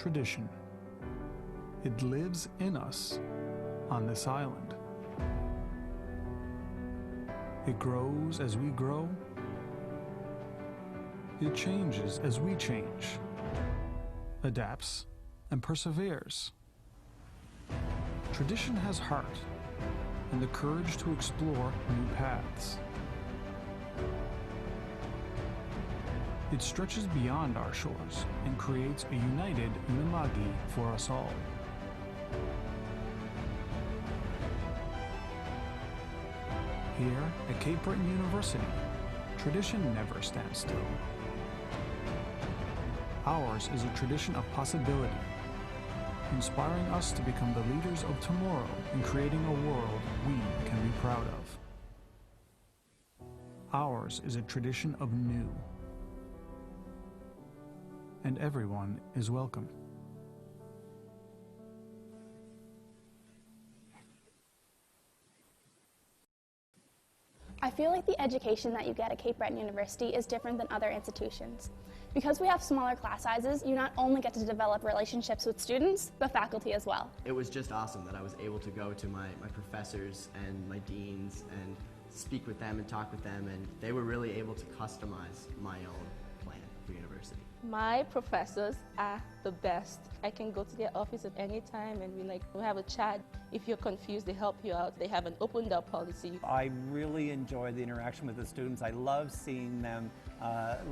tradition. It lives in us on this island. It grows as we grow. It changes as we change, adapts, and perseveres. Tradition has heart and the courage to explore new paths. It stretches beyond our shores and creates a united Mimagi for us all. Here at Cape Breton University, tradition never stands still. Ours is a tradition of possibility, inspiring us to become the leaders of tomorrow and creating a world we can be proud of. Ours is a tradition of new, and everyone is welcome. I feel like the education that you get at Cape Breton University is different than other institutions. Because we have smaller class sizes, you not only get to develop relationships with students, but faculty as well. It was just awesome that I was able to go to my professors and my deans and speak with them and talk with them, and they were really able to customize my own plan for university. My professors are the best. I can go to their office at any time and we have a chat. If you're confused, they help you out. They have an open door policy. I really enjoy the interaction with the students. I love seeing them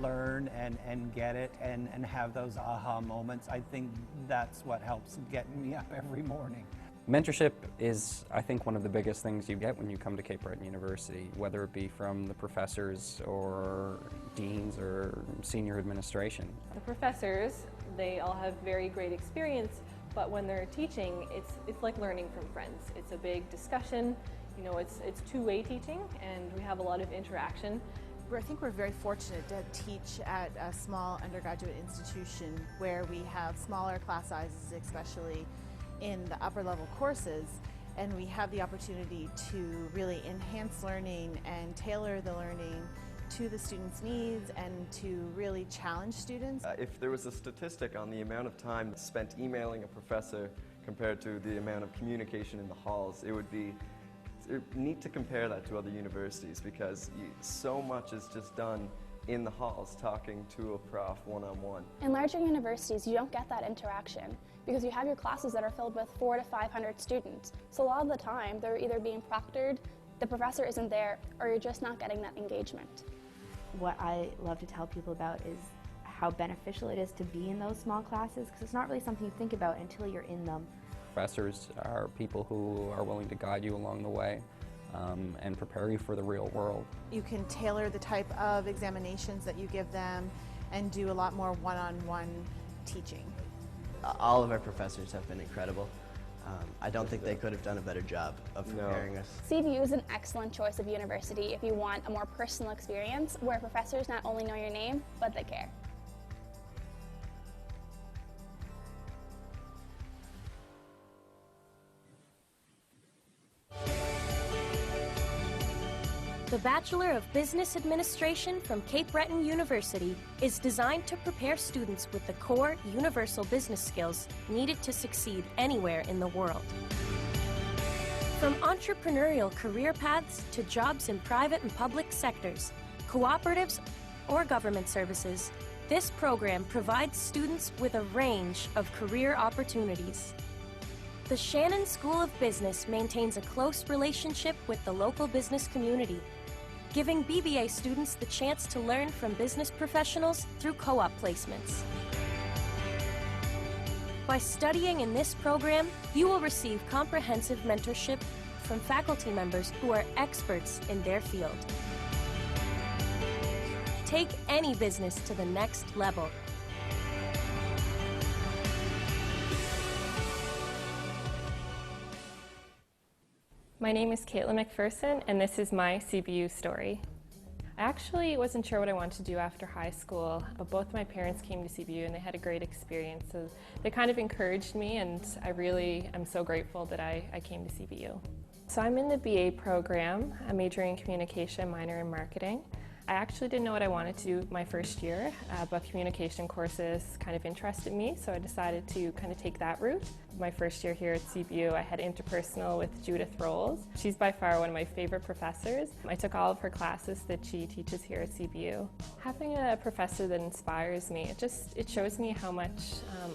learn and get it and have those aha moments. I think that's what helps get me up every morning. Mentorship is, I think, one of the biggest things you get when you come to Cape Breton University, whether it be from the professors or deans or senior administration. The professors, they all have very great experience, but when they're teaching, it's like learning from friends. It's a big discussion, you know, it's two-way teaching, and we have a lot of interaction. I think we're very fortunate to teach at a small undergraduate institution where we have smaller class sizes, especially in the upper level courses, and we have the opportunity to really enhance learning and tailor the learning to the students' needs and to really challenge students. If there was a statistic on the amount of time spent emailing a professor compared to the amount of communication in the halls, it would be neat to compare that to other universities, because so much is just done in the halls talking to a prof one-on-one. In larger universities, you don't get that interaction because you have your classes that are filled with 400 to 500 students. So a lot of the time, they're either being proctored, the professor isn't there, or you're just not getting that engagement. What I love to tell people about is how beneficial it is to be in those small classes, because it's not really something you think about until you're in them. Professors are people who are willing to guide you along the way and prepare you for the real world. You can tailor the type of examinations that you give them and do a lot more one-on-one teaching. All of our professors have been incredible. I don't think they could have done a better job of preparing us. CBU is an excellent choice of university if you want a more personal experience where professors not only know your name, but they care. The Bachelor of Business Administration from Cape Breton University is designed to prepare students with the core universal business skills needed to succeed anywhere in the world. From entrepreneurial career paths to jobs in private and public sectors, cooperatives, or government services, this program provides students with a range of career opportunities. The Shannon School of Business maintains a close relationship with the local business community, giving BBA students the chance to learn from business professionals through co-op placements. By studying in this program, you will receive comprehensive mentorship from faculty members who are experts in their field. Take any business to the next level. My name is Caitlin McPherson, and this is my CBU story. I actually wasn't sure what I wanted to do after high school, but both my parents came to CBU and they had a great experience. So they kind of encouraged me, and I really am so grateful that I came to CBU. So I'm in the BA program. I'm majoring in communication, minor in marketing. I actually didn't know what I wanted to do my first year, but communication courses kind of interested me, so I decided to kind of take that route. My first year here at CBU, I had interpersonal with Judith Rolls. She's by far one of my favorite professors. I took all of her classes that she teaches here at CBU. Having a professor that inspires me, it shows me how much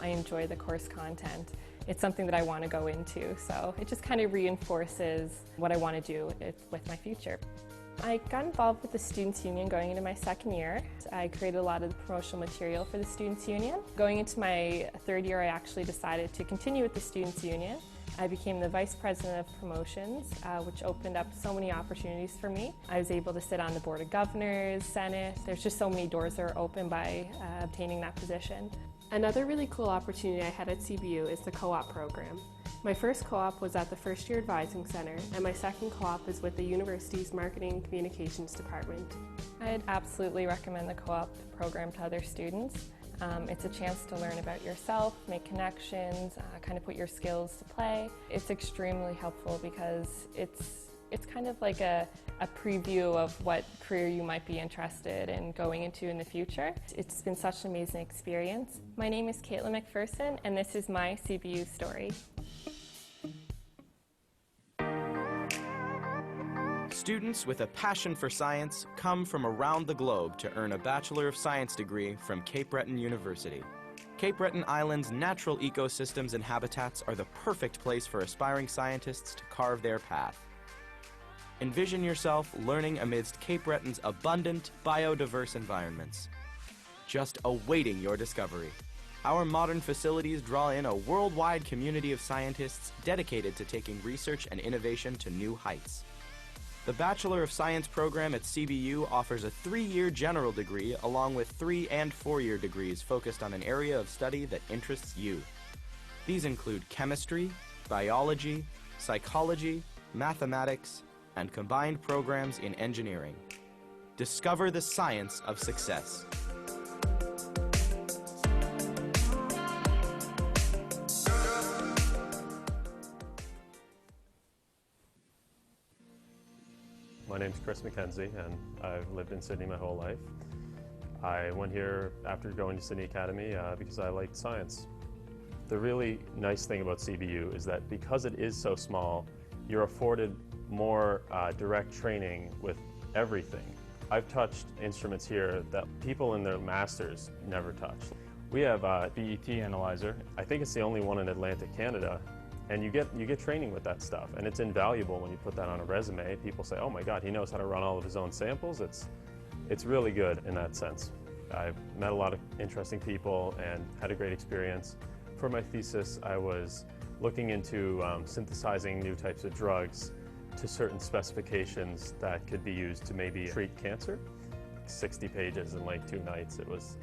I enjoy the course content. It's something that I want to go into, so it just kind of reinforces what I want to do with my future. I got involved with the Students' Union going into my second year. I created a lot of the promotional material for the Students' Union. Going into my third year, I actually decided to continue with the Students' Union. I became the Vice President of Promotions, which opened up so many opportunities for me. I was able to sit on the Board of Governors, Senate. There's just so many doors that are open by obtaining that position. Another really cool opportunity I had at CBU is the co-op program. My first co-op was at the First Year Advising Center, and my second co-op is with the university's Marketing and Communications Department. I'd absolutely recommend the co-op program to other students. It's a chance to learn about yourself, make connections, kind of put your skills to play. It's extremely helpful because it's kind of like a preview of what career you might be interested in going into in the future. It's been such an amazing experience. My name is Caitlin McPherson, and this is my CBU story. Students with a passion for science come from around the globe to earn a Bachelor of Science degree from Cape Breton University. Cape Breton Island's natural ecosystems and habitats are the perfect place for aspiring scientists to carve their path. Envision yourself learning amidst Cape Breton's abundant, biodiverse environments, just awaiting your discovery. Our modern facilities draw in a worldwide community of scientists dedicated to taking research and innovation to new heights. The Bachelor of Science program at CBU offers a 3-year general degree along with 3- and 4-year degrees focused on an area of study that interests you. These include chemistry, biology, psychology, mathematics, and combined programs in engineering. Discover the science of success. My name's Chris McKenzie, and I've lived in Sydney my whole life. I went here after going to Sydney Academy because I liked science. The really nice thing about CBU is that because it is so small, you're afforded more direct training with everything. I've touched instruments here that people in their masters never touched. We have a BET analyzer. I think it's the only one in Atlantic Canada. And you get training with that stuff, and it's invaluable when you put that on a resume. People say, oh my God, he knows how to run all of his own samples. It's really good in that sense. I've met a lot of interesting people and had a great experience. For my thesis, I was looking into synthesizing new types of drugs to certain specifications that could be used to maybe treat cancer. 60 pages in like 2 nights. It was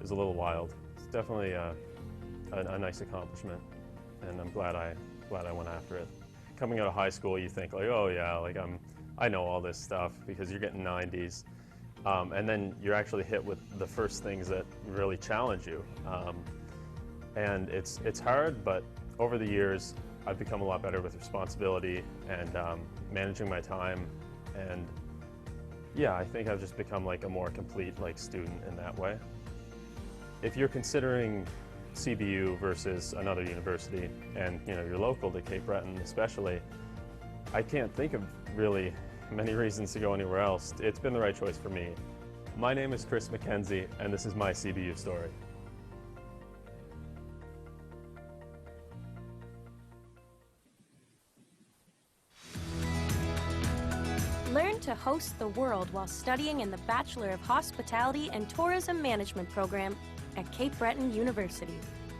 a little wild. It's definitely a nice accomplishment, and I'm glad I went after it. Coming out of high school, you think like, oh yeah, like I know all this stuff because you're getting 90s, and then you're actually hit with the first things that really challenge you, and it's hard. But over the years, I've become a lot better with responsibility and managing my time, and yeah, I think I've just become like a more complete student in that way. If you're considering CBU versus another university, and you're local to Cape Breton especially, I can't think of really many reasons to go anywhere else. It's been the right choice for me. My name is Chris McKenzie, and this is my CBU story. Learn to host the world while studying in the Bachelor of Hospitality and Tourism Management program at Cape Breton University.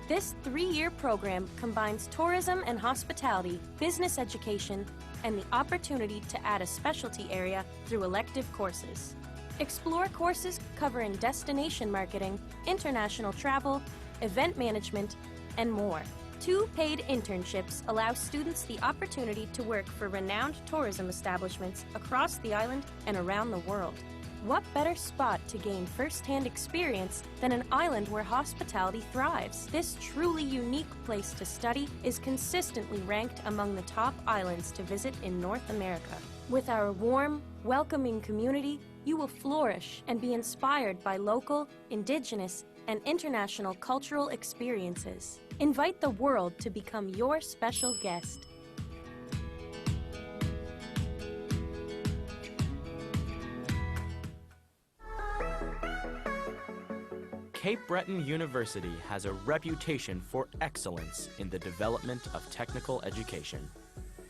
This 3-year program combines tourism and hospitality, business education, and the opportunity to add a specialty area through elective courses. Explore courses covering destination marketing, international travel, event management, and more. 2 paid internships allow students the opportunity to work for renowned tourism establishments across the island and around the world. What better spot to gain first-hand experience than an island where hospitality thrives? This truly unique place to study is consistently ranked among the top islands to visit in North America. With our warm, welcoming community, you will flourish and be inspired by local, indigenous, and international cultural experiences. Invite the world to become your special guest. Cape Breton University has a reputation for excellence in the development of technical education.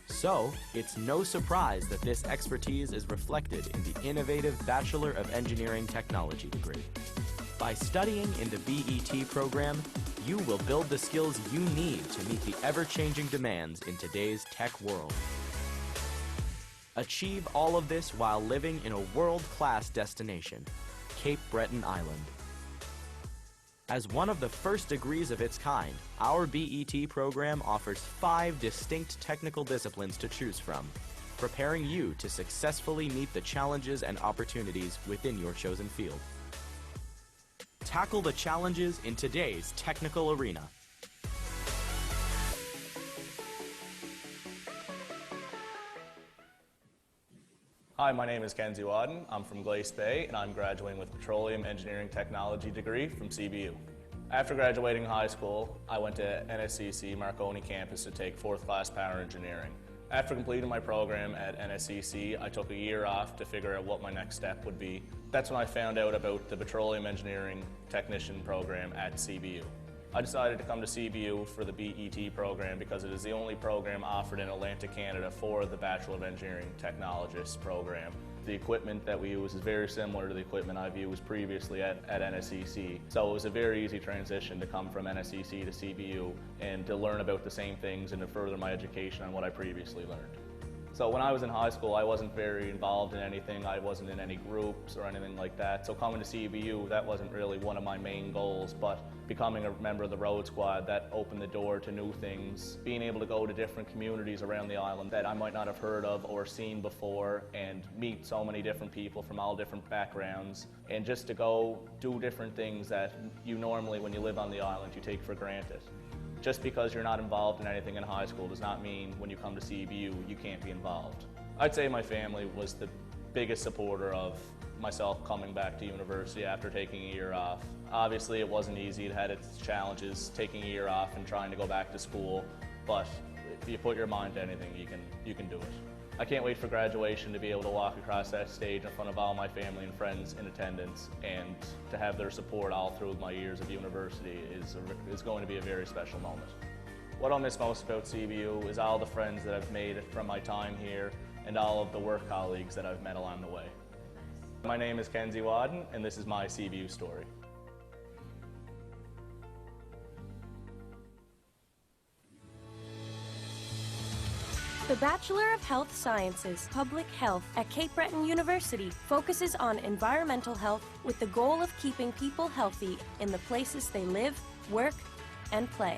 So, it's no surprise that this expertise is reflected in the innovative Bachelor of Engineering Technology degree. By studying in the BET program, you will build the skills you need to meet the ever-changing demands in today's tech world. Achieve all of this while living in a world-class destination, Cape Breton Island. As one of the first degrees of its kind, our BET program offers 5 distinct technical disciplines to choose from, preparing you to successfully meet the challenges and opportunities within your chosen field. Tackle the challenges in today's technical arena. Hi, my name is Kenzie Wadden. I'm from Glace Bay, and I'm graduating with Petroleum Engineering Technology degree from CBU. After graduating high school, I went to NSCC Marconi campus to take 4th class power engineering. After completing my program at NSCC, I took a year off to figure out what my next step would be. That's when I found out about the Petroleum Engineering Technician program at CBU. I decided to come to CBU for the BET program because it is the only program offered in Atlantic Canada for the Bachelor of Engineering Technologist program. The equipment that we use is very similar to the equipment I've used previously at NSCC. So it was a very easy transition to come from NSCC to CBU and to learn about the same things and to further my education on what I previously learned. So when I was in high school, I wasn't very involved in anything. I wasn't in any groups or anything like that. So coming to CBU, that wasn't really one of my main goals, but becoming a member of the Road Squad, that opened the door to new things. Being able to go to different communities around the island that I might not have heard of or seen before and meet so many different people from all different backgrounds. And just to go do different things that you normally, when you live on the island, you take for granted. Just because you're not involved in anything in high school does not mean when you come to CBU you can't be involved. I'd say my family was the biggest supporter of myself coming back to university after taking a year off. Obviously it wasn't easy, it had its challenges taking a year off and trying to go back to school, but if you put your mind to anything, you can do it. I can't wait for graduation to be able to walk across that stage in front of all my family and friends in attendance, and to have their support all through my years of university is going to be a very special moment. What I'll miss most about CBU is all the friends that I've made from my time here and all of the work colleagues that I've met along the way. My name is Kenzie Wadden, and this is my CBU story. The Bachelor of Health Sciences, Public Health at Cape Breton University focuses on environmental health with the goal of keeping people healthy in the places they live, work, and play.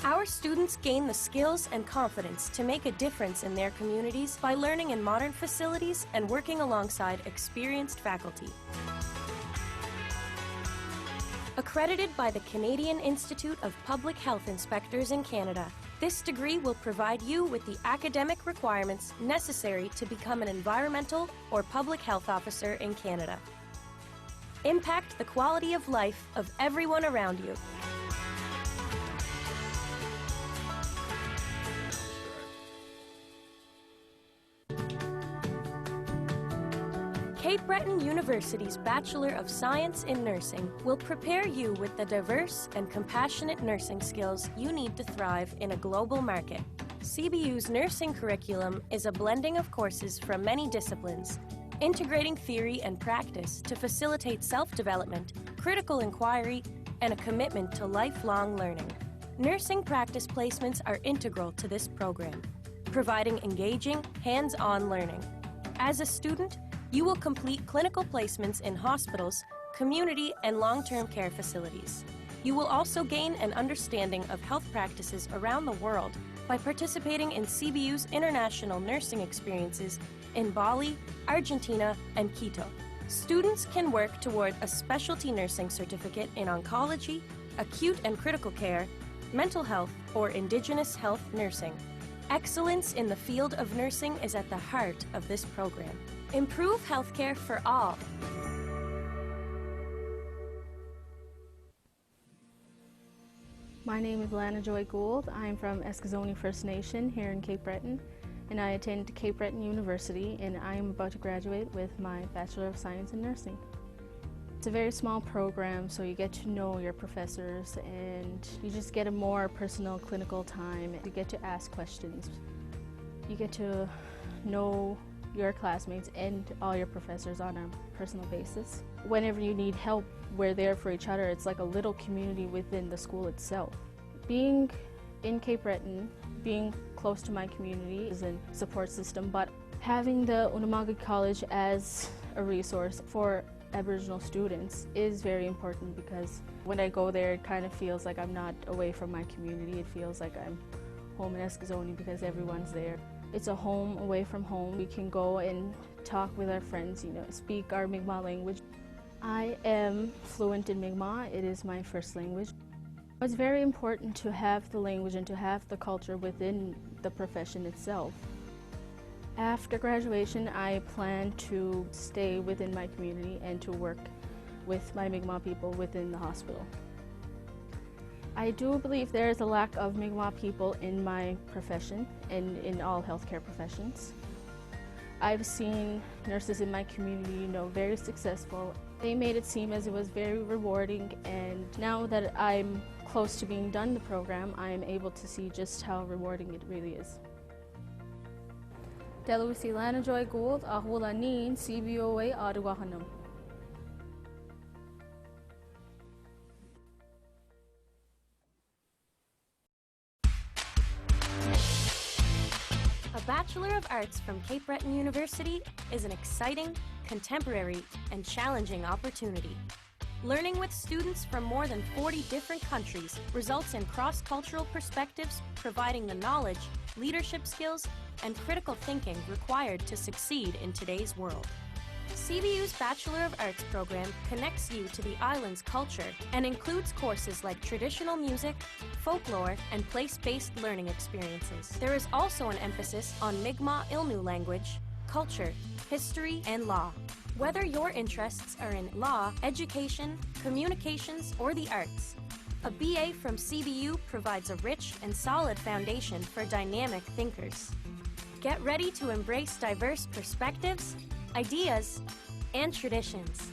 Our students gain the skills and confidence to make a difference in their communities by learning in modern facilities and working alongside experienced faculty. Accredited by the Canadian Institute of Public Health Inspectors in Canada, this degree will provide you with the academic requirements necessary to become an environmental or public health officer in Canada. Impact the quality of life of everyone around you. Cape Breton University's Bachelor of Science in Nursing will prepare you with the diverse and compassionate nursing skills you need to thrive in a global market. CBU's nursing curriculum is a blending of courses from many disciplines, integrating theory and practice to facilitate self-development, critical inquiry, and a commitment to lifelong learning. Nursing practice placements are integral to this program, providing engaging, hands-on learning. As a student, you will complete clinical placements in hospitals, community, and long-term care facilities. You will also gain an understanding of health practices around the world by participating in CBU's international nursing experiences in Bali, Argentina, and Quito. Students can work toward a specialty nursing certificate in oncology, acute and critical care, mental health, or indigenous health nursing. Excellence in the field of nursing is at the heart of this program. Improve healthcare for all. My name is Lana Joy Gould. I'm from Eskazoni First Nation here in Cape Breton, and I attend Cape Breton University, and I am about to graduate with my Bachelor of Science in Nursing. It's a very small program, so you get to know your professors and you just get a more personal clinical time. You get to ask questions. You get to know your classmates and all your professors on a personal basis. Whenever you need help, we're there for each other. It's like a little community within the school itself. Being in Cape Breton, being close to my community is a support system, but having the Unama'ki College as a resource for Aboriginal students is very important, because when I go there it kind of feels like I'm not away from my community. It feels like I'm home in Eskazoni because everyone's there. It's a home away from home. We can go and talk with our friends, speak our Mi'kmaq language. I am fluent in Mi'kmaq. It is my first language. It's very important to have the language and to have the culture within the profession itself. After graduation, I plan to stay within my community and to work with my Mi'kmaq people within the hospital. I do believe there is a lack of Mi'kmaq people in my profession and in all healthcare professions. I've seen nurses in my community, very successful. They made it seem as it was very rewarding, and now that I'm close to being done the program, I'm able to see just how rewarding it really is. Delusi Lana Joy Gould, Ahula Neen, CBU Aduwahanam. A Bachelor of Arts from Cape Breton University is an exciting, contemporary, and challenging opportunity. Learning with students from more than 40 different countries results in cross-cultural perspectives, providing the knowledge, leadership skills, and critical thinking required to succeed in today's world. CBU's Bachelor of Arts program connects you to the island's culture and includes courses like traditional music, folklore, and place-based learning experiences. There is also an emphasis on Mi'kmaq Ilnu language, culture, history, and law. Whether your interests are in law, education, communications, or the arts, a BA from CBU provides a rich and solid foundation for dynamic thinkers. Get ready to embrace diverse perspectives, ideas, and traditions.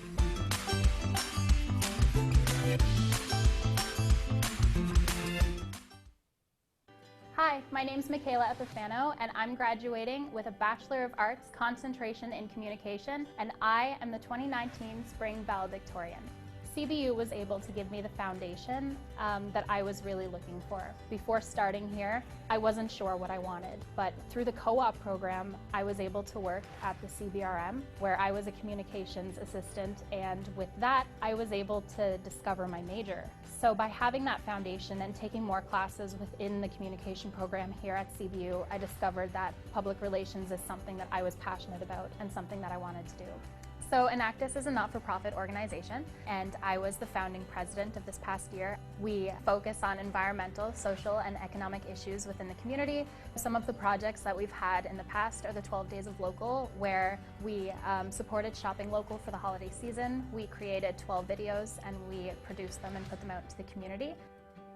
Hi, my name is Michaela Epifano, and I'm graduating with a Bachelor of Arts concentration in communication, and I am the 2019 Spring Valedictorian. CBU was able to give me the foundation that I was really looking for. Before starting here, I wasn't sure what I wanted, but through the co-op program, I was able to work at the CBRM, where I was a communications assistant, and with that, I was able to discover my major. So by having that foundation and taking more classes within the communication program here at CBU, I discovered that public relations is something that I was passionate about and something that I wanted to do. So Enactus is a not-for-profit organization, and I was the founding president of this past year. We focus on environmental, social, and economic issues within the community. Some of the projects that we've had in the past are the 12 Days of Local, where we supported shopping local for the holiday season. We created 12 videos and we produced them and put them out to the community.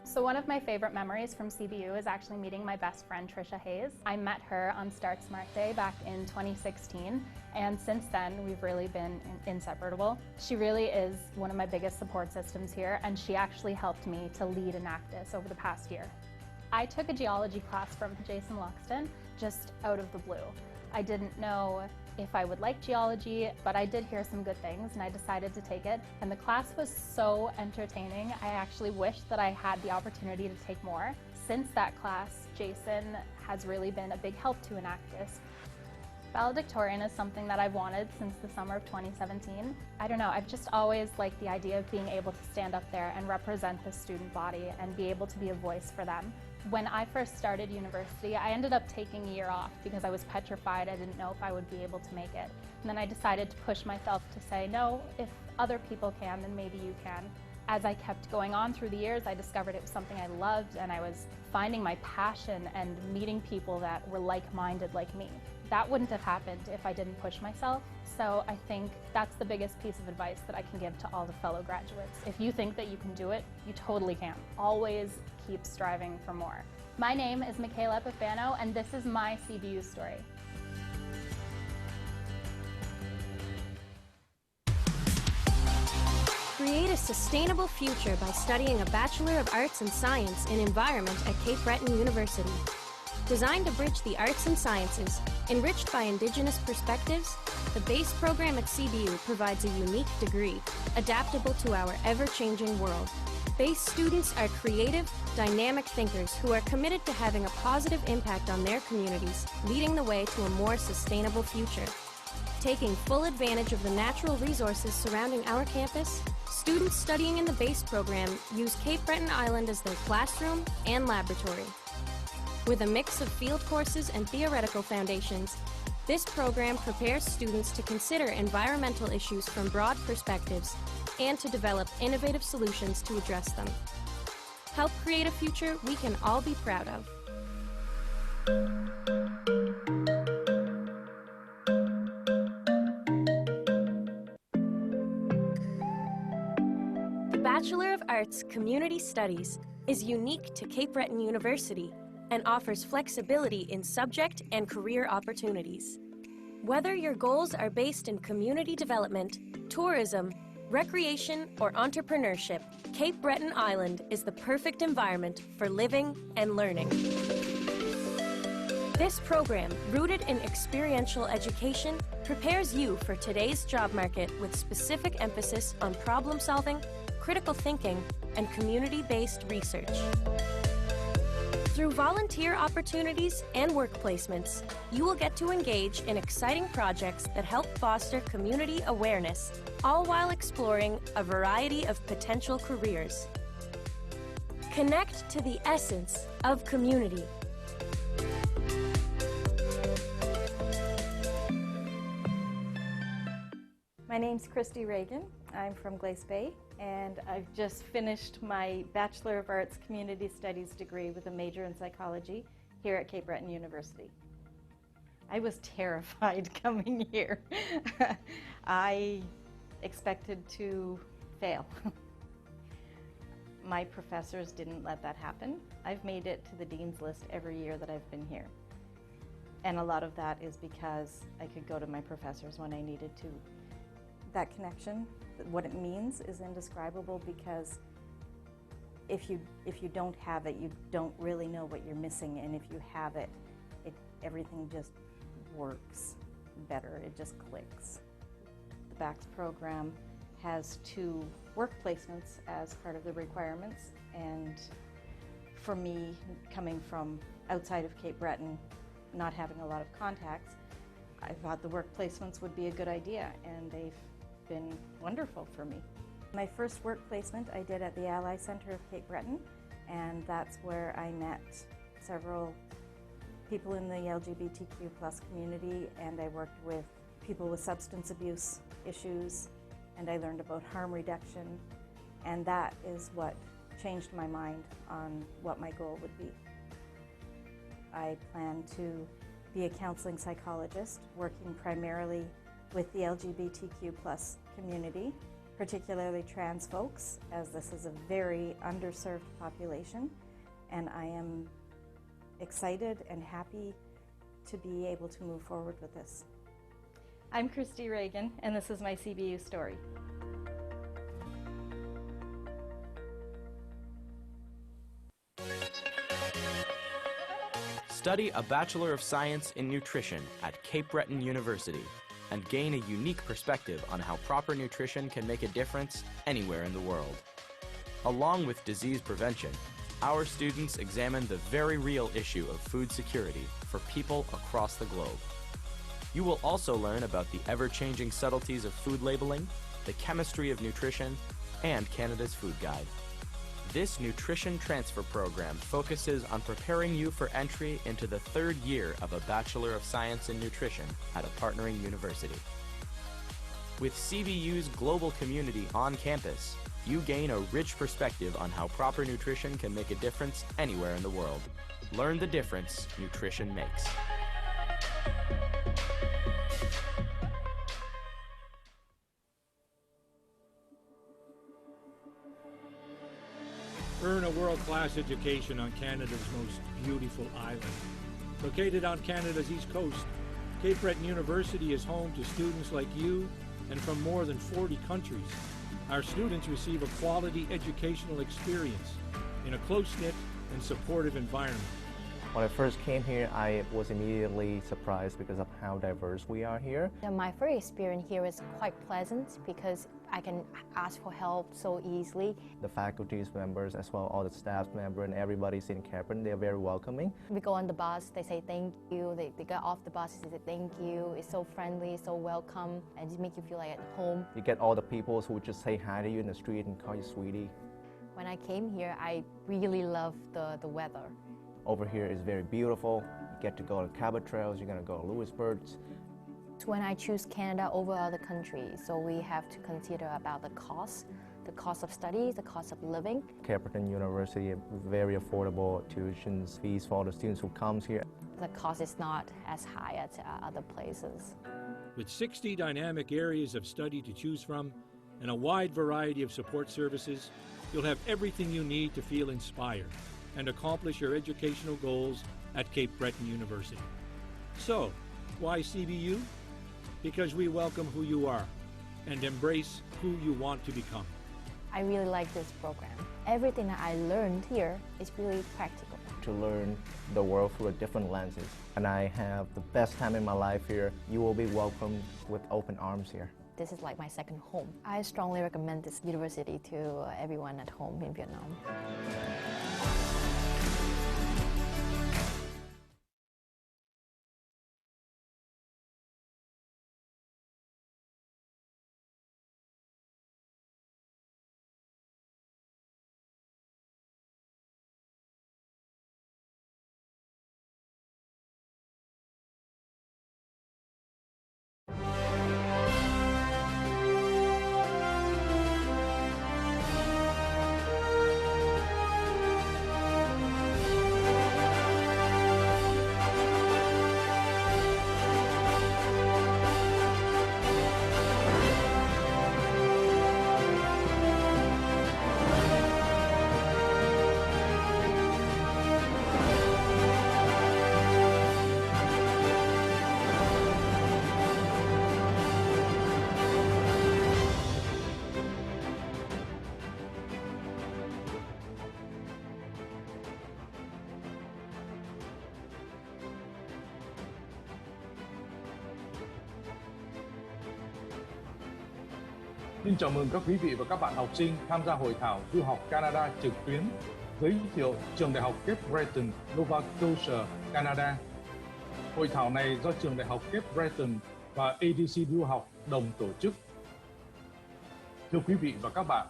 So one of my favorite memories from CBU is actually meeting my best friend Trisha Hayes. I met her on Start Smart Day back in 2016, and since then we've really been inseparable. She really is one of my biggest support systems here, and she actually helped me to lead Enactus over the past year. I took a geology class from Jason Loxton just out of the blue. I didn't know if I would like geology, but I did hear some good things and I decided to take it. And the class was so entertaining. I actually wish that I had the opportunity to take more. Since that class, Jason has really been a big help to Enactus. Valedictorian is something that I've wanted since the summer of 2017. I don't know, I've just always liked the idea of being able to stand up there and represent the student body and be able to be a voice for them. When I first started university, I ended up taking a year off because I was petrified. I didn't know if I would be able to make it. And then I decided to push myself to say, no, if other people can, then maybe you can. As I kept going on through the years, I discovered it was something I loved, and I was finding my passion and meeting people that were like-minded like me. That wouldn't have happened if I didn't push myself. So I think that's the biggest piece of advice that I can give to all the fellow graduates. If you think that you can do it, you totally can. Always keep striving for more. My name is Michaela Epifano, and this is my CBU story. Create a sustainable future by studying a Bachelor of Arts and Science in Environment at Cape Breton University. Designed to bridge the arts and sciences, enriched by Indigenous perspectives, the base program at CBU provides a unique degree, adaptable to our ever-changing world. BASE students are creative, dynamic thinkers who are committed to having a positive impact on their communities, leading the way to a more sustainable future. Taking full advantage of the natural resources surrounding our campus, students studying in the BASE program use Cape Breton Island as their classroom and laboratory. With a mix of field courses and theoretical foundations, this program prepares students to consider environmental issues from broad perspectives and to develop innovative solutions to address them. Help create a future we can all be proud of. The Bachelor of Arts Community Studies is unique to Cape Breton University and offers flexibility in subject and career opportunities. Whether your goals are based in community development, tourism, recreation, or entrepreneurship, Cape Breton Island is the perfect environment for living and learning. This program, rooted in experiential education, prepares you for today's job market with specific emphasis on problem solving, critical thinking, and community-based research. Through volunteer opportunities and work placements, you will get to engage in exciting projects that help foster community awareness, all while exploring a variety of potential careers. Connect to the essence of community. My name's Christy Reagan. I'm from Glace Bay, and I've just finished my Bachelor of Arts Community Studies degree with a major in psychology here at Cape Breton University. I was terrified coming here. I expected to fail. My professors didn't let that happen. I've made it to the dean's list every year that I've been here. And a lot of that is because I could go to my professors when I needed to. That connection, what it means, is indescribable, because if you don't have it, you don't really know what you're missing, and if you have it, everything just works better. It just clicks. The BACS program has 2 work placements as part of the requirements, and for me, coming from outside of Cape Breton, not having a lot of contacts, I thought the work placements would be a good idea, and they've been wonderful for me. My first work placement I did at the Ally Center of Cape Breton, and that's where I met several people in the LGBTQ+ community, and I worked with people with substance abuse issues, and I learned about harm reduction, and that is what changed my mind on what my goal would be. I plan to be a counseling psychologist, working primarily with the LGBTQ+ community, particularly trans folks, as this is a very underserved population, and I am excited and happy to be able to move forward with this. I'm Christy Reagan, and this is my CBU story. Study a Bachelor of Science in Nutrition at Cape Breton University and gain a unique perspective on how proper nutrition can make a difference anywhere in the world. Along with disease prevention, our students examine the very real issue of food security for people across the globe. You will also learn about the ever-changing subtleties of food labeling, the chemistry of nutrition, and Canada's Food Guide. This nutrition transfer program focuses on preparing you for entry into the 3rd year of a Bachelor of Science in Nutrition at a partnering university. With CBU's global community on campus, you gain a rich perspective on how proper nutrition can make a difference anywhere in the world. Learn the difference nutrition makes. Earn a world-class education on Canada's most beautiful island. Located on Canada's east coast, Cape Breton University is home to students like you and from more than 40 countries. Our students receive a quality educational experience in a close-knit and supportive environment. When I first came here, I was immediately surprised because of how diverse we are here. My first experience here was quite pleasant because I can ask for help so easily. The faculty members, as well all the staff members and everybody in Cape Breton, they're very welcoming. We go on the bus, they say thank you. They get off the bus, they say thank you. It's so friendly, so welcome, and it makes you feel like at home. You get all the people who just say hi to you in the street and call you sweetie. When I came here, I really loved the weather. Over here is very beautiful. You get to go to cabot trails, you're going to go to Louisburg's. When I choose Canada over other countries, so we have to consider about the cost of studies, the cost of living. Cape Breton University, very affordable tuition fees for all the students who comes here. The cost is not as high as other places. With 60 dynamic areas of study to choose from and a wide variety of support services, you'll have everything you need to feel inspired and accomplish your educational goals at Cape Breton University. So, why CBU? Because we welcome who you are and embrace who you want to become. I really like this program. Everything that I learned here is really practical. To learn the world through different lenses. And I have the best time in my life here. You will be welcomed with open arms here. This is like my second home. I strongly recommend this university to everyone at home in Vietnam. xin chào mừng các quý vị và các bạn học sinh tham gia hội thảo du học Canada trực tuyến giới thiệu Trường Đại học Cape Breton, Nova Scotia, Canada. Hội thảo này do Trường Đại học Cape Breton và ADC Duhọc đồng tổ chức. Thưa quý vị và các bạn,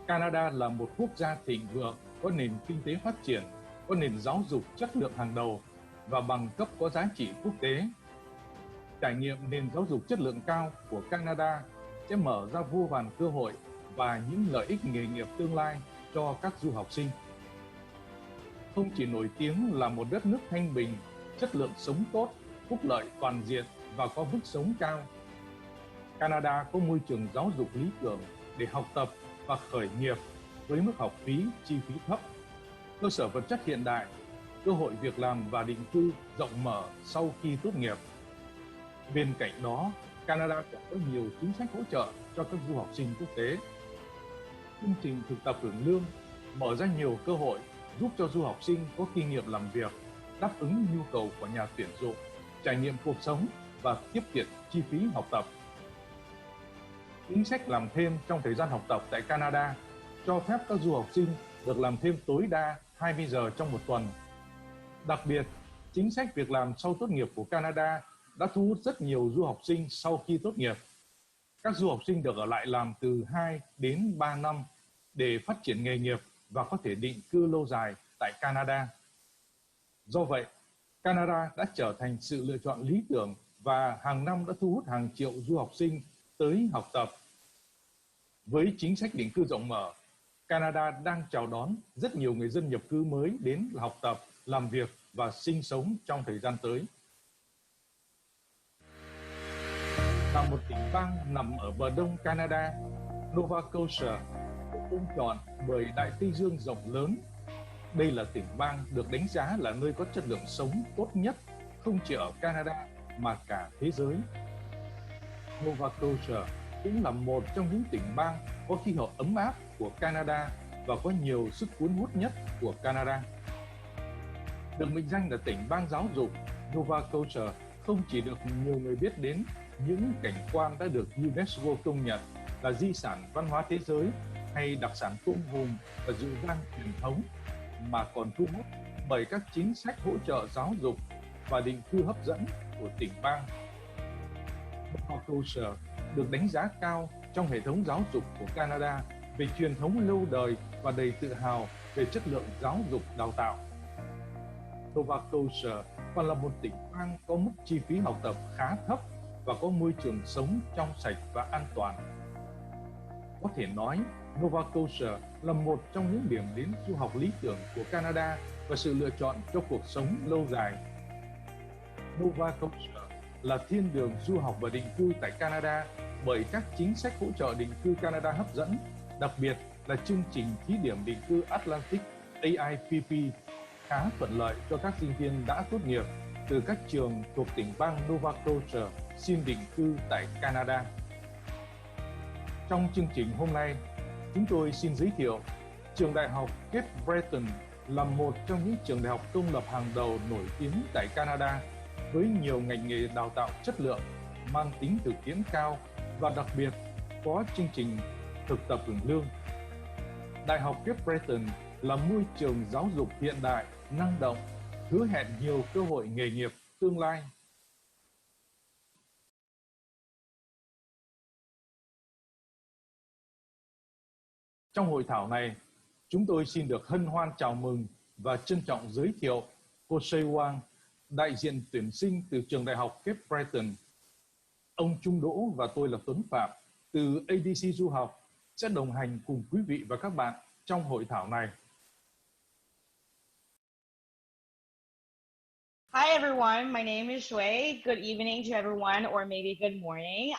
Canada là một quốc gia thịnh vượng, có nền kinh tế phát triển, có nền giáo dục chất lượng hàng đầu và bằng cấp có giá trị quốc tế. Trải nghiệm nền giáo dục chất lượng cao của Canada sẽ mở ra vô vàn cơ hội và những lợi ích nghề nghiệp tương lai cho các du học sinh. Không chỉ nổi tiếng là một đất nước thanh bình, chất lượng sống tốt, phúc lợi toàn diện và có mức sống cao, Canada có môi trường giáo dục lý tưởng để học tập và khởi nghiệp với mức học phí, chi phí thấp, cơ sở vật chất hiện đại, cơ hội việc làm và định cư rộng mở sau khi tốt nghiệp. Bên cạnh đó, Canada cũng có nhiều chính sách hỗ trợ cho các du học sinh quốc tế. Chương trình thực tập hưởng lương mở ra nhiều cơ hội giúp cho du học sinh có kinh nghiệm làm việc, đáp ứng nhu cầu của nhà tuyển dụng, trải nghiệm cuộc sống và tiết kiệm chi phí học tập. Chính sách làm thêm trong thời gian học tập tại Canada cho phép các du học sinh được làm thêm tối đa 20 giờ trong một tuần. Đặc biệt, chính sách việc làm sau tốt nghiệp của Canada đã thu hút rất nhiều du học sinh sau khi tốt nghiệp. Các du học sinh được ở lại làm từ 2 đến 3 năm để phát triển nghề nghiệp và có thể định cư lâu dài tại Canada. Do vậy, Canada đã trở thành sự lựa chọn lý tưởng và hàng năm đã thu hút hàng triệu du học sinh tới học tập. Với chính sách định cư rộng mở, Canada đang chào đón rất nhiều người dân nhập cư mới đến học tập, làm việc và sinh sống trong thời gian tới. Là một tỉnh bang nằm ở bờ đông Canada, Nova Scotia được ôm trọn bởi Đại Tây Dương rộng lớn. Đây là tỉnh bang được đánh giá là nơi có chất lượng sống tốt nhất không chỉ ở Canada mà cả thế giới. Nova Scotia cũng là một trong những tỉnh bang có khí hậu ấm áp của Canada và có nhiều sức cuốn hút nhất của Canada. Được mệnh danh là tỉnh bang giáo dục, Nova Scotia không chỉ được nhiều người biết đến những cảnh quan đã được UNESCO công nhận là di sản văn hóa thế giới hay đặc sản tôm hùm và rượu vang truyền thống, mà còn thu hút bởi các chính sách hỗ trợ giáo dục và định cư hấp dẫn của tỉnh bang. Nova Scotia được đánh giá cao trong hệ thống giáo dục của Canada về truyền thống lâu đời và đầy tự hào về chất lượng giáo dục đào tạo. Nova Scotia còn là một tỉnh bang có mức chi phí học tập khá thấp và có môi trường sống trong sạch và an toàn. Có thể nói, Nova Scotia là một trong những điểm đến du học lý tưởng của Canada và sự lựa chọn cho cuộc sống lâu dài. Nova Scotia là thiên đường du học và định cư tại Canada bởi các chính sách hỗ trợ định cư Canada hấp dẫn, đặc biệt là chương trình thí điểm định cư Atlantic AIPP khá thuận lợi cho các sinh viên đã tốt nghiệp từ các trường thuộc tỉnh bang Nova Scotia xin định cư tại Canada. Trong chương trình hôm nay, chúng tôi xin giới thiệu Trường Đại học Cape Breton là một trong những trường đại học công lập hàng đầu nổi tiếng tại Canada với nhiều ngành nghề đào tạo chất lượng, mang tính thực tiễn cao và đặc biệt có chương trình thực tập hưởng lương. Đại học Cape Breton là môi trường giáo dục hiện đại, năng động, hứa hẹn nhiều cơ hội nghề nghiệp tương lai. Trong hội thảo này, chúng tôi xin được hân hoan chào mừng và trân trọng giới thiệu cô Shiwei Wang, đại diện tuyển sinh từ Trường Đại học Cape Breton. Ông Trung Đỗ và tôi là Tuấn Phạm từ ADC Duhọc sẽ đồng hành cùng quý vị và các bạn trong hội thảo này. Hi everyone, my name is Shiwei. Good evening to everyone, or maybe good morning.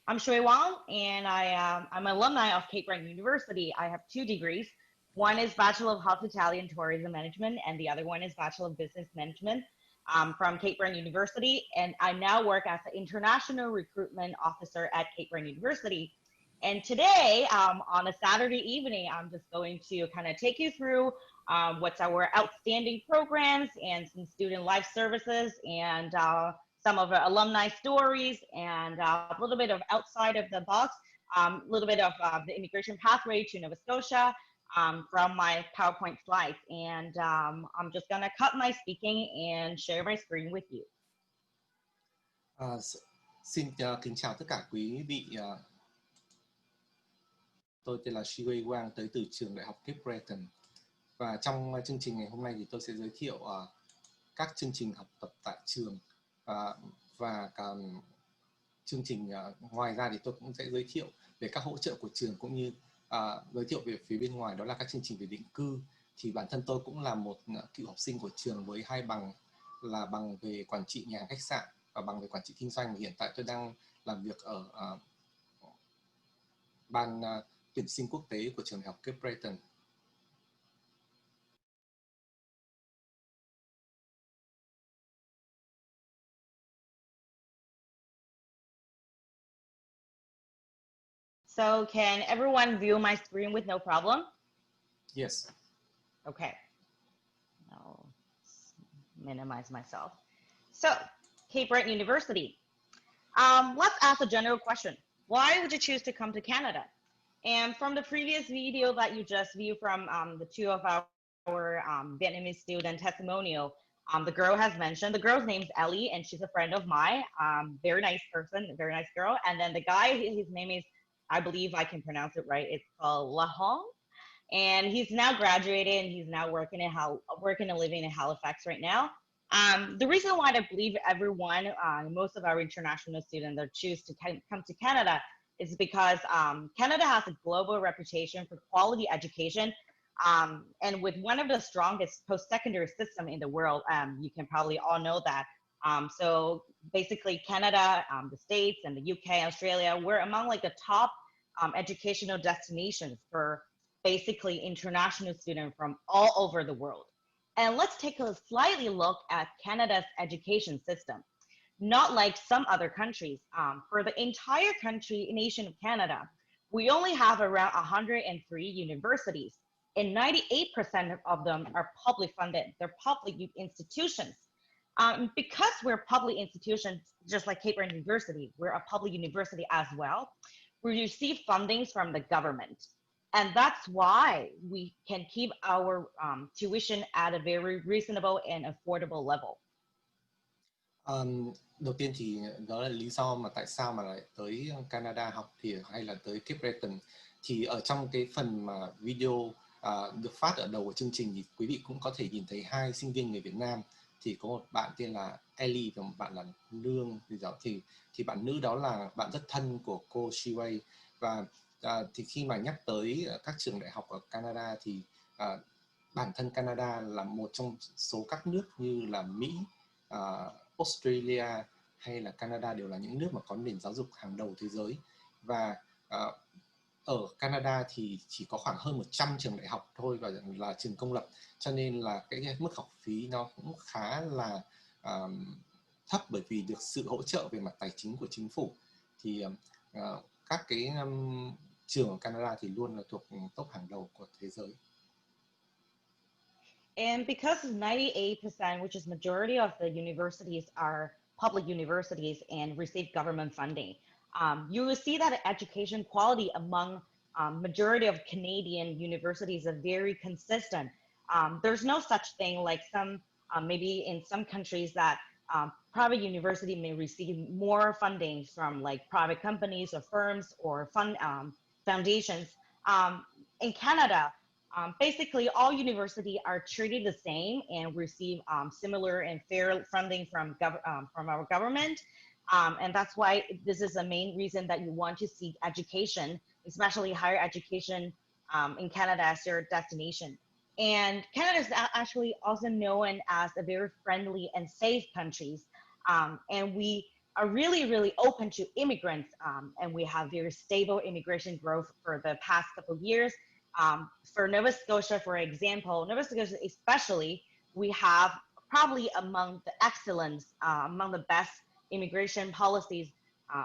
I'm Shiwei Wang, and I'm an alumni of Cape Breton University. I have 2 degrees. One is Bachelor of Hospitality and Tourism Management, and the other one is Bachelor of Business Management from Cape Breton University. And I now work as an International Recruitment Officer at Cape Breton University. And today, on a Saturday evening, I'm just going to kind of take you through what's our outstanding programs and some student life services and some of our alumni stories and a little bit of outside of the box, a little bit of the immigration pathway to Nova Scotia from my PowerPoint slides. And I'm just gonna cut my speaking and share my screen with you. Xin kính chào tất cả quý vị. Tôi tên là Shiwei Wang, tới từ Trường Đại học Cape Breton. Và trong chương trình ngày hôm nay thì tôi sẽ giới thiệu các chương trình học tập tại trường và chương trình ngoài ra thì tôi cũng sẽ giới thiệu về các hỗ trợ của trường, cũng như giới thiệu về phía bên ngoài, đó là các chương trình về định cư. Thì bản thân tôi cũng là một cựu học sinh của trường với 2 bằng, là bằng về quản trị nhà hàng khách sạn và bằng về quản trị kinh doanh. Hiện tại tôi đang làm việc ở ban tuyển sinh quốc tế của Trường Đại học Cape Breton. So can everyone view my screen with no problem? Yes. Okay. I'll minimize myself. So, Cape Breton University. Let's ask a general question. Why would you choose to come to Canada? And from the previous video that you just viewed from the 2 of our Vietnamese student testimonial, the girl has mentioned, the girl's name's Ellie, and she's a friend of mine. Very nice person, very nice girl. And then the guy, his name is, I believe I can pronounce it right, it's called Lahong. And he's now graduated and he's now working and living in Halifax right now. The reason why I believe everyone, most of our international students that choose to come to Canada is because Canada has a global reputation for quality education, and with one of the strongest post-secondary system in the world. You can probably all know that. So basically Canada, the States and the UK, Australia, we're among like the top educational destinations for basically international students from all over the world. And let's take a slightly look at Canada's education system. Not like some other countries, for the entire nation of Canada, we only have around 103 universities, and 98% of them are public funded. They're public institutions. Because we're public institutions, just like Cape Breton University, we're a public university as well. We receive fundings from the government. And that's why we can keep our tuition at a very reasonable and affordable level. Đầu tiên thì đó là lý do mà tại sao mà lại tới Canada học thì hay là tới Cape Breton. Thì ở trong cái phần mà video được phát ở đầu của chương trình thì quý vị cũng có thể nhìn thấy hai sinh viên người Việt Nam. Thì có một bạn tên là Ellie và một bạn là Lương. Thì bạn nữ đó là bạn rất thân của cô Shiwei. Và thì khi mà nhắc tới các trường đại học ở Canada thì bản thân Canada là một trong số các nước như là Mỹ, Australia hay là Canada đều là những nước mà có nền giáo dục hàng đầu thế giới. Và ở Canada thì chỉ có khoảng hơn 100 trường đại học thôi và là trường công lập, cho nên là cái mức học phí nó cũng khá là thấp bởi vì được sự hỗ trợ về mặt tài chính của chính phủ. Thì các cái trường ở Canada thì luôn là thuộc top hàng đầu của thế giới. And because 98%, which is majority of the universities are public universities and receive government funding, you will see that education quality among majority of Canadian universities are very consistent. There's no such thing like some, maybe in some countries that private university may receive more funding from like private companies or firms or foundations. In Canada, basically all universities are treated the same and receive similar and fair funding from our government. And that's why this is the main reason that you want to seek education, especially higher education in Canada as your destination. And Canada is actually also known as a very friendly and safe country. And we are really, really open to immigrants. And we have very stable immigration growth for the past couple of years. For Nova Scotia, for example, Nova Scotia especially, we have probably among the excellence, among the best immigration policies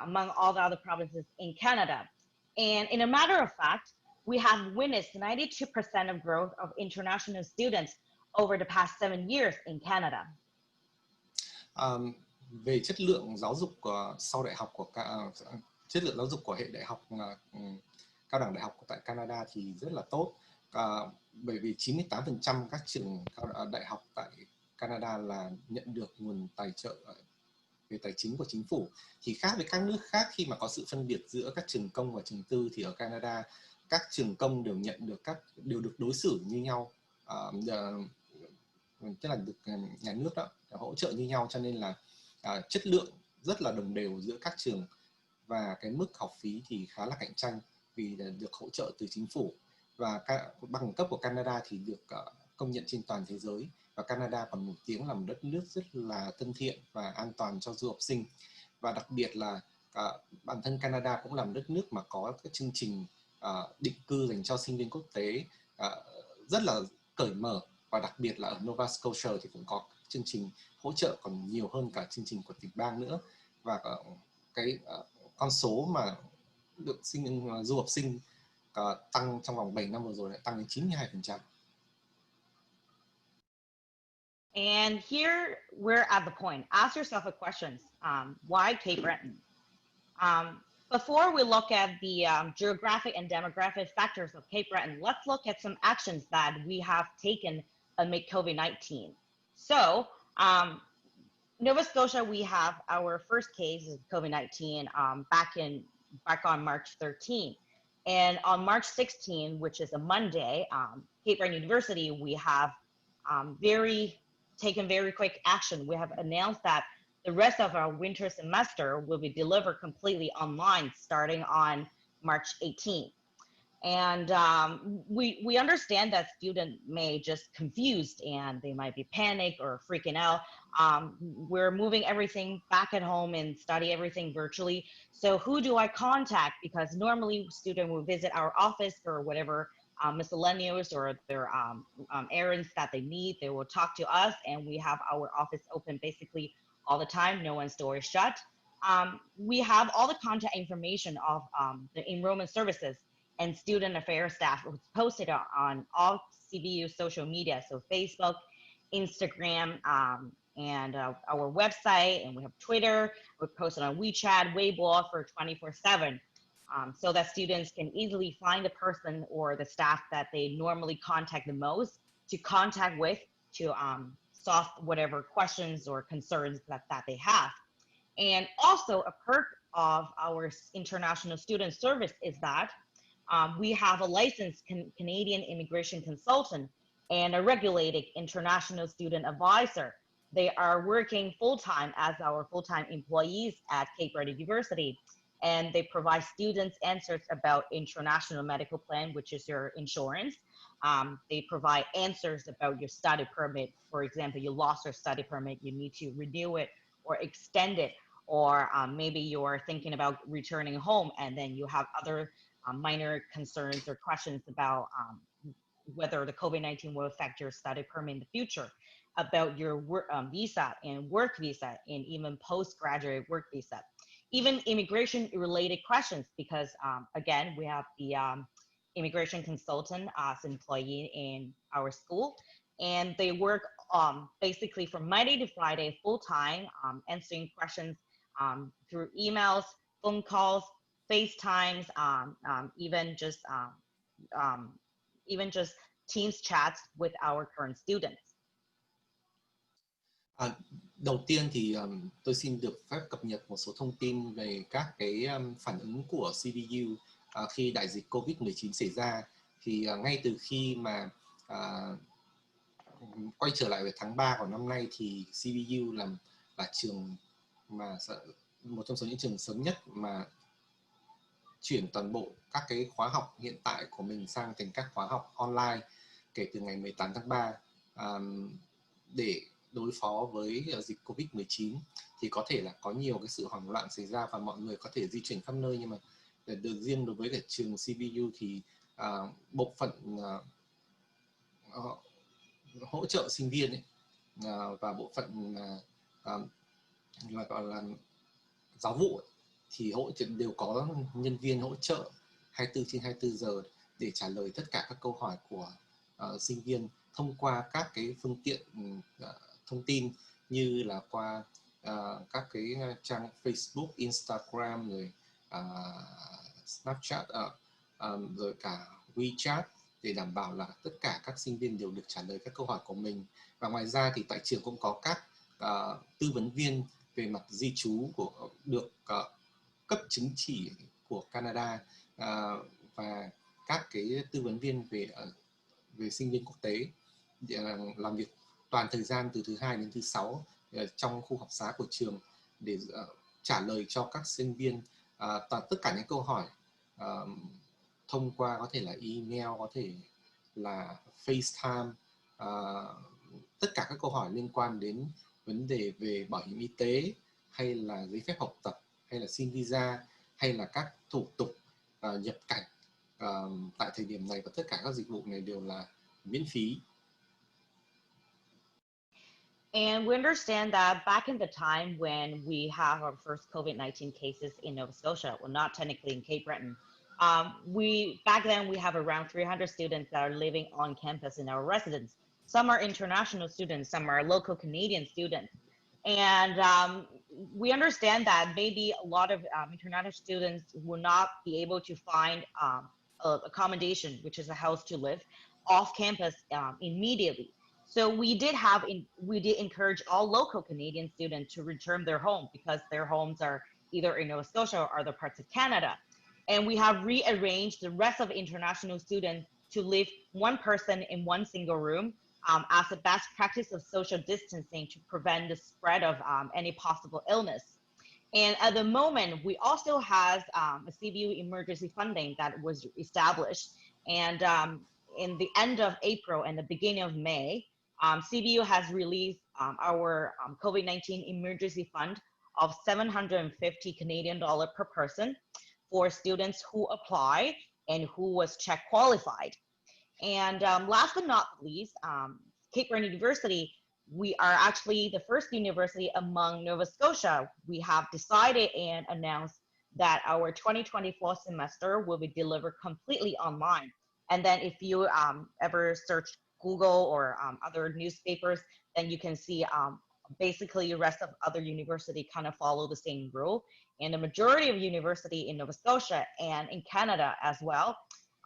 among all the other provinces in Canada. And in a matter of fact, we have witnessed 92% of growth of international students over the past 7 years in Canada. Về chất lượng giáo dục sau đại học chất lượng giáo dục của hệ đại học cao đẳng đại học tại Canada thì rất là tốt, bởi vì 98% các trường đại học tại Canada là nhận được nguồn tài trợ về tài chính của chính phủ. Thì khác với các nước khác khi mà có sự phân biệt giữa các trường công và trường tư thì ở Canada các trường công đều đều được đối xử như nhau, tức là được nhà nước đó hỗ trợ như nhau, cho nên là chất lượng rất là đồng đều giữa các trường và cái mức học phí thì khá là cạnh tranh vì được hỗ trợ từ chính phủ. Và bằng cấp của Canada thì được công nhận trên toàn thế giới, và Canada còn nổi tiếng là một đất nước rất là thân thiện và an toàn cho du học sinh. Và đặc biệt là bản thân Canada cũng là một đất nước mà có các chương trình định cư dành cho sinh viên quốc tế rất là cởi mở, và đặc biệt là ở Nova Scotia thì cũng có chương trình hỗ trợ còn nhiều hơn cả chương trình của tỉnh bang nữa. Và cái con số mà được du học sinh tăng trong vòng 7 năm vừa rồi lại tăng đến 92%. And here we're at the point. Ask yourself a question. Why Cape Breton? Before we look at the geographic and demographic factors of Cape Breton, let's look at some actions that we have taken amid COVID-19. So, Nova Scotia, we have our first case of COVID-19 back on March 13. And on March 16, which is a Monday, Cape Breton University, we have taken very quick action. We have announced that the rest of our winter semester will be delivered completely online starting on March 18th. And we understand that students may just confused and they might be panicked or freaking out. We're moving everything back at home and study everything virtually. So who do I contact? Because normally students will visit our office for whatever miscellaneous or their errands that they need. They will talk to us, and we have our office open basically all the time. No one's door is shut. We have all the contact information of the enrollment services and student affairs staff was posted on all CBU social media, so Facebook, Instagram, and our website, and we have Twitter. We're posted on WeChat, Weibo for 24/7, so that students can easily find the person or the staff that they normally contact the most to contact with to solve whatever questions or concerns that they have. And also a perk of our international student service is that we have a licensed Canadian immigration consultant and a regulated international student advisor. They are working full-time as our full-time employees at Cape Breton University, and they provide students answers about international medical plan, which is your insurance. They provide answers about your study permit. For example, you lost your study permit, you need to renew it or extend it, or maybe you're thinking about returning home and then you have other minor concerns or questions about whether the COVID-19 will affect your study permit in the future, about your work, visa and work visa, and even postgraduate work visa. Even immigration related questions, because again, we have the immigration consultant as an employee in our school, and they work basically from Monday to Friday full-time, answering questions through emails, phone calls, FaceTimes, even just Teams chats with our current students. Đầu tiên thì tôi xin được phép cập nhật một số thông tin về các cái phản ứng của CBU khi đại dịch COVID-19 xảy ra. Thì ngay từ khi mà quay trở lại vào tháng 3 của năm nay thì CBU là trường mà một trong số những trường sớm nhất mà chuyển toàn bộ các cái khóa học hiện tại của mình sang thành các khóa học online kể từ ngày 18 tháng 3 để đối phó với dịch Covid-19. Thì có thể là có nhiều cái sự hoảng loạn xảy ra và mọi người có thể di chuyển khắp nơi, nhưng mà được riêng đối với cả trường CBU thì bộ phận hỗ trợ sinh viên ấy, và bộ phận gọi là giáo vụ ấy, thì đều có nhân viên hỗ trợ 24/24 giờ để trả lời tất cả các câu hỏi của sinh viên thông qua các cái phương tiện thông tin như là qua các cái trang Facebook, Instagram, rồi Snapchat, rồi cả WeChat, để đảm bảo là tất cả các sinh viên đều được trả lời các câu hỏi của mình. Và ngoài ra thì tại trường cũng có các tư vấn viên về mặt di trú được cấp chứng chỉ của Canada, và các cái tư vấn viên về sinh viên quốc tế làm việc toàn thời gian từ thứ Hai đến thứ Sáu trong khu học xá của trường để trả lời cho các sinh viên tất cả những câu hỏi thông qua có thể là email, có thể là FaceTime, tất cả các câu hỏi liên quan đến vấn đề về bảo hiểm y tế hay là giấy phép học tập hay là xin visa hay là các thủ tục nhập cảnh tại thời điểm này, và tất cả các dịch vụ này đều là miễn phí. And we understand that back in the time when we have our first COVID-19 cases in Nova Scotia, well, not technically in Cape Breton, back then we have around 300 students that are living on campus in our residence. Some are international students, some are local Canadian students. And we understand that maybe a lot of international students will not be able to find accommodation, which is a house to live, off campus immediately. So we did encourage all local Canadian students to return their home because their homes are either in Nova Scotia or other parts of Canada. And we have rearranged the rest of international students to live one person in one single room as a best practice of social distancing to prevent the spread of any possible illness. And at the moment, we also have a CBU emergency funding that was established. And in the end of April and the beginning of May, CBU has released our COVID-19 emergency fund of 750 Canadian dollar per person for students who apply and who was check qualified. And last but not least, Cape Breton University, we are actually the first university among Nova Scotia. We have decided and announced that our 2024 semester will be delivered completely online. And then if you ever search Google or other newspapers, then you can see basically the rest of other universities kind of follow the same rule. And the majority of university in Nova Scotia and in Canada as well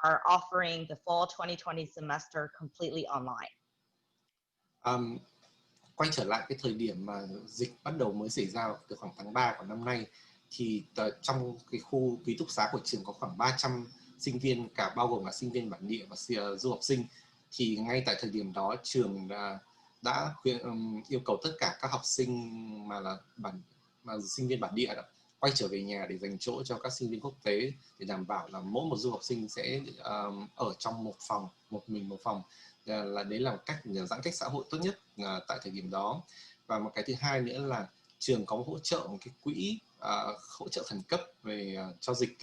are offering the fall 2020 semester completely online. Quay trở lại cái thời điểm mà dịch bắt đầu mới xảy ra từ khoảng tháng 3 của năm nay, thì trong cái khu ký túc xá của trường có khoảng 300 sinh viên, cả bao gồm cả sinh viên bản địa và du học sinh. Thì ngay tại thời điểm đó trường đã yêu cầu tất cả các học sinh mà sinh viên bản địa quay trở về nhà để dành chỗ cho các sinh viên quốc tế, để đảm bảo là mỗi một du học sinh sẽ ở trong một phòng, một phòng. Đấy là cách giãn cách xã hội tốt nhất tại thời điểm đó. Và một cái thứ hai nữa là trường có hỗ trợ một cái quỹ hỗ trợ khẩn cấp về cho dịch.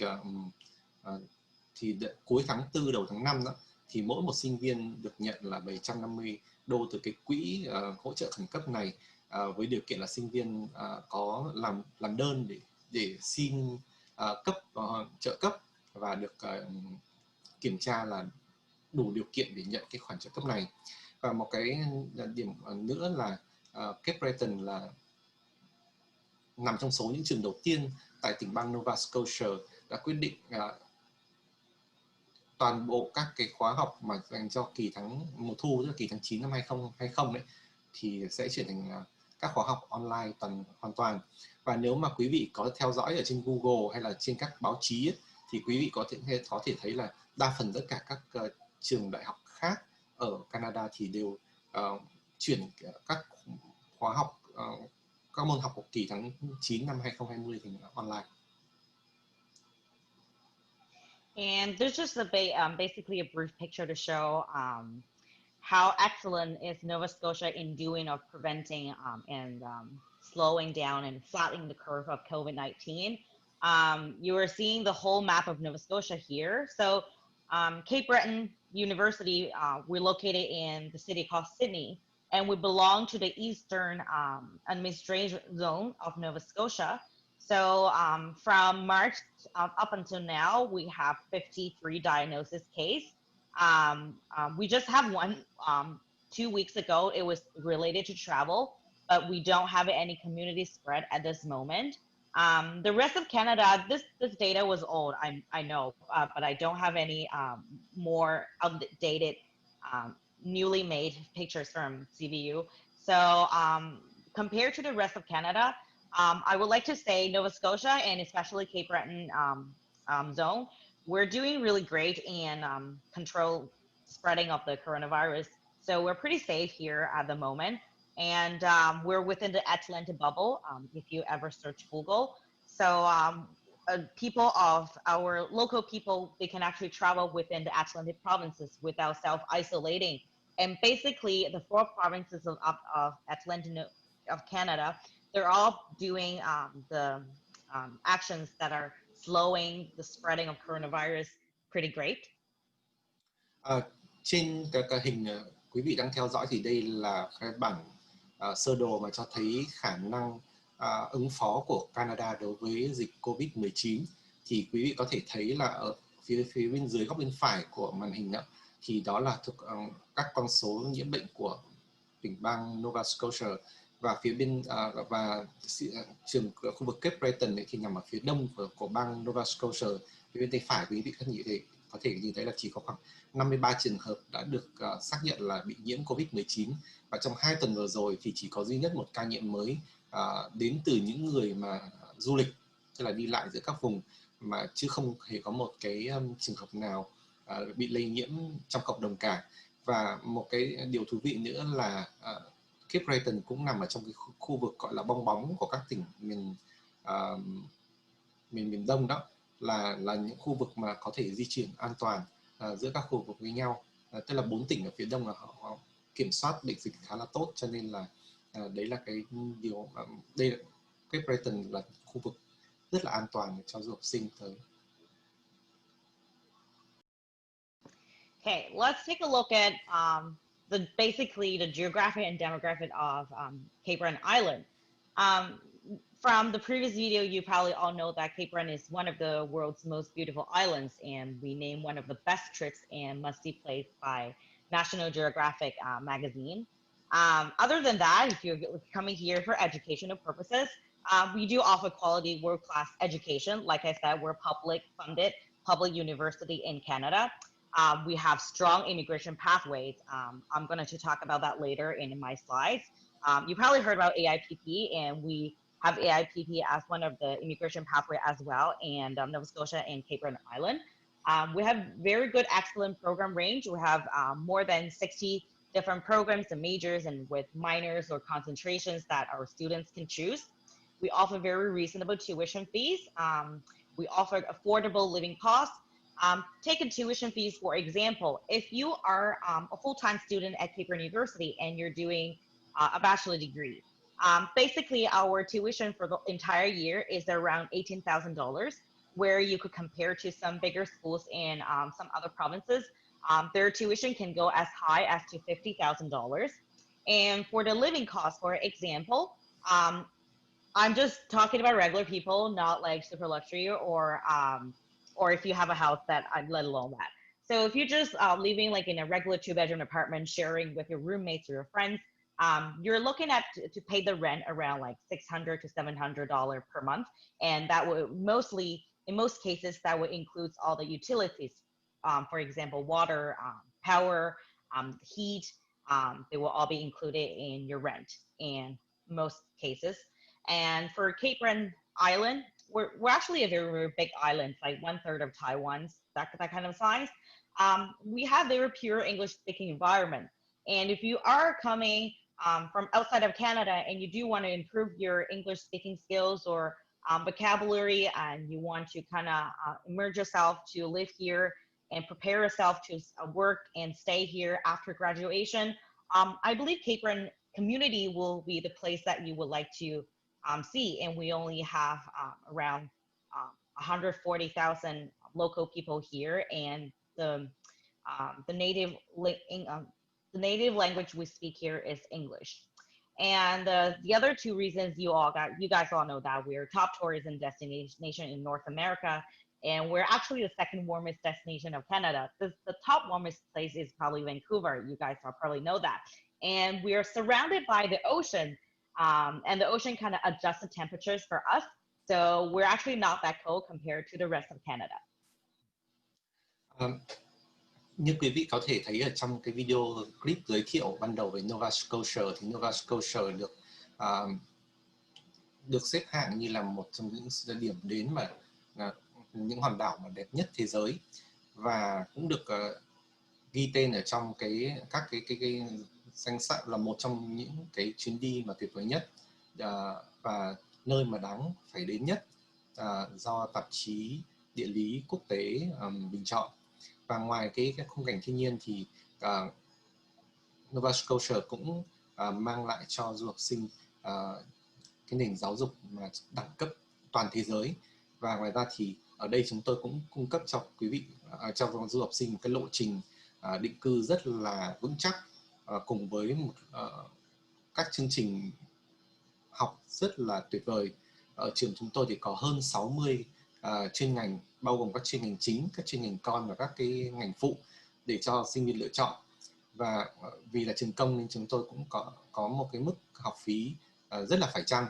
Thì cuối tháng 4 đầu tháng 5 đó, thì mỗi một sinh viên được nhận là 750 đô từ cái quỹ hỗ trợ khẩn cấp này, với điều kiện là sinh viên có làm đơn để xin cấp trợ cấp và được kiểm tra là đủ điều kiện để nhận cái khoản trợ cấp này. Và một cái điểm nữa là Cape Breton là nằm trong số những trường đầu tiên tại tỉnh bang Nova Scotia đã quyết định toàn bộ các cái khóa học mà dành cho kỳ tháng mùa thu, tức là kỳ tháng 9 năm 2020 đấy, thì sẽ chuyển thành các khóa học online hoàn toàn. Và nếu mà quý vị có theo dõi ở trên Google hay là trên các báo chí ấy, thì quý vị có thể thấy là đa phần tất cả các trường đại học khác ở Canada thì đều chuyển các khóa học, các môn học của kỳ tháng 9 năm 2020 thành online. And there's just basically a brief picture to show how excellent is Nova Scotia in doing of preventing and slowing down and flattening the curve of COVID-19. You are seeing the whole map of Nova Scotia here. So Cape Breton University, we're located in the city called Sydney, and we belong to the eastern administrative zone of Nova Scotia. So from March up until now, we have 53 diagnosis cases. We just have one 2 weeks ago. It was related to travel, but we don't have any community spread at this moment. The rest of Canada, this data was old, I know, but I don't have any more updated, newly made pictures from CBU. So compared to the rest of Canada, I would like to say Nova Scotia and especially Cape Breton zone, we're doing really great in control spreading of the coronavirus. So we're pretty safe here at the moment. And we're within the Atlantic bubble, if you ever search Google. So people of our local people, they can actually travel within the Atlantic provinces without self-isolating. And basically the 4 provinces of Atlantic of Canada, they're all doing the actions that are slowing the spreading of coronavirus pretty great. Trên cái hình quý vị đang theo dõi thì đây là cái bản sơ đồ mà cho thấy khả năng ứng phó của Canada đối với dịch COVID-19. Thì quý vị có thể thấy là ở phía bên dưới góc bên phải của màn hình đó, thì đó là các con số nhiễm bệnh của tỉnh bang Nova Scotia, và phía bên và trường khu vực Cape Breton thì nằm ở phía đông của bang Nova Scotia. Phía bên tay phải quý vị có thể nhìn thấy là chỉ có khoảng 53 trường hợp đã được xác nhận là bị nhiễm COVID-19, và trong 2 tuần vừa rồi thì chỉ có duy nhất một ca nhiễm mới đến từ những người mà du lịch, tức là đi lại giữa các vùng, mà chứ không hề có một cái trường hợp nào bị lây nhiễm trong cộng đồng cả. Và một cái điều thú vị nữa là Cape Breton cũng nằm ở trong cái khu vực gọi là bong bóng của các tỉnh miền Đông đó, là những khu vực mà có thể di chuyển an toàn giữa các khu vực với nhau. Tức là 4 tỉnh ở phía Đông là họ kiểm soát bệnh dịch khá là tốt, cho nên là đấy là cái điều đây là Cape Breton là khu vực rất là an toàn cho du học sinh tới. Okay, let's take a look at basically the geographic and demographic of Cape Breton Island. From the previous video, you probably all know that Cape Breton is one of the world's most beautiful islands, and we named one of the best trips and must-see place by National Geographic magazine. Other than that, if you're coming here for educational purposes, we do offer quality world-class education. Like I said, we're public-funded public university in Canada. We have strong immigration pathways. I'm going to talk about that later in my slides. You probably heard about AIPP, and we have AIPP as one of the immigration pathway as well, and Nova Scotia and Cape Breton Island. We have very good, excellent program range. We have more than 60 different programs and majors, and with minors or concentrations that our students can choose. We offer very reasonable tuition fees. We offer affordable living costs. Take a tuition fees, for example, if you are a full-time student at Cape Breton University and you're doing a bachelor degree, basically our tuition for the entire year is around $18,000, where you could compare to some bigger schools in some other provinces. Their tuition can go as high as to $50,000. And for the living costs, for example, I'm just talking about regular people, not like super luxury or if you have a house that, let alone that. So if you're just living like in a regular 2-bedroom apartment, sharing with your roommates or your friends, you're looking at to pay the rent around like $600 to $700 per month, and that would in most cases, that would include all the utilities. For example, water, power, heat. They will all be included in your rent in most cases. And for Cape Breton Island, we're actually a very, very big island, like 1/3 of Taiwan's, that kind of size. We have very pure English-speaking environment. And if you are coming from outside of Canada and you do want to improve your English-speaking skills or vocabulary, and you want to kind of immerse yourself to live here and prepare yourself to work and stay here after graduation, I believe Cape Breton community will be the place that you would like to see. And we only have around 140,000 local people here, and the native language we speak here is English. And the other two reasons you guys all know that we're top tourism destination in North America, and we're actually the second warmest destination of Canada. The top warmest place is probably Vancouver. You guys all probably know that. And we are surrounded by the ocean, and the ocean kind of adjusts the temperatures for us. So we're actually not that cold compared to the rest of Canada. Như quý vị có thể thấy ở trong cái video clip giới thiệu ban đầu về Nova Scotia, thì Nova Scotia được xếp hạng như là một trong những điểm đến mà những hòn đảo mà đẹp nhất thế giới, và cũng được ghi tên ở trong các cái danh sách là một trong những cái chuyến đi mà tuyệt vời nhất và nơi mà đáng phải đến nhất do tạp chí địa lý quốc tế bình chọn. Và ngoài cái khung cảnh thiên nhiên thì Nova Scotia cũng mang lại cho du học sinh cái nền giáo dục mà đẳng cấp toàn thế giới. Và ngoài ra thì ở đây chúng tôi cũng cung cấp cho quý vị, cho du học sinh một cái lộ trình định cư rất là vững chắc, cùng với các chương trình học rất là tuyệt vời. Ở trường chúng tôi thì có hơn 60 chuyên ngành, bao gồm các chuyên ngành chính, các chuyên ngành con và các cái ngành phụ để cho sinh viên lựa chọn. Và vì là trường công nên chúng tôi cũng có một cái mức học phí rất là phải chăng.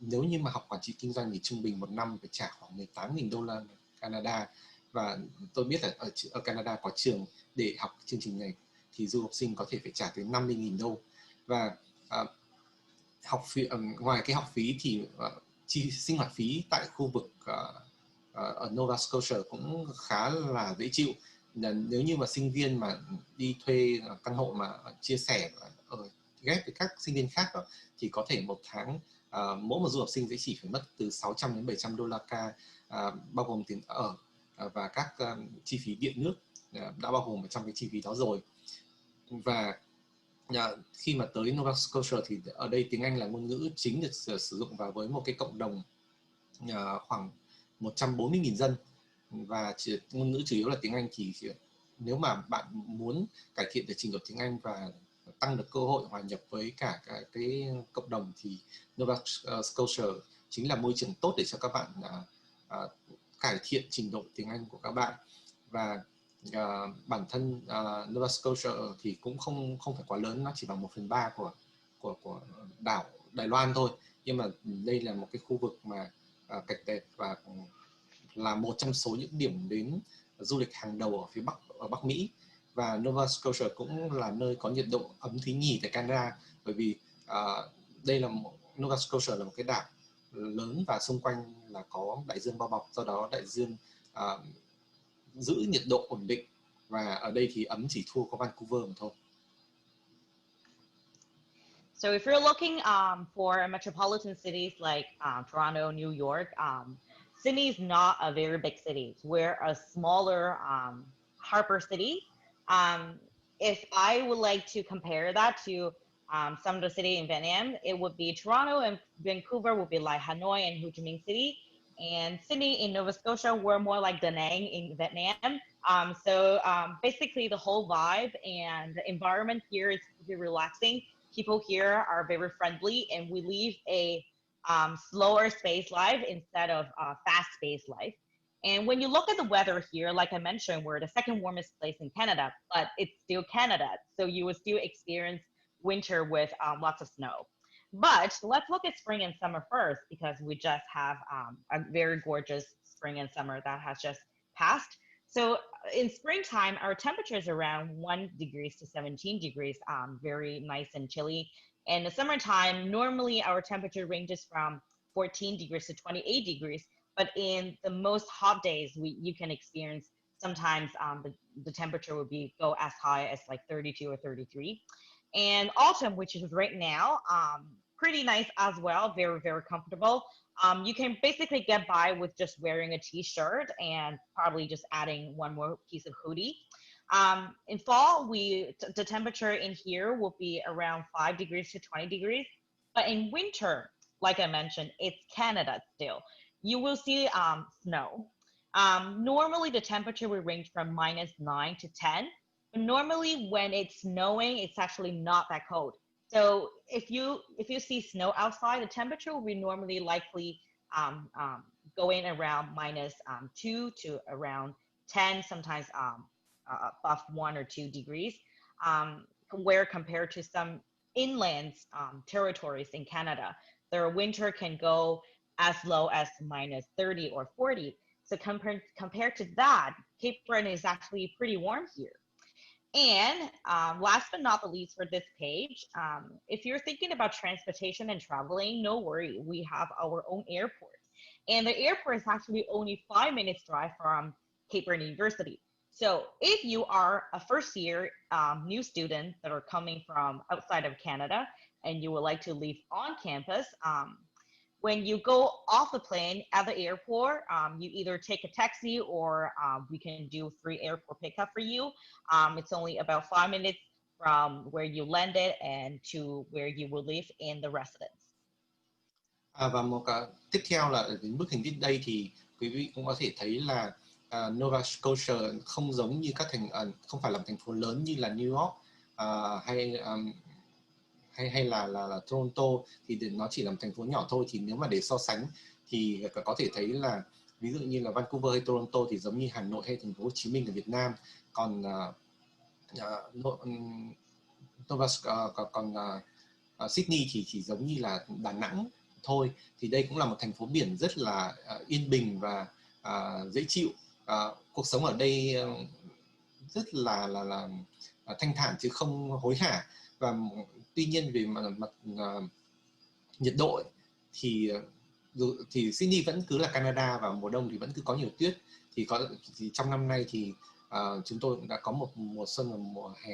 Nếu như mà học quản trị kinh doanh thì trung bình một năm phải trả khoảng 18.000 đô la Canada. Và tôi biết là ở Canada có trường để học chương trình này thì du học sinh có thể phải trả tới 50.000 đô. Và học phí, ngoài cái học phí thì chi sinh hoạt phí tại khu vực ở Nova Scotia cũng khá là dễ chịu, nếu như mà sinh viên mà đi thuê căn hộ mà chia sẻ ở ghép với các sinh viên khác đó, thì có thể một tháng mỗi một du học sinh sẽ chỉ phải mất từ 600 đến 700 đô la ca, bao gồm tiền ở và các chi phí điện nước đã bao gồm ở trong cái chi phí đó rồi. Và khi mà tới Nova Scotia thì ở đây tiếng Anh là ngôn ngữ chính được sử dụng, và với một cái cộng đồng khoảng 140.000 dân và ngôn ngữ chủ yếu là tiếng Anh, thì nếu mà bạn muốn cải thiện được trình độ tiếng Anh và tăng được cơ hội hòa nhập với cả cái cộng đồng thì Nova Scotia chính là môi trường tốt để cho các bạn cải thiện trình độ tiếng Anh của các bạn. Và bản thân Nova Scotia thì cũng không phải quá lớn, nó chỉ bằng 1/3 của đảo Đài Loan thôi, nhưng mà đây là một cái khu vực mà cảnh đẹp và là một trong số những điểm đến du lịch hàng đầu ở phía Bắc, ở Bắc Mỹ. Và Nova Scotia cũng là nơi có nhiệt độ ấm thứ nhì tại Canada, bởi vì đây là Nova Scotia là một cái đảo lớn và xung quanh là có đại dương bao bọc, do đó đại dương giữ nhiệt độ ổn định, và ở đây thì ấm chỉ thua có Vancouver mà thôi. So if you're looking for metropolitan cities like Toronto, New York, Sydney is not a very big city. We're a smaller harbor city. If I would like to compare that to some of the city in Vietnam, it would be Toronto and Vancouver would be like Hanoi and Ho Chi Minh City. And Sydney in Nova Scotia, we're more like Da Nang in Vietnam. So basically the whole vibe and the environment here is very relaxing. People here are very friendly, and we live a slower space life instead of fast space life. And when you look at the weather here, like I mentioned, we're the second warmest place in Canada, but it's still Canada. So you will still experience winter with lots of snow. But let's look at spring and summer first, because we just have a very gorgeous spring and summer that has just passed. So in springtime, our temperature is around 1 degrees to 17 degrees, very nice and chilly. In the summertime, normally our temperature ranges from 14 degrees to 28 degrees. But in the most hot days, you can experience sometimes the temperature would go as high as like 32 or 33. And autumn, which is right now, pretty nice as well, very, very comfortable. You can basically get by with just wearing a t-shirt and probably just adding one more piece of hoodie. In fall, the temperature in here will be around 5 degrees to 20 degrees. But in winter, like I mentioned, it's Canada still. You will see snow. Normally, the temperature will range from -9 to 10. But normally, when it's snowing, it's actually not that cold. So if you see snow outside, the temperature will be normally likely going around -2 to around 10, sometimes above 1 or 2 degrees, where compared to some inland territories in Canada, their winter can go as low as -30 or 40. So compared to that, Cape Breton is actually pretty warm here. And last but not the least for this page, if you're thinking about transportation and traveling, no worry, we have our own airport. And the airport is actually only 5 minutes drive from Cape Breton University. So if you are a first year new student that are coming from outside of Canada and you would like to leave on campus, when you go off the plane at the airport, you either take a taxi or we can do free airport pickup for you. It's only about 5 minutes from where you landed and to where you will live in the residence. Và một tiếp theo là ở bức hình tiếp đây thì quý vị cũng có thể thấy là Nova Scotia không giống như các không phải là thành phố lớn như là New York hay là Toronto, thì nó chỉ là một thành phố nhỏ thôi. Thì nếu mà để so sánh thì có thể thấy là ví dụ như là Vancouver hay Toronto thì giống như Hà Nội hay thành phố Hồ Chí Minh ở Việt Nam, còn Sydney thì chỉ giống như là Đà Nẵng thôi. Thì đây cũng là một thành phố biển rất là yên bình và dễ chịu. Cuộc sống ở đây rất là thanh thản chứ không hối hả. Và tuy nhiên về mặt nhiệt độ thì Sydney vẫn cứ là Canada và mùa đông thì vẫn cứ có nhiều tuyết. Thì trong năm nay thì chúng tôi cũng đã có một mùa xuân và mùa hè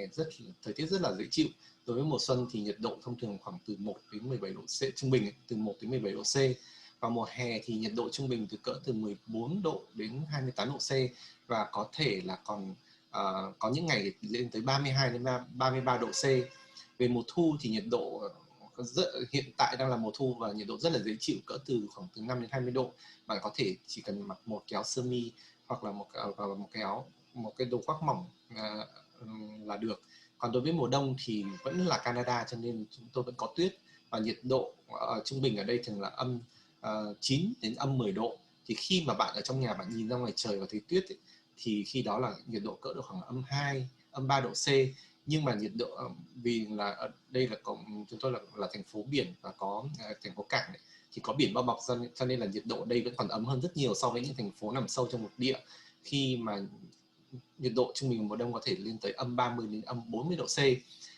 thời tiết rất là dễ chịu. Đối với mùa xuân thì nhiệt độ thông thường khoảng từ 1 đến 17 độ C, trung bình từ 1 đến 17 độ C. Và mùa hè thì nhiệt độ trung bình từ cỡ từ 14 độ đến 28 độ C, và có thể là còn có những ngày lên tới 32 đến 33 độ C. Về mùa thu thì nhiệt độ hiện tại đang là mùa thu và nhiệt độ rất là dễ chịu, cỡ từ khoảng từ 5 đến 20 độ. Bạn có thể chỉ cần mặc một cái áo sơ mi hoặc là một cái đồ khoác mỏng là được. Còn đối với mùa đông thì vẫn là Canada, cho nên chúng tôi vẫn có tuyết, và nhiệt độ trung bình ở đây thường là âm 9 đến âm 10 độ. Thì khi mà bạn ở trong nhà bạn nhìn ra ngoài trời và thấy tuyết ấy, thì khi đó là nhiệt độ cỡ được khoảng âm 2, âm 3 độ C. Nhưng mà nhiệt độ vì là ở đây là chúng tôi là thành phố biển và có thành phố cảng ấy, thì có biển bao bọc, cho nên là nhiệt độ ở đây vẫn còn ấm hơn rất nhiều so với những thành phố nằm sâu trong lục địa, khi mà nhiệt độ trung bình mùa đông có thể lên tới âm 30 đến âm 40 độ C.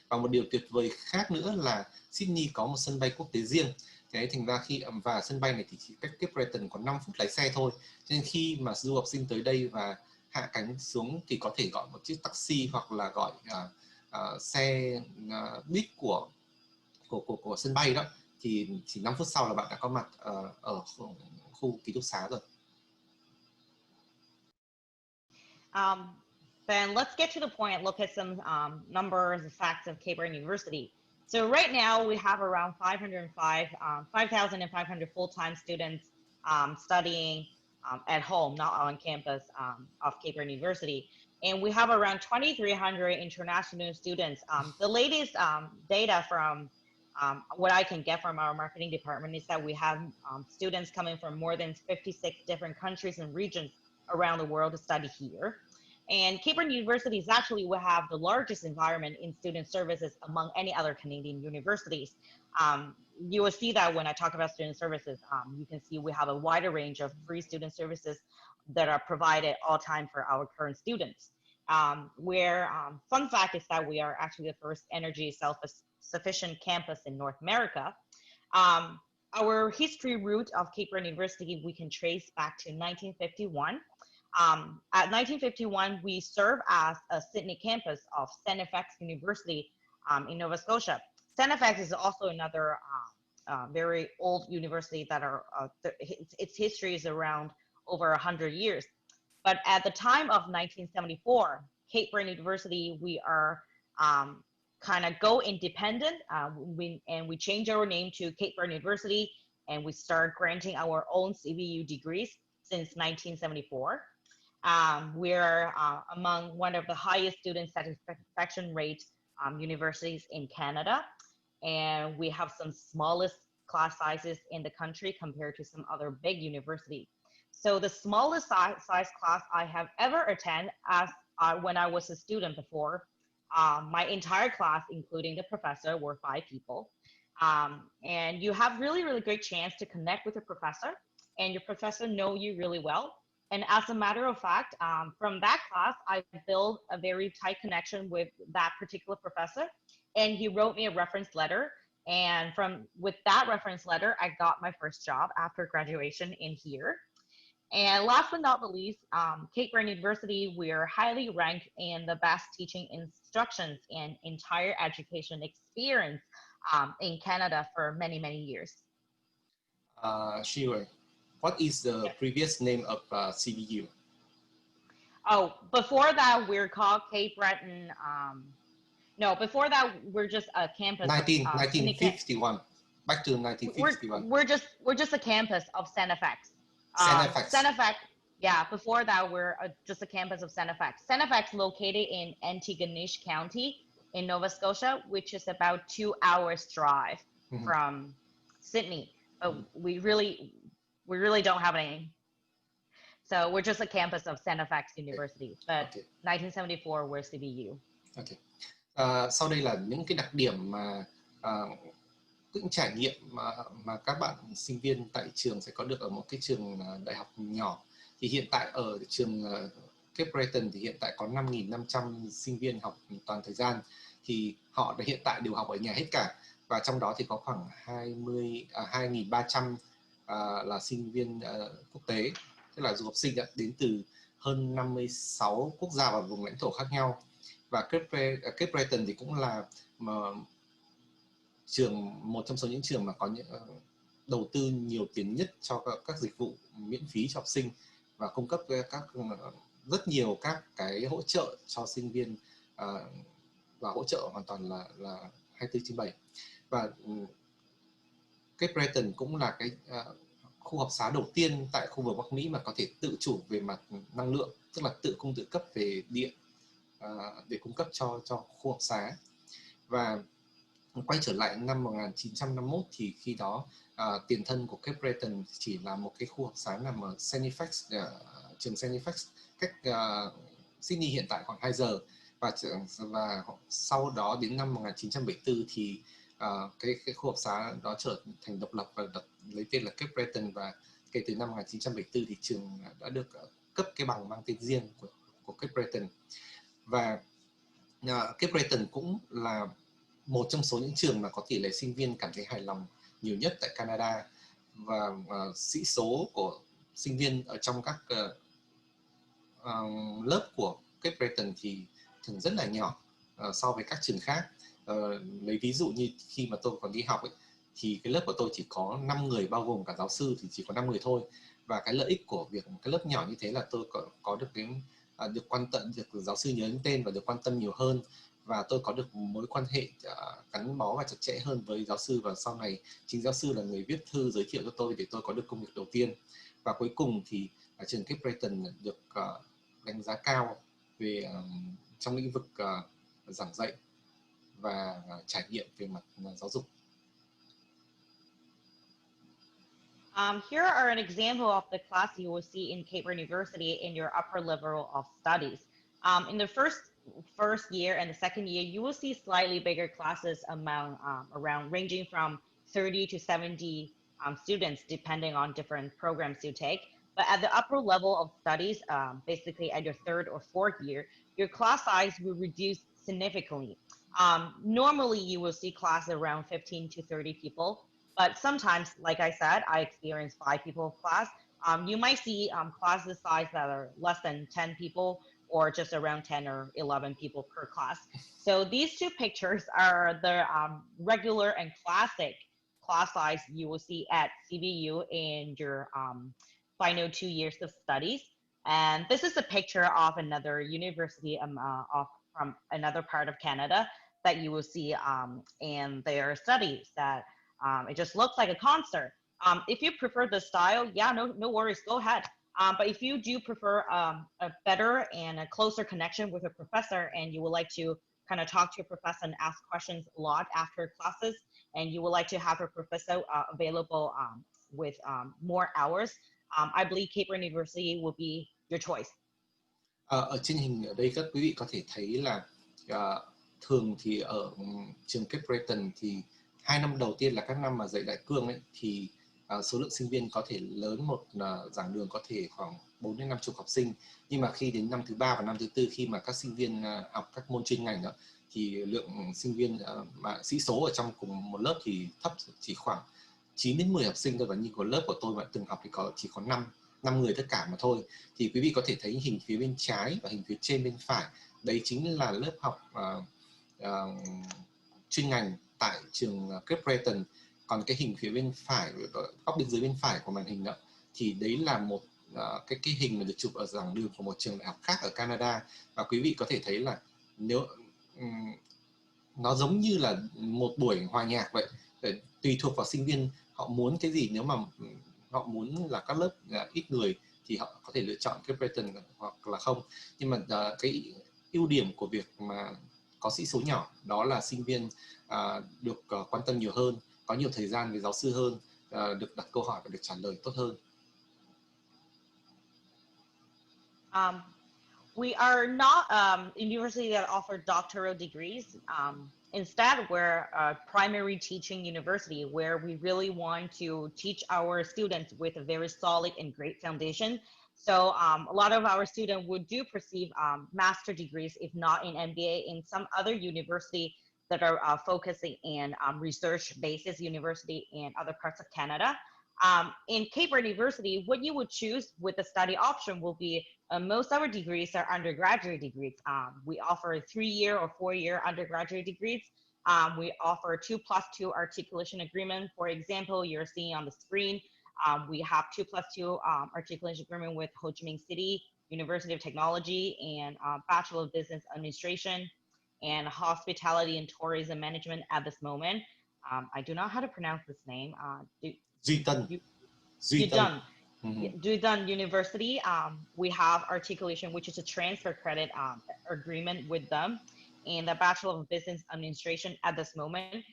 Và một điều tuyệt vời khác nữa là Sydney có một sân bay quốc tế riêng. Thế thành ra và sân bay này thì chỉ cách Cape Breton có 5 phút lái xe thôi. Cho nên khi mà du học sinh tới đây và hạ cánh xuống thì có thể gọi một chiếc taxi hoặc là gọi xe buýt của sân bay đó, thì chỉ 5 phút sau là bạn đã có mặt ở khu ký túc xá rồi. Then let's get to the point and look at some numbers and facts of Cape Breton University. So right now we have around 5,500 full-time students studying at home, not on campus of Cape Breton University. And we have around 2,300 international students. The latest data from what I can get from our marketing department is that we have students coming from more than 56 different countries and regions around the world to study here. And Cape Breton University is actually, we have the largest environment in student services among any other Canadian universities. You will see that when I talk about student services, you can see we have a wider range of free student services that are provided all time for our current students. Fun fact is that we are actually the first energy self-sufficient campus in North America. Our history root of Cape Breton University, we can trace back to 1951. At 1951, we serve as a Sydney campus of CBU University in Nova Scotia. CBU is also another very old university that its history is around over 100 years. But at the time of 1974, Cape Breton University, we are kind of go independent, and we change our name to Cape Breton University, and we start granting our own CBU degrees since 1974. We're among one of the highest student satisfaction rate universities in Canada, and we have some smallest class sizes in the country compared to some other big universities. So the smallest size class I have ever attended when I was a student before, my entire class, including the professor, were 5 people. And you have really, really great chance to connect with your professor, and your professor know you really well. And as a matter of fact, from that class, I built a very tight connection with that particular professor, and he wrote me a reference letter. And with that reference letter, I got my first job after graduation in here. And last but not the least, Cape Breton University, we are highly ranked in the best teaching instructions and entire education experience in Canada for many, many years. Shiwei, what is the previous name of CBU? Oh, before that, we're called Cape Breton. No, before that, we're just a campus. 1951. Back to 1951. We're just a campus of CBU. CBU, yeah. Before that, we're just a campus of CBU. CBU located in Antigonish County in Nova Scotia, which is about 2 hours drive from Sydney. But we really don't have any. So we're just a campus of CBU University. But 1974, we're CBU. Okay. Sau đây là những cái đặc điểm mà những trải nghiệm mà các bạn sinh viên tại trường sẽ có được ở một cái trường đại học nhỏ. Thì hiện tại ở trường Cape Breton thì hiện tại có 5.500 sinh viên học toàn thời gian. Thì họ hiện tại đều học ở nhà hết cả. Và trong đó thì có khoảng 2.300 là sinh viên quốc tế, tức là du học sinh đến từ hơn 56 quốc gia và vùng lãnh thổ khác nhau. Và Cape Breton thì cũng là một trong số những trường mà có những đầu tư nhiều tiền nhất cho các dịch vụ miễn phí cho học sinh và cung cấp rất nhiều các cái hỗ trợ cho sinh viên và hỗ trợ hoàn toàn là 24/7. Và Cape Breton cũng là cái khu học xá đầu tiên tại khu vực Bắc Mỹ mà có thể tự chủ về mặt năng lượng, tức là tự cung tự cấp về điện để cung cấp cho khu học xá. Và quay trở lại năm 1951 thì khi đó tiền thân của Cape Breton chỉ là một cái khu học xá nằm ở Halifax, trường Halifax, cách Sydney hiện tại khoảng 2 giờ. Và sau đó đến năm 1974 thì cái khu học xá đó trở thành độc lập và lấy tên là Cape Breton, và kể từ năm 1974 thì trường đã được cấp cái bằng mang tên riêng của Cape Breton. Và Cape Breton cũng là một trong số những trường mà có tỷ lệ sinh viên cảm thấy hài lòng nhiều nhất tại Canada, và sĩ số của sinh viên ở trong các lớp của Cape Breton thì thường rất là nhỏ so với các trường khác. Lấy ví dụ như khi mà tôi còn đi học ấy, thì cái lớp của tôi chỉ có 5 người, bao gồm cả giáo sư thì chỉ có 5 người thôi. Và cái lợi ích của việc cái lớp nhỏ như thế là tôi có được được quan tâm, được giáo sư nhớ đến tên và được quan tâm nhiều hơn, và tôi có được mối quan hệ gắn bó và chặt chẽ hơn với giáo sư, và sau này chính giáo sư là người viết thư giới thiệu cho tôi để tôi có được công việc đầu tiên. Và cuối cùng thì trường Cape Breton được đánh giá cao về trong lĩnh vực giảng dạy và trải nghiệm về mặt giáo dục. Here are an example of the class you will see in Cape Breton University in your upper level of studies. In the first year and the second year, you will see slightly bigger classes around ranging from 30 to 70 students, depending on different programs you take. But at the upper level of studies, basically at your third or fourth year, your class size will reduce significantly. Normally, you will see classes around 15 to 30 people. But sometimes, like I said, I experienced 5 people class. You might see classes size that are less than 10 people or just around 10 or 11 people per class. So these two pictures are the regular and classic class size you will see at CBU in your final 2 years of studies. And this is a picture of another university from another part of Canada that you will see in their studies that it just looks like a concert. If you prefer the style, yeah, no worries, go ahead. But if you do prefer a better and a closer connection with a professor, and you would like to kind of talk to your professor and ask questions a lot after classes, and you would like to have a professor available with more hours, I believe Cape Breton University will be your choice. Ở trên hình ở đây các quý vị có thể thấy là thường thì ở trường Cape Breton thì 2 năm đầu tiên là các năm mà dạy đại cương ấy, thì số lượng sinh viên có thể lớn, một giảng đường có thể khoảng 4 đến 50 học sinh. Nhưng mà khi đến năm thứ 3 và năm thứ 4, khi mà các sinh viên học các môn chuyên ngành đó, thì lượng sinh viên mà sĩ số ở trong cùng một lớp thì thấp, chỉ khoảng 9 đến 10 học sinh thôi. Và như của lớp của tôi mà từng học thì chỉ có 5 người tất cả mà thôi. Thì quý vị có thể thấy hình phía bên trái và hình phía trên bên phải, đấy chính là lớp học chuyên ngành tại trường Cape Breton. Còn cái hình phía bên phải, góc bên dưới bên phải của màn hình đó, thì đấy là một cái hình mà được chụp ở giảng đường của một trường đại học khác ở Canada. Và quý vị có thể thấy là nếu nó giống như là một buổi hòa nhạc vậy, tùy thuộc vào sinh viên họ muốn cái gì. Nếu mà họ muốn là các lớp ít người thì họ có thể lựa chọn Cape Breton hoặc là không. Nhưng mà cái ưu điểm của việc mà có sĩ số nhỏ đó là sinh viên được quan tâm nhiều hơn, có nhiều thời gian với giáo sư hơn, được đặt câu hỏi và được trả lời tốt hơn. We are not a university that offer doctoral degrees. Instead, we're a primary teaching university where we really want to teach our students with a very solid and great foundation. So a lot of our students would do receive master degrees, if not in MBA, in some other university that are focusing in research basis university in other parts of Canada. In Cape Breton University, what you would choose with the study option will be Most of our degrees are undergraduate degrees. We offer 3-year or 4-year undergraduate degrees. We offer 2+2 articulation agreement. For example, you're seeing on the screen, we have 2+2 articulation agreement with Ho Chi Minh City University of Technology and Bachelor of Business Administration and Hospitality and Tourism Management at this moment. I do not know how to pronounce this name. Duhọc University. We have articulation, which is a transfer credit agreement with them, and the Bachelor of Business Administration at this moment.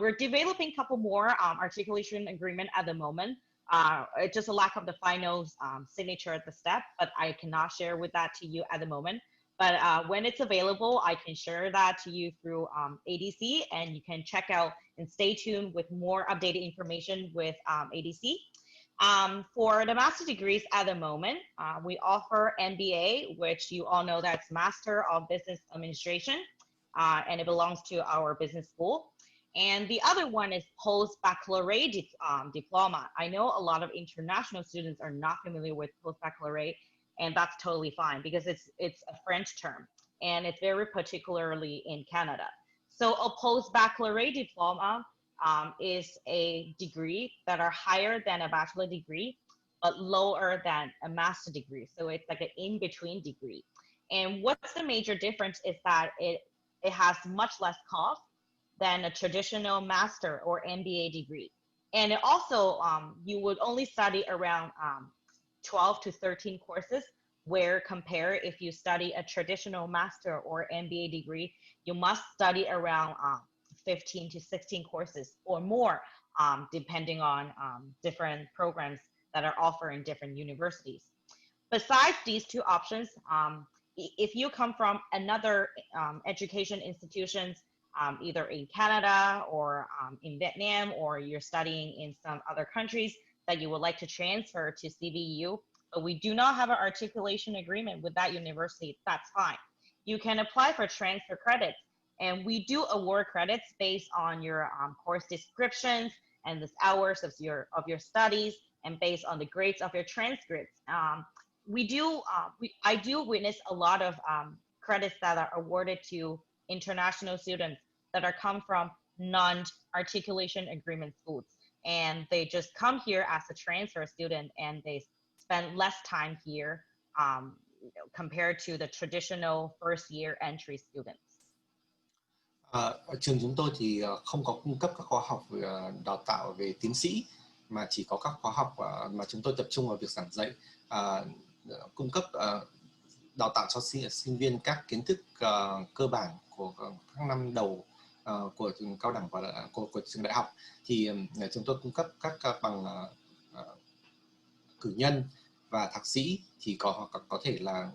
We're developing a couple more articulation agreement at the moment. It's just a lack of the final signature at the step, but I cannot share with that to you at the moment. But when it's available, I can share that to you through ADC, and you can check out and stay tuned with more updated information with ADC. For the master degrees at the moment, we offer MBA, which you all know that's Master of Business Administration, and it belongs to our business school. And the other one is post-baccalaureate diploma. I know a lot of international students are not familiar with post-baccalaureate, and that's totally fine because it's a French term, and it's very particularly in Canada. So a post-baccalaureate diploma is a degree that are higher than a bachelor degree, but lower than a master degree. So it's like an in-between degree. And what's the major difference is that it has much less cost than a traditional master or MBA degree. And it also, you would only study around 12 to 13 courses, where compare if you study a traditional master or MBA degree, you must study around 15 to 16 courses or more, depending on different programs that are offered in different universities. Besides these two options, if you come from another education institutions, either in Canada or in Vietnam, or you're studying in some other countries that you would like to transfer to CBU, but we do not have an articulation agreement with that university, that's fine. You can apply for transfer credits, and we do award credits based on your course descriptions and the hours of your studies, and based on the grades of your transcripts. I do witness a lot of credits that are awarded to international students that are come from non-articulation agreement schools, and they just come here as a transfer student, and they spend less time here compared to the traditional first year entry students. Ở trường chúng tôi thì không có cung cấp các khóa học đào tạo về tiến sĩ, mà chỉ có các khóa học mà chúng tôi tập trung vào việc giảng dạy, cung cấp đào tạo cho sinh viên các kiến thức cơ bản của các năm đầu của trường cao đẳng và của trường đại học. Thì chúng tôi cung cấp các bằng cử nhân và thạc sĩ, thì có thể là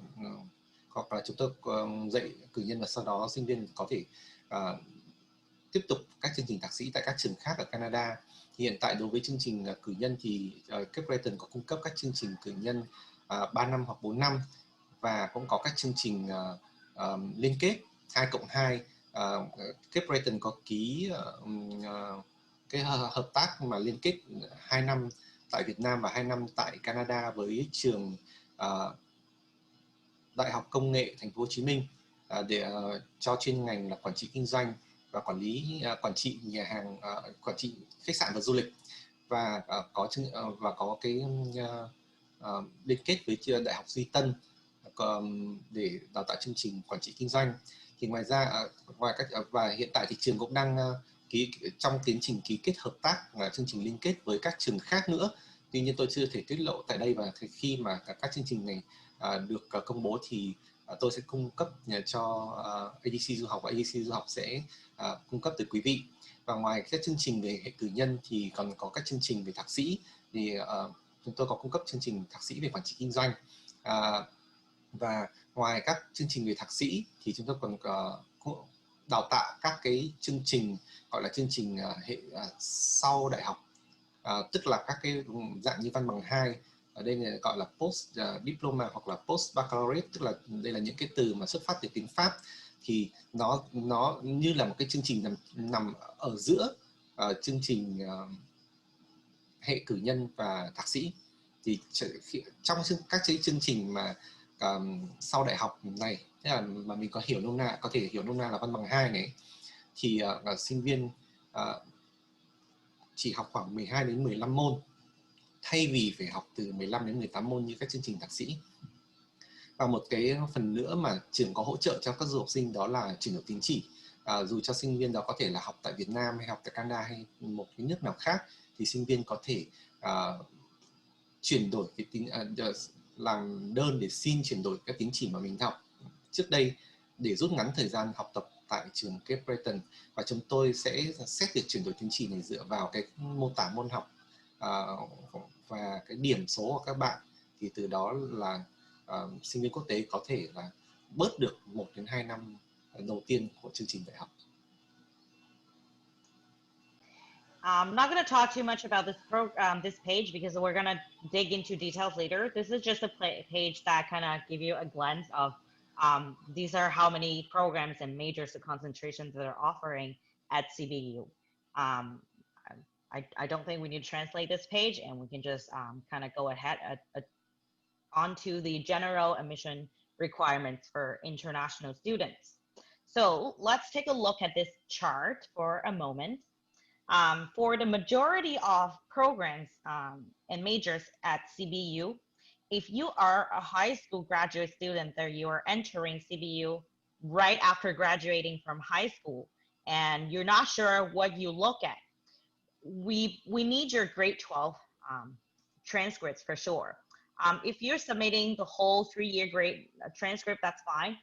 hoặc là chúng tôi dạy cử nhân và sau đó sinh viên có thể tiếp tục các chương trình thạc sĩ tại các trường khác ở Canada. Hiện tại đối với chương trình cử nhân thì Cape Breton có cung cấp các chương trình cử nhân 3 năm hoặc 4 năm, và cũng có các chương trình liên kết 2+2. Cape Breton có ký cái hợp tác mà liên kết 2 năm tại Việt Nam và 2 năm tại Canada với trường Đại học Công nghệ Thành phố Hồ Chí Minh để cho chuyên ngành là quản trị kinh doanh và quản trị nhà hàng, quản trị khách sạn và du lịch, và có cái liên kết với Đại học Duy Tân để đào tạo chương trình quản trị kinh doanh. Thì ngoài ra và hiện tại thì trường cũng đang trong tiến trình ký kết hợp tác là chương trình liên kết với các trường khác nữa. Tuy nhiên tôi chưa thể tiết lộ tại đây, và khi mà các chương trình này được công bố thì tôi sẽ cung cấp cho ADC Duhọc, và ADC Duhọc sẽ cung cấp tới quý vị. Và ngoài các chương trình về hệ cử nhân thì còn có các chương trình về thạc sĩ, thì chúng tôi có cung cấp chương trình thạc sĩ về quản trị kinh doanh. Và ngoài các chương trình về thạc sĩ thì chúng tôi còn đào tạo các cái chương trình gọi là chương trình hệ sau đại học, tức là các cái dạng như văn bằng 2, ở đây là gọi là post diploma hoặc là post baccalaureate, tức là đây là những cái từ mà xuất phát từ tiếng Pháp, thì nó như là một cái chương trình nằm ở giữa chương trình hệ cử nhân và thạc sĩ. Thì trong các chương trình mà sau đại học này, tức là mà mình có thể hiểu nôm na là văn bằng 2 này, thì sinh viên chỉ học khoảng 12 đến 15 môn thay vì phải học từ 15 đến 18 môn như các chương trình thạc sĩ. Và một cái phần nữa mà trường có hỗ trợ cho các du học sinh đó là chuyển đổi tín chỉ. Dù cho sinh viên đó có thể là học tại Việt Nam hay học tại Canada hay một cái nước nào khác, thì sinh viên có thể chuyển đổi cái làm đơn để xin chuyển đổi các tín chỉ mà mình học trước đây để rút ngắn thời gian học tập tại trường Cape Breton. Và chúng tôi sẽ xét việc chuyển đổi tín chỉ này dựa vào cái mô tả môn học và cái điểm số của các bạn, thì từ đó là sinh viên quốc tế có thể là bớt được 1 đến 2 năm đầu tiên của chương trình đại học. I'm not going to talk too much about this page because we're going to dig into details later. This is just a page that kind of give you a glance of these are how many programs and majors and concentrations that are offering at CBU. I don't think we need to translate this page, and we can just kind of go ahead onto the general admission requirements for international students. So let's take a look at this chart for a moment. For the majority of programs and majors at CBU, if you are a high school graduate student that you are entering CBU right after graduating from high school and you're not sure what you look at, we need your grade 12 transcripts for sure. If you're submitting the whole 3-year grade transcript, that's fine.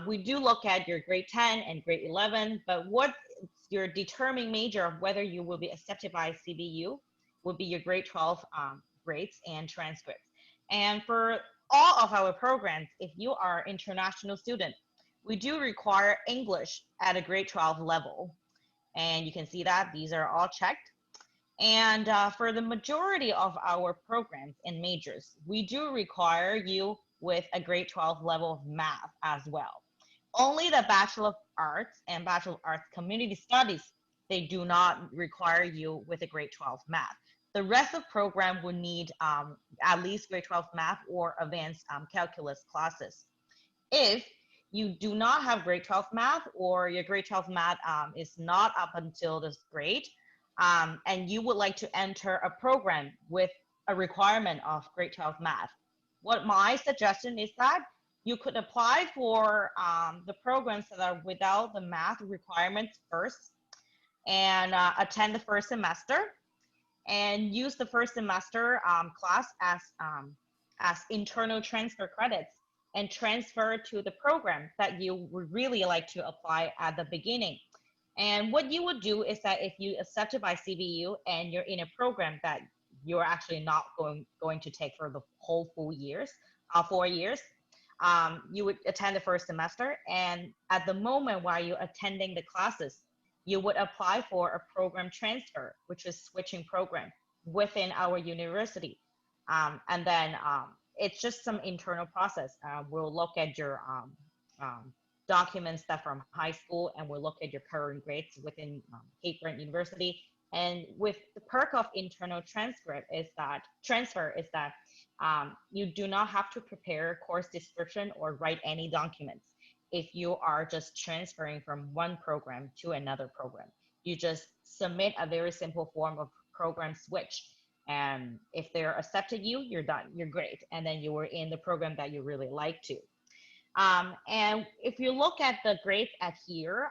We do look at your grade 10 and grade 11, but what your determining major of whether you will be accepted by CBU will be your grade 12 grades and transcripts. And for all of our programs, if you are international student, we do require English at a grade 12 level. And you can see that these are all checked. And for the majority of our programs and majors, we do require you with a grade 12 level of math as well. Only the Bachelor of Arts and Bachelor of Arts Community Studies, they do not require you with a grade 12 math. The rest of the program would need at least grade 12 math or advanced calculus classes. If you do not have grade 12 math, or your grade 12 math is not up until this grade, and you would like to enter a program with a requirement of grade 12 math, what my suggestion is that you could apply for the programs that are without the math requirements first, and attend the first semester, and use the first semester class as internal transfer credits, and transfer to the program that you would really like to apply at the beginning. And what you would do is that if you accepted by CBU and you're in a program that you're actually not going to take for the whole 4 years, you would attend the first semester, and at the moment while you're attending the classes, you would apply for a program transfer, which is switching program within our university. And then it's just some internal process. We'll look at your documents that from high school, and we'll look at your current grades within Cape Breton University. And with the perk of internal transfer is that you do not have to prepare course description or write any documents if you are just transferring from one program to another program. You just submit a very simple form of program switch, and if they're accepted you're done, you're great, and then you were in the program that you really like to. And if you look at the grades at here,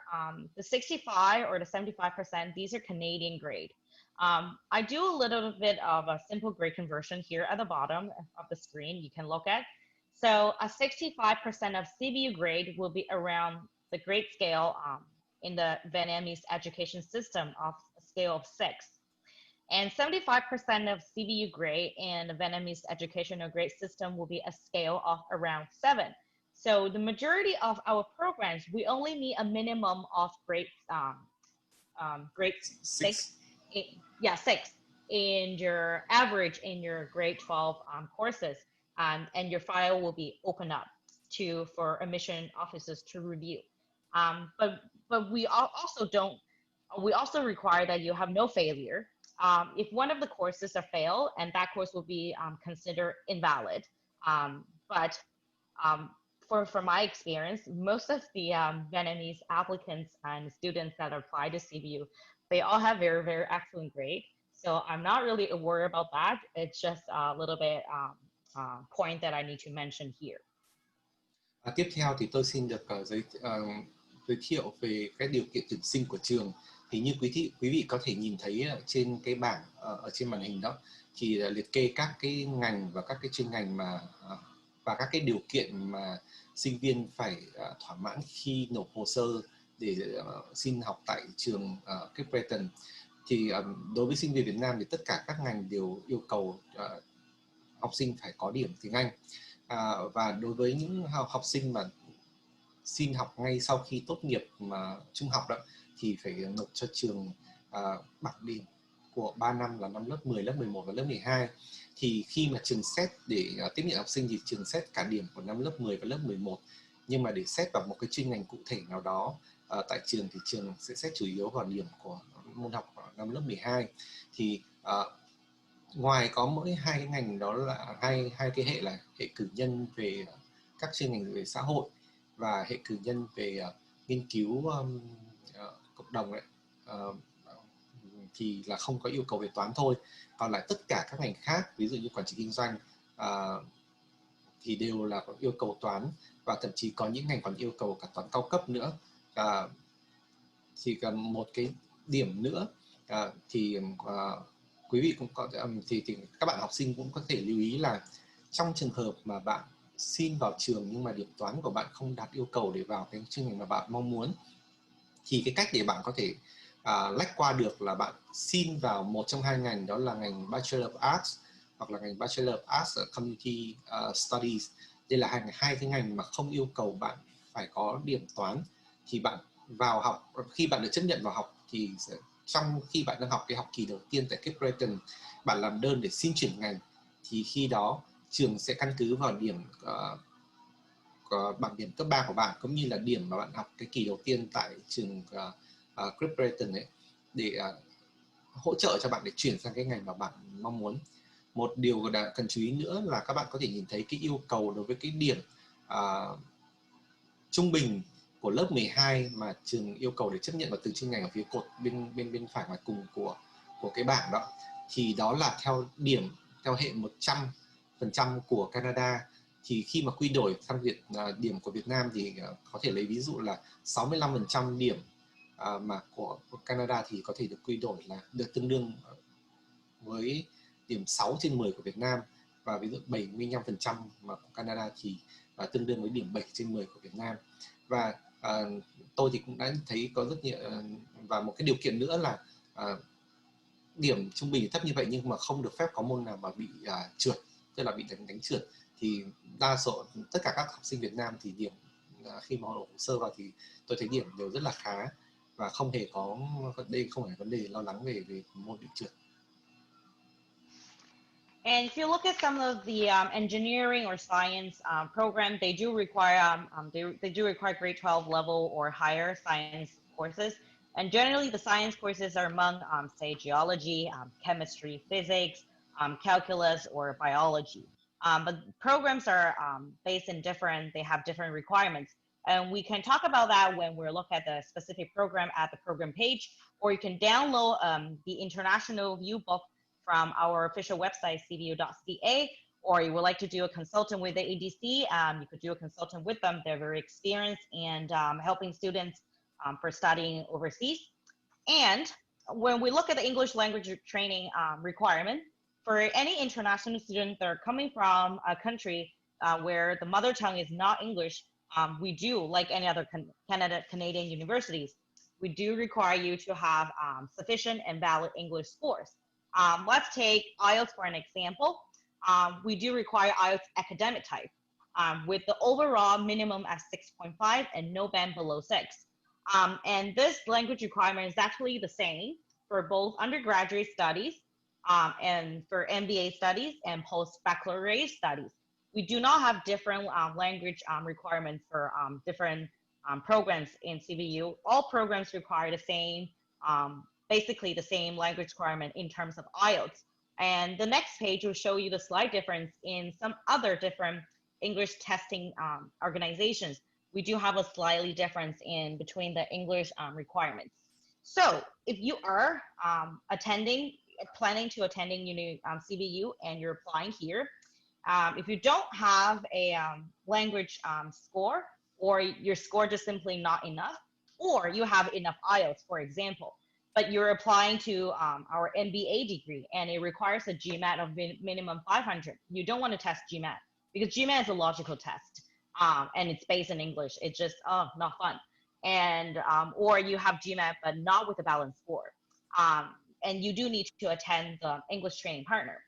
the 65 or the 75%, these are Canadian grade. I do a little bit of a simple grade conversion here at the bottom of the screen you can look at. So a 65% of CBU grade will be around the grade scale in the Vietnamese education system of a scale of 6. And 75% of CBU grade in the Vietnamese educational grade system will be a scale of around 7. So the majority of our programs, we only need a minimum of grade 6. 6 in your average in your grade 12 courses, and your file will be opened up for admission officers to review. But we also require that you have no failure. If one of the courses are failed, and that course will be considered invalid. But from my experience, most of the Vietnamese applicants and students that apply to CBU, they all have very, very excellent grade. So I'm not really worried about that. It's just a little bit point that I need to mention here. Tiếp theo thì tôi xin được giới thiệu về cái điều kiện tuyển sinh của trường. Thì như quý vị có thể nhìn thấy trên cái bảng ở trên màn hình đó, thì liệt kê các cái ngành và các cái chuyên ngành và các cái điều kiện mà sinh viên phải thỏa mãn khi nộp hồ sơ để xin học tại trường Cape Breton. Thì đối với sinh viên Việt Nam thì tất cả các ngành đều yêu cầu học sinh phải có điểm tiếng Anh. Và đối với những học sinh mà xin học ngay sau khi tốt nghiệp trung học đó, thì phải nộp cho trường bảng điểm của 3 năm là năm lớp 10, lớp 11 và lớp 12. Thì khi mà trường xét để tiếp nhận học sinh thì trường xét cả điểm của năm lớp 10 và lớp 11. Nhưng mà để xét vào một cái chuyên ngành cụ thể nào đó tại trường thì trường sẽ xét chủ yếu vào điểm của môn học năm lớp 12. Thì ngoài có mỗi hai cái ngành đó là hai cái hệ là hệ cử nhân về các chuyên ngành về xã hội và hệ cử nhân về nghiên cứu cộng đồng ấy, thì là không có yêu cầu về toán thôi. Còn lại tất cả các ngành khác, ví dụ như quản trị kinh doanh thì đều là có yêu cầu toán, và thậm chí có những ngành còn yêu cầu cả toán cao cấp nữa. Thì cần một cái điểm nữa thì quý vị cũng có thì các bạn học sinh cũng có thể lưu ý là trong trường hợp mà bạn xin vào trường nhưng mà điểm toán của bạn không đạt yêu cầu để vào cái chuyên ngành mà bạn mong muốn, thì cái cách để bạn có thể lách qua được là bạn xin vào một trong hai ngành, đó là ngành Bachelor of Arts hoặc là ngành Bachelor of Arts Community Studies. Đây là hai cái ngành mà không yêu cầu bạn phải có điểm toán. Thì bạn vào học, khi bạn được chấp nhận vào học thì trong khi bạn đang học cái học kỳ đầu tiên tại Cape Breton, bạn làm đơn để xin chuyển ngành, thì khi đó trường sẽ căn cứ vào điểm bảng điểm cấp 3 của bạn cũng như là điểm mà bạn học cái kỳ đầu tiên tại trường Cape Breton ấy, để hỗ trợ cho bạn để chuyển sang cái ngành mà bạn mong muốn. Một điều cần chú ý nữa là các bạn có thể nhìn thấy cái yêu cầu đối với cái điểm trung bình của lớp 12 mà trường yêu cầu để chấp nhận vào từng chuyên ngành ở phía cột bên phải ngoài cùng của cái bảng đó, thì đó là theo điểm theo hệ 100% của Canada. Thì khi mà quy đổi sang điểm của Việt Nam thì có thể lấy ví dụ là 65% điểm mà của Canada thì có thể được quy đổi là được tương đương với điểm 6 trên 10 của Việt Nam, và ví dụ 75% mà của Canada thì tương đương với điểm 7 trên 10 của Việt Nam. Và tôi thì cũng đã thấy có rất nhiều, và một cái điều kiện nữa là điểm trung bình thấp như vậy nhưng mà không được phép có môn nào mà bị trượt, tức là bị đánh trượt. Thì đa số tất cả các học sinh Việt Nam thì điểm khi mà họ nộp hồ sơ vào thì tôi thấy điểm đều rất là khá, và không hề có, đây không phải vấn đề lo lắng về môn bị trượt. And if you look at some of the engineering or science program, they do require they do require grade 12 level or higher science courses. And generally, the science courses are among, say, geology, chemistry, physics, calculus, or biology. But programs are based in they have different requirements. And we can talk about that when we're looking at the specific program at the program page, or you can download the international view book from our official website, cbu.ca, or you would like to do a consultant with the ADC, you could do a consultant with them. They're very experienced and helping students for studying overseas. And when we look at the English language training requirement, for any international student that are coming from a country where the mother tongue is not English, we do, like any other Canadian universities, we do require you to have sufficient and valid English scores. Let's take IELTS for an example. We do require IELTS academic type with the overall minimum at 6.5 and no band below 6. And this language requirement is actually the same for both undergraduate studies and for MBA studies and post-baccalaureate studies. We do not have different language requirements for different programs in CBU. All programs require the same basically the same language requirement in terms of IELTS. And the next page will show you the slight difference in some other different English testing organizations, we do have a slightly difference in between the English requirements. So if you are planning to attending CBU and you're applying here, if you don't have a language score, or your score just simply not enough, or you have enough IELTS, for example, but you're applying to our MBA degree and it requires a GMAT of minimum 500, you don't want to test GMAT because GMAT is a logical test and it's based in English. It's just, not fun. And or you have GMAT but not with a balanced score. And you do need to attend the English training partner.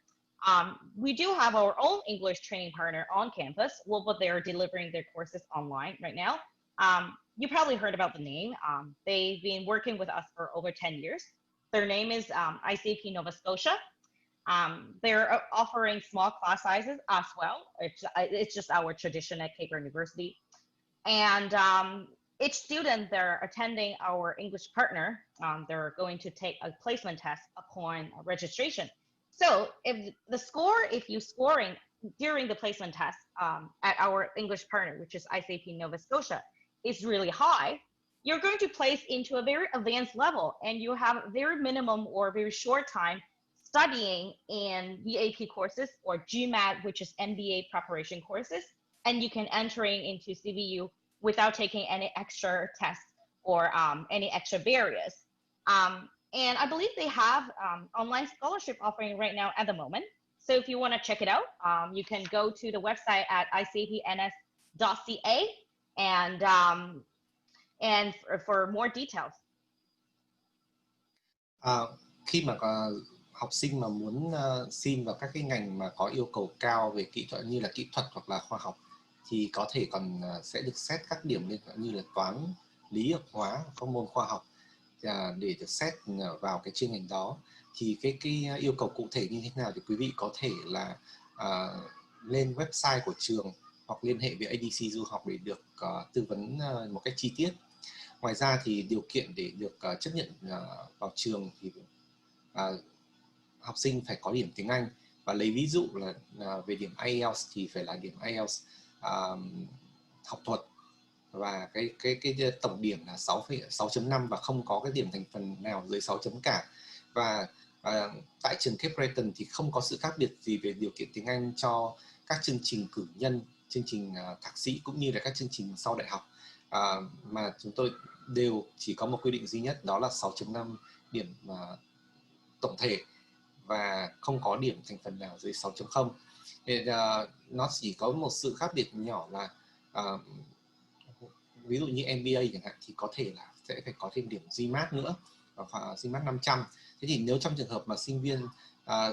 We do have our own English training partner on campus, but they're delivering their courses online right now. You probably heard about the name. They've been working with us for over 10 years. Their name is ICP Nova Scotia. They're offering small class sizes as well. It's just our tradition at Cape Breton University. And each student they're attending our English partner, they're going to take a placement test upon registration. So if you're scoring during the placement test at our English partner, which is ICP Nova Scotia, is really high, you're going to place into a very advanced level and you have very minimum or very short time studying in VAP courses or GMAT, which is MBA preparation courses, and you can enter into CBU without taking any extra tests or any extra barriers. And I believe they have online scholarship offering right now at the moment. So if you want to check it out, you can go to the website at icpns.ca and for more details. Khi mà học sinh mà muốn xin vào các cái ngành mà có yêu cầu cao về kỹ thuật như là kỹ thuật hoặc là khoa học thì có thể còn sẽ được xét các điểm như là toán, lý, học, hóa, các môn khoa học để được xét vào cái chuyên ngành đó. Thì cái yêu cầu cụ thể như thế nào thì quý vị có thể là lên website của trường hoặc liên hệ với ADC Duhọc để được tư vấn một cách chi tiết. Ngoài ra thì điều kiện để được chấp nhận vào trường thì học sinh phải có điểm tiếng Anh, và lấy ví dụ là về điểm IELTS thì phải là điểm IELTS học thuật và cái tổng điểm là 6.5 và không có cái điểm thành phần nào dưới 6 chấm cả. Và tại trường Cape Breton thì không có sự khác biệt gì về điều kiện tiếng Anh cho các chương trình cử nhân, chương trình thạc sĩ cũng như là các chương trình sau đại học, mà chúng tôi đều chỉ có một quy định duy nhất, đó là 6.5 điểm tổng thể và không có điểm thành phần nào dưới 6.0. Nên nó chỉ có một sự khác biệt nhỏ là ví dụ như MBA chẳng hạn thì có thể là sẽ phải có thêm điểm GMAT nữa, và GMAT 500. Thế thì nếu trong trường hợp mà sinh viên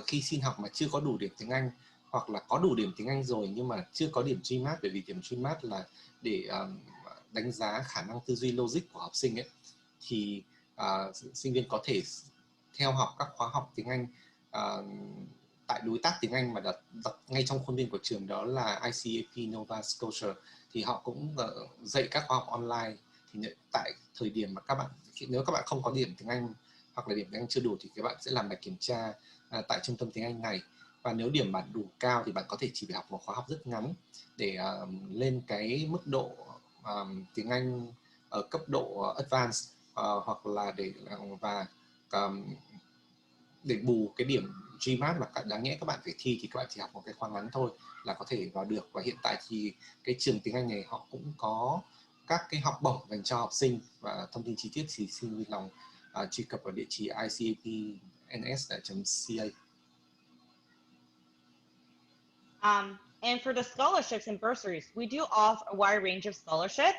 khi xin học mà chưa có đủ điểm tiếng Anh, hoặc là có đủ điểm tiếng Anh rồi nhưng mà chưa có điểm GMAT, bởi vì điểm GMAT là để đánh giá khả năng tư duy logic của học sinh ấy, thì sinh viên có thể theo học các khóa học tiếng Anh tại đối tác tiếng Anh mà đặt ngay trong khuôn viên của trường, đó là ICAP Nova Scotia. Thì họ cũng dạy các khóa học online. Thì tại thời điểm mà nếu các bạn không có điểm tiếng Anh hoặc là điểm tiếng Anh chưa đủ thì các bạn sẽ làm bài kiểm tra tại trung tâm tiếng Anh này. Và nếu điểm bạn đủ cao thì bạn có thể chỉ phải học một khóa học rất ngắn để lên cái mức độ tiếng Anh ở cấp độ advanced, hoặc là để bù cái điểm GMAT mà đáng nhẽ các bạn phải thi, thì các bạn chỉ học một cái khóa ngắn thôi là có thể vào được. Và hiện tại thì cái trường tiếng Anh này họ cũng có các cái học bổng dành cho học sinh, và thông tin chi tiết thì xin vui lòng truy cập vào địa chỉ icapns.ca. And for the scholarships and bursaries, we do offer a wide range of scholarship.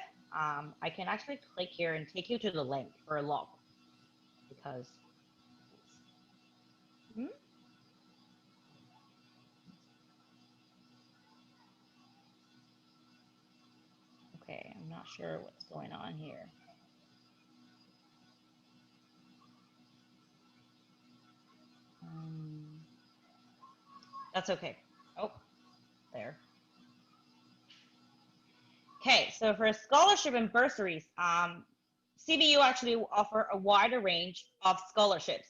I can actually click here and take you to the link for a look, because okay, I'm not sure what's going on here. That's okay. Oh, there. Okay, so for scholarship and bursaries, CBU actually offer a wider range of scholarships.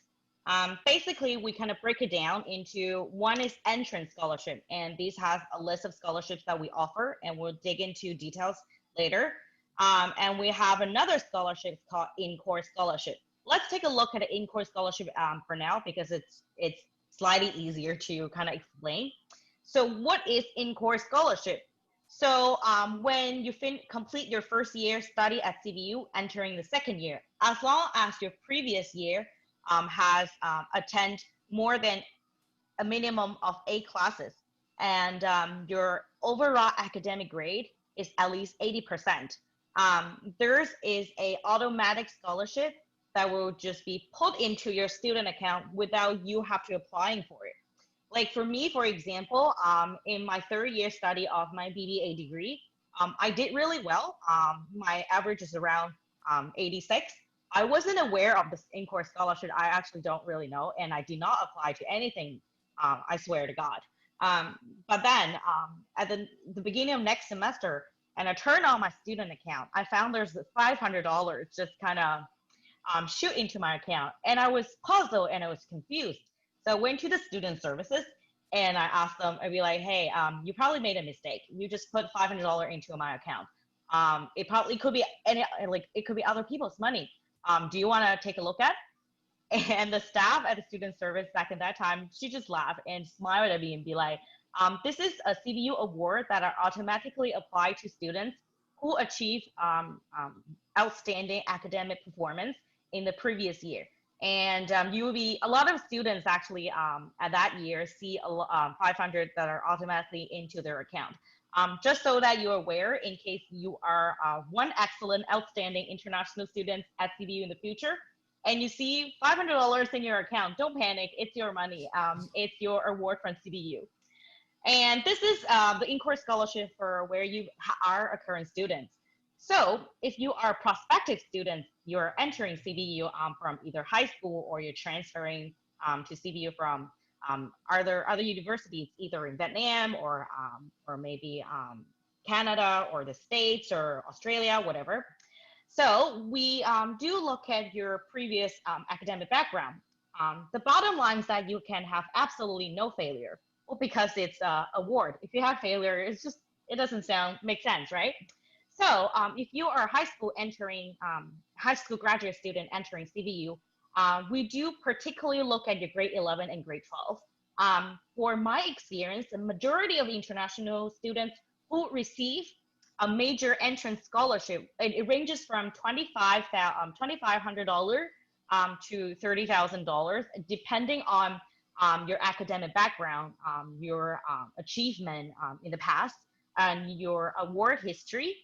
Basically, we kind of break it down into one is entrance scholarship, and these has a list of scholarships that we offer, and we'll dig into details later. And we have another scholarship called in-course scholarship. Let's take a look at the in-course scholarship for now, because it's slightly easier to kind of explain. So what is in-course scholarship? So when you complete your first year study at CBU, entering the second year, as long as your previous year has attended more than a minimum of 8 classes, and your overall academic grade is at least 80%. There is a automatic scholarship that will just be put into your student account without you have to applying for it. Like for me, for example, in my 3rd year study of my BBA degree, I did really well. My average is around 86. I wasn't aware of this in-course scholarship. I actually don't really know, and I did not apply to anything, I swear to God. But then at the beginning of next semester, and I turned on my student account, I found there's $500 just kind of shoot into my account. And I was puzzled and I was confused. So I went to the student services and I asked them, I'd be like, hey, you probably made a mistake. You just put $500 into my account. It probably could be it could be other people's money. Do you want to take a look at? And the staff at the student service back in that time, she just laughed and smiled at me and be like, this is a CBU award that are automatically applied to students who achieve outstanding academic performance in the previous year. And you will be, a lot of students actually at that year see 500 that are automatically into their account. Just so that you're aware, in case you are one excellent, outstanding international student at CBU in the future, and you see $500 in your account, don't panic, it's your money. It's your award from CBU. And this is the in-course scholarship for where you are a current student. So if you are a prospective student, you're entering CBU from either high school or you're transferring to CBU from other universities, either in Vietnam or maybe Canada or the States or Australia, whatever. So we do look at your previous academic background. The bottom line is that you can have absolutely no failure. Well, because it's an award. If you have failure, it doesn't make sense, right? So if you are a high school graduate student entering CBU, we do particularly look at your grade 11 and grade 12. For my experience, the majority of international students who receive a major entrance scholarship, it ranges from $2,500 to $30,000, depending on your academic background, your achievement in the past, and your award history,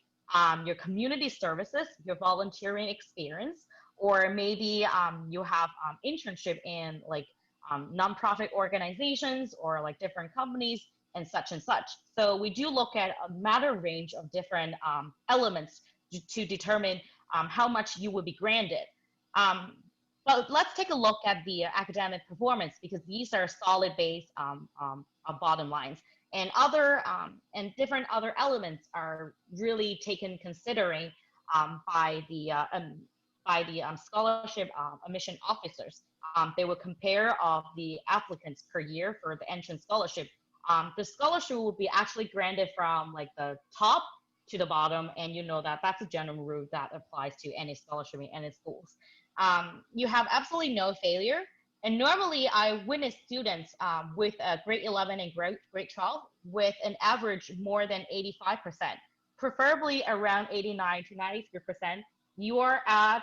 your community services, your volunteering experience, or maybe you have internship in like nonprofit organizations or like different companies and such and such. So we do look at a matter range of different elements to determine how much you would be granted. But let's take a look at the academic performance, because these are solid base bottom lines, and different other elements are really taken considering by the scholarship admission officers. They will compare of the applicants per year for the entrance scholarship. The scholarship will be actually granted from like the top to the bottom, and you know that that's a general rule that applies to any scholarship in any schools. You have absolutely no failure. And normally I witness students with a grade 11 and grade 12 with an average more than 85%, preferably around 89 to 93%. You are at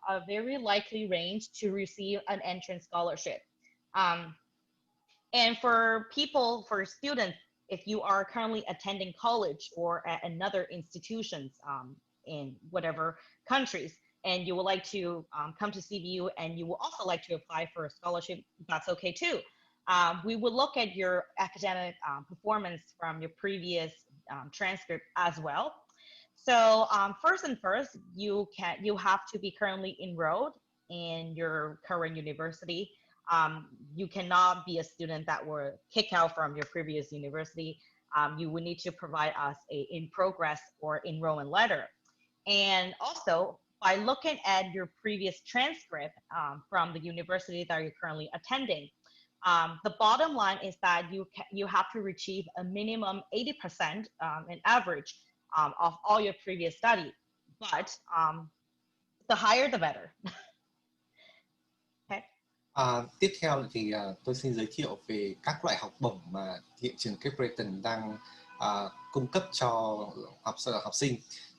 a very likely range to receive an entrance scholarship. And for students, if you are currently attending college or at another institutions in whatever countries, and you would like to come to CBU and you would also like to apply for a scholarship, that's okay too. We will look at your academic performance from your previous transcript as well. So first, you have to be currently enrolled in your current university. You cannot be a student that were kicked out from your previous university. You will need to provide us a in progress or enrollment letter. And also, by looking at your previous transcript from the university that you're currently attending. The bottom line is that you have to achieve a minimum 80% in average of all your previous study, but the higher the better. Tiếp theo thì tôi xin giới thiệu về các loại học bổng mà hiện trường Cape Breton đang cung cấp cho học sinh.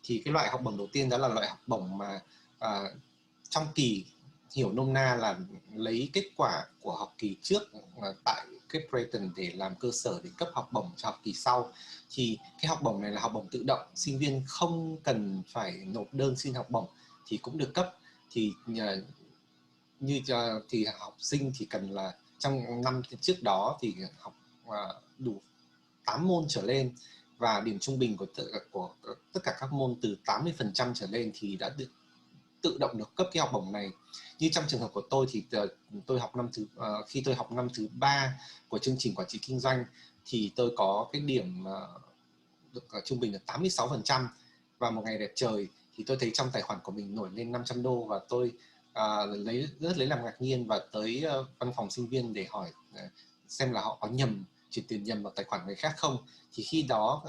Thì cái loại học bổng đầu tiên đó là loại học bổng mà trong kỳ, hiểu nôm na là lấy kết quả của học kỳ trước tại Cape Breton để làm cơ sở để cấp học bổng cho học kỳ sau. Thì cái học bổng này là học bổng tự động, sinh viên không cần phải nộp đơn xin học bổng thì cũng được cấp. Thì thì học sinh chỉ cần là trong năm trước đó thì học đủ 8 môn trở lên và điểm trung bình của tất cả các môn từ 80% trở lên thì đã được tự động được cấp cái học bổng này. Như trong trường hợp của tôi thì tôi học khi tôi học năm thứ 3 của chương trình quản trị kinh doanh thì tôi có cái điểm được trung bình là 86%, và một ngày đẹp trời thì tôi thấy trong tài khoản của mình nổi lên 500 đô và tôi rất lấy làm ngạc nhiên và tới văn phòng sinh viên để hỏi xem là họ có chuyển tiền nhầm vào tài khoản người khác không. Thì khi đó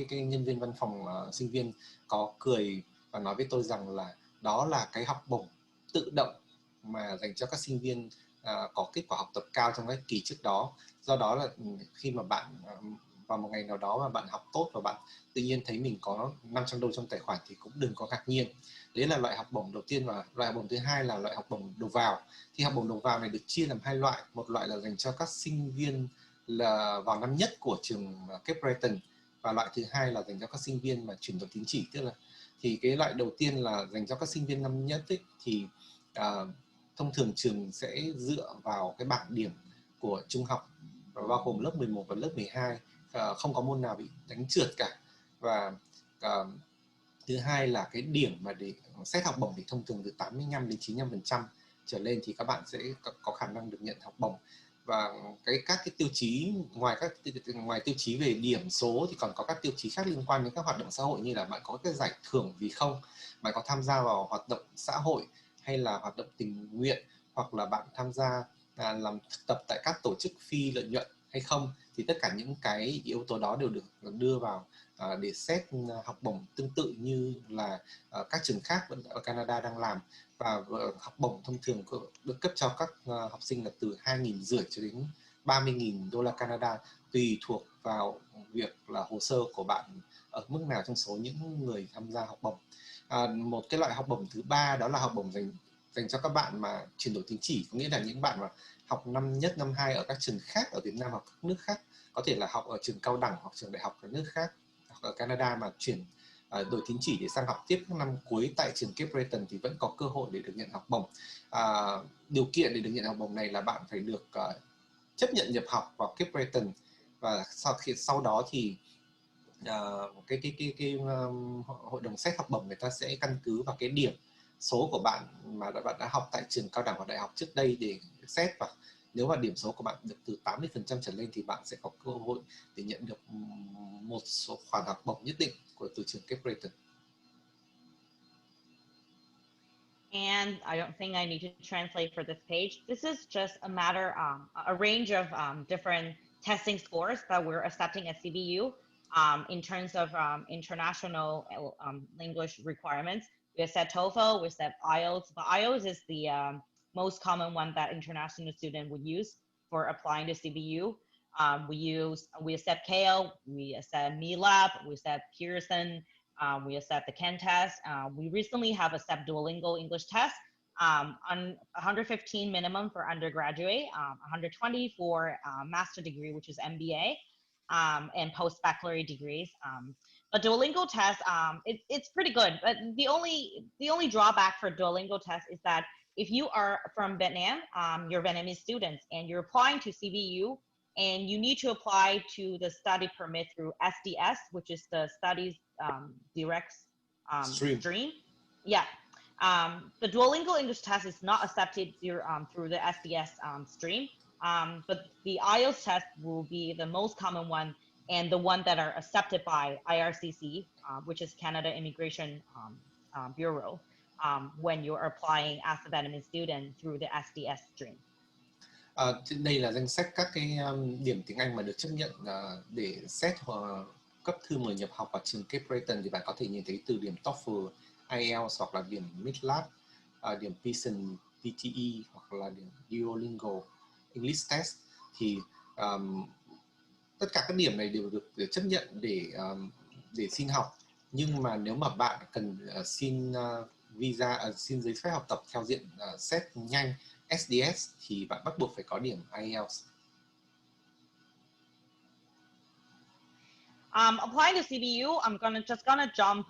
cái nhân viên văn phòng sinh viên có cười và nói với tôi rằng là đó là cái học bổng tự động mà dành cho các sinh viên có kết quả học tập cao trong các kỳ trước đó. Do đó là khi mà bạn vào một ngày nào đó mà bạn học tốt và bạn tự nhiên thấy mình có 500 đô trong tài khoản thì cũng đừng có ngạc nhiên. Đấy là loại học bổng đầu tiên, và loại học bổng thứ hai là loại học bổng đầu vào. Thì học bổng đầu vào này được chia làm hai loại. Một loại là dành cho các sinh viên là vào năm nhất của trường Cape Breton, và loại thứ hai là dành cho các sinh viên mà chuyển đổi tín chỉ. Tức là thì cái loại đầu tiên là dành cho các sinh viên năm nhất ấy, thì thông thường trường sẽ dựa vào cái bảng điểm của trung học bao gồm lớp 11 và lớp 12, không có môn nào bị đánh trượt cả. Và thứ hai là cái điểm mà để xét học bổng thì thông thường từ 85 đến 95% trở lên thì các bạn sẽ có khả năng được nhận học bổng. Và các cái tiêu chí ngoài tiêu chí về điểm số thì còn có các tiêu chí khác liên quan đến các hoạt động xã hội, như là bạn có cái giải thưởng vì không, bạn có tham gia vào hoạt động xã hội hay là hoạt động tình nguyện, hoặc là bạn tham gia làm thực tập tại các tổ chức phi lợi nhuận hay không. Thì tất cả những cái yếu tố đó đều được đưa vào để xét học bổng tương tự như là các trường khác ở Canada đang làm. Và học bổng thông thường được cấp cho các học sinh là từ 2.500 cho đến 30.000 đô la Canada, tùy thuộc vào việc là hồ sơ của bạn ở mức nào trong số những người tham gia học bổng. Một cái loại học bổng thứ ba đó là học bổng dành cho các bạn mà chuyển đổi tín chỉ, có nghĩa là những bạn mà học năm nhất, năm 2 ở các trường khác ở Việt Nam hoặc các nước khác, có thể là học ở trường cao đẳng hoặc trường đại học ở nước khác hoặc ở Canada mà chuyển đổi tín chỉ để sang học tiếp các năm cuối tại trường Cape Breton thì vẫn có cơ hội để được nhận học bổng. Điều kiện để được nhận học bổng này là bạn phải được chấp nhận nhập học vào Cape Breton, và sau đó thì hội đồng xét học bổng người ta sẽ căn cứ vào cái điểm số của bạn mà bạn đã học tại trường cao đẳng hoặc đại học trước đây để xét, và nếu mà điểm số của bạn được từ 80% trở lên thì bạn sẽ có cơ hội để nhận được một số khoản học bổng nhất định từ trường Cape Breton. And I don't think I need to translate for this page. This is just a matter, a range of different testing scores that we're accepting at CBU in terms of international language requirements. We accept TOEFL, we accept IELTS. But IELTS is the most common one that international student would use for applying to CBU. We accept Kale, we accept MeLab, we accept Pearson, we accept the Ken test. We recently have accept Duolingo English test on 115 minimum for undergraduate, 120 for master degree, which is MBA, and post-baccalaureate degrees. But Duolingo test, it's pretty good. But the only drawback for Duolingo test is that if you are from Vietnam, you're Vietnamese students, and you're applying to CBU, and you need to apply to the study permit through SDS, which is the studies direct stream. Yeah. The Duolingo English test is not accepted through the SDS stream, but the IELTS test will be the most common one and the one that are accepted by IRCC, which is Canada Immigration Bureau. when you're applying as a Vietnamese student through the SDS stream. Đây là danh sách các cái điểm tiếng Anh mà được chấp nhận để xét cấp thư mời nhập học vào trường Cape Breton. Thì bạn có thể nhìn thấy từ điểm TOEFL, IELTS hoặc là điểm MidLab, điểm Pearson, PTE hoặc là điểm Duolingo, English Test. Thì tất cả các điểm này đều được chấp nhận để xin học. Nhưng mà nếu mà bạn cần xin visa, xin giấy phép học tập theo diện xét nhanh SDS thì bạn bắt buộc phải có điểm IELTS. Applying to CBU, I'm just gonna jump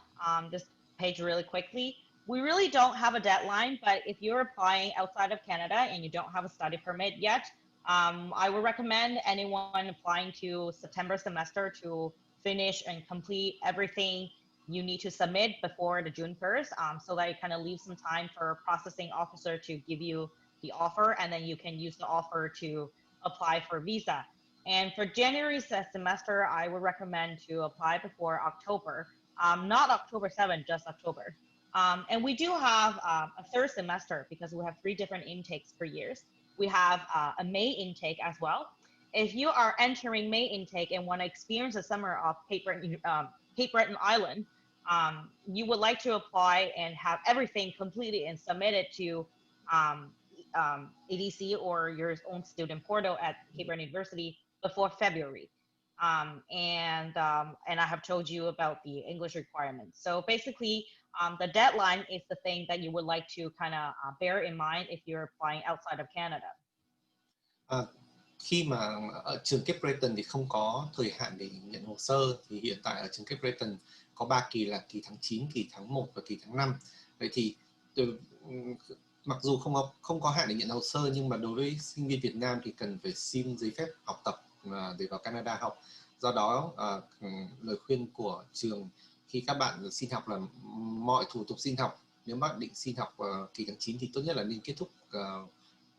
this page really quickly. We really don't have a deadline, but if you're applying outside of Canada and you don't have a study permit yet, I would recommend anyone applying to September semester to finish and complete everything you need to submit before the June 1st, so that it kind of leaves some time for processing officer to give you the offer, and then you can use the offer to apply for visa. And for January semester, I would recommend to apply before October, not October 7th, just October. And we do have a third semester because we have 3 different intakes per year. We have a May intake as well. If you are entering May intake and want to experience the summer of Cape Breton Island, you would like to apply and have everything completed and submitted to ADC or your own student portal at Cape Breton University before February. And I have told you about the English requirements. So basically, the deadline is the thing that you would like to kind of bear in mind if you're applying outside of Canada. Khi mà ở trường Cape Breton thì không có thời hạn để nhận hồ sơ, thì hiện tại ở trường Cape Breton có 3 kỳ là kỳ tháng 9, kỳ tháng 1 và kỳ tháng 5. Vậy thì mặc dù không có hạn để nhận hồ sơ, nhưng mà đối với sinh viên Việt Nam thì cần phải xin giấy phép học tập để vào Canada học. Do đó lời khuyên của trường khi các bạn xin học là mọi thủ tục xin học, nếu bạn định xin học kỳ tháng 9 thì tốt nhất là nên kết thúc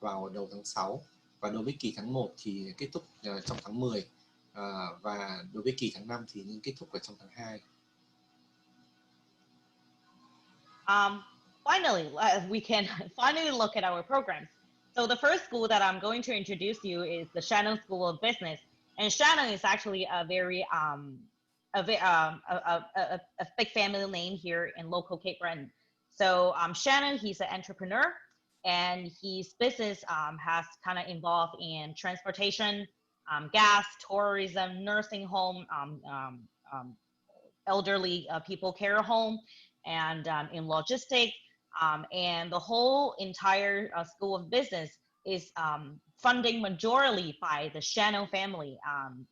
vào đầu tháng 6. Và đối với kỳ tháng 1 thì kết thúc trong tháng 10. Và đối với kỳ tháng 5 thì nên kết thúc ở trong tháng 2. Finally, we can finally look at our programs. So the first school that I'm going to introduce you is the Shannon School of Business. And Shannon is actually a very a big family name here in local Cape Breton. So Shannon, he's an entrepreneur, and his business has kind of involved in transportation, gas, tourism, nursing home, elderly people care home, and in logistics. And the whole entire School of Business is funding majorly by the Shannon family,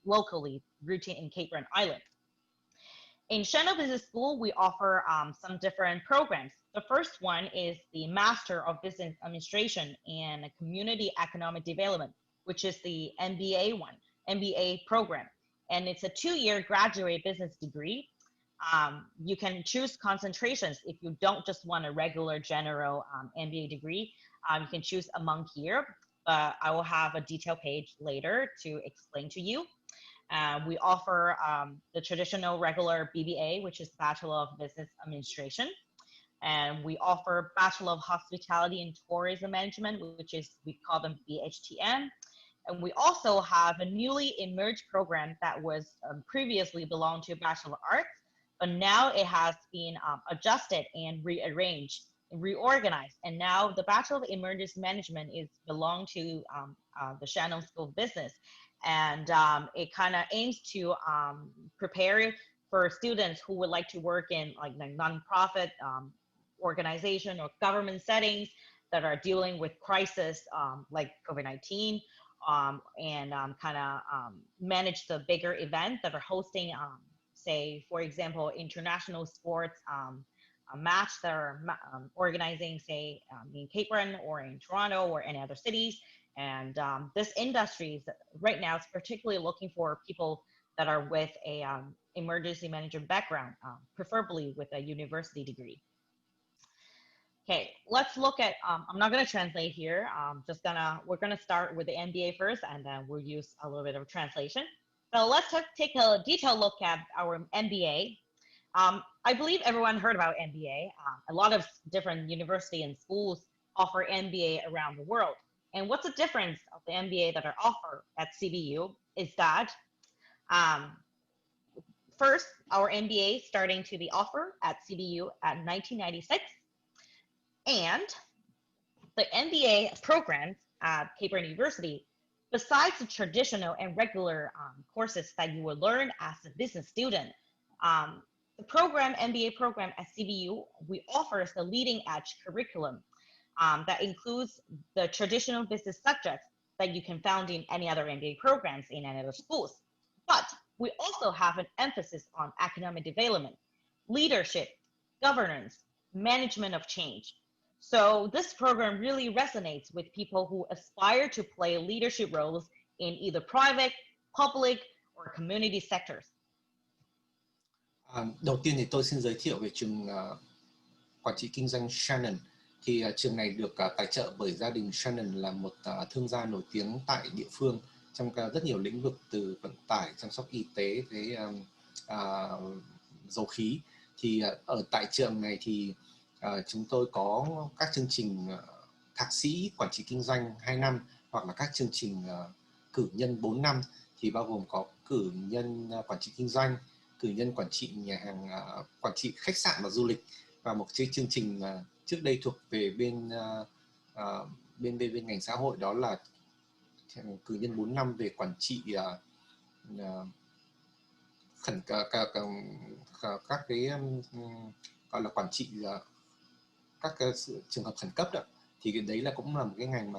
locally rooted in Cape Breton Island. In Shannon Business School, we offer some different programs. The first one is the Master of Business Administration and Community Economic Development, which is the MBA program. And it's a 2-year graduate business degree. You can choose concentrations if you don't just want a regular general MBA degree. You can choose among here, but I will have a detailed page later to explain to you. We offer the traditional regular BBA, which is Bachelor of Business Administration. And we offer Bachelor of Hospitality and Tourism Management, which is, we call them BHTM. And we also have a newly emerged program that was previously belonged to Bachelor of Arts, but now it has been adjusted and rearranged, and reorganized. And now the Bachelor of Emergency Management is belong to the Shannon School of Business. And it kind of aims to prepare for students who would like to work in like nonprofit organization or government settings that are dealing with crisis like COVID-19, and kind of manage the bigger events that are hosting, say, for example, international sports match that are organizing, say, in Cape Breton or in Toronto or any other cities. And this industry right now is particularly looking for people that are with a emergency management background, preferably with a university degree. Okay, let's look at, I'm not going to translate here. We're going to start with the MBA first, and then we'll use a little bit of translation. So let's take a detailed look at our MBA. I believe everyone heard about MBA. A lot of different universities and schools offer MBA around the world. And what's the difference of the MBA that are offered at CBU is that first, our MBA starting to be offered at CBU at 1996. And the MBA programs at Cape Breton University, besides the traditional and regular courses that you will learn as a business student, the MBA program at CBU, we offers the leading edge curriculum that includes the traditional business subjects that you can find in any other MBA programs in any other schools. But we also have an emphasis on economic development, leadership, governance, management of change. So this program really resonates with people who aspire to play leadership roles in either private, public, or community sectors. Đầu tiên thì tôi xin giới thiệu về trường quản trị kinh doanh Shannon. Thì trường này được tài trợ bởi gia đình Shannon, là một thương gia nổi tiếng tại địa phương trong rất nhiều lĩnh vực, từ vận tải, chăm sóc y tế tới dầu khí. Thì ở tại trường này thì chúng tôi có các chương trình thạc sĩ quản trị kinh doanh 2 năm, hoặc là các chương trình cử nhân 4 năm, thì bao gồm có cử nhân quản trị kinh doanh, cử nhân quản trị nhà hàng, quản trị khách sạn và du lịch, và một cái chương trình mà trước đây thuộc về bên ngành xã hội, đó là cử nhân 4 năm về quản trị các cái gọi là quản trị các trường hợp khẩn cấp đó. Thì cái đấy là cũng là một cái ngành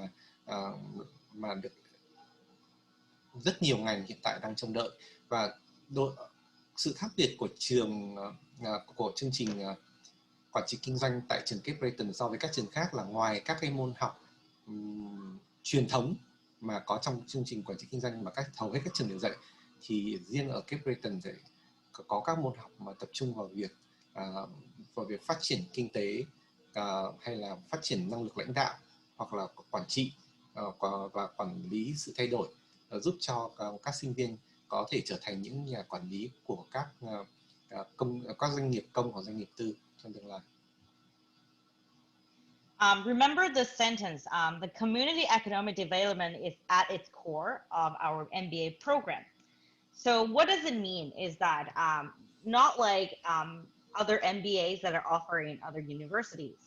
mà được rất nhiều ngành hiện tại đang trông đợi. Và sự khác biệt của chương trình quản trị kinh doanh tại trường Cape Breton so với các trường khác là ngoài các cái môn học truyền thống mà có trong chương trình quản trị kinh doanh mà hầu hết các trường đều dạy, thì riêng ở Cape Breton thì có các môn học mà tập trung vào việc phát triển kinh tế, hay là phát triển năng lực lãnh đạo, hoặc là quản trị và quản lý sự thay đổi, giúp cho các sinh viên có thể trở thành những nhà quản lý của các doanh nghiệp công hoặc doanh nghiệp tư trong tương lai. Remember this sentence, the community economic development is at its core of our MBA program. So what does it mean is that not like other MBAs that are offered in other universities.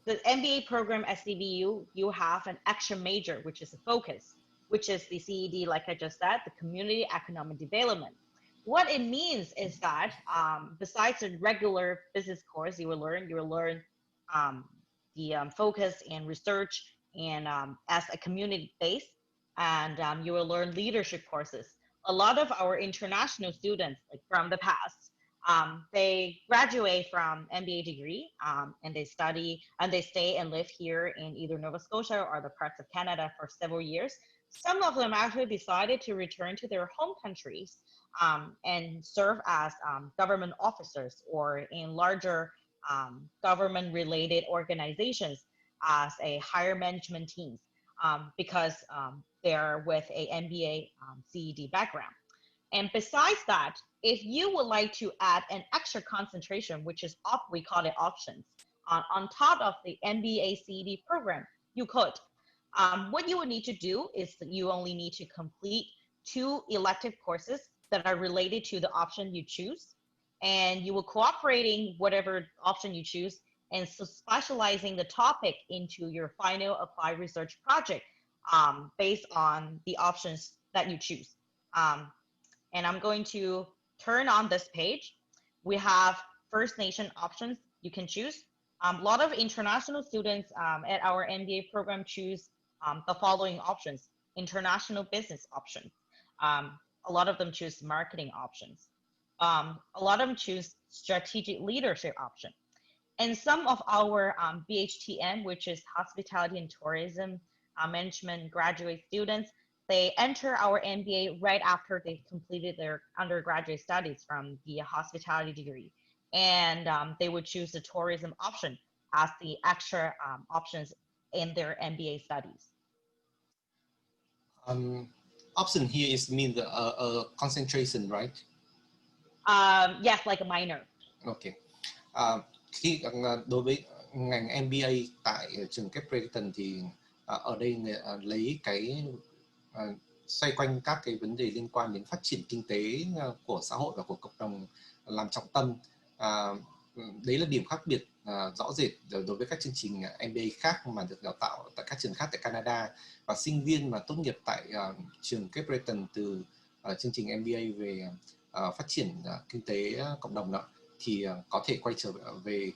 The MBA program at CBU, you have an extra major, which is a focus, which is the CED, like I just said, the community economic development. What it means is that besides the regular business course, you will learn the focus and research and as a community base, and you will learn leadership courses. A lot of our international students, like from the past, they graduate from MBA degree and they study and they stay and live here in either Nova Scotia or the parts of Canada for several years. Some of them actually decided to return to their home countries and serve as government officers or in larger government-related organizations as a higher management teams because they're with a MBA CED background. And besides that, if you would like to add an extra concentration, which is we call it options, on top of the MBA CED program, you could. What you would need to do is that you only need to complete 2 elective courses that are related to the option you choose, and you will cooperating whatever option you choose and so specializing the topic into your final applied research project based on the options that you choose. And I'm going to turn on this page. We have First Nation options you can choose. A lot of international students at our MBA program choose the following options: international business option. A lot of them choose marketing options. A lot of them choose strategic leadership option. And some of our BHTM, which is hospitality and tourism management graduate students, they enter our MBA right after they've completed their undergraduate studies from the hospitality degree. And they would choose the tourism option as the extra options in their MBA studies. Option here is mean the concentration, right? Yes, like a minor. Okay. Đối với ngành MBA tại trường Cape Breton thì ở đây lấy cái xoay quanh các cái vấn đề liên quan đến phát triển kinh tế của xã hội và của cộng đồng làm trọng tâm. Đấy là điểm khác biệt rõ rệt đối với các chương trình MBA khác mà được đào tạo tại các trường khác tại Canada. Và sinh viên mà tốt nghiệp tại trường Cape Breton từ chương trình MBA về phát triển kinh tế cộng đồng đó thì có thể quay trở về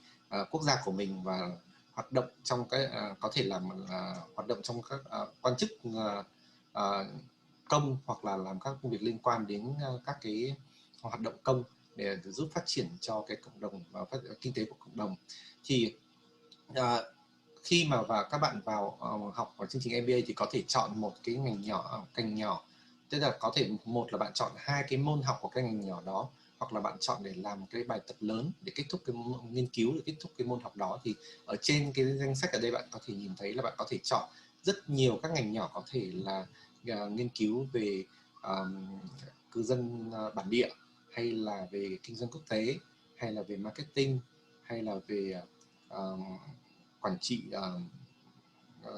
quốc gia của mình và hoạt động trong cái có thể làm hoạt động trong các quan chức công hoặc là làm các công việc liên quan đến các cái hoạt động công để giúp phát triển cho cái cộng đồng và kinh tế của cộng đồng. Thì khi mà các bạn vào học ở chương trình MBA thì có thể chọn một cái ngành nhỏ, tức là có thể một là bạn chọn 2 cái môn học của cái ngành nhỏ đó, hoặc là bạn chọn để làm cái bài tập lớn để kết thúc cái nghiên cứu, để kết thúc cái môn học đó. Thì ở trên cái danh sách ở đây bạn có thể nhìn thấy là bạn có thể chọn rất nhiều các ngành nhỏ, có thể là nghiên cứu về cư dân bản địa, hay là về kinh doanh quốc tế, hay là về marketing, hay là về quản trị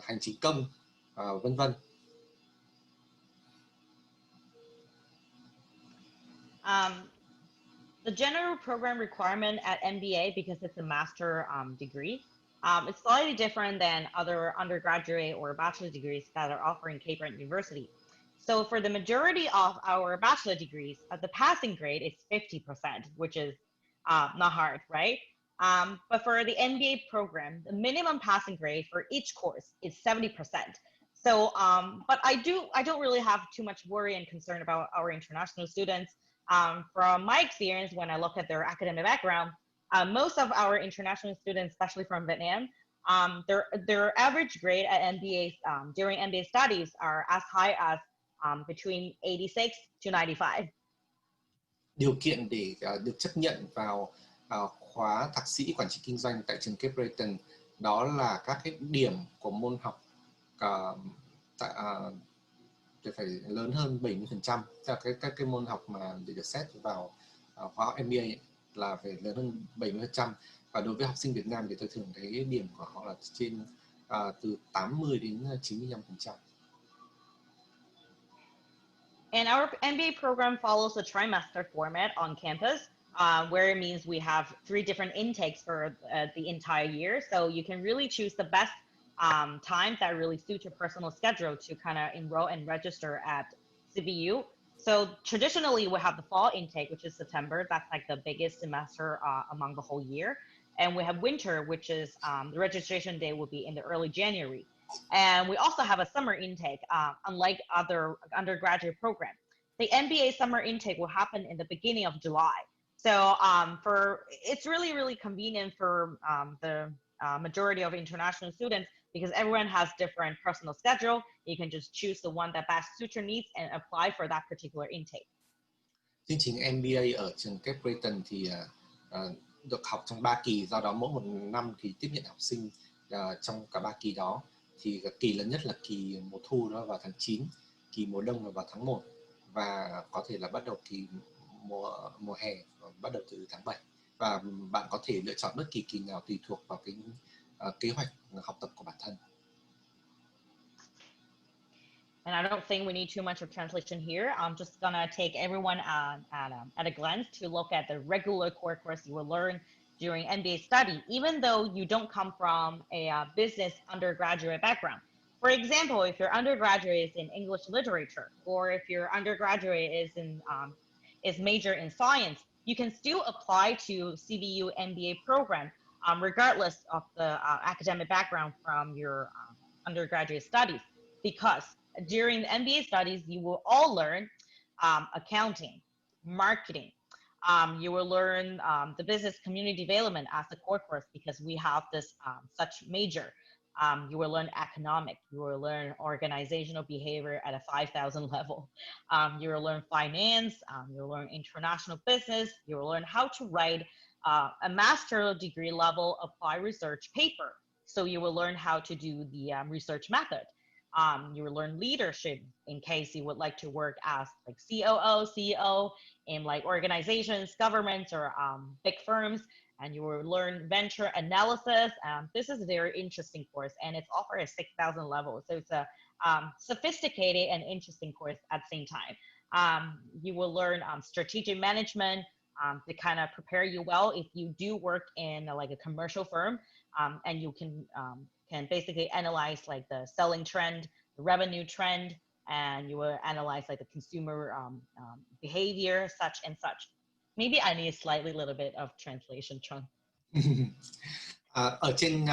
hành chính công, vân vân. The general program requirement at MBA, because it's a master degree, it's slightly different than other undergraduate or bachelor degrees that are offered in Cape Breton University. So for the majority of our bachelor degrees, the passing grade is 50%, which is not hard, right? But for the MBA program, the minimum passing grade for each course is 70%. So, but I don't really have too much worry and concern about our international students. From my experience, when I look at their academic background, most of our international students, especially from Vietnam, their average grade at MBA during MBA studies are as high as between 86 to 95. Điều kiện để được chấp nhận vào khóa thạc sĩ quản trị kinh doanh tại trường Cape Breton đó là các cái điểm của môn học phải lớn hơn 70%. Các cái môn học mà để được xét vào khóa học MBA là phải lớn hơn 70%. Và đối với học sinh Việt Nam thì tôi thường thấy điểm của họ là trên từ 80 đến 95%. And our MBA program follows a trimester format on campus, where it means we have 3 different intakes for the entire year. So you can really choose the best times that really suit your personal schedule to kind of enroll and register at CBU. So traditionally we have the fall intake, which is September. That's like the biggest semester among the whole year. And we have winter, which is the registration day will be in the early January. And we also have a summer intake, unlike other undergraduate programs. The MBA summer intake will happen in the beginning of July. So it's really, really convenient for the majority of international students because everyone has different personal schedule. You can just choose the one that best suits your needs and apply for that particular intake. Chương trình MBA ở trường Cape Breton thì được học trong 3 kỳ, do đó mỗi một năm thì tiếp nhận học sinh trong cả 3 kỳ đó. Thì kỳ lớn nhất là kỳ mùa thu đó vào tháng 9, kỳ mùa đông là vào tháng 1 và có thể là bắt đầu kỳ mùa hè bắt đầu từ tháng 7. Và bạn có thể lựa chọn bất kỳ kỳ nào tùy thuộc vào cái kế hoạch học tập của bản thân. And I don't think we need too much of translation here. I'm just gonna take everyone at a glance to look at the regular core course you will learn during MBA study, even though you don't come from a business undergraduate background. For example, if your undergraduate is in English literature, or if your undergraduate is major in science, you can still apply to CBU MBA program, regardless of the academic background from your undergraduate studies, because during the MBA studies, you will all learn accounting, marketing. You will learn the business community development as a core course because we have this such major. You will learn economic. You will learn organizational behavior at a 5,000 level. You will learn finance. You will learn international business. You will learn how to write a master degree level applied research paper. So you will learn how to do the research method. You will learn leadership in case you would like to work as like COO, CEO in like organizations, governments, or big firms. And you will learn venture analysis. This is a very interesting course, and it's offered at 6,000 levels. So it's a sophisticated and interesting course at the same time. You will learn strategic management to kind of prepare you well if you do work in like a commercial firm, and you can basically analyze like the selling trend, the revenue trend, and you will analyze like the consumer behavior, such and such. Maybe I need slightly little bit of translation, Chung. Ở trên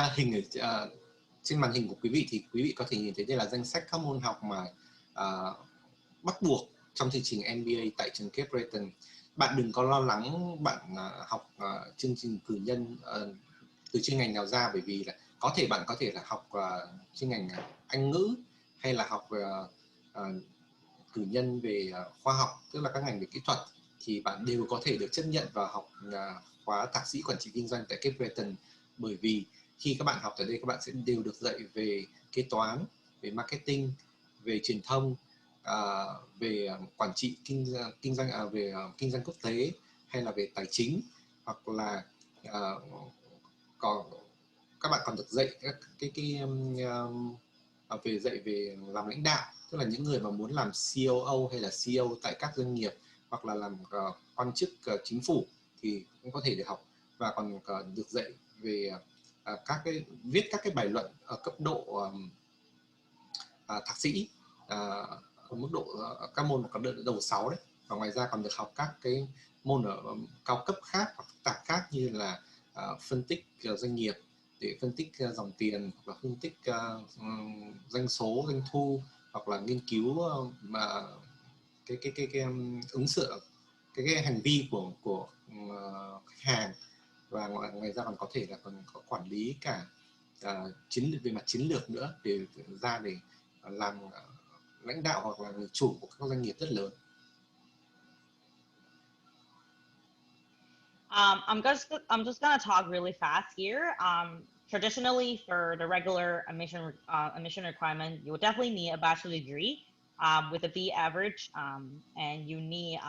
trên màn hình của quý vị thì quý vị có thể nhìn thấy đây là danh sách các môn học mà bắt buộc trong chương trình MBA tại trường Cape Breton. Bạn đừng có lo lắng bạn học chương trình cử nhân từ chuyên ngành nào ra, bởi vì là bạn có thể là học chuyên ngành Anh ngữ hay là học cử nhân về khoa học, tức là các ngành về kỹ thuật, thì bạn đều có thể được chấp nhận vào học khóa thạc sĩ quản trị kinh doanh tại Cape Breton. Bởi vì khi các bạn học tại đây, các bạn sẽ đều được dạy về kế toán, về marketing, về truyền thông, về quản trị kinh doanh, về kinh doanh quốc tế, hay là về tài chính, hoặc là các bạn còn được dạy về làm lãnh đạo, tức là những người mà muốn làm COO hay là CEO tại các doanh nghiệp, hoặc là làm quan chức chính phủ thì cũng có thể được học, và còn được dạy về viết các cái bài luận ở cấp độ thạc sĩ, ở mức độ các môn có đầu 6 đấy. Và ngoài ra còn được học các cái môn ở cao cấp khác hoặc phức tạp khác, như là phân tích doanh nghiệp để phân tích dòng tiền, hoặc là phân tích doanh số, doanh thu, hoặc là nghiên cứu mà cái ứng xử, cái hành vi của khách hàng. Và ngoài ra còn có thể là còn có quản lý cả về mặt chiến lược nữa, để làm lãnh đạo hoặc là người chủ của các doanh nghiệp rất lớn. I'm just gonna talk really fast here. Traditionally, for the regular admission requirement, you would definitely need a bachelor's degree with a B average, and you need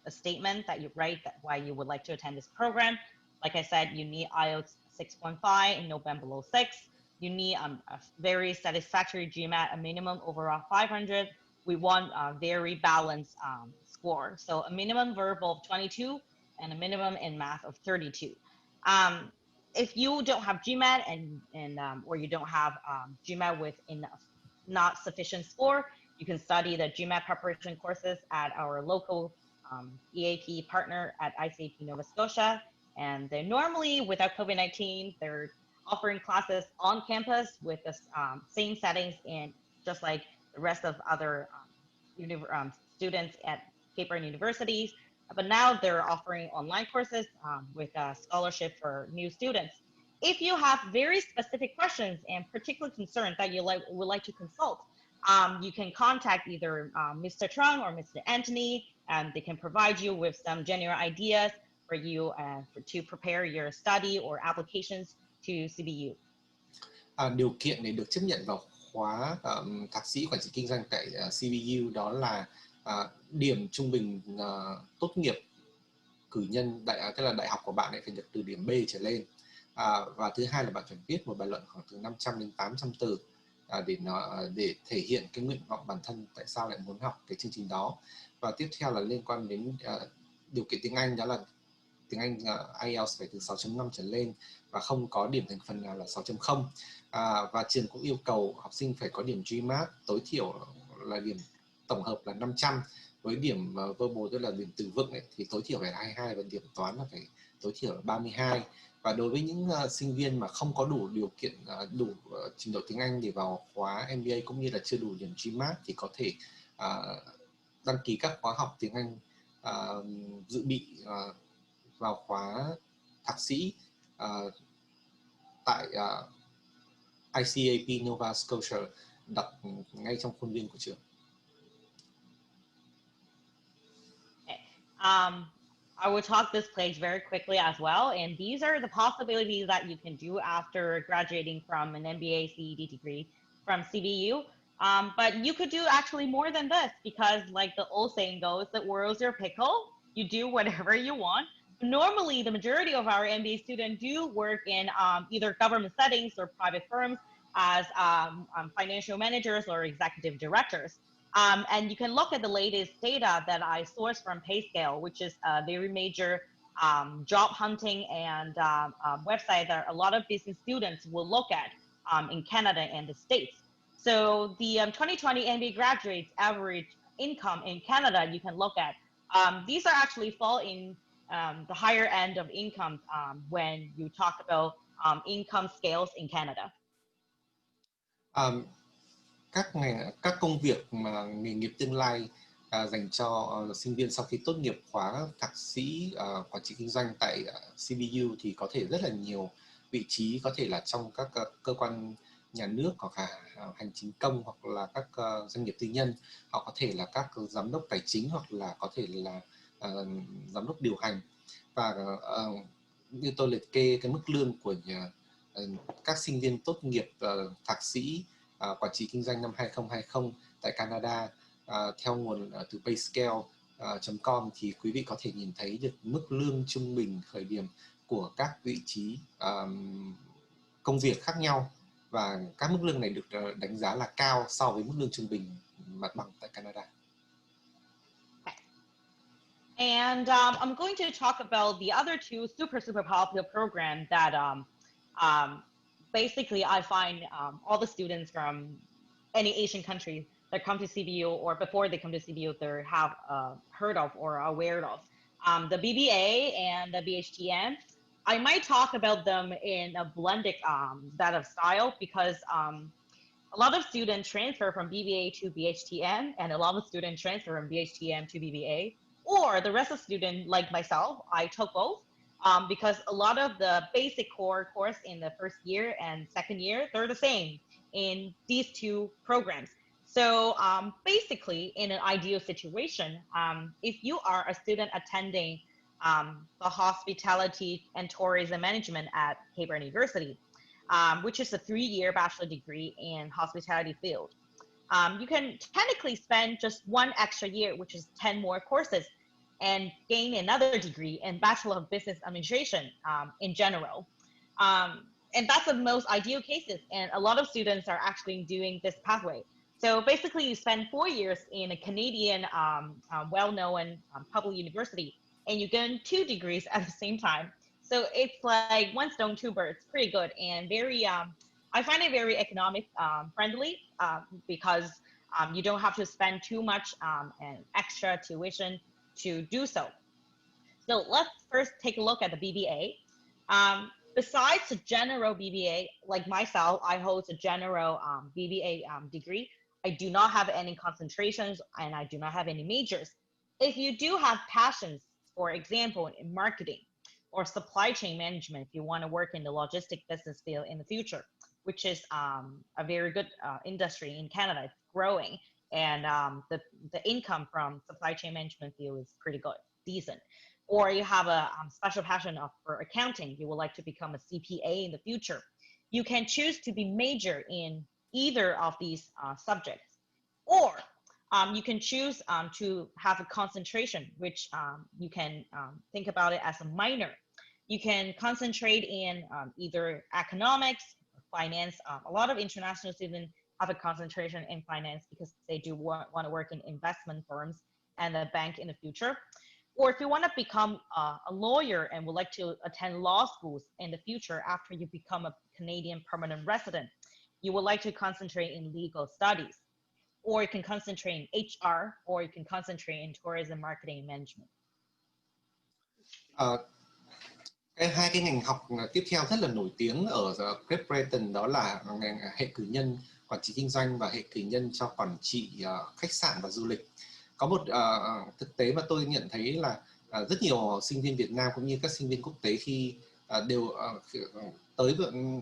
a statement that you write why you would like to attend this program. Like I said, you need IELTS 6.5 and no band below 6. You need a very satisfactory GMAT, a minimum overall 500. We want a very balanced score. So a minimum verbal of 22 and a minimum in math of 32. If you don't have GMAT or you don't have GMAT with not sufficient score, you can study the GMAT preparation courses at our local EAP partner at ICAP Nova Scotia. And they're normally, without COVID-19, they're offering classes on campus with the same settings, and just like the rest of other students at Cape Breton universities. But now they're offering online courses with a scholarship for new students. If you have very specific questions and particular concerns that you would like to consult, you can contact either Mr. Trung or Mr. Anthony, and they can provide you with some general ideas for you to prepare your study or applications to CBU. Điều kiện để được chấp nhận vào khóa thạc sĩ quản trị kinh doanh tại CBU đó là điểm trung bình tốt nghiệp cử nhân tức là đại học của bạn phải được từ điểm B trở lên, và thứ hai là bạn phải viết một bài luận khoảng từ 500 đến 800 từ để thể hiện cái nguyện vọng bản thân tại sao lại muốn học cái chương trình đó. Và tiếp theo là liên quan đến điều kiện tiếng Anh, đó là tiếng Anh IELTS phải từ 6.5 trở lên và không có điểm thành phần nào là 6.0. Và trường cũng yêu cầu học sinh phải có điểm GMAT tối thiểu là điểm tổng hợp là 500, với điểm verbal tức là điểm từ vựng thì tối thiểu phải 22, và điểm toán là phải tối thiểu là 32. Và đối với những sinh viên mà không có đủ điều kiện, đủ trình độ tiếng Anh để vào khóa MBA cũng như là chưa đủ điểm GMAT, thì có thể đăng ký các khóa học tiếng Anh dự bị vào khóa thạc sĩ tại ICAP Nova Scotia đặt ngay trong khuôn viên của trường. I will talk this page very quickly as well, and these are the possibilities that you can do after graduating from an MBA CED degree from CBU. But you could do actually more than this, because like the old saying goes, the world's your pickle. You do whatever you want. Normally, the majority of our MBA students do work in either government settings or private firms as financial managers or executive directors. And you can look at the latest data that I sourced from PayScale, which is a very major job hunting and website that a lot of business students will look at in Canada and the States. So the 2020 MBA graduates average income in Canada, you can look at. These are actually fall in the higher end of income when you talk about income scales in Canada. Các công việc mà nghề nghiệp tương lai dành cho sinh viên sau khi tốt nghiệp khóa thạc sĩ quản trị kinh doanh tại CBU thì có thể rất là nhiều vị trí, có thể là trong các cơ quan nhà nước hoặc là hành chính công, hoặc là các doanh nghiệp tư nhân. Họ có thể là các giám đốc tài chính, hoặc là có thể là giám đốc điều hành. Và như tôi liệt kê cái mức lương của các sinh viên tốt nghiệp thạc sĩ quản trị kinh doanh năm 2020 tại Canada theo nguồn từ payscale.com thì quý vị có thể nhìn thấy được mức lương trung bình khởi điểm của các vị trí công việc khác nhau, và các mức lương này được đánh giá là cao so với mức lương trung bình mặt bằng tại Canada. And I'm going to talk about the other two super popular programs that basically I find all the students from any Asian country that come to CBU, or before they come to CBU, they have heard of or are aware of. The BBA and the BHTN. I might talk about them in a blended that of style, because a lot of students transfer from BBA to BHTN, and a lot of students transfer from BHTN to BBA. Or the rest of students, like myself, I took both because a lot of the basic core course in the first year and second year, they're the same in these two programs. So basically, in an ideal situation, if you are a student attending the hospitality and tourism management at Cape Breton University, which is a 3-year bachelor degree in hospitality field, you can technically spend just one extra year, which is 10 more courses, and gain another degree in Bachelor of Business Administration in general. And that's the most ideal cases. And a lot of students are actually doing this pathway. So basically you spend 4 years in a Canadian well-known public university, and you gain 2 degrees at the same time. So it's like one stone, 2 birds, pretty good, and very, I find it very economic friendly because you don't have to spend too much and extra tuition to do so. So let's first take a look at the BBA. Besides the general BBA, like myself, I hold a general BBA degree. I do not have any concentrations and I do not have any majors. If you do have passions, for example, in marketing or supply chain management, if you want to work in the logistic business field in the future, which is a very good industry in Canada, it's growing, and the income from supply chain management field is pretty good, decent. Or you have a special passion for accounting, you would like to become a CPA in the future, you can choose to be major in either of these subjects. Or you can choose to have a concentration, which you can think about it as a minor. You can concentrate in either economics, finance. A lot of international students have a concentration in finance because they do want to work in investment firms and the bank in the future. Or if you want to become a lawyer and would like to attend law schools in the future after you become a Canadian permanent resident, you would like to concentrate in legal studies. Or you can concentrate in HR, or you can concentrate in tourism, marketing, and management. Hai cái ngành học tiếp theo rất là nổi tiếng ở Cape Breton đó là ngành hệ cử nhân quản trị kinh doanh và hệ cử nhân cho quản trị khách sạn và du lịch. Có một thực tế mà tôi nhận thấy là rất nhiều sinh viên Việt Nam cũng như các sinh viên quốc tế khi đều tới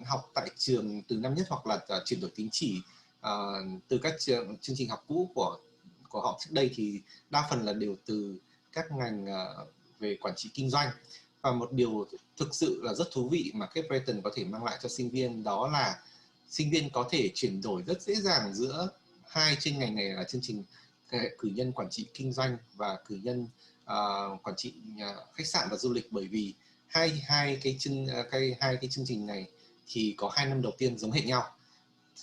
học tại trường từ năm nhất hoặc là chuyển đổi tín chỉ từ các chương trình học cũ của họ trước đây thì đa phần là đều từ các ngành về quản trị kinh doanh. Và một điều thực sự là rất thú vị mà Cape Breton có thể mang lại cho sinh viên đó là sinh viên có thể chuyển đổi rất dễ dàng giữa hai chuyên ngành này là chương trình cử nhân quản trị kinh doanh và cử nhân quản trị khách sạn và du lịch, bởi vì hai cái chương trình này thì có 2 năm đầu tiên giống hệt nhau.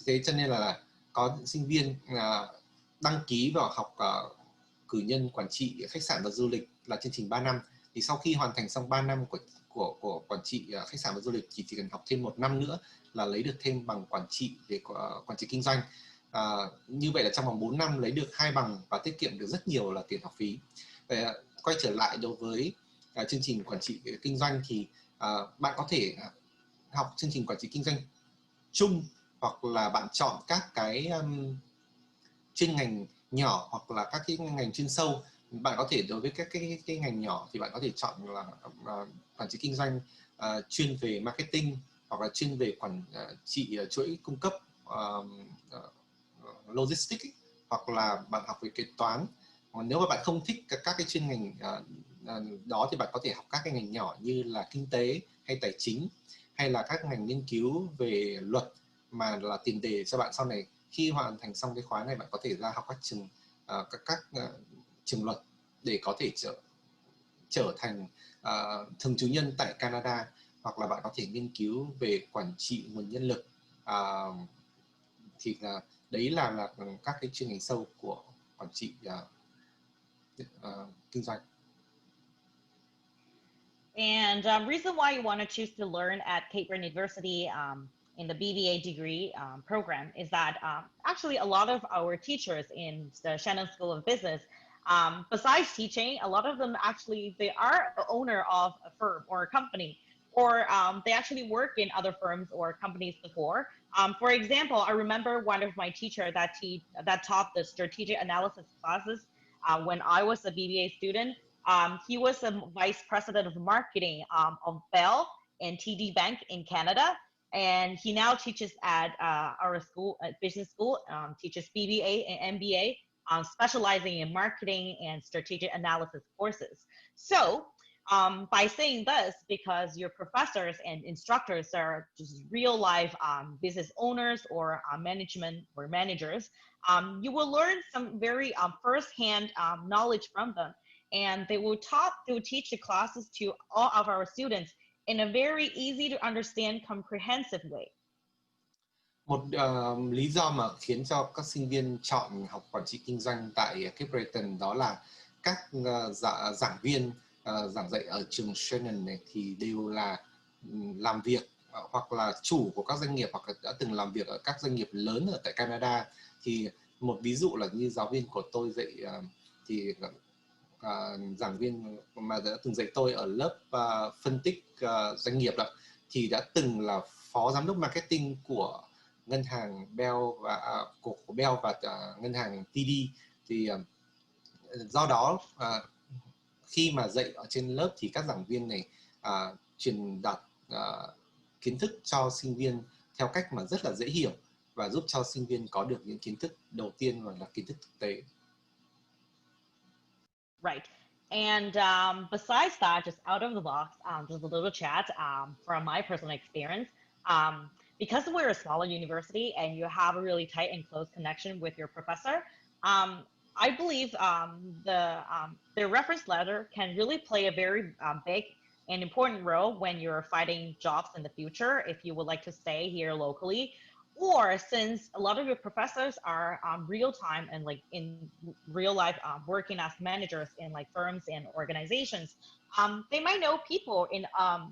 Thế cho nên là có sinh viên đăng ký vào học cử nhân quản trị khách sạn và du lịch là chương trình 3 năm, thì sau khi hoàn thành xong 3 năm của quản trị khách sạn và du lịch thì chỉ cần học thêm 1 năm nữa là lấy được thêm bằng quản trị về quản trị kinh doanh. Như vậy là trong vòng 4 năm lấy được 2 bằng và tiết kiệm được rất nhiều là tiền học phí. Quay trở lại đối với chương trình quản trị kinh doanh thì bạn có thể học chương trình quản trị kinh doanh chung, hoặc là bạn chọn các cái chuyên ngành nhỏ hoặc là các cái ngành chuyên sâu. Bạn có thể đối với các cái ngành nhỏ thì bạn có thể chọn là quản trị kinh doanh chuyên về marketing, hoặc là chuyên về quản trị chuỗi cung cấp logistics, hoặc là bạn học về kế toán. Còn nếu mà bạn không thích các cái chuyên ngành đó thì bạn có thể học các cái ngành nhỏ như là kinh tế hay tài chính, hay là các ngành nghiên cứu về luật, mà là tiền đề cho bạn sau này khi hoàn thành xong cái khóa này bạn có thể ra học các trường trường luật để có thể trở thành thường trú nhân tại Canada, hoặc là bạn có thể nghiên cứu về quản trị nguồn nhân lực. Thì là đấy là các cái chuyên ngành sâu của quản trị kinh doanh. And reason why you want to choose to learn at Cape Breton University in the BBA degree program is that actually a lot of our teachers in the Shannon School of Business, besides teaching, a lot of them actually, they are the owner of a firm or a company, or they actually work in other firms or companies before. For example, I remember one of my teachers that taught the strategic analysis classes when I was a BBA student. He was a vice president of marketing of Bell and TD Bank in Canada, and he now teaches at our school, business school, teaches BBA and MBA, specializing in marketing and strategic analysis courses. So by saying this, because your professors and instructors are just real life business owners or management or managers, you will learn some very first-hand knowledge from them. And they will teach the classes to all of our students in a very easy to understand, comprehensive way. Một lý do mà khiến cho các sinh viên chọn học quản trị kinh doanh tại Cape Breton đó là các giảng viên giảng dạy ở trường Shannon này thì đều là làm việc hoặc là chủ của các doanh nghiệp, hoặc là đã từng làm việc ở các doanh nghiệp lớn ở tại Canada. Thì một ví dụ là như giáo viên của tôi dạy thì giảng viên mà đã từng dạy tôi ở lớp phân tích doanh nghiệp đó, thì đã từng là phó giám đốc marketing của ngân hàng Bell và của Bell và ngân hàng TD. Thì do đó khi mà dạy ở trên lớp thì các giảng viên này truyền đạt kiến thức cho sinh viên theo cách mà rất là dễ hiểu và giúp cho sinh viên có được những kiến thức đầu tiên là kiến thức thực tế. Right. And besides that, just out of the box, just a little chat from my personal experience. Because we're a smaller university and you have a really tight and close connection with your professor, I believe the reference letter can really play a very big and important role when you're finding jobs in the future, if you would like to stay here locally. Or since a lot of your professors are real time and like in real life working as managers in like firms and organizations, they might know people in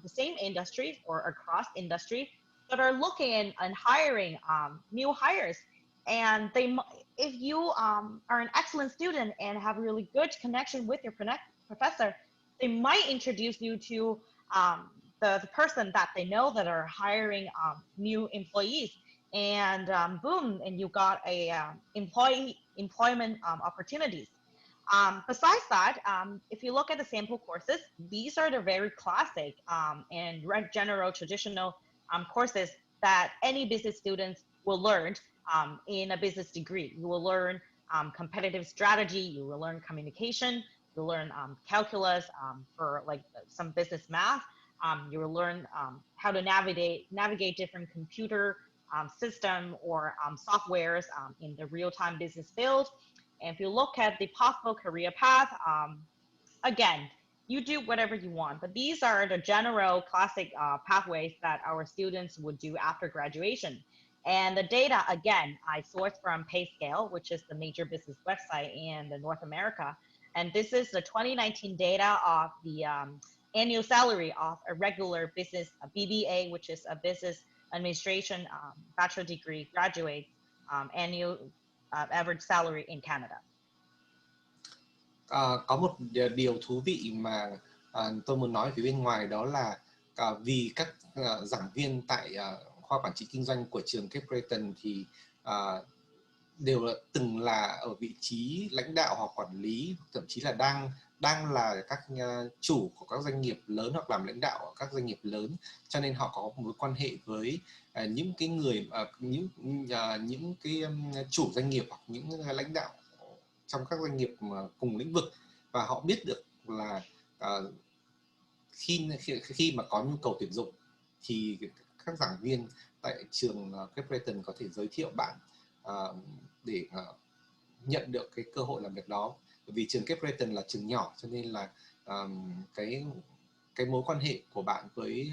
the same industry or across industry that are looking and hiring new hires. And if you are an excellent student and have a really good connection with your professor, they might introduce you to the person that they know that are hiring new employees. And boom, and you got a employment opportunities. Besides that, if you look at the sample courses, these are the very classic and general traditional courses that any business students will learn in a business degree. You will learn competitive strategy, you will learn communication, you'll learn calculus for like some business math, you will learn how to navigate different computer system or softwares in the real-time business field. And if you look at the possible career path, again, you do whatever you want, but these are the general classic pathways that our students would do after graduation. And the data, again, I sourced from PayScale, which is the major business website in North America. And this is the 2019 data of the annual salary of a regular business, a BBA, which is a business administration bachelor degree graduate, annual average salary in Canada. Có một điều thú vị mà tôi muốn nói phía bên ngoài, đó là vì các giảng viên tại khoa quản trị kinh doanh của trường Cape Breton thì đều từng là ở vị trí lãnh đạo hoặc quản lý, thậm chí là đang là các chủ của các doanh nghiệp lớn hoặc làm lãnh đạo ở các doanh nghiệp lớn, cho nên họ có mối quan hệ với những cái người những cái chủ doanh nghiệp hoặc những lãnh đạo trong các doanh nghiệp cùng lĩnh vực, và họ biết được là khi mà có nhu cầu tuyển dụng thì các giảng viên tại trường Cape Breton có thể giới thiệu bạn để nhận được cái cơ hội làm việc đó. Bởi vì trường Cape Breton là trường nhỏ, cho nên là cái mối quan hệ của bạn với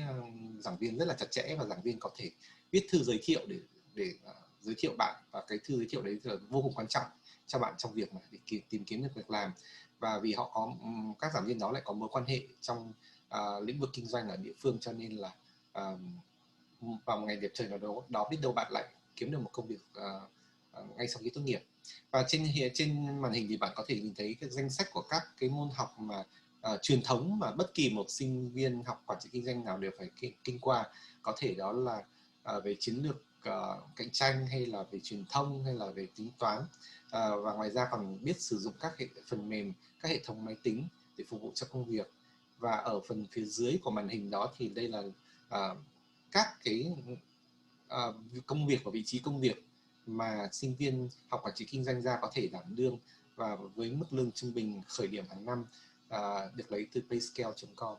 giảng viên rất là chặt chẽ, và giảng viên có thể viết thư giới thiệu để giới thiệu bạn, và cái thư giới thiệu đấy là vô cùng quan trọng cho bạn trong việc mà để tìm kiếm được việc làm. Và vì họ có các giảng viên đó lại có mối quan hệ trong lĩnh vực kinh doanh ở địa phương, cho nên là vào một ngày đẹp trời nào đó biết đâu bạn lại kiếm được một công việc ngay sau khi tốt nghiệp. Và trên màn hình thì bạn có thể nhìn thấy cái danh sách của các cái môn học mà truyền thống mà bất kỳ một sinh viên học quản trị kinh doanh nào đều phải kinh qua. Có thể đó là về chiến lược cạnh tranh, hay là về truyền thông, hay là về tính toán, và ngoài ra còn biết sử dụng các phần mềm, các hệ thống máy tính để phục vụ cho công việc. Và ở phần phía dưới của màn hình đó thì đây là các cái công việc và vị trí công việc mà sinh viên học quản trị kinh doanh ra có thể đảm đương, và với mức lương trung bình khởi điểm hàng năm được lấy từ payscale.com.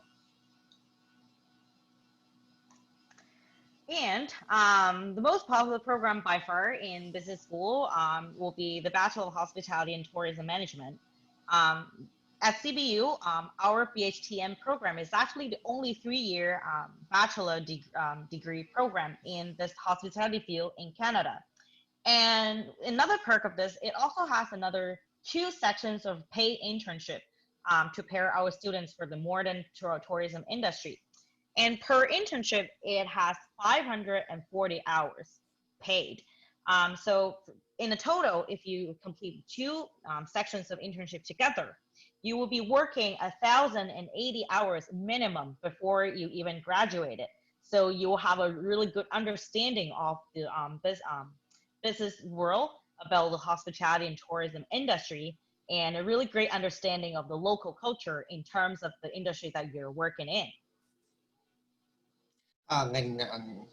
And the most popular program by far in business school will be the Bachelor of Hospitality and Tourism Management. At CBU, our BHTM program is actually the only 3-year bachelor degree program in this hospitality field in Canada. And another perk of this, it also has another 2 sections of paid internship to prepare our students for the modern tourism industry. And per internship, it has 540 hours paid. So in a total, if you complete 2 sections of internship together, you will be working 1,080 hours minimum before you even graduated. So you will have a really good understanding of the business world, about the hospitality and tourism industry, and a really great understanding of the local culture in terms of the industry that you're working in. Ngành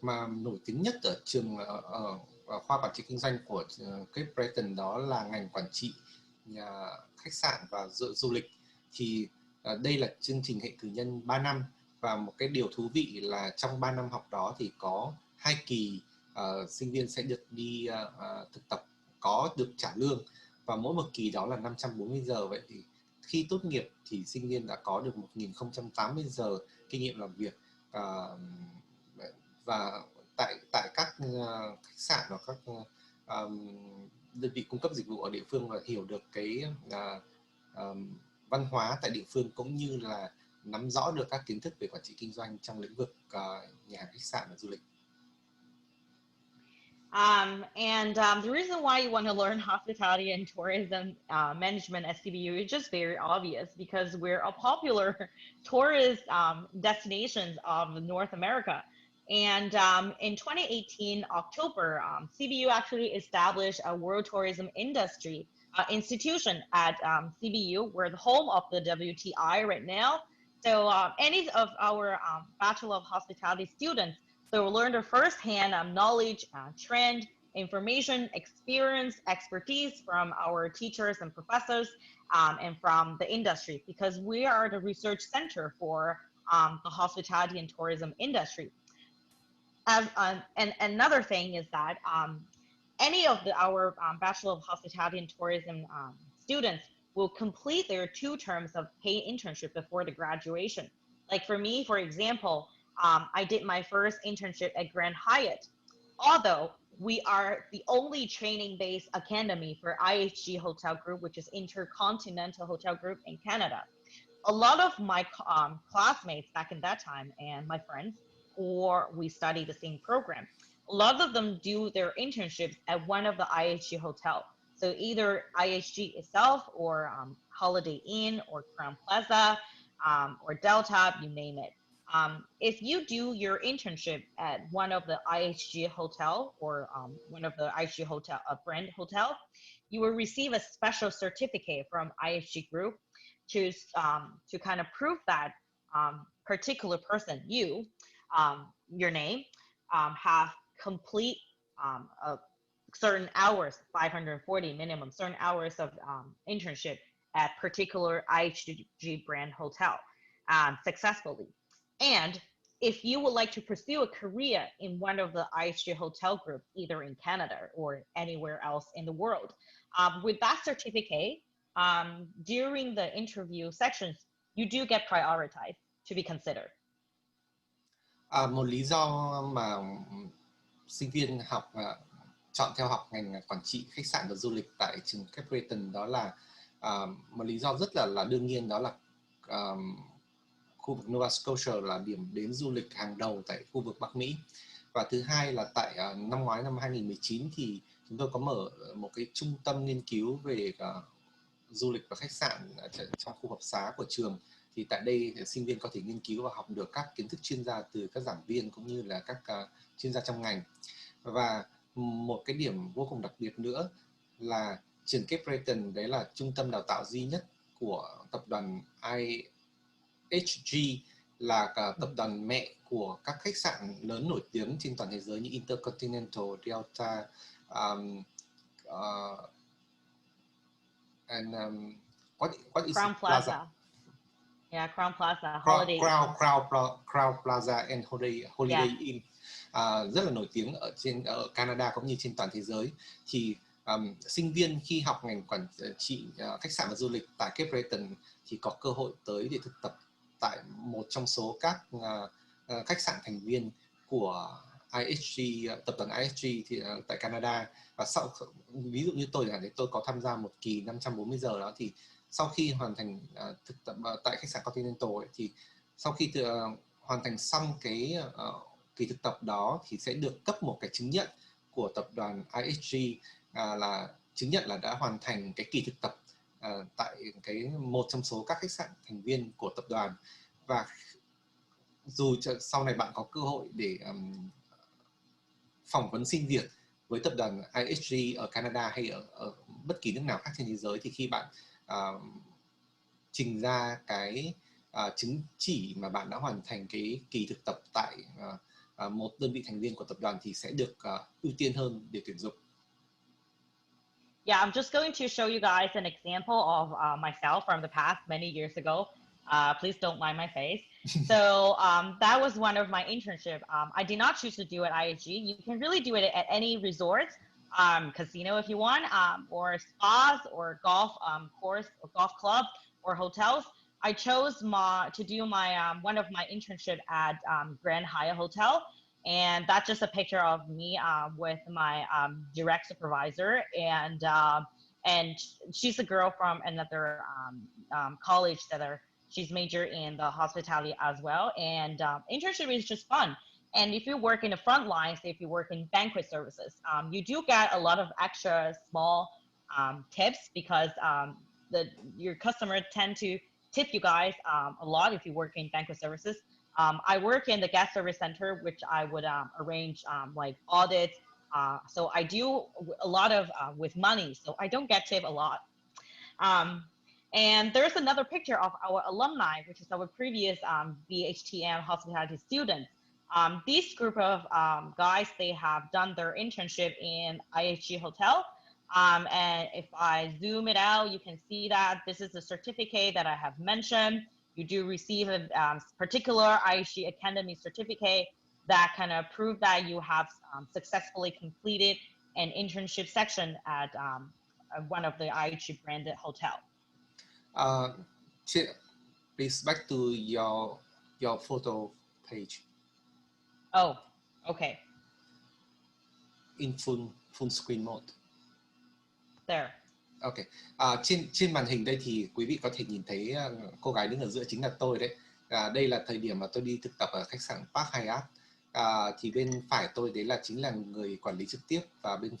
mà nổi tiếng nhất ở trường khoa quản trị kinh doanh của Cape Breton đó là ngành quản trị khách sạn và du lịch. Thì đây là chương trình hệ cử nhân 3 năm, và một cái điều thú vị là trong 3 năm học đó thì có 2 kỳ sinh viên sẽ được đi thực tập, có được trả lương, và mỗi một kỳ đó là 540 giờ. Vậy thì khi tốt nghiệp thì sinh viên đã có được 1080 giờ kinh nghiệm làm việc. Và tại các khách sạn hoặc các đơn vị cung cấp dịch vụ ở địa phương, và hiểu được cái văn hóa tại địa phương, cũng như là nắm rõ được các kiến thức về quản trị kinh doanh trong lĩnh vực nhà hàng, khách sạn và du lịch. The reason why you want to learn hospitality and tourism management at CBU is just very obvious, because we're a popular tourist destinations of North America. And in 2018 October, CBU actually established a World Tourism Industry institution at CBU. We're the home of the WTI right now. So any of our Bachelor of Hospitality students, they will learn the first-hand knowledge, trend, information, experience, expertise from our teachers and professors, and from the industry, because we are the research center for the hospitality and tourism industry. And another thing is that any of our Bachelor of Hospitality and Tourism students will complete their 2 terms of paid internship before the graduation. Like for me, for example, I did my first internship at Grand Hyatt. Although we are the only training-based academy for IHG Hotel Group, which is Intercontinental Hotel Group in Canada. A lot of my classmates back in that time and my friends, or we study the same program, a lot of them do their internships at one of the IHG hotel. So either IHG itself or Holiday Inn or Crown Plaza or Delta, you name it. If you do your internship at one of the IHG hotel or one of the IHG hotel, brand hotel, you will receive a special certificate from IHG Group to kind of prove that particular person, your name, have complete a certain hours, 540 minimum, certain hours of internship at particular IHG brand hotel successfully. And if you would like to pursue a career in one of the IHG hotel groups, either in Canada or anywhere else in the world, with that certificate, during the interview sections, you do get prioritized to be considered. Một lý do mà sinh viên chọn theo học ngành quản trị khách sạn và du lịch tại trường Cape Breton đó là một lý do rất là đương nhiên, đó là khu vực Nova Scotia là điểm đến du lịch hàng đầu tại khu vực Bắc Mỹ. Và thứ hai là tại năm ngoái, năm 2019 thì chúng tôi có mở một cái trung tâm nghiên cứu về du lịch và khách sạn trong khu học xá của trường. Thì tại đây sinh viên có thể nghiên cứu và học được các kiến thức chuyên gia từ các giảng viên cũng như là các chuyên gia trong ngành. Và một cái điểm vô cùng đặc biệt nữa là trường Cape Breton đấy là trung tâm đào tạo duy nhất của tập đoàn IHG, là tập đoàn mẹ của các khách sạn lớn nổi tiếng trên toàn thế giới như Intercontinental, Delta, and what is Crown Plaza? Yeah, Crown Plaza, Holiday Crown Plaza and Holiday Inn. Rất là nổi tiếng ở Canada cũng như trên toàn thế giới. Thì sinh viên khi học ngành quản trị khách sạn và du lịch tại Cape Breton thì có cơ hội tới để thực tập tại một trong số các khách sạn thành viên của IHG, tập đoàn IHG thì tại Canada. Và sau, ví dụ như tôi có tham gia một kỳ 540 giờ đó, thì sau khi hoàn thành thực tập tại khách sạn Continental ấy, thì sau khi hoàn thành xong cái kỳ thực tập đó thì sẽ được cấp một cái chứng nhận của tập đoàn IHG, là chứng nhận là đã hoàn thành cái kỳ thực tập tại một trong số các khách sạn thành viên của tập đoàn. Và dù sau này bạn có cơ hội để phỏng vấn xin việc với tập đoàn IHG ở Canada hay ở bất kỳ nước nào khác trên thế giới, thì khi bạn trình ra cái chứng chỉ mà bạn đã hoàn thành cái kỳ thực tập tại một đơn vị thành viên của tập đoàn thì sẽ được ưu tiên hơn để tuyển dụng. Yeah, I'm just going to show you guys an example of myself from the past many years ago. Please don't mind my face. So that was one of my internship. I did not choose to do at IHG. You can really do it at any resort, casino if you want, or spas, or golf course, or golf club, or hotels. I chose to do my one of my internship at Grand Hyatt Hotel. And that's just a picture of me with my direct supervisor, and she's a girl from another college she's major in the hospitality as well. And internship is just fun. And if you work in the front lines, if you work in banquet services, you do get a lot of extra small tips, because your customers tend to tip you guys a lot if you work in banquet services. I work in the guest service center, which I would arrange like audits. So I do a lot of with money, so I don't get tipped a lot. And there's another picture of our alumni, which is our previous BHTM hospitality students. This group of guys, they have done their internship in IHG Hotel. And if I zoom it out, you can see that this is the certificate that I have mentioned. You do receive a particular IHG Academy certificate that kind of prove that you have successfully completed an internship section at one of the IHG branded hotel. Please back to your photo page. Oh, okay. In full screen mode. There. Ok. Trên màn hình đây thì quý vị có thể nhìn thấy cô gái đứng ở giữa chính là tôi đấy. Đây là thời điểm mà tôi đi thực tập ở khách sạn Park Hyatt. Thì bên phải tôi đấy là chính là người quản lý trực tiếp, và bên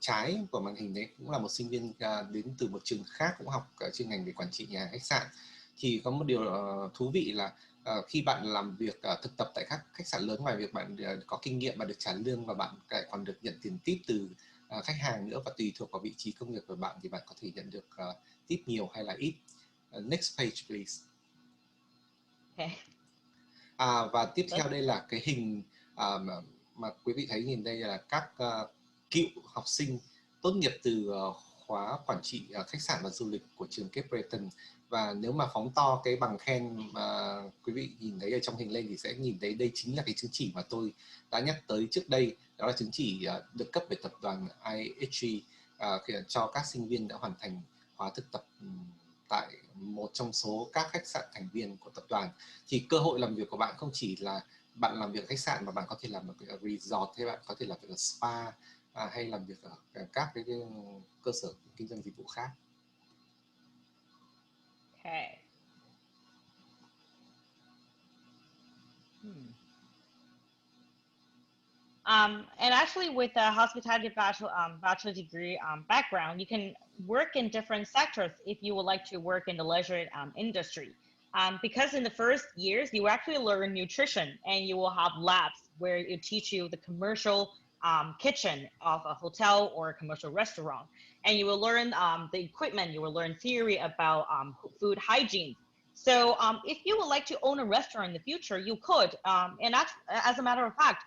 trái của màn hình đấy cũng là một sinh viên đến từ một trường khác, cũng học chuyên ngành về quản trị nhà hàng khách sạn. Thì có một điều thú vị là khi bạn làm việc thực tập tại các khách sạn lớn, ngoài việc bạn có kinh nghiệm và được trả lương, và bạn còn được nhận tiền tip từ khách hàng nữa, và tùy thuộc vào vị trí công việc của bạn thì bạn có thể nhận được tip nhiều hay là ít. Next page please. Okay. Và tiếp theo đây là cái hình mà quý vị thấy nhìn đây là các cựu học sinh tốt nghiệp từ khóa quản trị khách sạn và du lịch của trường Cape Breton. Và nếu mà phóng to cái bằng khen mà quý vị nhìn thấy ở trong hình lên thì sẽ nhìn thấy đây chính là cái chứng chỉ mà tôi đã nhắc tới trước đây. Đó là chứng chỉ được cấp bởi tập đoàn IHG cho các sinh viên đã hoàn thành khóa thực tập tại một trong số các khách sạn thành viên của tập đoàn. Thì cơ hội làm việc của bạn không chỉ là bạn làm việc ở khách sạn, mà bạn có thể làm việc ở resort, hay bạn có thể làm việc ở spa, hay làm việc ở các cái cơ sở kinh doanh dịch vụ khác. Okay. And actually, with a hospitality bachelor degree background, you can work in different sectors if you would like to work in the leisure industry. Because in the first years, you actually learn nutrition, and you will have labs where it teach you the commercial kitchen of a hotel or a commercial restaurant. And you will learn the equipment, you will learn theory about food hygiene. So if you would like to own a restaurant in the future, you could. And as a matter of fact,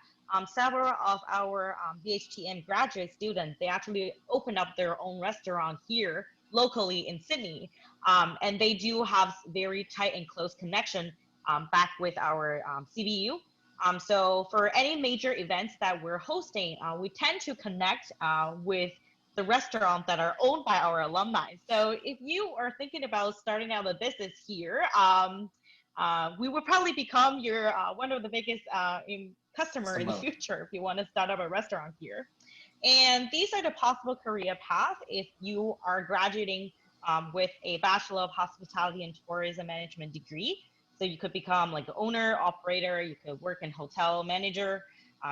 several of our BHTN graduate students, they actually open up their own restaurant here locally in Sydney. And they do have very tight and close connection back with our CBU. So for any major events that we're hosting, we tend to connect with the restaurants that are owned by our alumni. So if you are thinking about starting out a business here, we would probably become your one of the biggest customer in the future if you want to start up a restaurant here. And these are the possible career paths if you are graduating with a Bachelor of Hospitality and Tourism Management degree. So you could become like an owner, operator, you could work in hotel manager,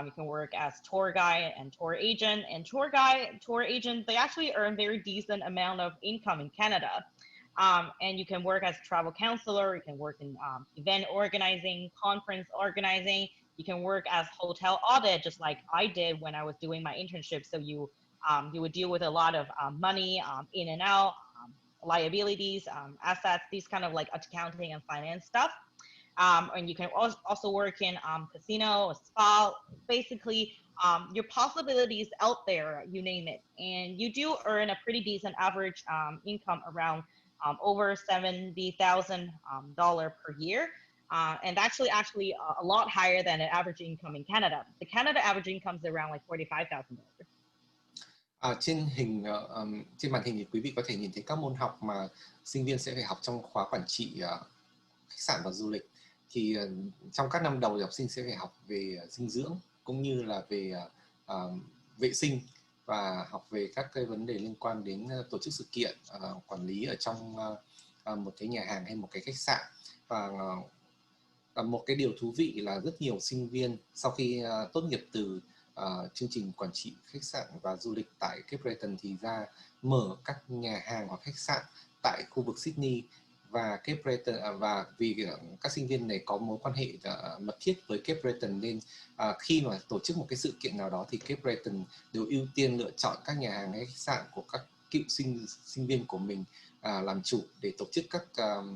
you can work as tour guide and tour agent. And tour guide, tour agent, they actually earn very decent amount of income in Canada. And you can work as a travel counselor, you can work in event organizing, conference organizing, you can work as hotel audit, just like I did when I was doing my internship. So you would deal with a lot of money in and out, liabilities, assets, these kind of like accounting and finance stuff. And you can also work in casino, spa, basically your possibilities out there, you name it. And you do earn a pretty decent average income around over $70,000 per year. And actually a lot higher than an average income in Canada. The Canada average income is around like $45,000. Trên màn hình thì quý vị có thể nhìn thấy các môn học mà sinh viên sẽ phải học trong khóa quản trị khách sạn và du lịch. Thì trong các năm đầu thì học sinh sẽ phải học về dinh dưỡng, cũng như là về vệ sinh, và học về các cái vấn đề liên quan đến tổ chức sự kiện, quản lý ở trong một cái nhà hàng hay một cái khách sạn. Và một cái điều thú vị là rất nhiều sinh viên sau khi tốt nghiệp từ chương trình quản trị khách sạn và du lịch tại Cape Breton thì ra mở các nhà hàng hoặc khách sạn tại khu vực Sydney và Cape Breton. Và vì các sinh viên này có mối quan hệ mật thiết với Cape Breton, nên khi mà tổ chức một cái sự kiện nào đó thì Cape Breton đều ưu tiên lựa chọn các nhà hàng hay khách sạn của các cựu sinh viên của mình làm chủ để tổ chức các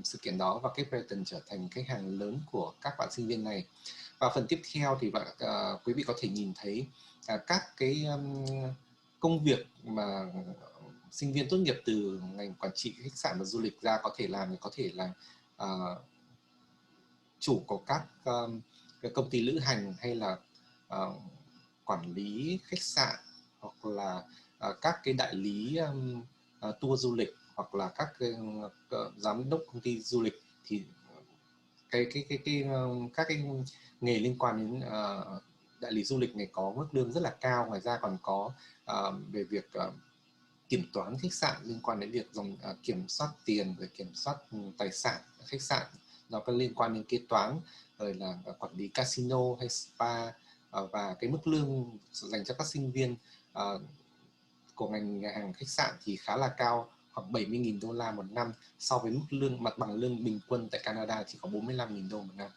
sự kiện đó, và Cape Breton trở thành khách hàng lớn của các bạn sinh viên này. Và phần tiếp theo thì quý vị có thể nhìn thấy các cái công việc mà sinh viên tốt nghiệp từ ngành quản trị khách sạn và du lịch ra có thể làm, thì có thể là chủ của các cái công ty lữ hành hay là quản lý khách sạn, hoặc là các cái đại lý tour du lịch, hoặc là các cái giám đốc công ty du lịch, thì các cái nghề liên quan đến đại lý du lịch này có mức lương rất là cao. Ngoài ra còn có về việc kiểm toán khách sạn, liên quan đến việc kiểm soát tiền, rồi kiểm soát tài sản khách sạn, nó có liên quan đến kế toán, rồi là quản lý casino hay spa. Và cái mức lương dành cho các sinh viên của ngành nhà hàng khách sạn thì khá là cao, khoảng 70.000 đô la một năm, so với mức lương mặt bằng lương bình quân tại Canada chỉ có 45.000 đô một năm.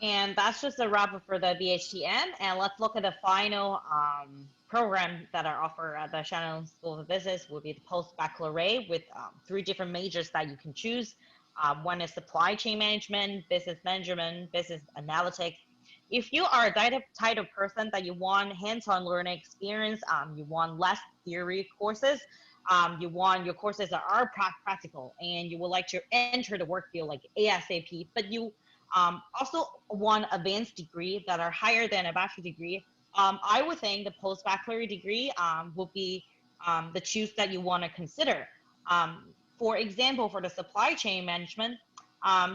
And that's just a wrap up for the BHTM. And let's look at the final program that are offered at the Shannon School of Business. Will be the post-baccalaureate with 3 different majors that you can choose. One is supply chain management, business management, business analytics. If you are a type of person that you want hands-on learning experience, you want less theory courses, you want your courses that are practical, and you would like to enter the work field like ASAP, but you also want advanced degree that are higher than a bachelor degree, I would think the post-baccalaureate degree will be the choose that you want to consider. For example, for the supply chain management,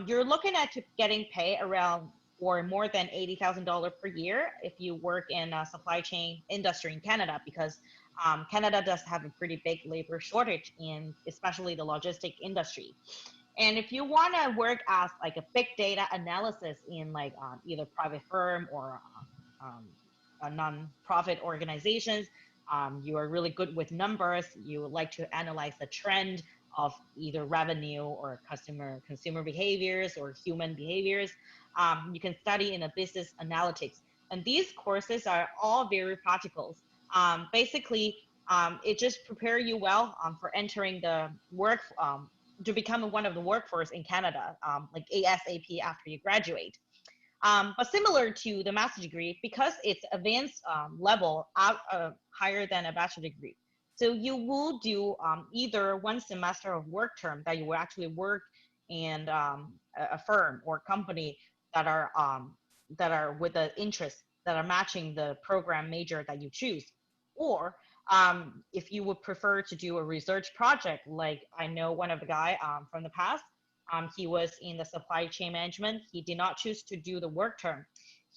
you're looking at getting paid around or more than $80,000 per year if you work in a supply chain industry in Canada, because Canada does have a pretty big labor shortage in especially the logistic industry. And if you want to work as like a big data analysis in like either private firm or a non-profit organizations, you are really good with numbers, you would like to analyze the trend of either revenue or consumer behaviors or human behaviors, you can study in a business analytics. And these courses are all very practical. Basically, it just prepare you well for entering the work, to become one of the workforce in Canada, like ASAP after you graduate. But similar to the master's degree, because it's advanced level higher than a bachelor degree. So you will do either 1 semester of work term that you will actually work in a firm or company that are with the interest that are matching the program major that you choose. Or if you would prefer to do a research project, like I know one of the guy from the past, he was in the supply chain management. He did not choose to do the work term.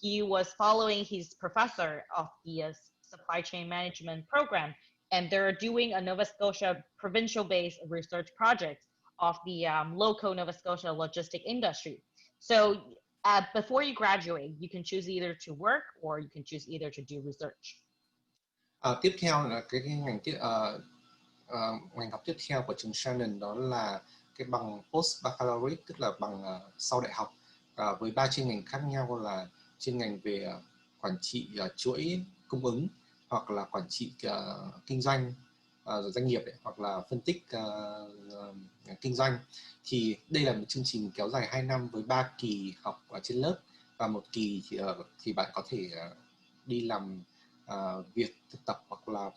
He was following his professor of the supply chain management program, and they're doing a Nova Scotia provincial-based research project of the local Nova Scotia logistic industry. So before you graduate, you can choose either to work or you can choose either to do research. Tiếp theo là cái ngành học tiếp theo của trường Shannon, đó là cái bằng post baccalaureate, tức là bằng sau đại học, với 3 chuyên ngành khác nhau là chuyên ngành về quản trị chuỗi cung ứng, hoặc là quản trị kinh doanh doanh nghiệp đấy, hoặc là phân tích kinh doanh. Thì đây là một chương trình kéo dài 2 năm với 3 kỳ học ở trên lớp, và 1 kỳ thì bạn có thể đi làm việc thực tập, hoặc là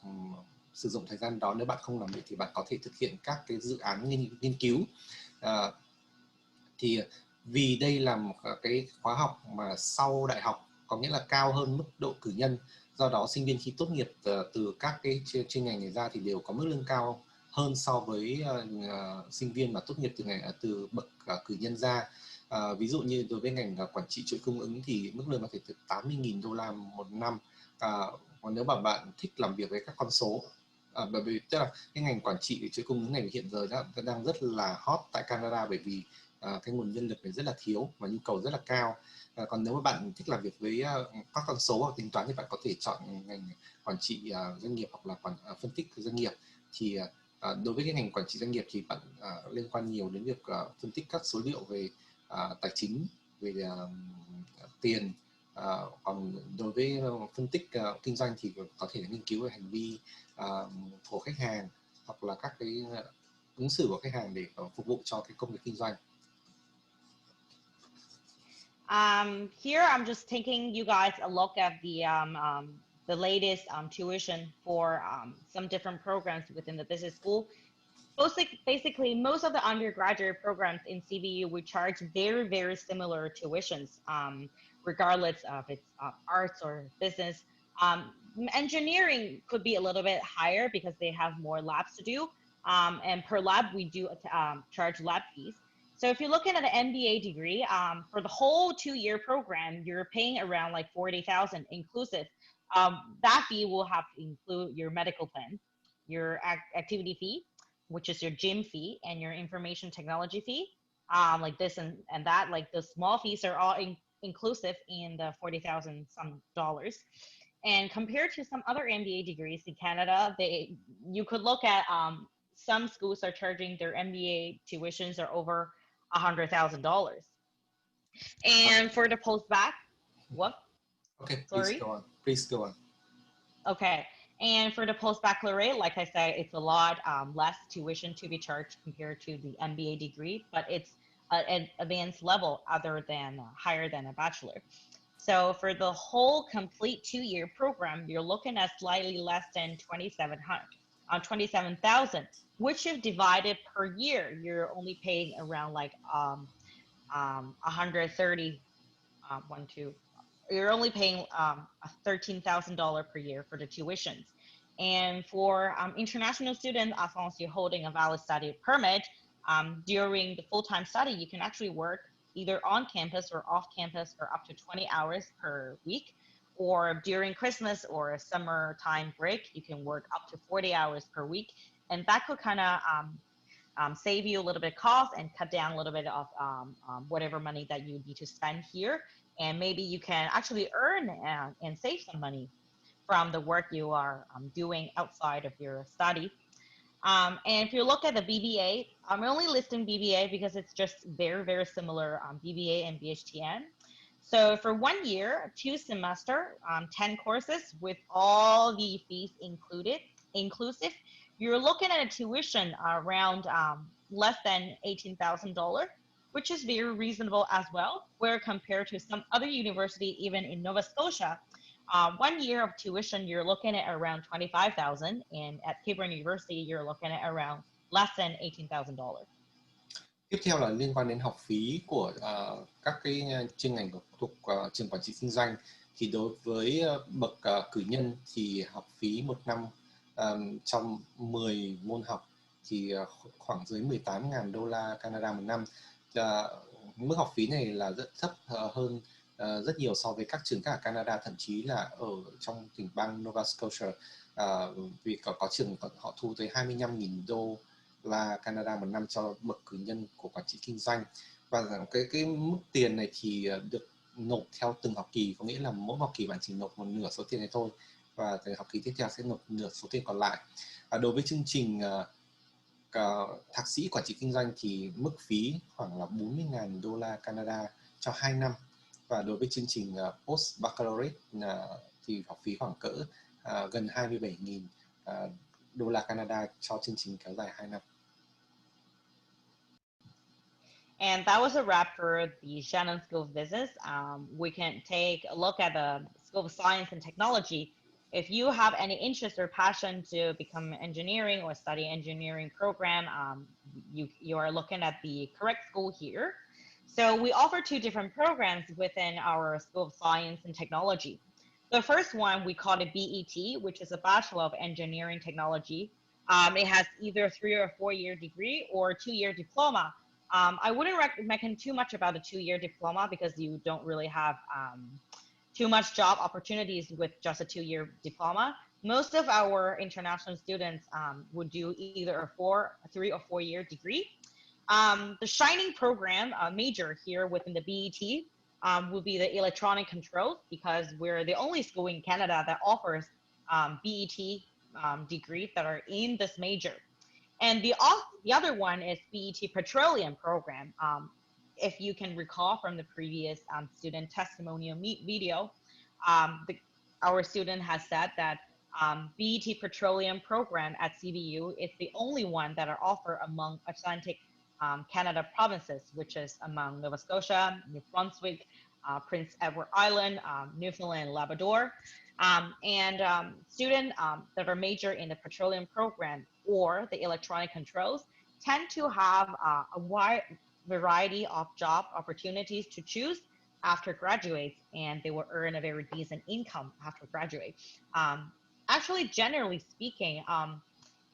sử dụng thời gian đó, nếu bạn không làm việc thì bạn có thể thực hiện các cái dự án nghiên cứu. Thì vì đây là một cái khóa học mà sau đại học, có nghĩa là cao hơn mức độ cử nhân, do đó sinh viên khi tốt nghiệp từ các cái chuyên ngành này ra thì đều có mức lương cao hơn so với sinh viên mà tốt nghiệp từ bậc cử nhân ra. Ví dụ như đối với ngành quản trị chuỗi cung ứng thì mức lương có thể từ 80.000 đô la một năm. Còn nếu mà bạn thích làm việc với các con số, bởi vì tức là cái ngành quản trị chuỗi cung ứng này hiện giờ đang rất là hot tại Canada, bởi vì cái nguồn nhân lực này rất là thiếu và nhu cầu rất là cao. Còn nếu mà bạn thích làm việc với các con số hoặc tính toán thì bạn có thể chọn ngành quản trị doanh nghiệp hoặc là phân tích doanh nghiệp. Thì đối với cái ngành quản trị doanh nghiệp thì bạn liên quan nhiều đến việc phân tích các số liệu về tài chính, về tiền. Còn đối với phân tích kinh doanh thì có thể nghiên cứu về hành vi của khách hàng, hoặc là các cái ứng xử của khách hàng để phục vụ cho cái công việc kinh doanh. Here I'm just taking you guys a look at the latest tuition for some different programs within the business school. basically, most of the undergraduate programs in CBU would charge very, very similar tuitions, regardless of it's arts or business. Engineering could be a little bit higher because they have more labs to do. And per lab, we do charge lab fees. So if you're looking at an MBA degree, for the whole 2-year program, you're paying around like 40,000 inclusive. That fee will have to include your medical plan, your activity fee, which is your gym fee, and your information technology fee, like this and that. Like the small fees are all inclusive in the 40,000 some dollars. And compared to some other MBA degrees in Canada, you could look at some schools are charging their MBA tuitions are over $100,000. And for the post-bac, what? Okay, sorry. Please go on. Please go on. Okay, and for the post-baccalaureate, like I said, it's a lot less tuition to be charged compared to the MBA degree, but it's an advanced level other than higher than a bachelor. So for the whole complete 2-year program, you're looking at slightly less than 27,000, which if divided per year, you're only paying around like 130, you're only paying $13,000 per year for the tuitions. And for international students, as long as you're holding a valid study permit, during the full-time study, you can actually work either on campus or off campus for up to 20 hours per week, or during Christmas or summertime break, you can work up to 40 hours per week. And that could kind of save you a little bit of cost and cut down a little bit of whatever money that you need to spend here. And maybe you can actually earn and save some money from the work you are doing outside of your study. And if you look at the BBA, I'm only listing BBA because it's just very, very similar BBA and BHTN. So for 1 year, 2 semester, 10 courses with all the fees inclusive, you're looking at a tuition around less than $18,000, which is very reasonable as well, where compared to some other university, even in Nova Scotia, 1 year of tuition, you're looking at around 25,000, and at Cape Breton University, you're looking at around less than $18,000. Tiếp theo là liên quan đến học phí của các cái chuyên ngành thuộc trường quản trị kinh doanh. Thì đối với bậc cử nhân thì học phí một năm trong 10 môn học thì khoảng dưới 18.000 đô la Canada một năm. Mức học phí này là rất thấp hơn rất nhiều so với các trường khác ở Canada, thậm chí là ở trong tỉnh bang Nova Scotia, vì có trường họ thu tới 25.000 đô la Canada một năm cho bậc cử nhân của quản trị kinh doanh. Và cái mức tiền này thì được nộp theo từng học kỳ, có nghĩa là mỗi học kỳ bạn chỉ nộp một nửa số tiền này thôi, và từ học kỳ tiếp theo sẽ nộp nửa số tiền còn lại. Đối với chương trình thạc sĩ quản trị kinh doanh thì mức phí khoảng là 40.000 đô la Canada cho 2 năm. Và đối với chương trình post baccalaureate thì học phí khoảng cỡ gần 27.000 đô la Canada cho chương trình kéo dài 2 năm. And that was a wrap for the Shannon School of Business. We can take a look at the School of Science and Technology. If you have any interest or passion to become engineering or study engineering program, you are looking at the correct school here. So we offer 2 different programs within our School of Science and Technology. The first one, we call it BET, which is a Bachelor of Engineering Technology. It has either 3 or 4 year degree or 2-year diploma. I wouldn't recommend too much about the 2-year diploma because you don't really have too much job opportunities with just a 2-year diploma. Most of our international students would do either a 3 or 4 year degree. The shining program major here within the BET will be the electronic controls, because we're the only school in Canada that offers BET degrees that are in this major. And the other one is BET Petroleum program. If you can recall from the previous student testimonial video, our student has said that BET Petroleum program at CBU is the only one that are offered among Atlantic Canada provinces, which is among Nova Scotia, New Brunswick, Prince Edward Island, Newfoundland, Labrador. Students that are major in the petroleum program or the electronic controls tend to have a wide variety of job opportunities to choose after graduates, and they will earn a very decent income after graduate. Actually, generally speaking,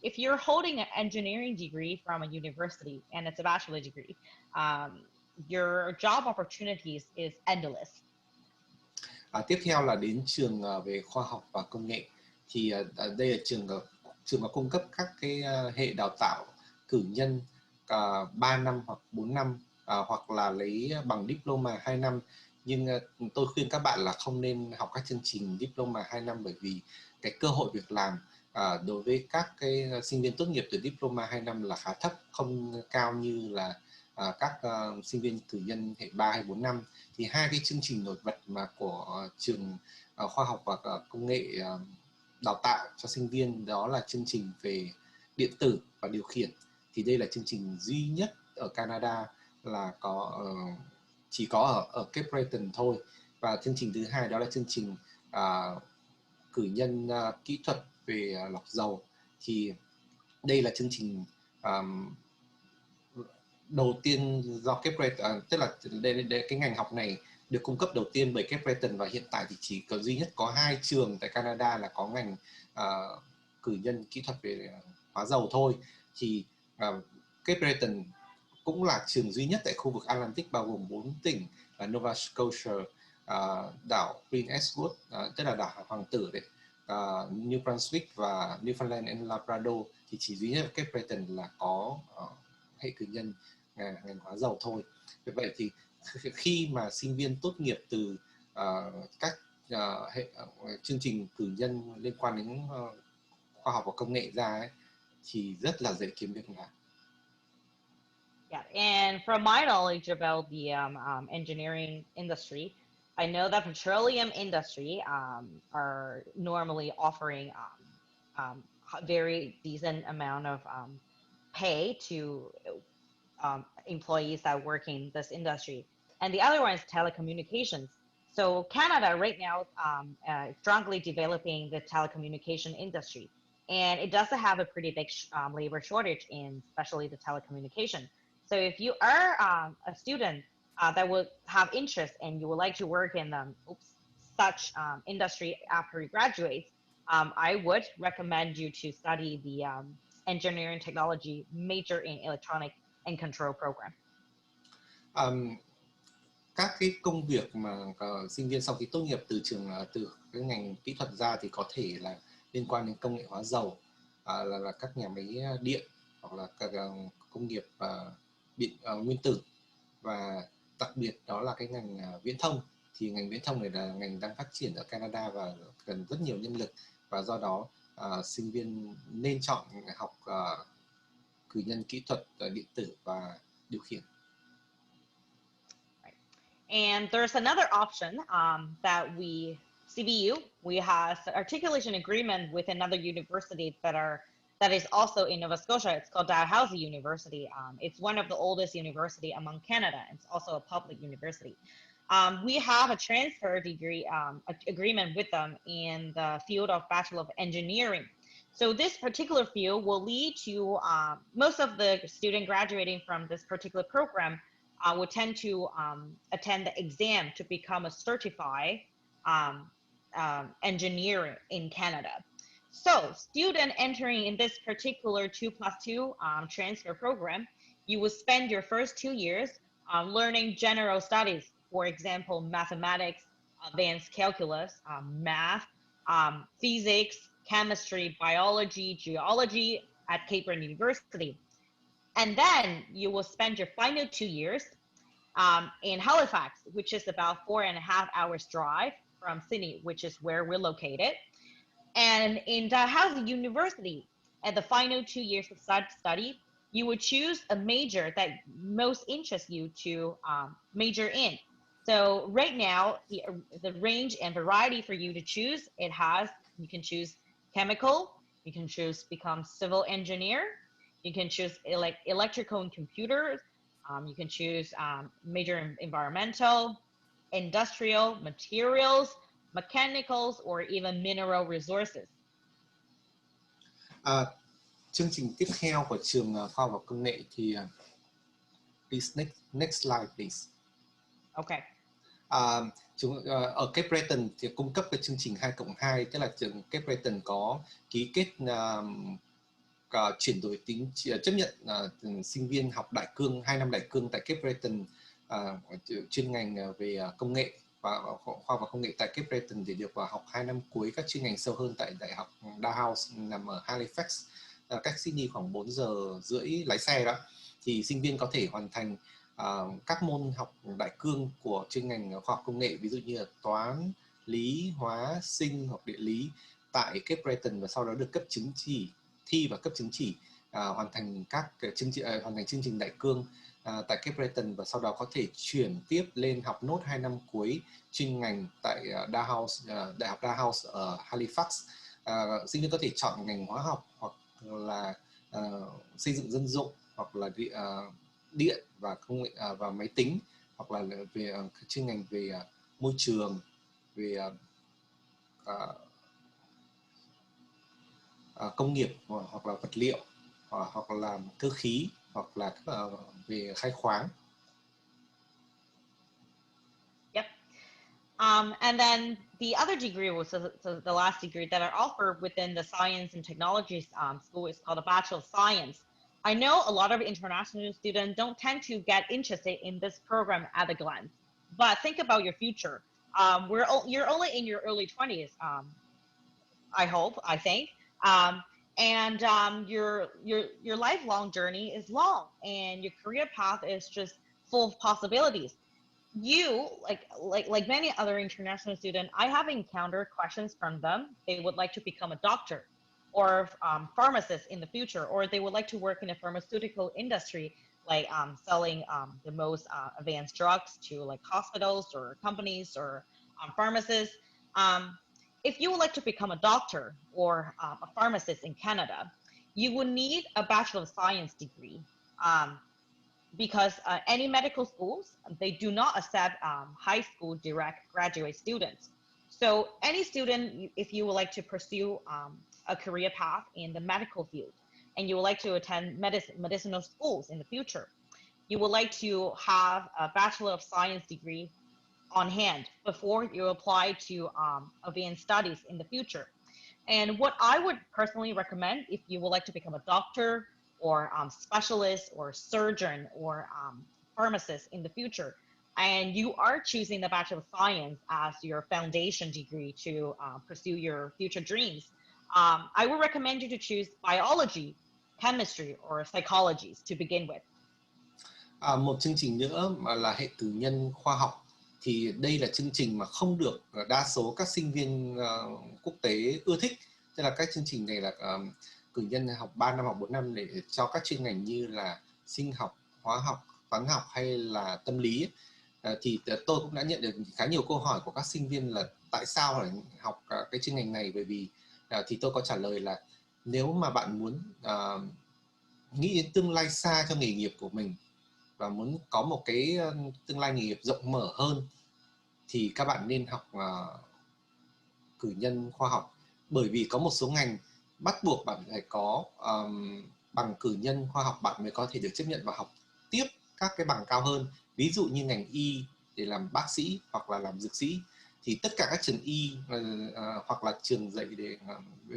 if you're holding an engineering degree from a university and it's a bachelor degree, your job opportunities is endless. Tiếp theo là đến trường về khoa học và công nghệ, thì đây là trường có cung cấp các cái hệ đào tạo cử nhân 3 năm hoặc 4 năm, hoặc là lấy bằng diploma 2 năm. Nhưng tôi khuyên các bạn là không nên học các chương trình diploma 2 năm, bởi vì cái cơ hội việc làm đối với các cái sinh viên tốt nghiệp từ diploma 2 năm là khá thấp, không cao như là các sinh viên cử nhân hệ 3 hay 4 năm. Thì hai cái chương trình nổi bật mà của trường khoa học và công nghệ đào tạo cho sinh viên đó là chương trình về điện tử và điều khiển. Thì đây là chương trình duy nhất ở Canada là chỉ có ở Cape Breton thôi. Và chương trình thứ hai đó là chương trình cử nhân kỹ thuật về lọc dầu. Thì đây là chương trình đầu tiên do Cape Breton, tức là cái ngành học này được cung cấp đầu tiên bởi Cape Breton, và hiện tại thì chỉ có duy nhất có 2 trường tại Canada là có ngành cử nhân kỹ thuật về hóa dầu thôi. Thì Cape Breton cũng là trường duy nhất tại khu vực Atlantic bao gồm 4 tỉnh là Nova Scotia, đảo Prince Edward, tức là đảo Hoàng tử đấy, New Brunswick và Newfoundland and Labrador. Thì chỉ duy nhất Cape Breton là có hệ cử nhân ngành hóa dầu thôi. Vì vậy thì khi mà sinh viên tốt nghiệp từ các chương trình cử nhân liên quan đến khoa học và công nghệ ra ấy, thì rất là dễ kiếm việc làm. Yeah, and from my knowledge about the engineering industry, I know that petroleum industry are normally offering very decent amount of pay to employees that work in this industry. And the other one is telecommunications. So Canada right now strongly developing the telecommunication industry. And it does have a pretty big labor shortage in especially the telecommunication. So if you are a student that would have interest and you would like to work in such industry after you graduate, I would recommend you to study the engineering technology major in electronic and control program. Các cái công việc mà sinh viên sau khi tốt nghiệp từ cái ngành kỹ thuật ra thì có thể là liên quan đến công nghệ hóa dầu, là các nhà máy điện, hoặc là các công nghiệp điện nguyên tử, và đặc biệt đó là cái ngành viễn thông. Thì ngành viễn thông này là ngành đang phát triển ở Canada và cần rất nhiều nhân lực, và do đó sinh viên nên chọn học cử nhân kỹ thuật điện tử và điều khiển. And there's another option that CBU, we have articulation agreement with another university that is also in Nova Scotia. It's called Dalhousie University. It's one of the oldest university among Canada. It's also a public university. We have a transfer degree agreement with them in the field of Bachelor of Engineering. So this particular field will lead to most of the students graduating from this particular program will tend to attend the exam to become a certified engineer in Canada. So student entering in this particular 2+2 transfer program, you will spend your first 2 years learning general studies, for example, mathematics, advanced calculus, math, physics, chemistry, biology, geology at Cape Breton University. And then you will spend your final 2 years in Halifax, which is about 4.5 hours drive from Sydney, which is where we're located. And in Dalhousie University, at the final 2 years of study, you would choose a major that most interests you to major in. So right now, the range and variety for you to choose, you can choose chemical, you can choose become civil engineer, you can choose electrical and computers, you can choose major in environmental, industrial, materials, mechanicals, or even mineral resources. Chương trình tiếp theo của trường khoa học và công nghệ thì please next slide please. Okay. Ở Cape Breton thì cung cấp cái chương trình 2+2, tức là trường Cape Breton có ký kết chuyển đổi tính chấp nhận sinh viên học đại cương 2 năm đại cương tại Cape Breton, chuyên ngành về công nghệ và khoa và công nghệ tại Cape Breton để được vào học 2 năm cuối các chuyên ngành sâu hơn tại Đại học Duhọc nằm ở Halifax, cách Sydney khoảng 4 giờ rưỡi lái xe đó. Thì sinh viên có thể hoàn thành các môn học đại cương của chuyên ngành khoa học công nghệ, ví dụ như là toán, lý, hóa, sinh hoặc địa lý tại Cape Breton và sau đó được cấp chứng chỉ thi và cấp chứng chỉ hoàn thành các hoàn thành chương trình đại cương tại Cape Breton và sau đó có thể chuyển tiếp lên học nốt 2 năm cuối chuyên ngành tại Đại học Duhọc ở Halifax. Sinh viên có thể chọn ngành hóa học hoặc là xây dựng dân dụng hoặc là điện và công nghệ và máy tính hoặc là về chuyên ngành về môi trường, về công nghiệp hoặc là vật liệu hoặc là cơ khí hoặc là về khai khoáng. Yep. And then the other degree, so the last degree that are offered within the science and technology school is called a Bachelor of Science. I know a lot of international students don't tend to get interested in this program at a glance, but think about your future. You're only in your early 20s, I think. Your lifelong journey is long and your career path is just full of possibilities. You, like many other international students, I have encountered questions from them. They would like to become a doctor or pharmacist in the future, or they would like to work in a pharmaceutical industry, like selling the most advanced drugs to like hospitals or companies or pharmacists. If you would like to become a doctor or a pharmacist in Canada, you would need a Bachelor of Science degree because any medical schools, they do not accept high school direct graduate students. So any student, if you would like to pursue a career path in the medical field and you would like to attend medicinal schools in the future, you would like to have a Bachelor of Science degree on hand before you apply to advanced studies in the future. And what I would personally recommend if you would like to become a doctor or specialist or surgeon or pharmacist in the future, and you are choosing the Bachelor of Science as your foundation degree to pursue your future dreams, I would recommend you to choose biology, chemistry, or psychology to begin with. Một chương trình nữa mà là hệ cử nhân khoa học, thì đây là chương trình mà không được đa số các sinh viên quốc tế ưa thích. Tức là các chương trình này là cử nhân học 3 năm hoặc 4 năm để cho các chuyên ngành như là sinh học, hóa học, toán học hay là tâm lý. Thì tôi cũng đã nhận được khá nhiều câu hỏi của các sinh viên là tại sao phải học cái chuyên ngành này, bởi vì thì tôi có trả lời là nếu mà bạn muốn nghĩ đến tương lai xa cho nghề nghiệp của mình và muốn có một cái tương lai nghề nghiệp rộng mở hơn thì các bạn nên học cử nhân khoa học, bởi vì có một số ngành bắt buộc bạn phải có bằng cử nhân khoa học bạn mới có thể được chấp nhận và học tiếp các cái bằng cao hơn. Ví dụ như ngành y để làm bác sĩ hoặc là làm dược sĩ, thì tất cả các trường y hoặc là trường dạy về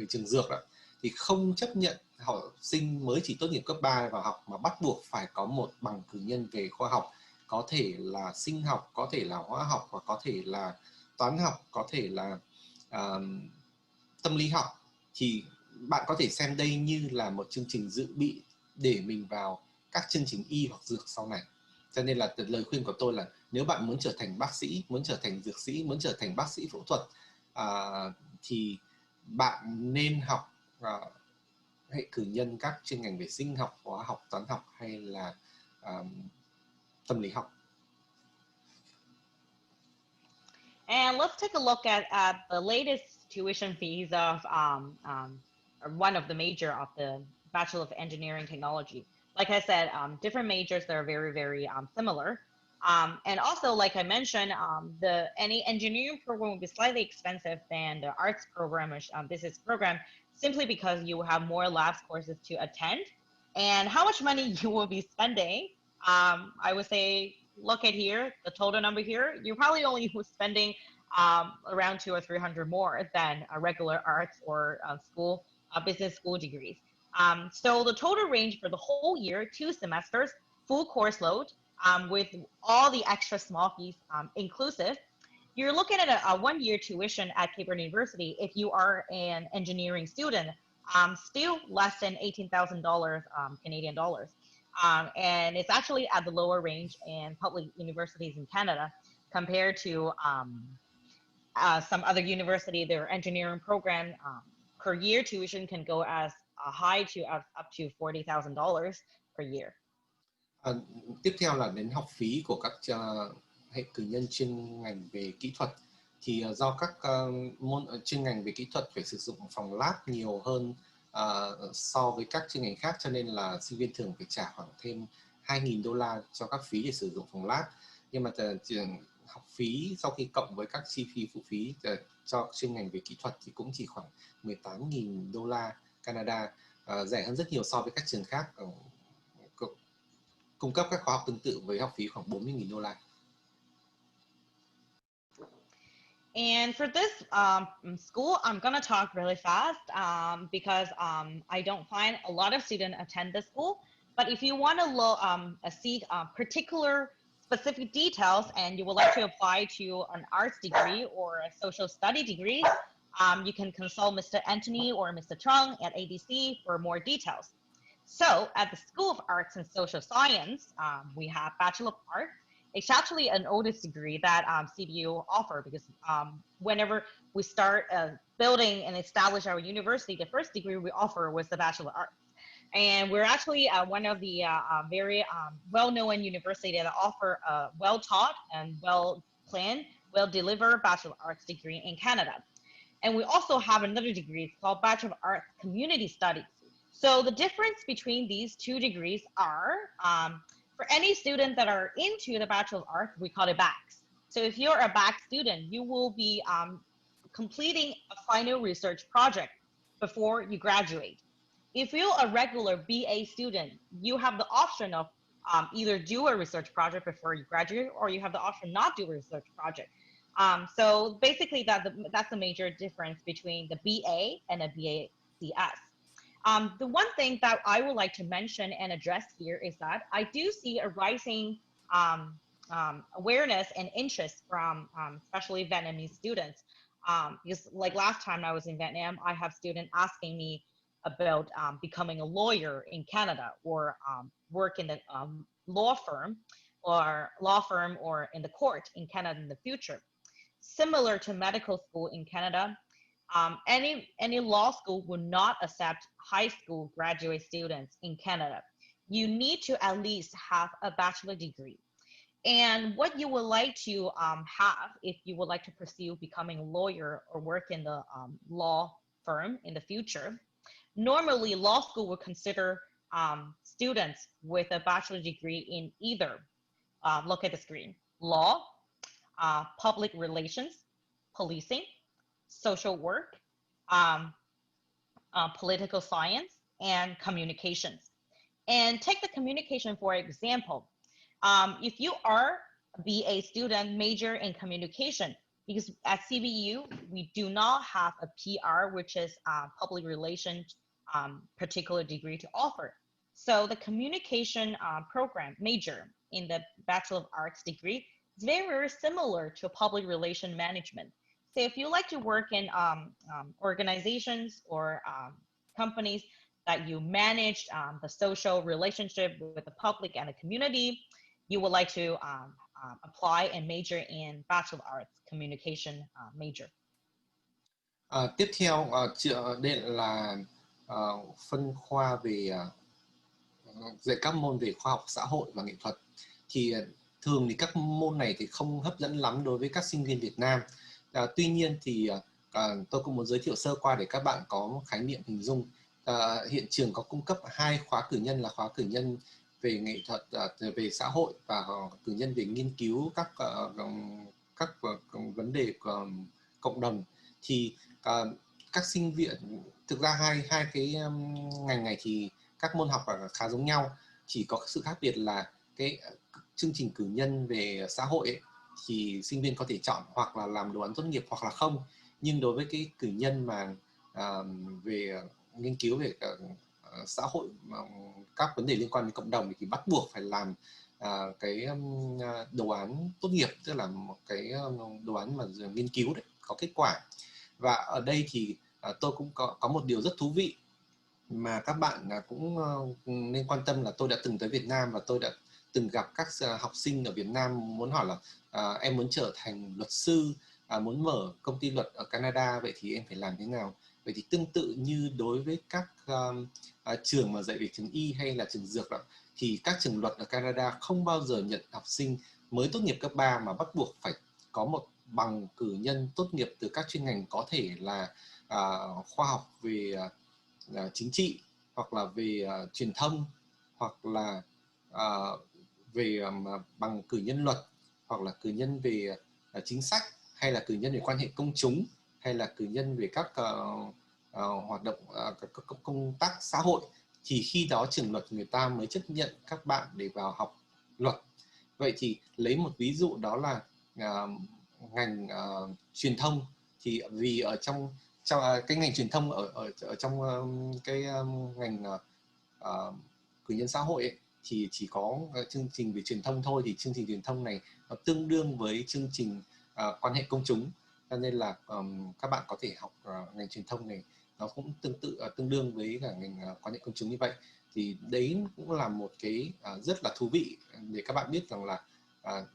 trường dược đó, thì không chấp nhận học sinh mới chỉ tốt nghiệp cấp 3 vào học, mà bắt buộc phải có một bằng cử nhân về khoa học, có thể là sinh học, có thể là hóa học, hoặc có thể là toán học, có thể là tâm lý học. Thì bạn có thể xem đây như là một chương trình dự bị để mình vào các chương trình y hoặc dược sau này. Cho nên là lời khuyên của tôi là nếu bạn muốn trở thành bác sĩ, muốn trở thành dược sĩ, muốn trở thành bác sĩ phẫu thuật, thì bạn nên học hệ cử nhân các chuyên ngành về sinh học, hóa học, toán học hay là tâm lý học. And let's take a look at the latest tuition fees of one of the major of the Bachelor of Engineering Technology. Like I said, different majors that are very, very similar. And also, like I mentioned, any engineering program will be slightly expensive than the arts program or business program, simply because you have more labs courses to attend. And how much money you will be spending, I would say, look at here, the total number here, you're probably only spending around 200 or 300 more than a regular arts or business school degrees. So the total range for the whole year, 2 semesters, full course load, with all the extra small fees inclusive, you're looking at a 1-year tuition at Cape Breton University if you are an engineering student, still less than $18,000 Canadian dollars. And it's actually at the lower range in public universities in Canada compared to some other university. Their engineering program per year tuition can go as high to up to $40,000 per year. Tiếp theo là đến học phí của các hệ cử nhân chuyên ngành về kỹ thuật. Thì do các môn chuyên ngành về kỹ thuật phải sử dụng phòng lab nhiều hơn so với các chuyên ngành khác, cho nên là sinh viên thường phải trả khoảng thêm $2,000 cho các phí để sử dụng phòng lab. Nhưng mà học phí sau khi cộng với các chi phí phụ phí cho chuyên ngành về kỹ thuật thì cũng chỉ khoảng $18,000 Canada, rẻ hơn rất nhiều so với các trường khác cung cấp các khóa học tương tự với học phí khoảng $40,000. And for this school, I'm going to talk really fast because I don't find a lot of students attend this school. But if you want to seek particular specific details and you would like to apply to an arts degree or a social study degree, you can consult Mr. Anthony or Mr. Chung at ADC for more details. So at the School of Arts and Social Science, we have Bachelor of Arts. It's actually an oldest degree that CBU offer, because whenever we start building and establish our university, the first degree we offer was the Bachelor of Arts. And we're actually one of the very well-known university that offer a well-taught and well-planned, well-delivered Bachelor of Arts degree in Canada. And we also have another degree called Bachelor of Arts Community Studies. So the difference between these two degrees are, for any student that are into the Bachelor of Arts, we call it BACS. So if you're a BACS student, you will be completing a final research project before you graduate. If you're a regular BA student, you have the option of either do a research project before you graduate, or you have the option not do a research project. So basically that's the major difference between the BA and a BACS. The one thing that I would like to mention and address here is that I do see a rising awareness and interest from especially Vietnamese students. Because like last time I was in Vietnam, I have students asking me about becoming a lawyer in Canada, or work in the law firm or in the court in Canada in the future. Similar to medical school in Canada, any law school will not accept high school graduate students in Canada. You need to at least have a bachelor degree. And what you would like to have if you would like to pursue becoming a lawyer or work in the law firm in the future, normally law school will consider students with a bachelor degree in either, look at the screen, law, public relations, policing, social work, political science, and communications. And take the communication for example. If you are a BA student major in communication, because at CBU, we do not have a PR, which is public relations particular degree to offer. So the communication program major in the Bachelor of Arts degree is very, very similar to public relation management. So if you like to work in organizations or companies that you manage the social relationship with the public and the community, you would like to apply and major in Bachelor of Arts Communication major. Tiếp theo đây là phân khoa về dạy các môn về khoa học xã hội và nghệ thuật. Thì thường thì các môn này thì không hấp dẫn lắm đối với các sinh viên Việt Nam. Tuy nhiên thì tôi cũng muốn giới thiệu sơ qua để các bạn có khái niệm hình dung. Hiện trường có cung cấp 2 khóa cử nhân là khóa cử nhân về nghệ thuật, về xã hội và cử nhân về nghiên cứu các vấn đề cộng đồng. Thì các sinh viên, thực ra hai cái ngành này thì các môn học khá giống nhau, chỉ có sự khác biệt là cái chương trình cử nhân về xã hội ấy, thì sinh viên có thể chọn hoặc là làm đồ án tốt nghiệp hoặc là không. Nhưng đối với cái cử nhân mà về nghiên cứu về xã hội, các vấn đề liên quan đến cộng đồng thì bắt buộc phải làm cái đồ án tốt nghiệp, tức là một cái đồ án mà nghiên cứu đấy, có kết quả. Và ở đây thì tôi cũng có một điều rất thú vị mà các bạn cũng nên quan tâm, là tôi đã từng tới Việt Nam và tôi đã từng gặp các học sinh ở Việt Nam muốn hỏi là em muốn trở thành luật sư, muốn mở công ty luật ở Canada, vậy thì em phải làm thế nào? Vậy thì tương tự như đối với các trường mà dạy về trường y hay là trường dược đó, thì các trường luật ở Canada không bao giờ nhận học sinh mới tốt nghiệp cấp 3 mà bắt buộc phải có một bằng cử nhân tốt nghiệp từ các chuyên ngành, có thể là khoa học về chính trị, hoặc là về truyền thông, hoặc là về bằng cử nhân luật, hoặc là cử nhân về chính sách, hay là cử nhân về quan hệ công chúng, hay là cử nhân về các hoạt động công tác xã hội. Thì khi đó trường luật người ta mới chấp nhận các bạn để vào học luật. Vậy thì lấy một ví dụ đó là ngành truyền thông, thì vì ở trong cái ngành truyền thông ở trong cái ngành cử nhân xã hội ấy, thì chỉ có chương trình về truyền thông thôi, thì chương trình truyền thông này nó tương đương với chương trình quan hệ công chúng, cho nên là các bạn có thể học ngành truyền thông này, nó cũng tương đương với cả ngành quan hệ công chúng như vậy. Thì đấy cũng là một cái rất là thú vị để các bạn biết rằng là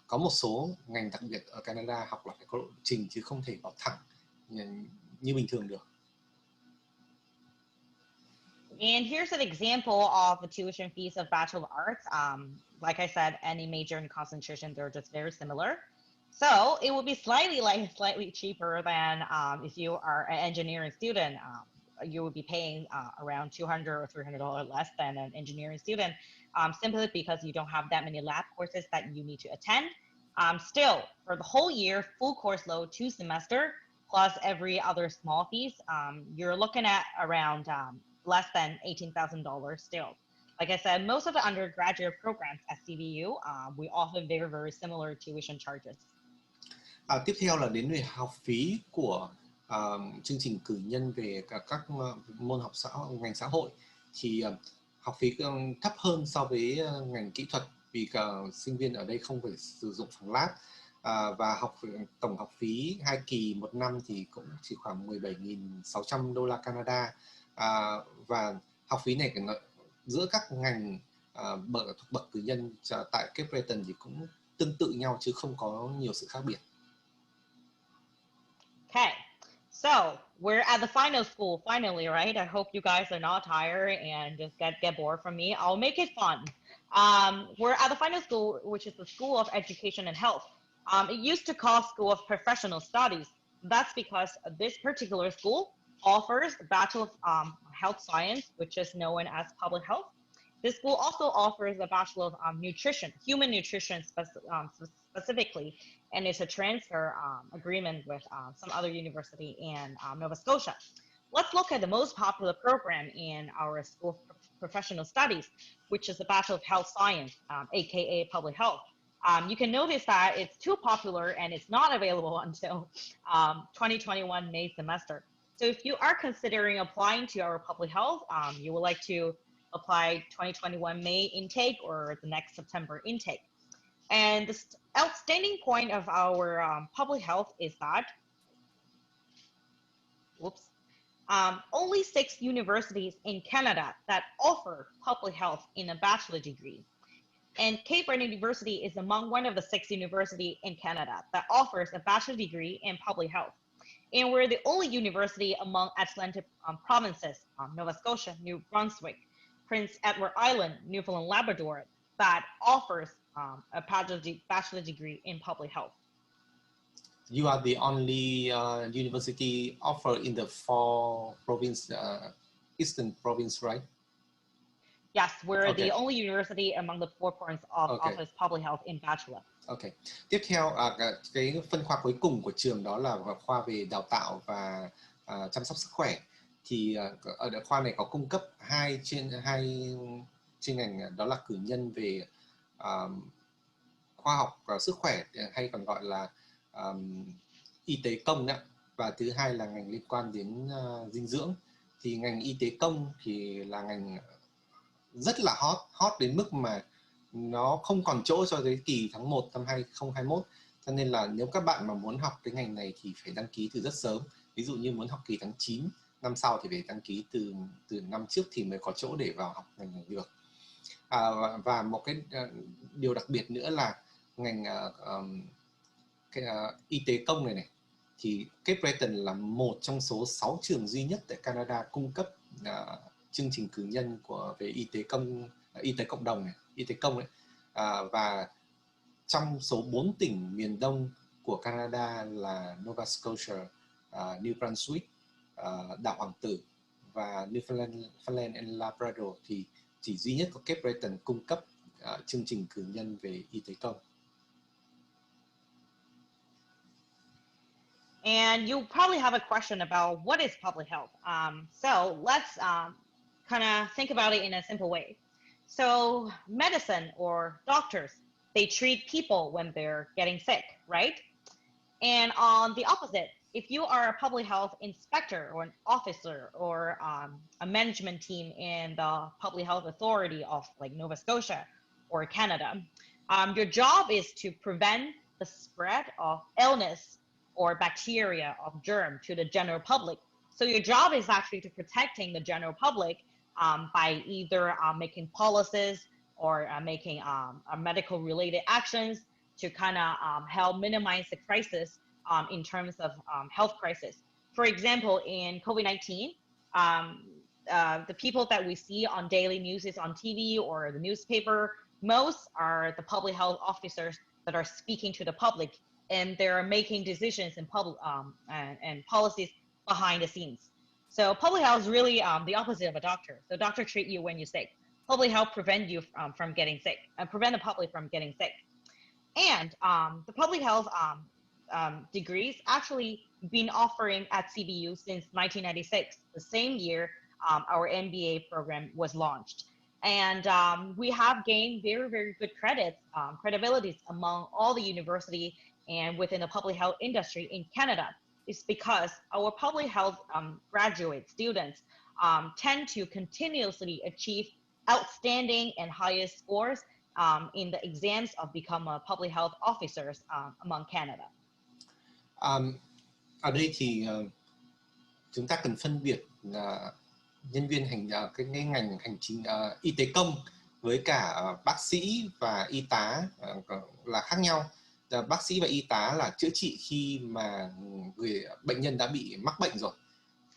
có một số ngành đặc biệt ở Canada học là phải có lộ trình, chứ không thể vào thẳng như bình thường được. And here's an example of the tuition fees of Bachelor of Arts. Like I said, any major and concentration, they're just very similar. So it will be slightly cheaper than if you are an engineering student. You would be paying around $200 or $300 less than an engineering student, simply because you don't have that many lab courses that you need to attend. Still, for the whole year, full course load, 2 semester, plus every other small fees, you're looking at around less than $18,000 still. Like I said, most of the undergraduate programs at CBU, we offer very similar tuition charges. Tiếp theo là đến về học phí của chương trình cử nhân về các môn học ngành xã hội. Thì học phí thấp hơn so với ngành kỹ thuật, vì sinh viên ở đây không phải sử dụng phòng lab, và tổng học phí 2 kỳ 1 năm thì cũng chỉ khoảng $17,600 Canada. Và học phí này giữa các ngành thuộc bậc cử nhân tại Cape Breton thì cũng tương tự nhau, chứ không có nhiều sự khác biệt. Okay, so we're at the final school, finally, right? I hope you guys are not tired and just get bored from me. I'll make it fun. We're at the final school, which is the School of Education and Health. It used to call School of Professional Studies. That's because this particular school offers a Bachelor of Health Science, which is known as Public Health. This school also offers a Bachelor of Nutrition, Human Nutrition specifically, and it's a transfer agreement with some other university in Nova Scotia. Let's look at the most popular program in our School of Professional Studies, which is the Bachelor of Health Science, aka Public Health. You can notice that it's too popular and it's not available until 2021 May semester. So if you are considering applying to our Public Health, you would like to apply 2021 May intake or the next September intake. And the outstanding point of our Public Health is that only 6 universities in Canada that offer Public Health in a bachelor degree. And Cape Breton University is among one of the 6 universities in Canada that offers a bachelor degree in Public Health. And we're the only university among Atlantic provinces, Nova Scotia, New Brunswick, Prince Edward Island, Newfoundland, Labrador, that offers a bachelor degree in Public Health. You are the only university offered in the 4 province, Eastern province, right? Yes, we're Okay. the only university among the 4 points of Okay. Office Public Health in Bachelor. Ok. Tiếp theo cái phân khoa cuối cùng của trường đó là khoa về đào tạo và chăm sóc sức khỏe. Thì ở khoa này có cung cấp hai chuyên ngành, đó là cử nhân về khoa học sức khỏe, hay còn gọi là y tế công đó. Và thứ hai là ngành liên quan đến dinh dưỡng. Thì ngành y tế công thì là ngành rất là hot đến mức mà nó không còn chỗ cho tới kỳ tháng 1 năm 2021. Cho nên là nếu các bạn mà muốn học cái ngành này thì phải đăng ký từ rất sớm. Ví dụ như muốn học kỳ tháng 9 năm sau thì phải đăng ký từ năm trước thì mới có chỗ để vào học ngành này được. Và một cái điều đặc biệt nữa là ngành y tế công này thì Cape Breton là một trong số 6 trường duy nhất tại Canada cung cấp chương trình cử nhân về y tế cộng đồng này, y tế công ấy. Và trong số 4 tỉnh miền đông của Canada là Nova Scotia, New Brunswick, đảo Hoàng Tử và Newfoundland and Labrador thì chỉ duy nhất có Cape Breton cung cấp chương trình cử nhân về y tế công. And you probably have a question about what is public health. So let's kind of think about it in a simple way. So medicine or doctors, they treat people when they're getting sick, right? And on the opposite, if you are a public health inspector or an officer or a management team in the public health authority of like Nova Scotia or Canada, your job is to prevent the spread of illness or bacteria of germ to the general public. So your job is actually to protecting the general public by either making policies or making medical related actions to kind of help minimize the crisis in terms of health crisis. For example, in COVID-19, the people that we see on daily news is on TV or the newspaper, most are the public health officers that are speaking to the public, and they're making decisions in public and policies behind the scenes. So public health is really the opposite of a doctor. So doctor treat you when you're sick. Public health prevent you from getting sick and prevent the public from getting sick. And the public health degrees actually been offering at CBU since 1996, the same year our MBA program was launched. And we have gained very, very good credibilities among all the university and within the public health industry in Canada. It's because our public health graduate students tend to continuously achieve outstanding and highest scores in the exams of become a public health officers among Canada. Ở đây thì chúng ta cần phân biệt nhân viên cái ngành hành chính y tế công với cả bác sĩ và y tá là khác nhau. Bác sĩ và y tá là chữa trị khi mà bệnh nhân đã bị mắc bệnh rồi.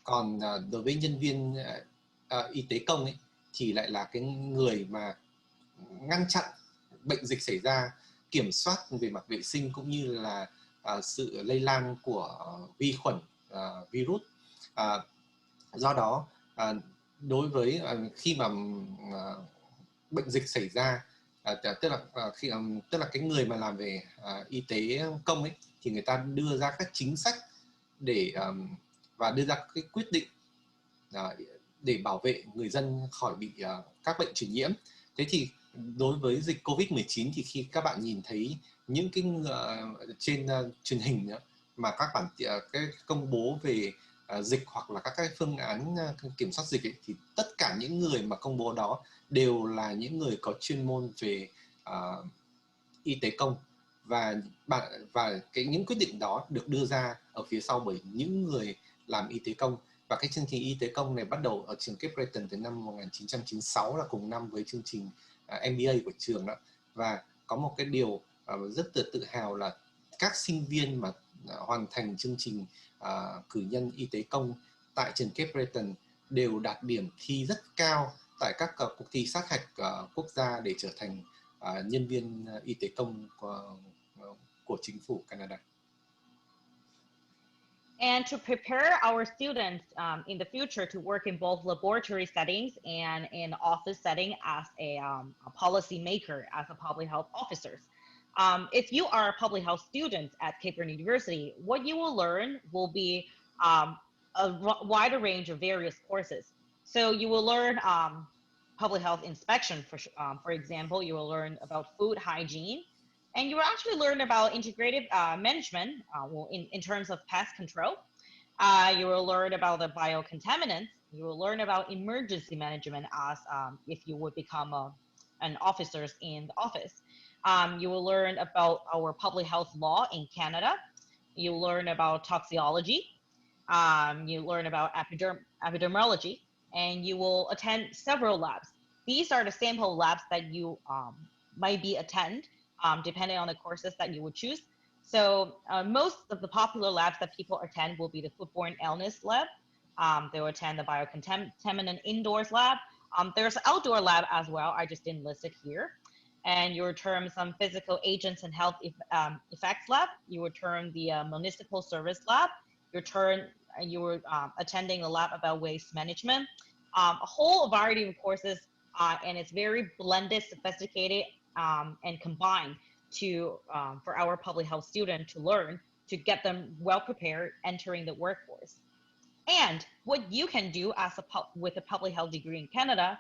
Còn đối với nhân viên y tế công ấy, thì lại là cái người mà ngăn chặn bệnh dịch xảy ra, kiểm soát về mặt vệ sinh cũng như là sự lây lan của vi khuẩn, virus. Do đó, đối với khi mà bệnh dịch xảy ra, tức là cái người mà làm về y tế công ấy, thì người ta đưa ra các chính sách để và đưa ra cái quyết định để bảo vệ người dân khỏi bị các bệnh truyền nhiễm. Thế thì đối với dịch Covid-19 thì khi các bạn nhìn thấy những cái trên truyền hình mà các bản cái công bố về dịch hoặc là các cái phương án kiểm soát dịch ấy, thì tất cả những người mà công bố đó đều là những người có chuyên môn về y tế công, và những quyết định đó được đưa ra ở phía sau bởi những người làm y tế công. Và cái chương trình y tế công này bắt đầu ở trường Cape Breton từ năm 1996, là cùng năm với chương trình MBA của trường đó. Và có một cái điều rất tự hào là các sinh viên mà hoàn thành chương trình cử nhân y tế công tại trường Cape Breton đều đạt điểm thi rất cao tại các cuộc thi sát hạch quốc gia để trở thành nhân viên y tế công của chính phủ Canada. And to prepare our students in the future to work in both laboratory settings and in office setting as a policy maker, as a public health officers. If you are a public health student at Cape Breton University, what you will learn will be a wider range of various courses. So you will learn public health inspection, for example. You will learn about food hygiene, and you will actually learn about integrative management in terms of pest control. You will learn about the biocontaminants. You will learn about emergency management as if you would become an officer in the office. You will learn about our public health law in Canada. You learn about toxicology. You learn about epidemiology, and you will attend several labs. These are the sample labs that you might be attend depending on the courses that you would choose. So most of the popular labs that people attend will be the foodborne illness lab. They will attend the biocontaminant indoors lab. There's an outdoor lab as well. I just didn't list it here. And you will turn some physical agents and health effects lab. You will turn the municipal service lab. You were attending the lab about waste management. A whole variety of courses, and it's very blended, sophisticated, and combined to for our public health student to learn, to get them well prepared entering the workforce. And what you can do as with a public health degree in Canada,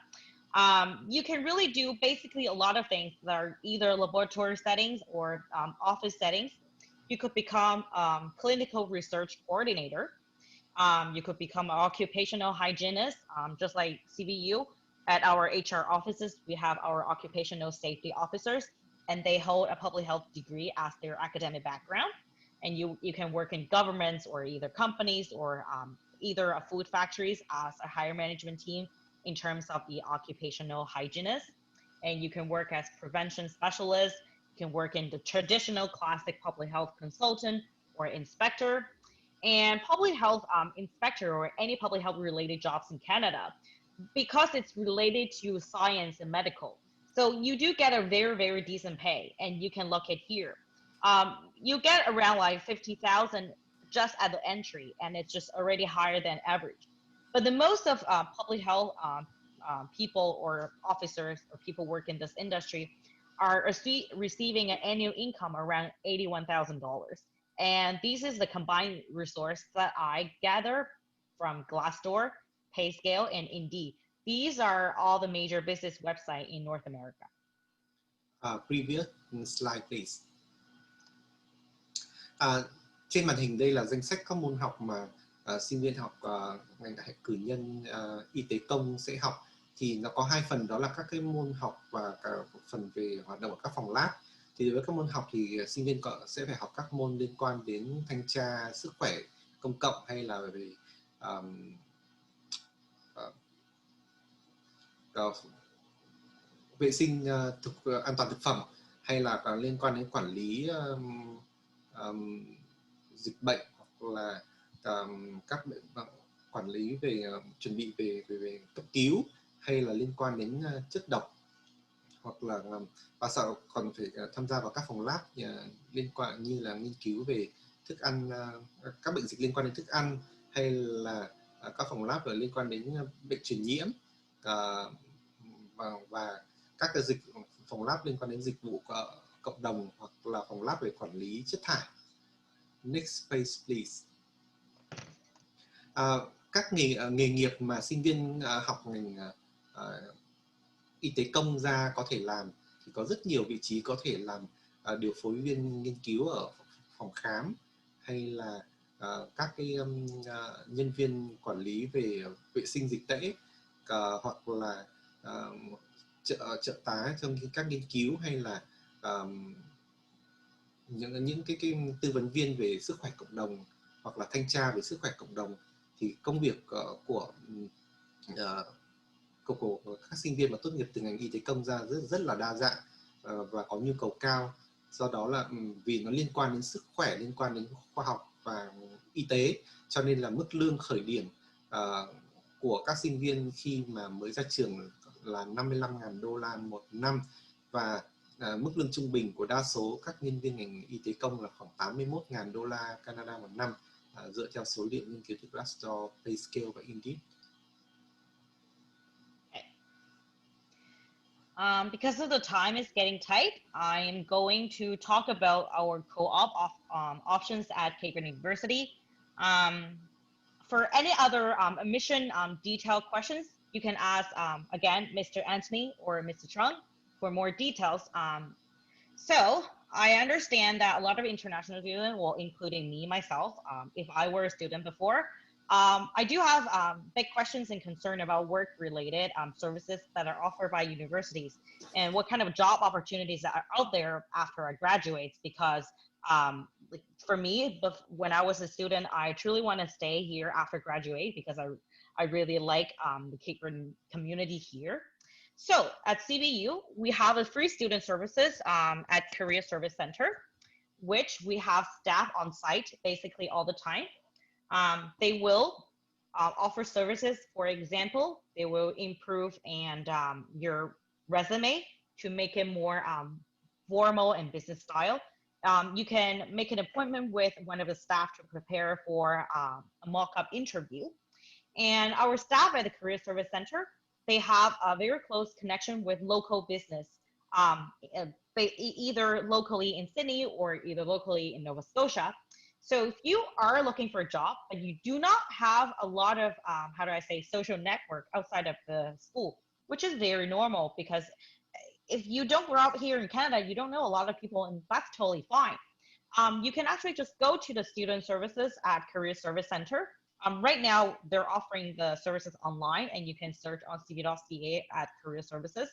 you can really do basically a lot of things that are either laboratory settings or office settings. You could become clinical research coordinator. You could become an occupational hygienist, just like CBU. At our HR offices, we have our occupational safety officers, and they hold a public health degree as their academic background. And you can work in governments or either companies or either a food factories as a higher management team in terms of the occupational hygienist. And you can work as prevention specialist. You can work in the traditional classic public health consultant or inspector. And public health inspector or any public health related jobs in Canada, because it's related to science and medical. So you do get a very, very decent pay, and you can look at here. You get around like 50,000 just at the entry, and it's just already higher than average. But the most of public health people or officers or people work in this industry are receiving an annual income around $81,000. And this is the combined resource that I gather from Glassdoor, PayScale, and Indeed. These are all the major business websites in North America. Previous slide, please. Trên màn hình đây là danh sách các môn học mà sinh viên học ngành đại học cử nhân y tế công sẽ học. Thì nó có hai phần, đó là các cái môn học và cả phần về hoạt động ở các phòng lab. Thì đối với các môn học thì sinh viên sẽ phải học các môn liên quan đến thanh tra sức khỏe công cộng, hay là về vệ sinh an toàn thực phẩm, hay là liên quan đến quản lý dịch bệnh, hoặc là các quản lý về chuẩn bị về cấp cứu, hay là liên quan đến chất độc, hoặc là và sợ còn phải tham gia vào các phòng lab liên quan như là nghiên cứu về thức ăn, các bệnh dịch liên quan đến thức ăn, hay là các phòng lab liên quan đến bệnh truyền nhiễm, và các cái phòng lab liên quan đến dịch vụ cộng đồng, hoặc là phòng lab về quản lý chất thải. Next page, please. Các nghề nghiệp mà sinh viên học ngành y tế công ra có thể làm thì có rất nhiều vị trí. Có thể làm điều phối viên nghiên cứu ở phòng khám, hay là các cái nhân viên quản lý về vệ sinh dịch tễ, hoặc là trợ tá trong các nghiên cứu, hay là những cái tư vấn viên về sức khỏe cộng đồng, hoặc là thanh tra về sức khỏe cộng đồng. Thì công việc của các sinh viên mà tốt nghiệp từ ngành y tế công ra rất là đa dạng và có nhu cầu cao. Do đó là vì nó liên quan đến sức khỏe, liên quan đến khoa học và y tế, cho nên là mức lương khởi điểm của các sinh viên khi mà mới ra trường là $55.000 một năm, và mức lương trung bình của đa số các nhân viên ngành y tế công là khoảng $81.000 Canada một năm. dựa theo số liệu nghiên cứu từ Glassdoor, PayScale và Indeed. Because of the time is getting tight, I am going to talk about our co-op options at Cape Breton University. For any other admission detailed questions, you can ask, again, Mr. Anthony or Mr. Trung for more details. So I understand that a lot of international students, well, including me, myself, if I were a student before, I do have big questions and concern about work-related services that are offered by universities and what kind of job opportunities that are out there after I graduate. Because like for me, when I was a student, I truly want to stay here after graduate because I really like the Cape Breton community here. So at CBU, we have a free student services at Career Service Center, which we have staff on site basically all the time. They will offer services. For example, they will improve and your resume to make it more formal and business style. You can make an appointment with one of the staff to prepare for a mock-up interview. And our staff at the Career Service Center, they have a very close connection with local business, either locally in Sydney or either locally in Nova Scotia. So if you are looking for a job, but you do not have a lot of, how do I say, social network outside of the school, which is very normal because if you don't grow up here in Canada, you don't know a lot of people, and that's totally fine. You can actually just go to the student services at Career Service Center. Right now, they're offering the services online, and you can search on cb.ca at Career Services.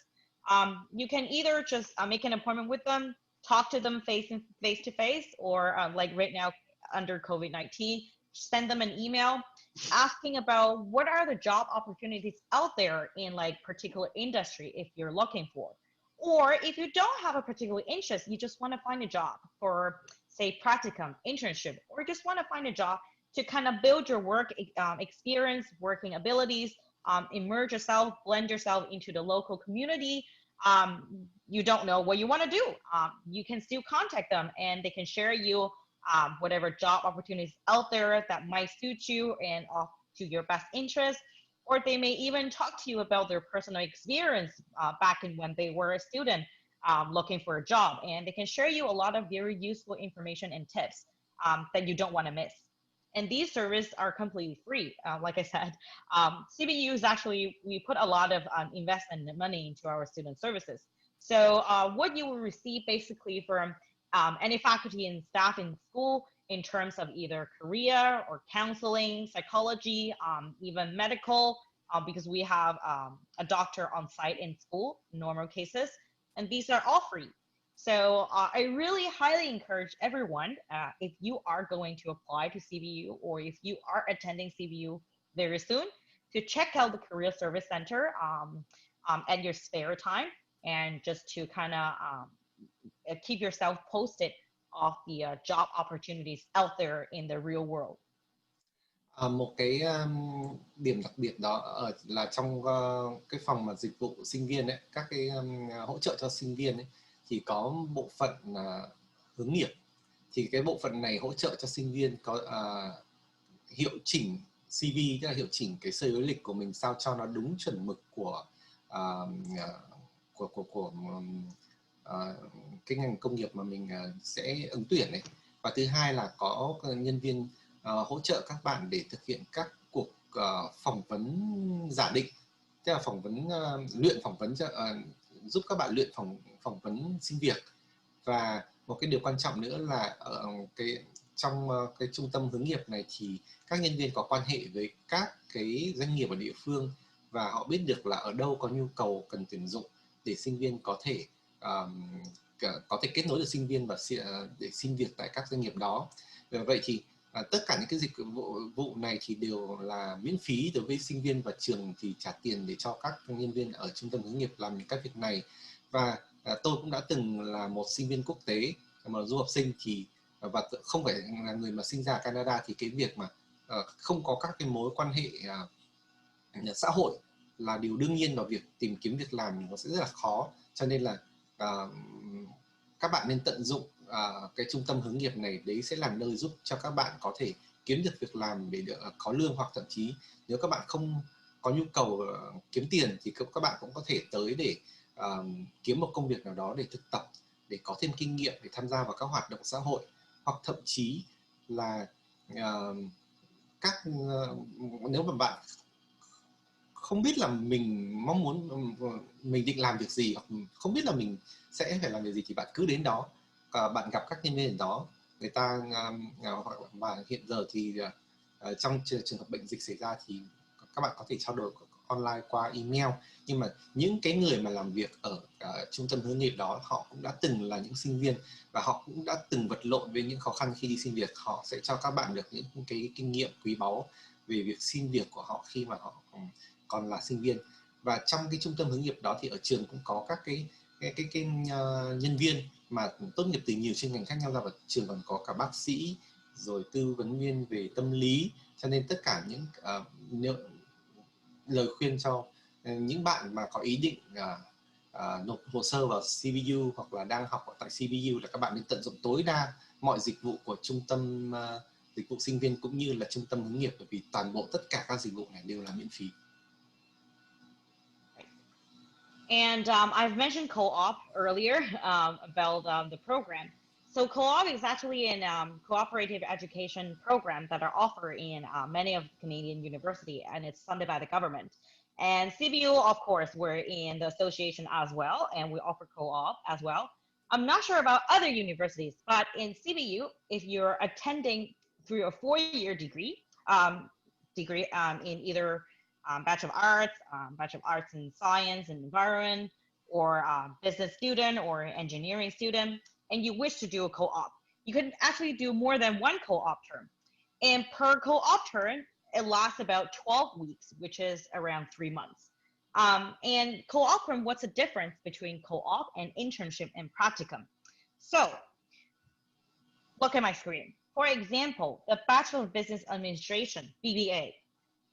You can either just make an appointment with them, talk to them face to face, or like right now, under COVID-19, send them an email asking about what are the job opportunities out there in like particular industry if you're looking for. Or if you don't have a particular interest, you just want to find a job for, say, practicum, internship, or just want to find a job to kind of build your work experience, working abilities, immerse yourself, blend yourself into the local community. You don't know what you want to do. You can still contact them and they can share you whatever job opportunities out there that might suit you and to your best interest. Or they may even talk to you about their personal experience back in when they were a student looking for a job. And they can share you a lot of very useful information and tips that you don't want to miss. And these services are completely free. Like I said, CBU is actually, we put a lot of investment and money into our student services. So what you will receive basically from any faculty and staff in school in terms of either career or counseling, psychology, even medical, because we have a doctor on site in school, in normal cases, and these are all free. So I really highly encourage everyone, if you are going to apply to CBU or if you are attending CBU very soon, to check out the Career Service Center at your spare time and just to kind of keep yourself posted of the job opportunities out there in the real world. Một cái điểm đặc biệt đó là trong cái phòng mà dịch vụ sinh viên ấy, các cái hỗ trợ cho sinh viên ấy, thì có bộ phận hướng nghiệp. Thì cái bộ phận này hỗ trợ cho sinh viên có hiệu chỉnh CV, tức là hiệu chỉnh cái sơ yếu lịch của mình sao cho nó đúng chuẩn mực của cái ngành công nghiệp mà mình sẽ ứng tuyển ấy. Và thứ hai là có nhân viên hỗ trợ các bạn để thực hiện các cuộc phỏng vấn giả định, tức là phỏng vấn luyện phỏng vấn giúp các bạn luyện phỏng vấn xin việc. Và một cái điều quan trọng nữa là trong cái trung tâm hướng nghiệp này thì các nhân viên có quan hệ với các cái doanh nghiệp ở địa phương và họ biết được là ở đâu có nhu cầu cần tuyển dụng để sinh viên có thể kết nối được sinh viên và để xin việc tại các doanh nghiệp đó. Vậy thì tất cả những cái dịch vụ này thì đều là miễn phí đối với sinh viên, và trường thì trả tiền để cho các nhân viên ở trung tâm hướng nghiệp làm những các việc này. Và tôi cũng đã từng là một sinh viên quốc tế mà du học sinh thì và không phải là người mà sinh ra ở Canada, thì cái việc mà không có các cái mối quan hệ xã hội là điều đương nhiên, và việc tìm kiếm việc làm nó sẽ rất là khó. Cho nên là các bạn nên tận dụng cái trung tâm hướng nghiệp này, đấy sẽ là nơi giúp cho các bạn có thể kiếm được việc làm để được có lương, hoặc thậm chí nếu các bạn không có nhu cầu kiếm tiền thì các bạn cũng có thể tới để kiếm một công việc nào đó để thực tập, để có thêm kinh nghiệm để tham gia vào các hoạt động xã hội, hoặc thậm chí là nếu mà bạn không biết là mình mong muốn mình định làm việc gì, hoặc không biết là mình sẽ phải làm việc gì, thì bạn cứ đến đó, bạn gặp các nhân viên đó, người ta và hiện giờ thì trong trường hợp bệnh dịch xảy ra thì các bạn có thể trao đổi online qua email. Nhưng mà những cái người mà làm việc ở trung tâm hướng nghiệp đó, họ cũng đã từng là những sinh viên và họ cũng đã từng vật lộn với những khó khăn khi đi xin việc. Họ sẽ cho các bạn được những cái kinh nghiệm quý báu về việc xin việc của họ khi mà họ còn là sinh viên. Và trong cái trung tâm hướng nghiệp đó thì ở trường cũng có các cái nhân viên mà tốt nghiệp từ nhiều chuyên ngành khác nhau ra, và trường còn có cả bác sĩ, rồi tư vấn viên về tâm lý. Cho nên tất cả những lời khuyên cho những bạn mà có ý định nộp hồ sơ vào CBU hoặc là đang học tại CBU là các bạn nên tận dụng tối đa mọi dịch vụ của trung tâm dịch vụ sinh viên cũng như là trung tâm hướng nghiệp, bởi vì toàn bộ tất cả các dịch vụ này đều là miễn phí. And I've mentioned co-op earlier about the program. So co-op is actually a cooperative education program that are offered in many of Canadian universities, and it's funded by the government. And CBU, of course, we're in the association as well, and we offer co-op as well. I'm not sure about other universities, but in CBU, if you're attending through a 4-year degree, in either Bachelor of Arts in Science and Environment, or business student or engineering student, and you wish to do a co-op, you can actually do more than one co-op term. And per co-op term, it lasts about 12 weeks, which is around 3 months. And co-op term, what's the difference between co-op and internship and practicum? So, look at my screen. For example, the Bachelor of Business Administration, BBA.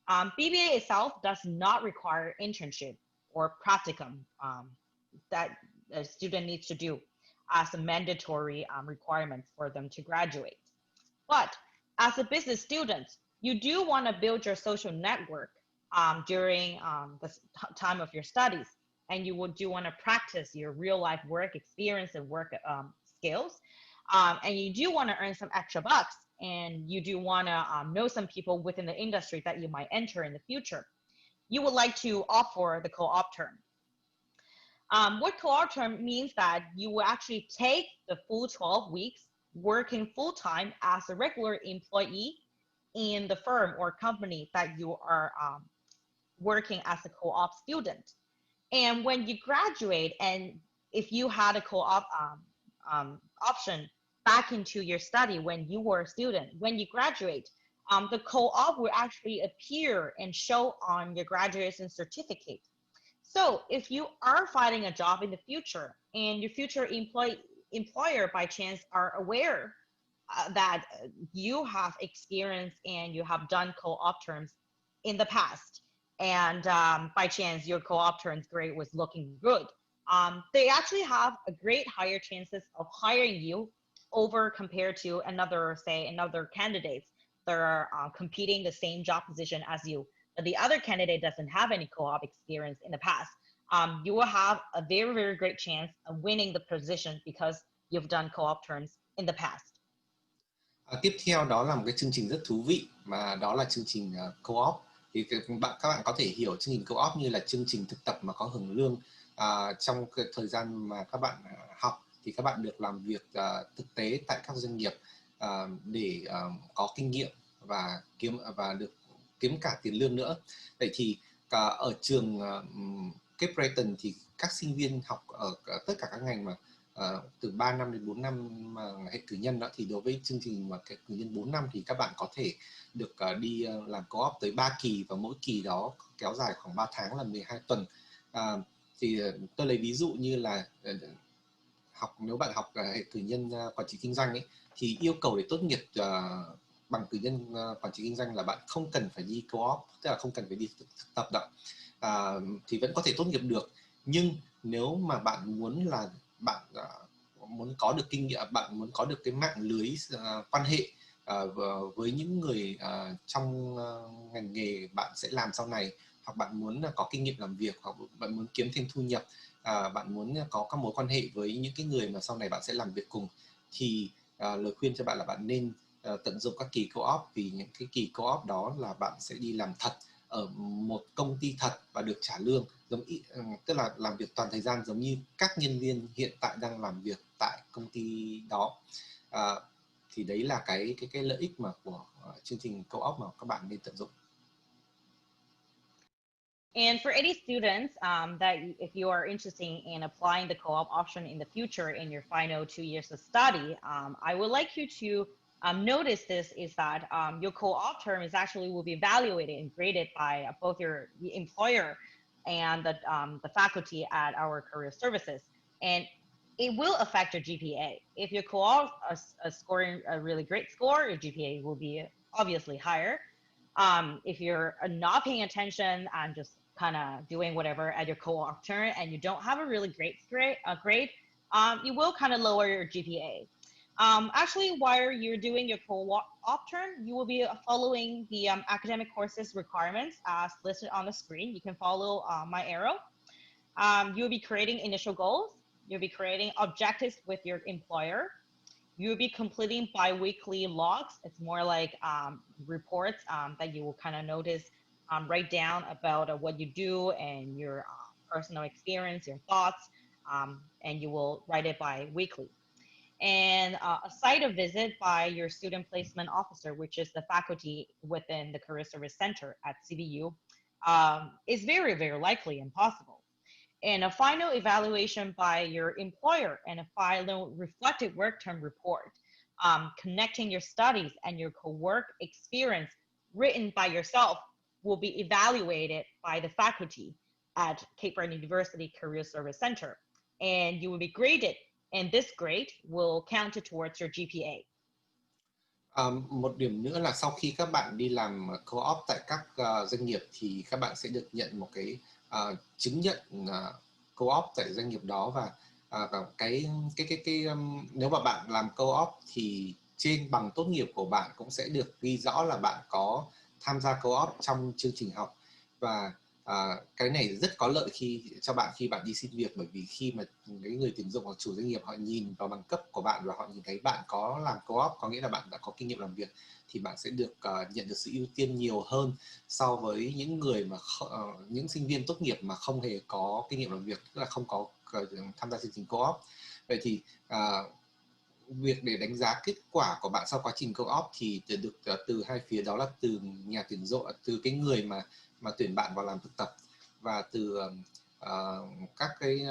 BBA itself does not require internship or practicum that a student needs to do as a mandatory requirement for them to graduate. But as a business student, you do want to build your social network during the time of your studies, and you do want to practice your real life work experience and work skills, and you do want to earn some extra bucks, and you do want to know some people within the industry that you might enter in the future. You would like to opt for the co-op term. What co-op term means that you will actually take the full 12 weeks working full-time as a regular employee in the firm or company that you are working as a co-op student. And when you graduate, and if you had a co-op option back into your study when you were a student, when you graduate, the co-op will actually appear and show on your graduation certificate. So if you are finding a job in the future and your future employer by chance are aware that you have experience and you have done co-op terms in the past, and by chance your co-op terms grade was looking good, they actually have a great higher chances of hiring you over compared to another candidates that are competing the same job position as you, but the other candidate doesn't have any co-op experience in the past. You will have a very, very great chance of winning the position because you've done co-op terms in the past. Tiếp theo đó là một cái chương trình rất thú vị, mà đó là chương trình co-op. Thì các bạn có thể hiểu chương trình co-op như là chương trình thực tập mà có hưởng lương. Trong cái thời gian mà các bạn học thì các bạn được làm việc thực tế tại các doanh nghiệp để có kinh nghiệm và được kiếm cả tiền lương nữa. Vậy thì ở trường Cape Breton thì các sinh viên học ở tất cả các ngành mà từ 3 năm đến 4 năm hệ cử nhân đó, thì đối với chương trình mà cử nhân 4 năm thì các bạn có thể được đi làm co-op tới 3 kỳ, và mỗi kỳ đó kéo dài khoảng 3 tháng là 12 tuần. Thì tôi lấy ví dụ như là nếu bạn học hệ cử nhân quản trị kinh doanh ấy, thì yêu cầu để tốt nghiệp bằng cử nhân quản trị kinh doanh là bạn không cần phải đi co-op, tức là không cần phải đi thực tập đâu. Thì vẫn có thể tốt nghiệp được. Nhưng nếu mà bạn muốn muốn có được kinh nghiệm, bạn muốn có được cái mạng lưới quan hệ với những người trong ngành nghề bạn sẽ làm sau này, hoặc bạn muốn có kinh nghiệm làm việc, hoặc bạn muốn kiếm thêm thu nhập, bạn muốn có các mối quan hệ với những cái người mà sau này bạn sẽ làm việc cùng, thì lời khuyên cho bạn là bạn nên tận dụng các kỳ co-op, vì những cái kỳ co-op đó là bạn sẽ đi làm thật ở một công ty thật và được trả lương tức là làm việc toàn thời gian giống như các nhân viên hiện tại đang làm việc tại công ty đó. Thì đấy là cái lợi ích mà của chương trình co-op mà các bạn nên tận dụng. And for any students that if you are interested in applying the co-op option in the future in your final 2 years of study, I would like you to notice this is that your co-op term is actually will be evaluated and graded by both your employer and the faculty at our career services. And it will affect your GPA. If your co-op are scoring a really great score, your GPA will be obviously higher. If you're not paying attention and just kind of doing whatever at your co-op term and you don't have a really great grade, you will kind of lower your GPA. Actually, while you're doing your co-op term, you will be following the academic courses requirements as listed on the screen. You can follow my arrow. You'll be creating initial goals. You'll be creating objectives with your employer. You'll be completing bi-weekly logs. It's more like reports that you will kind of notice, write down about what you do and your personal experience, your thoughts, and you will write it bi-weekly. And a site of visit by your student placement officer, which is the faculty within the Career Service Center at CBU, is very, very likely and possible. And a final evaluation by your employer and a final reflected work term report, connecting your studies and your co-work experience written by yourself will be evaluated by the faculty at Cape Breton University Career Service Center. And you will be graded, and this grade will count towards your GPA. Một điểm nữa là sau khi các bạn đi làm co-op tại các doanh nghiệp thì các bạn sẽ được nhận một cái chứng nhận co-op tại doanh nghiệp đó, và nếu mà bạn làm co-op thì trên bằng tốt nghiệp của bạn cũng sẽ được ghi rõ là bạn có tham gia co-op trong chương trình học. Và cái này rất có lợi cho bạn khi bạn đi xin việc, bởi vì khi mà cái người tuyển dụng hoặc chủ doanh nghiệp họ nhìn vào bằng cấp của bạn và họ nhìn thấy bạn có làm co-op, có nghĩa là bạn đã có kinh nghiệm làm việc, thì bạn sẽ được nhận được sự ưu tiên nhiều hơn so với những người mà những sinh viên tốt nghiệp mà không hề có kinh nghiệm làm việc, tức là không có tham gia chương trình co-op. Vậy thì việc để đánh giá kết quả của bạn sau quá trình co-op thì được từ hai phía, đó là từ nhà tuyển dụng, từ cái người mà tuyển bạn vào làm thực tập, và từ các cái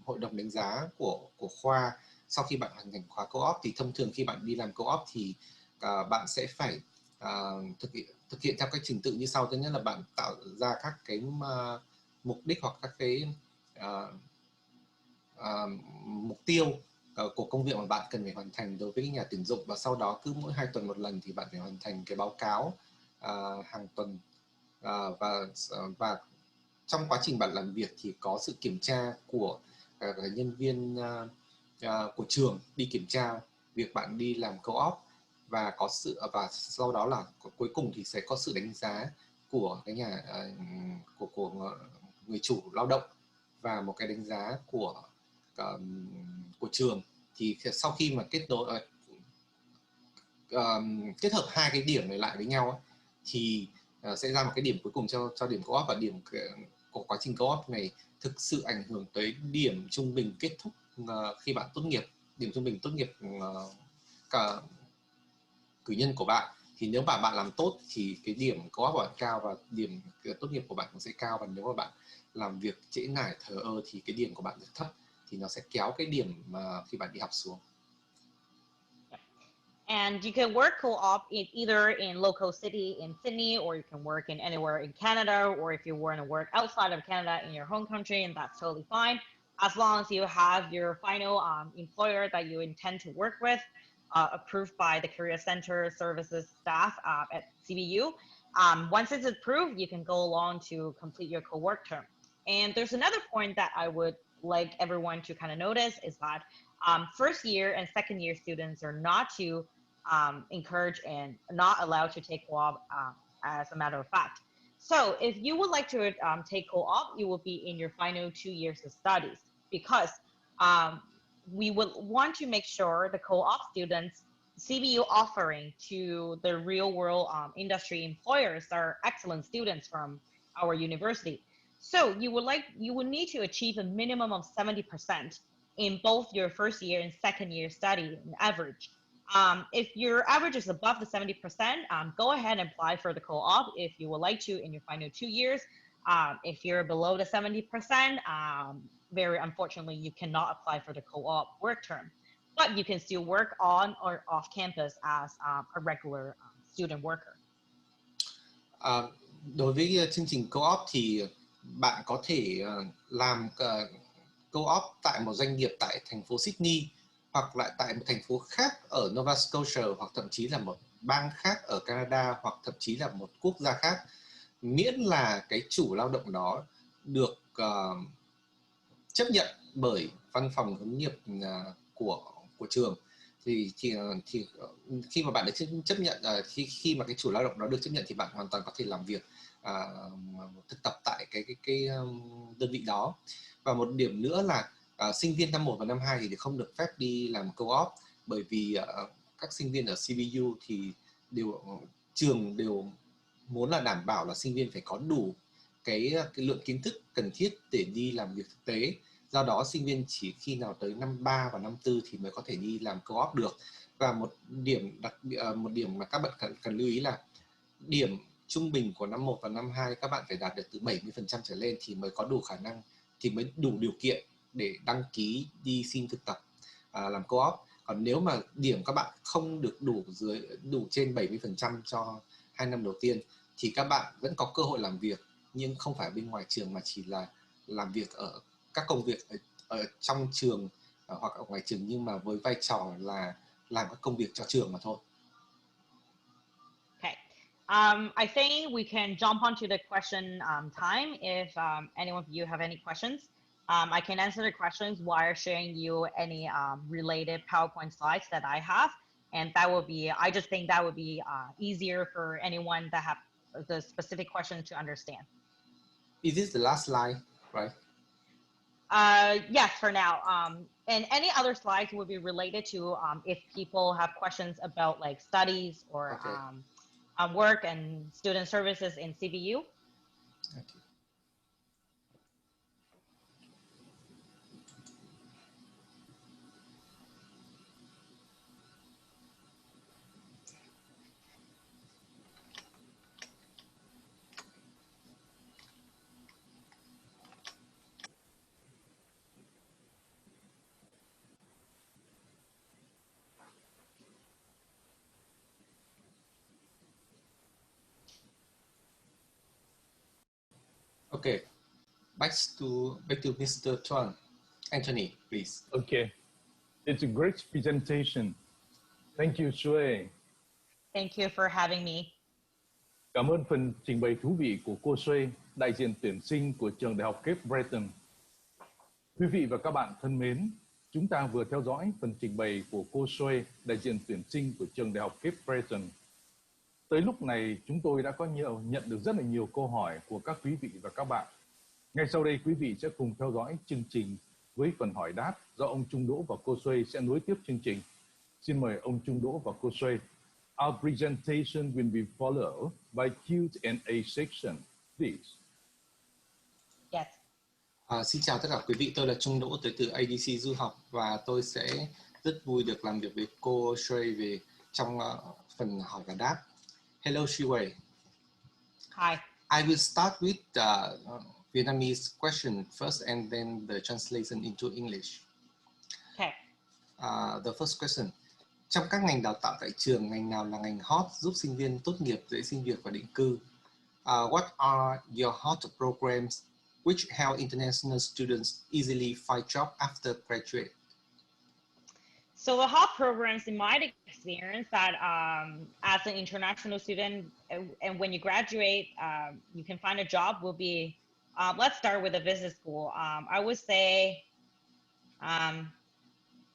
hội đồng đánh giá của khoa. Sau khi bạn hoàn thành khóa co-op thì thông thường khi bạn đi làm co-op thì bạn sẽ phải thực hiện theo các trình tự như sau. Thứ nhất là bạn tạo ra các cái mục đích hoặc các cái mục tiêu của công việc mà bạn cần phải hoàn thành đối với cái nhà tuyển dụng, và sau đó cứ mỗi 2 tuần một lần thì bạn phải hoàn thành cái báo cáo hàng tuần. Và trong quá trình bạn làm việc thì có sự kiểm tra của nhân viên của trường đi kiểm tra việc bạn đi làm co-op, và sau đó là cuối cùng thì sẽ có sự đánh giá của cái của người chủ lao động và một cái đánh giá của trường. Thì sau khi mà kết hợp hai cái điểm này lại với nhau thì sẽ ra một cái điểm cuối cùng cho điểm co-op, và điểm của quá trình co-op này thực sự ảnh hưởng tới điểm trung bình kết thúc khi bạn tốt nghiệp, điểm trung bình tốt nghiệp cả cử nhân của bạn. Thì nếu mà bạn làm tốt thì cái điểm co-op của bạn cao và điểm tốt nghiệp của bạn cũng sẽ cao, và nếu mà bạn làm việc trễ nải thờ ơ thì cái điểm của bạn rất thấp, thì nó sẽ kéo cái điểm mà khi bạn đi học xuống. And you can work co-op either in local city in Sydney, or you can work in anywhere in Canada, or if you want to work outside of Canada in your home country, and that's totally fine, as long as you have your final employer that you intend to work with approved by the Career Center Services staff at CBU. Once it's approved, you can go along to complete your co-work term. And there's another point that I would like everyone to kind of notice is that first year and second year students are not to encouraged and not allowed to take co-op as a matter of fact. So if you would like to take co-op, you will be in your final 2 years of studies, because we would want to make sure the co-op students CBU offering to the real world industry employers are excellent students from our university. So you would need to achieve a minimum of 70% in both your first year and second year study in average. If your average is above the 70%, go ahead and apply for the co-op if you would like to in your final 2 years. If you're below the 70%, very unfortunately, you cannot apply for the co-op work term, but you can still work on or off campus as a regular student worker. Đối với chương trình co-op thì bạn có thể làm co-op tại một doanh nghiệp tại thành phố Sydney, hoặc lại tại một thành phố khác ở Nova Scotia, hoặc thậm chí là một bang khác ở Canada, hoặc thậm chí là một quốc gia khác, miễn là cái chủ lao động đó được chấp nhận bởi văn phòng hướng nghiệp của trường. Thì khi mà bạn được chấp nhận, khi mà cái chủ lao động đó được chấp nhận thì bạn hoàn toàn có thể làm việc thực tập tại cái đơn vị đó. Và một điểm nữa là sinh viên năm 1 và năm 2 thì không được phép đi làm co-op, bởi vì các sinh viên ở CBU thì trường đều muốn là đảm bảo là sinh viên phải có đủ cái lượng kiến thức cần thiết để đi làm việc thực tế. Do đó sinh viên chỉ khi nào tới năm 3 và năm 4 thì mới có thể đi làm co-op được. Và một điểm mà các bạn cần lưu ý là điểm trung bình của năm 1 và năm 2 các bạn phải đạt được từ 70% trở lên thì mới có đủ khả năng, thì mới đủ điều kiện để đăng ký đi xin thực tập làm co-op. Còn nếu mà điểm các bạn không được đủ trên 70% cho 2 năm đầu tiên thì các bạn vẫn có cơ hội làm việc, nhưng không phải bên ngoài trường mà chỉ là làm việc ở các công việc ở trong trường hoặc ở ngoài trường, nhưng mà với vai trò là làm các công việc cho trường mà thôi. Okay. I think we can jump onto the question time. If anyone of you have any questions, I can answer the questions while sharing you any related PowerPoint slides that I have, and that will be, I just think that would be easier for anyone that have the specific questions to understand. Is this the last slide, right? Yes, for now. And any other slides would be related to if people have questions about like studies or okay. Work and student services in CBU. Okay. Okay, back to Mr. Tuan. Anthony, please. Okay, it's a great presentation. Thank you, Shiwei. Thank you for having me. Cảm ơn phần trình bày thú vị của cô Shiwei, đại diện tuyển sinh của Trường Đại học Cape Breton. Quý vị và các bạn thân mến, chúng ta vừa theo dõi phần trình bày của cô Shiwei, đại diện tuyển sinh của Trường Đại học Cape Breton. Tới lúc này, chúng tôi đã nhận được rất là nhiều câu hỏi của các quý vị và các bạn. Ngay sau đây, quý vị sẽ cùng theo dõi chương trình với phần hỏi đáp do ông Trung Đỗ và cô Shiwei sẽ nối tiếp chương trình. Xin mời ông Trung Đỗ và cô Shiwei. Our presentation will be followed by Q&A section, please. Yes. Xin chào tất cả quý vị, tôi là Trung Đỗ tới từ ADC Duhọc và tôi sẽ rất vui được làm việc với cô Shiwei trong phần hỏi và đáp. Hello, Shiwei. Hi. I will start with the Vietnamese question first and then the translation into English. Okay. The first question. Trong các ngành đào tạo tại trường, ngành nào là ngành hot giúp sinh viên tốt nghiệp dễ xin việc và định cư? What are your hot programs which help international students easily find job after graduate? So the hot programs, in my experience, that as an international student, and when you graduate, you can find a job will be, let's start with a business school. I would say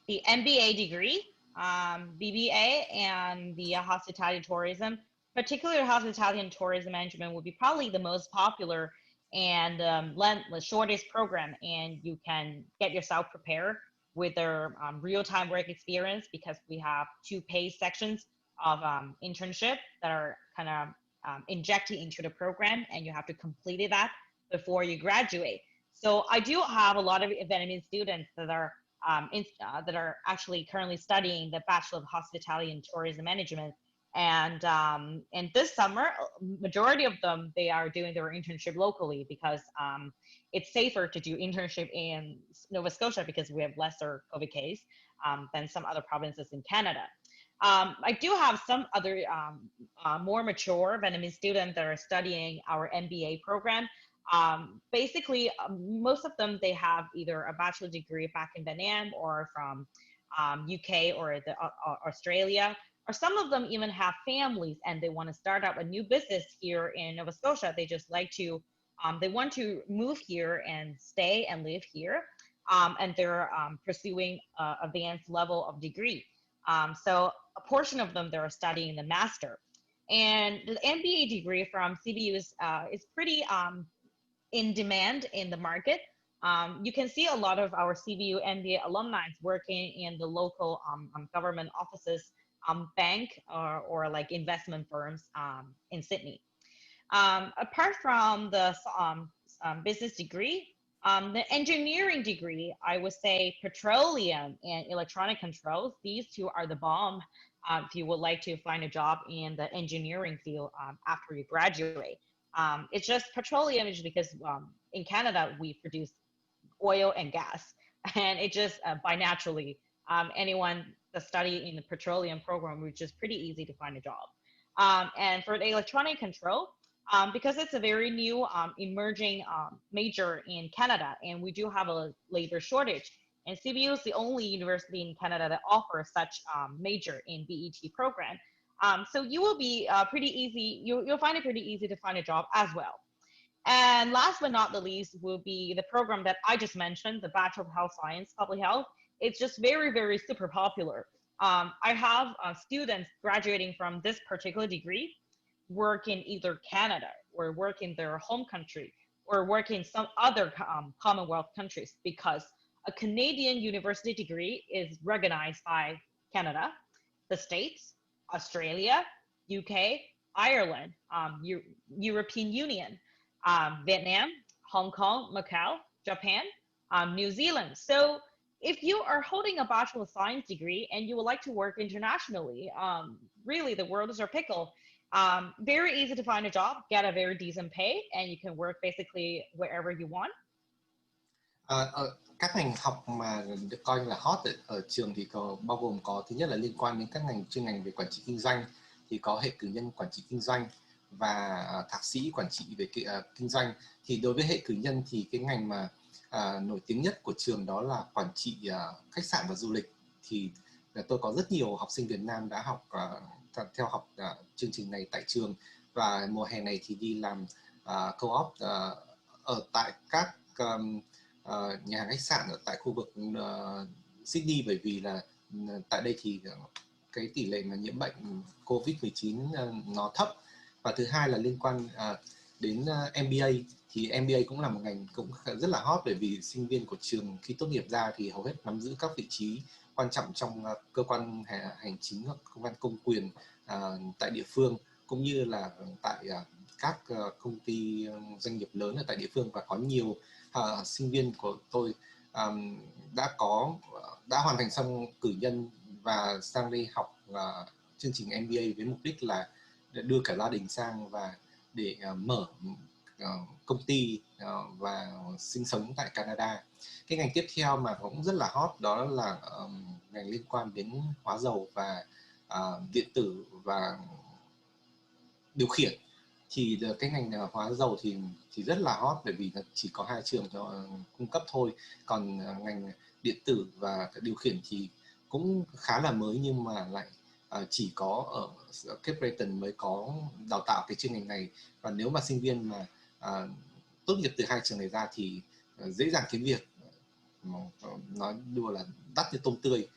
the MBA degree BBA and the hospitality and tourism. Particularly hospitality and tourism management would be probably the most popular and the shortest program, and you can get yourself prepared with their real-time work experience, because we have 2 paid sections of internship that are kind of injected into the program, and you have to complete that before you graduate. So I do have a lot of Vietnamese students that are actually currently studying the Bachelor of Hospitality and Tourism Management. And this summer, majority of them, they are doing their internship locally, because it's safer to do internship in Nova Scotia because we have lesser COVID case than some other provinces in Canada. I do have some other more mature Vietnamese students that are studying our MBA program. Basically, most of them, they have either a bachelor degree back in Vietnam or from UK or Australia. Or some of them even have families and they want to start up a new business here in Nova Scotia. They just like to, they want to move here and stay and live here. And they're pursuing advanced level of degree. So a portion of them, they're studying the master. And the MBA degree from CBU is pretty in demand in the market. You can see a lot of our CBU MBA alumni working in the local government offices, bank or like investment firms in Sydney. Apart from the business degree, the engineering degree, I would say petroleum and electronic controls, these 2 are the bomb if you would like to find a job in the engineering field after you graduate. It's just petroleum is because in Canada, we produce oil and gas, and it just by naturally, anyone that study in the petroleum program, which is pretty easy to find a job. And for the electronic control, because it's a very new emerging major in Canada, and we do have a labor shortage, and CBU is the only university in Canada that offers such major in BET program. So you will be pretty easy, you'll find it pretty easy to find a job as well. And last but not the least will be the program that I just mentioned, the Bachelor of Health Science, Public Health. It's just very, very super popular. I have students graduating from this particular degree work in either Canada or work in their home country or work in some other Commonwealth countries, because a Canadian university degree is recognized by Canada, the States, Australia, UK, Ireland, European Union, Vietnam, Hong Kong, Macau, Japan, New Zealand. So if you are holding a Bachelor of Science degree and you would like to work internationally, really the world is your pickle. Very easy to find a job, get a very decent pay, and you can work basically wherever you want. Các ngành học mà được coi là hot ở trường thì bao gồm có, thứ nhất là liên quan đến các ngành chuyên ngành về quản trị kinh doanh, thì có hệ cử nhân quản trị kinh doanh và thạc sĩ quản trị về kinh doanh. Thì đối với hệ cử nhân thì cái ngành mà nổi tiếng nhất của trường đó là quản trị khách sạn và du lịch. Thì tôi có rất nhiều học sinh Việt Nam đã học theo học chương trình này tại trường, và mùa hè này thì đi làm co-op ở tại các nhà hàng khách sạn ở tại khu vực Sydney, bởi vì là tại đây thì cái tỷ lệ mà nhiễm bệnh COVID-19 nó thấp. Và thứ hai là liên quan đến MBA, thì MBA cũng là một ngành cũng rất là hot, bởi vì sinh viên của trường khi tốt nghiệp ra thì hầu hết nắm giữ các vị trí quan trọng trong cơ quan hành chính hoặc cơ quan công quyền tại địa phương, cũng như là tại các công ty doanh nghiệp lớn ở tại địa phương. Và có nhiều sinh viên của tôi đã hoàn thành xong cử nhân và sang đây học chương trình MBA với mục đích là đưa cả gia đình sang và để mở công ty và sinh sống tại Canada. Cái ngành tiếp theo mà cũng rất là hot đó là ngành liên quan đến hóa dầu và điện tử và điều khiển. Thì cái ngành hóa dầu thì rất là hot, bởi vì chỉ có 2 trường cho cung cấp thôi. Còn ngành điện tử và điều khiển thì cũng khá là mới, nhưng mà lại chỉ có ở Cape Breton mới có đào tạo cái chuyên ngành này. Và nếu mà sinh viên mà tốt nghiệp từ 2 trường này ra thì dễ dàng kiếm việc, nói đùa là đắt như tôm tươi,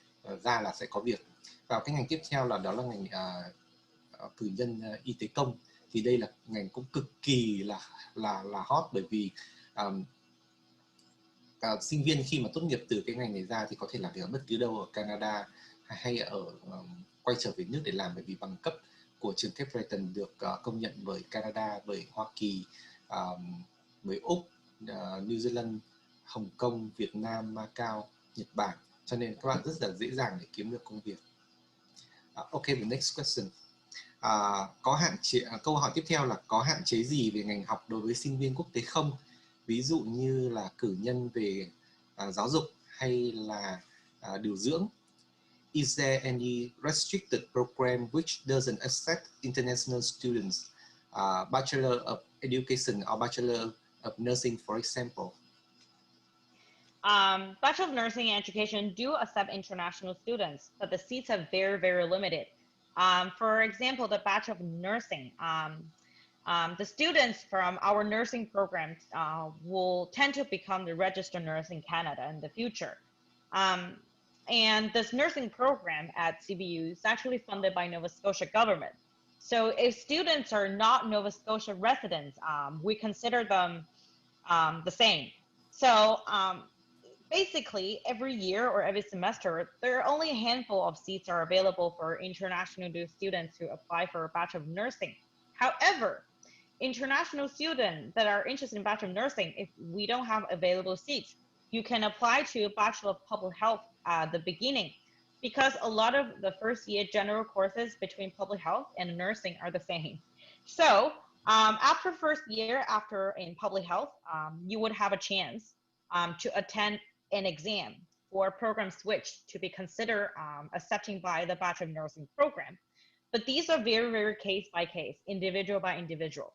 ra là sẽ có việc. vào cái ngành tiếp theo đó là ngành cử nhân y tế công. Thì đây là ngành cũng cực kỳ là hot, bởi vì sinh viên khi mà tốt nghiệp từ cái ngành này ra thì có thể làm việc ở bất cứ đâu ở Canada hay ở quay trở về nước để làm, bởi vì bằng cấp của trường Cape Breton được công nhận bởi Canada, bởi Hoa Kỳ, bởi Úc, New Zealand, Hồng Kông, Việt Nam, Macau, Nhật Bản, cho nên các bạn rất là dễ dàng để kiếm được công việc. Okay, the next question. Có hạn chế, câu hỏi tiếp theo là có hạn chế gì về ngành học đối với sinh viên quốc tế không? Ví dụ như là cử nhân về giáo dục hay là điều dưỡng. Is there any restricted program which doesn't accept international students, Bachelor of Education or Bachelor of Nursing, for example? Bachelor of Nursing and Education do accept international students, but the seats are very, very limited. For example, the Bachelor of Nursing, the students from our nursing programs will tend to become the registered nurse in Canada in the future. And this nursing program at CBU is actually funded by Nova Scotia government. So if students are not Nova Scotia residents, we consider them the same. So basically, every year or every semester, there are only a handful of seats are available for international students who apply for a Bachelor of Nursing. However, international students that are interested in Bachelor of Nursing, if we don't have available seats, you can apply to a Bachelor of Public Health at the beginning, because a lot of the first year general courses between public health and nursing are the same. So after first year, after in public health, you would have a chance to attend an exam for program switch to be considered accepting by the Bachelor of Nursing program. But these are very, very case by case, individual by individual.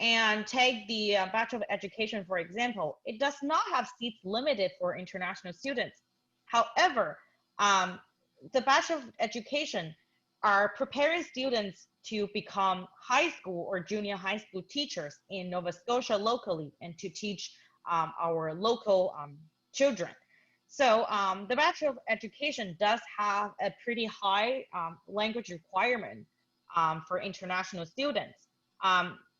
And take the Bachelor of Education, for example, it does not have seats limited for international students. However, the Bachelor of Education are preparing students to become high school or junior high school teachers in Nova Scotia locally and to teach our local children. So the Bachelor of Education does have a pretty high language requirement for international students.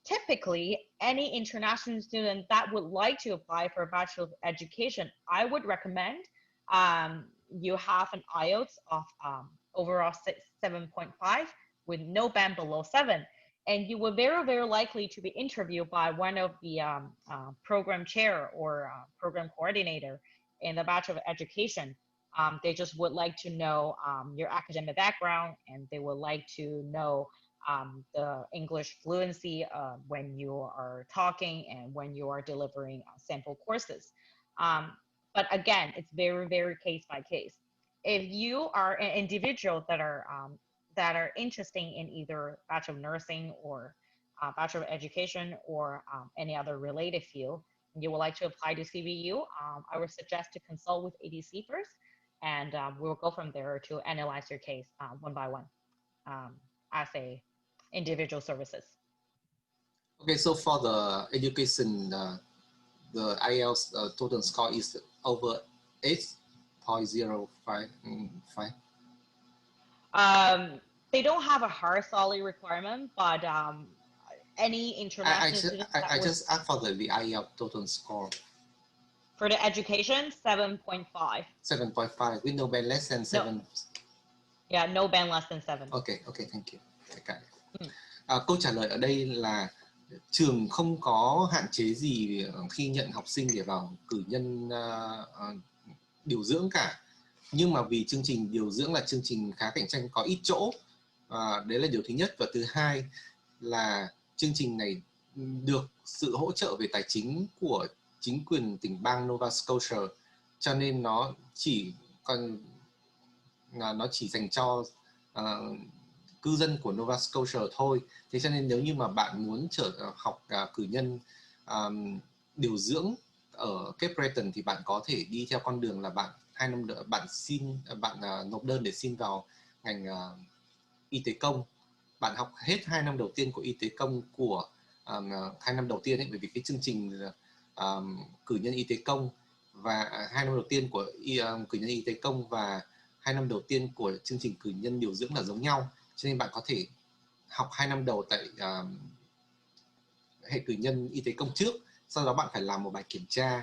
Typically, any international student that would like to apply for a Bachelor of Education, I would recommend you have an IELTS of overall 7.5 with no band below 7. And you were very, very likely to be interviewed by one of the program chair or program coordinator in the Bachelor of Education. They just would like to know your academic background, and they would like to know the English fluency when you are talking and when you are delivering sample courses. But again, it's very, very case by case. If you are an individual that are interested in either Bachelor of Nursing or Bachelor of Education or any other related field, and you would like to apply to CBU, I would suggest to consult with ADC first, and we'll go from there to analyze your case one by one as a individual services. Okay, so for the education, the IELTS total score is over 8.05. They don't have a hard solid requirement, but any international students I just asked for the IELTS total score. For the education, 7.5. 7.5 with no band less than 7. No. Yeah, no band less than 7. Okay, thank you. Câu trả lời ở đây là trường không có hạn chế gì khi nhận học sinh để vào cử nhân điều dưỡng cả. Nhưng mà vì chương trình điều dưỡng là chương trình khá cạnh tranh, có ít chỗ. Đấy là điều thứ nhất. Và thứ hai là chương trình này được sự hỗ trợ về tài chính của chính quyền tỉnh bang Nova Scotia, cho nên nó chỉ dành cho cư dân của Nova Scotia thôi. Thế cho nên nếu như mà bạn muốn học cử nhân điều dưỡng ở Cape Breton thì bạn có thể đi theo con đường là bạn nộp đơn để xin vào ngành y tế công. Bạn học hết 2 năm đầu tiên của y tế công của 2 năm đầu tiên ấy, bởi vì cái chương trình cử nhân y tế công và 2 năm đầu tiên của cử nhân y tế công và 2 năm đầu tiên của chương trình cử nhân điều dưỡng là giống nhau, cho nên bạn có thể học 2 năm đầu tại hệ cử nhân y tế công trước, sau đó bạn phải làm một bài kiểm tra,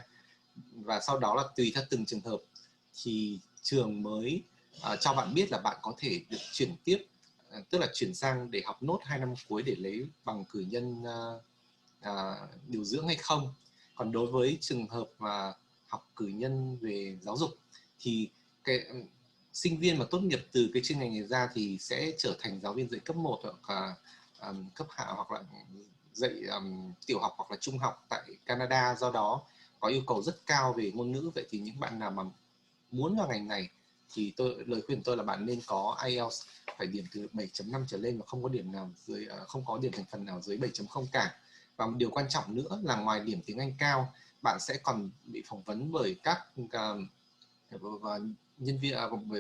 và sau đó là tùy theo từng trường hợp thì trường mới cho bạn biết là bạn có thể được chuyển tiếp, tức là chuyển sang để học nốt 2 năm cuối để lấy bằng cử nhân điều dưỡng hay không. Còn đối với trường hợp mà học cử nhân về giáo dục thì cái sinh viên mà tốt nghiệp từ cái chuyên ngành này ra thì sẽ trở thành giáo viên dạy cấp 1 hoặc là cấp hạ, hoặc là dạy tiểu học hoặc là trung học tại Canada, do đó có yêu cầu rất cao về ngôn ngữ. Vậy thì những bạn nào mà muốn vào ngành này thì lời khuyên tôi là bạn nên có IELTS phải điểm từ 7.5 trở lên và không có điểm nào dưới, không có điểm thành phần nào dưới 7.0 cả. Và một điều quan trọng nữa là ngoài điểm tiếng Anh cao, bạn sẽ còn bị phỏng vấn bởi các nhân viên,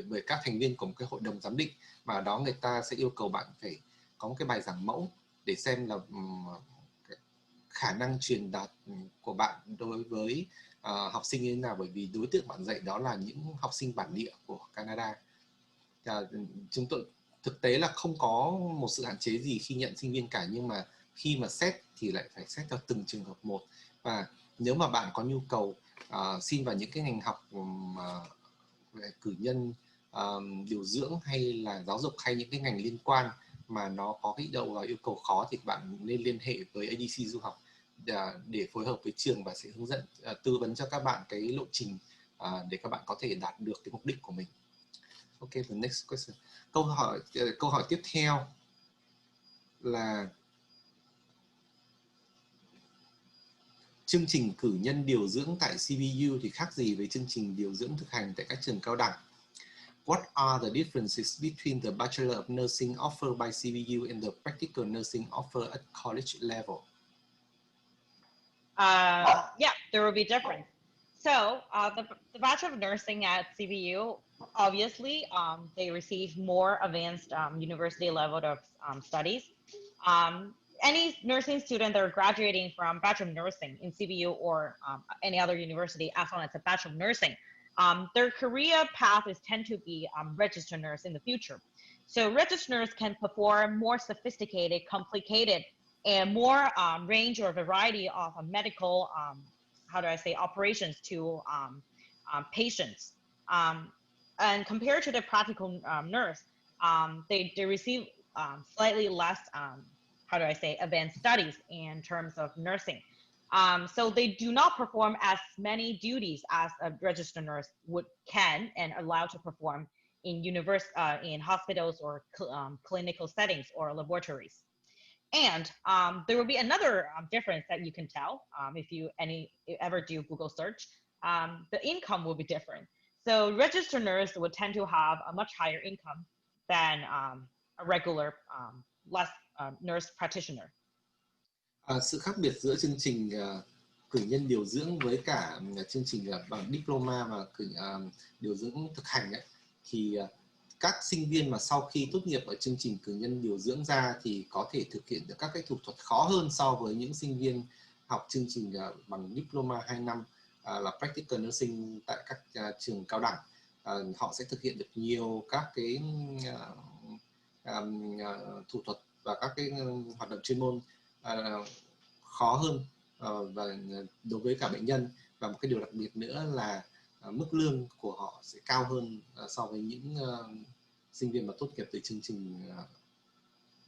bởi các thành viên của một cái hội đồng giám định, mà đó người ta sẽ yêu cầu bạn phải có một cái bài giảng mẫu để xem là khả năng truyền đạt của bạn đối với học sinh như thế nào, bởi vì đối tượng bạn dạy đó là những học sinh bản địa của Canada. Chúng tôi thực tế là không có một sự hạn chế gì khi nhận sinh viên cả, nhưng mà khi mà xét thì lại phải xét theo từng trường hợp một. Và nếu mà bạn có nhu cầu xin vào những cái ngành học về cử nhân, điều dưỡng hay là giáo dục hay những cái ngành liên quan mà nó có cái đầu vào yêu cầu khó, thì bạn nên liên hệ với ADC Duhọc để phối hợp với trường và sẽ hướng dẫn, tư vấn cho các bạn cái lộ trình để các bạn có thể đạt được cái mục đích của mình. Ok, the next question. Câu hỏi tiếp theo là chương trình cử nhân điều dưỡng tại CBU thì khác gì với chương trình điều dưỡng thực hành tại các trường cao đẳng? What are the differences between the Bachelor of Nursing offered by CBU and the practical nursing offered at college level? Yeah, there will be difference. So the Bachelor of Nursing at CBU, obviously, they receive more advanced university level of studies. Any nursing student that are graduating from Bachelor of Nursing in CBU or any other university, as long as a Bachelor of Nursing, their career path tend to be registered nurse in the future. So registered nurse can perform more sophisticated, complicated, and more range or variety of medical, operations to patients. And compared to the practical nurse, they receive slightly less, advanced studies in terms of nursing. So they do not perform as many duties as a registered nurse can and allowed to perform in in hospitals or clinical settings or laboratories. And there will be another difference that you can tell if you ever do Google search. The income will be different. So registered nurse would tend to have a much higher income than a regular less nurse practitioner. Sự khác biệt giữa chương trình cử nhân điều dưỡng với cả chương trình bằng diploma và điều dưỡng thực hành ấy, thì các sinh viên mà sau khi tốt nghiệp ở chương trình cử nhân điều dưỡng ra thì có thể thực hiện được các cái thủ thuật khó hơn so với những sinh viên học chương trình bằng diploma 2 năm là practical nursing tại các trường cao đẳng. Họ sẽ thực hiện được nhiều các cái thủ thuật và các cái hoạt động chuyên môn khó hơn và đối với cả bệnh nhân. Và một cái điều đặc biệt nữa là mức lương của họ sẽ cao hơn so với những sinh viên mà tốt nghiệp từ chương trình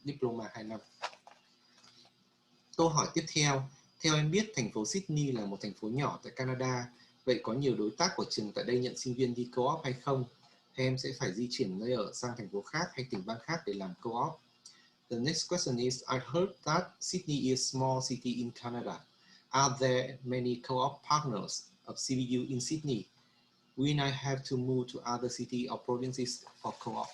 diploma 2 năm. Câu hỏi tiếp theo. Theo em biết, thành phố Sydney là một thành phố nhỏ tại Canada. Vậy có nhiều đối tác của trường tại đây nhận sinh viên đi co-op hay không? Hay em sẽ phải di chuyển nơi ở sang thành phố khác hay tỉnh bang khác để làm co-op? The next question is, I heard that Sydney is a small city in Canada. Are there many co-op partners of CBU in Sydney? Will I have to move to other city or provinces for co-op?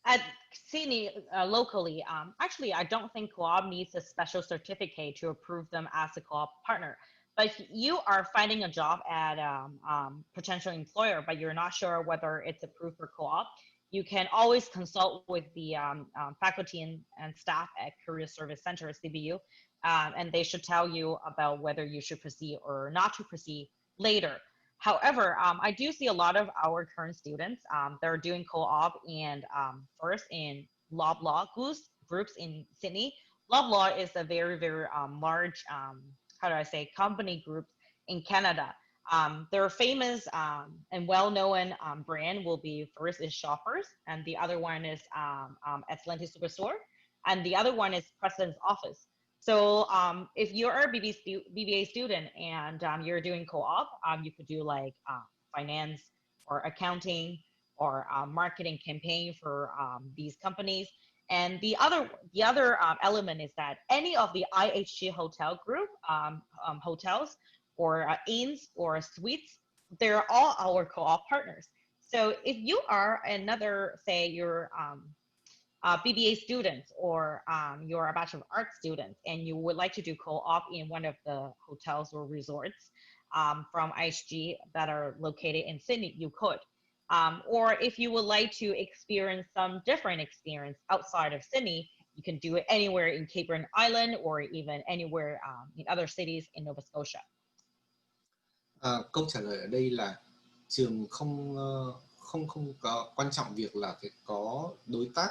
At Sydney, locally, actually, I don't think co-op needs a special certificate to approve them as a co-op partner. But if you are finding a job at a potential employer, but you're not sure whether it's approved for co-op, you can always consult with the faculty and staff at Career Service Center, CBU, and they should tell you about whether you should proceed or not to proceed later. However, I do see a lot of our current students, they're doing co-op and first in Loblaw groups in Sydney. Loblaw is a very, very large, how do I say, company group in Canada. Their famous and well-known brand will be first is Shoppers, and the other one is Atlantic Superstore, and the other one is President's Office. So if you're a BBA student and you're doing co-op, you could do like finance or accounting or marketing campaign for these companies. And the other element is that any of the IHG hotel group hotels or inns or suites, they're all our co-op partners. So if you are another, say you're BBA students or you're a Bachelor of Arts student and you would like to do co-op in one of the hotels or resorts from IHG that are located in Sydney, you could. Or if you would like to experience some different experience outside of Sydney, you can do it anywhere in Cape Breton Island or even anywhere in other cities in Nova Scotia. Câu trả lời ở đây là trường không có quan trọng việc là phải có đối tác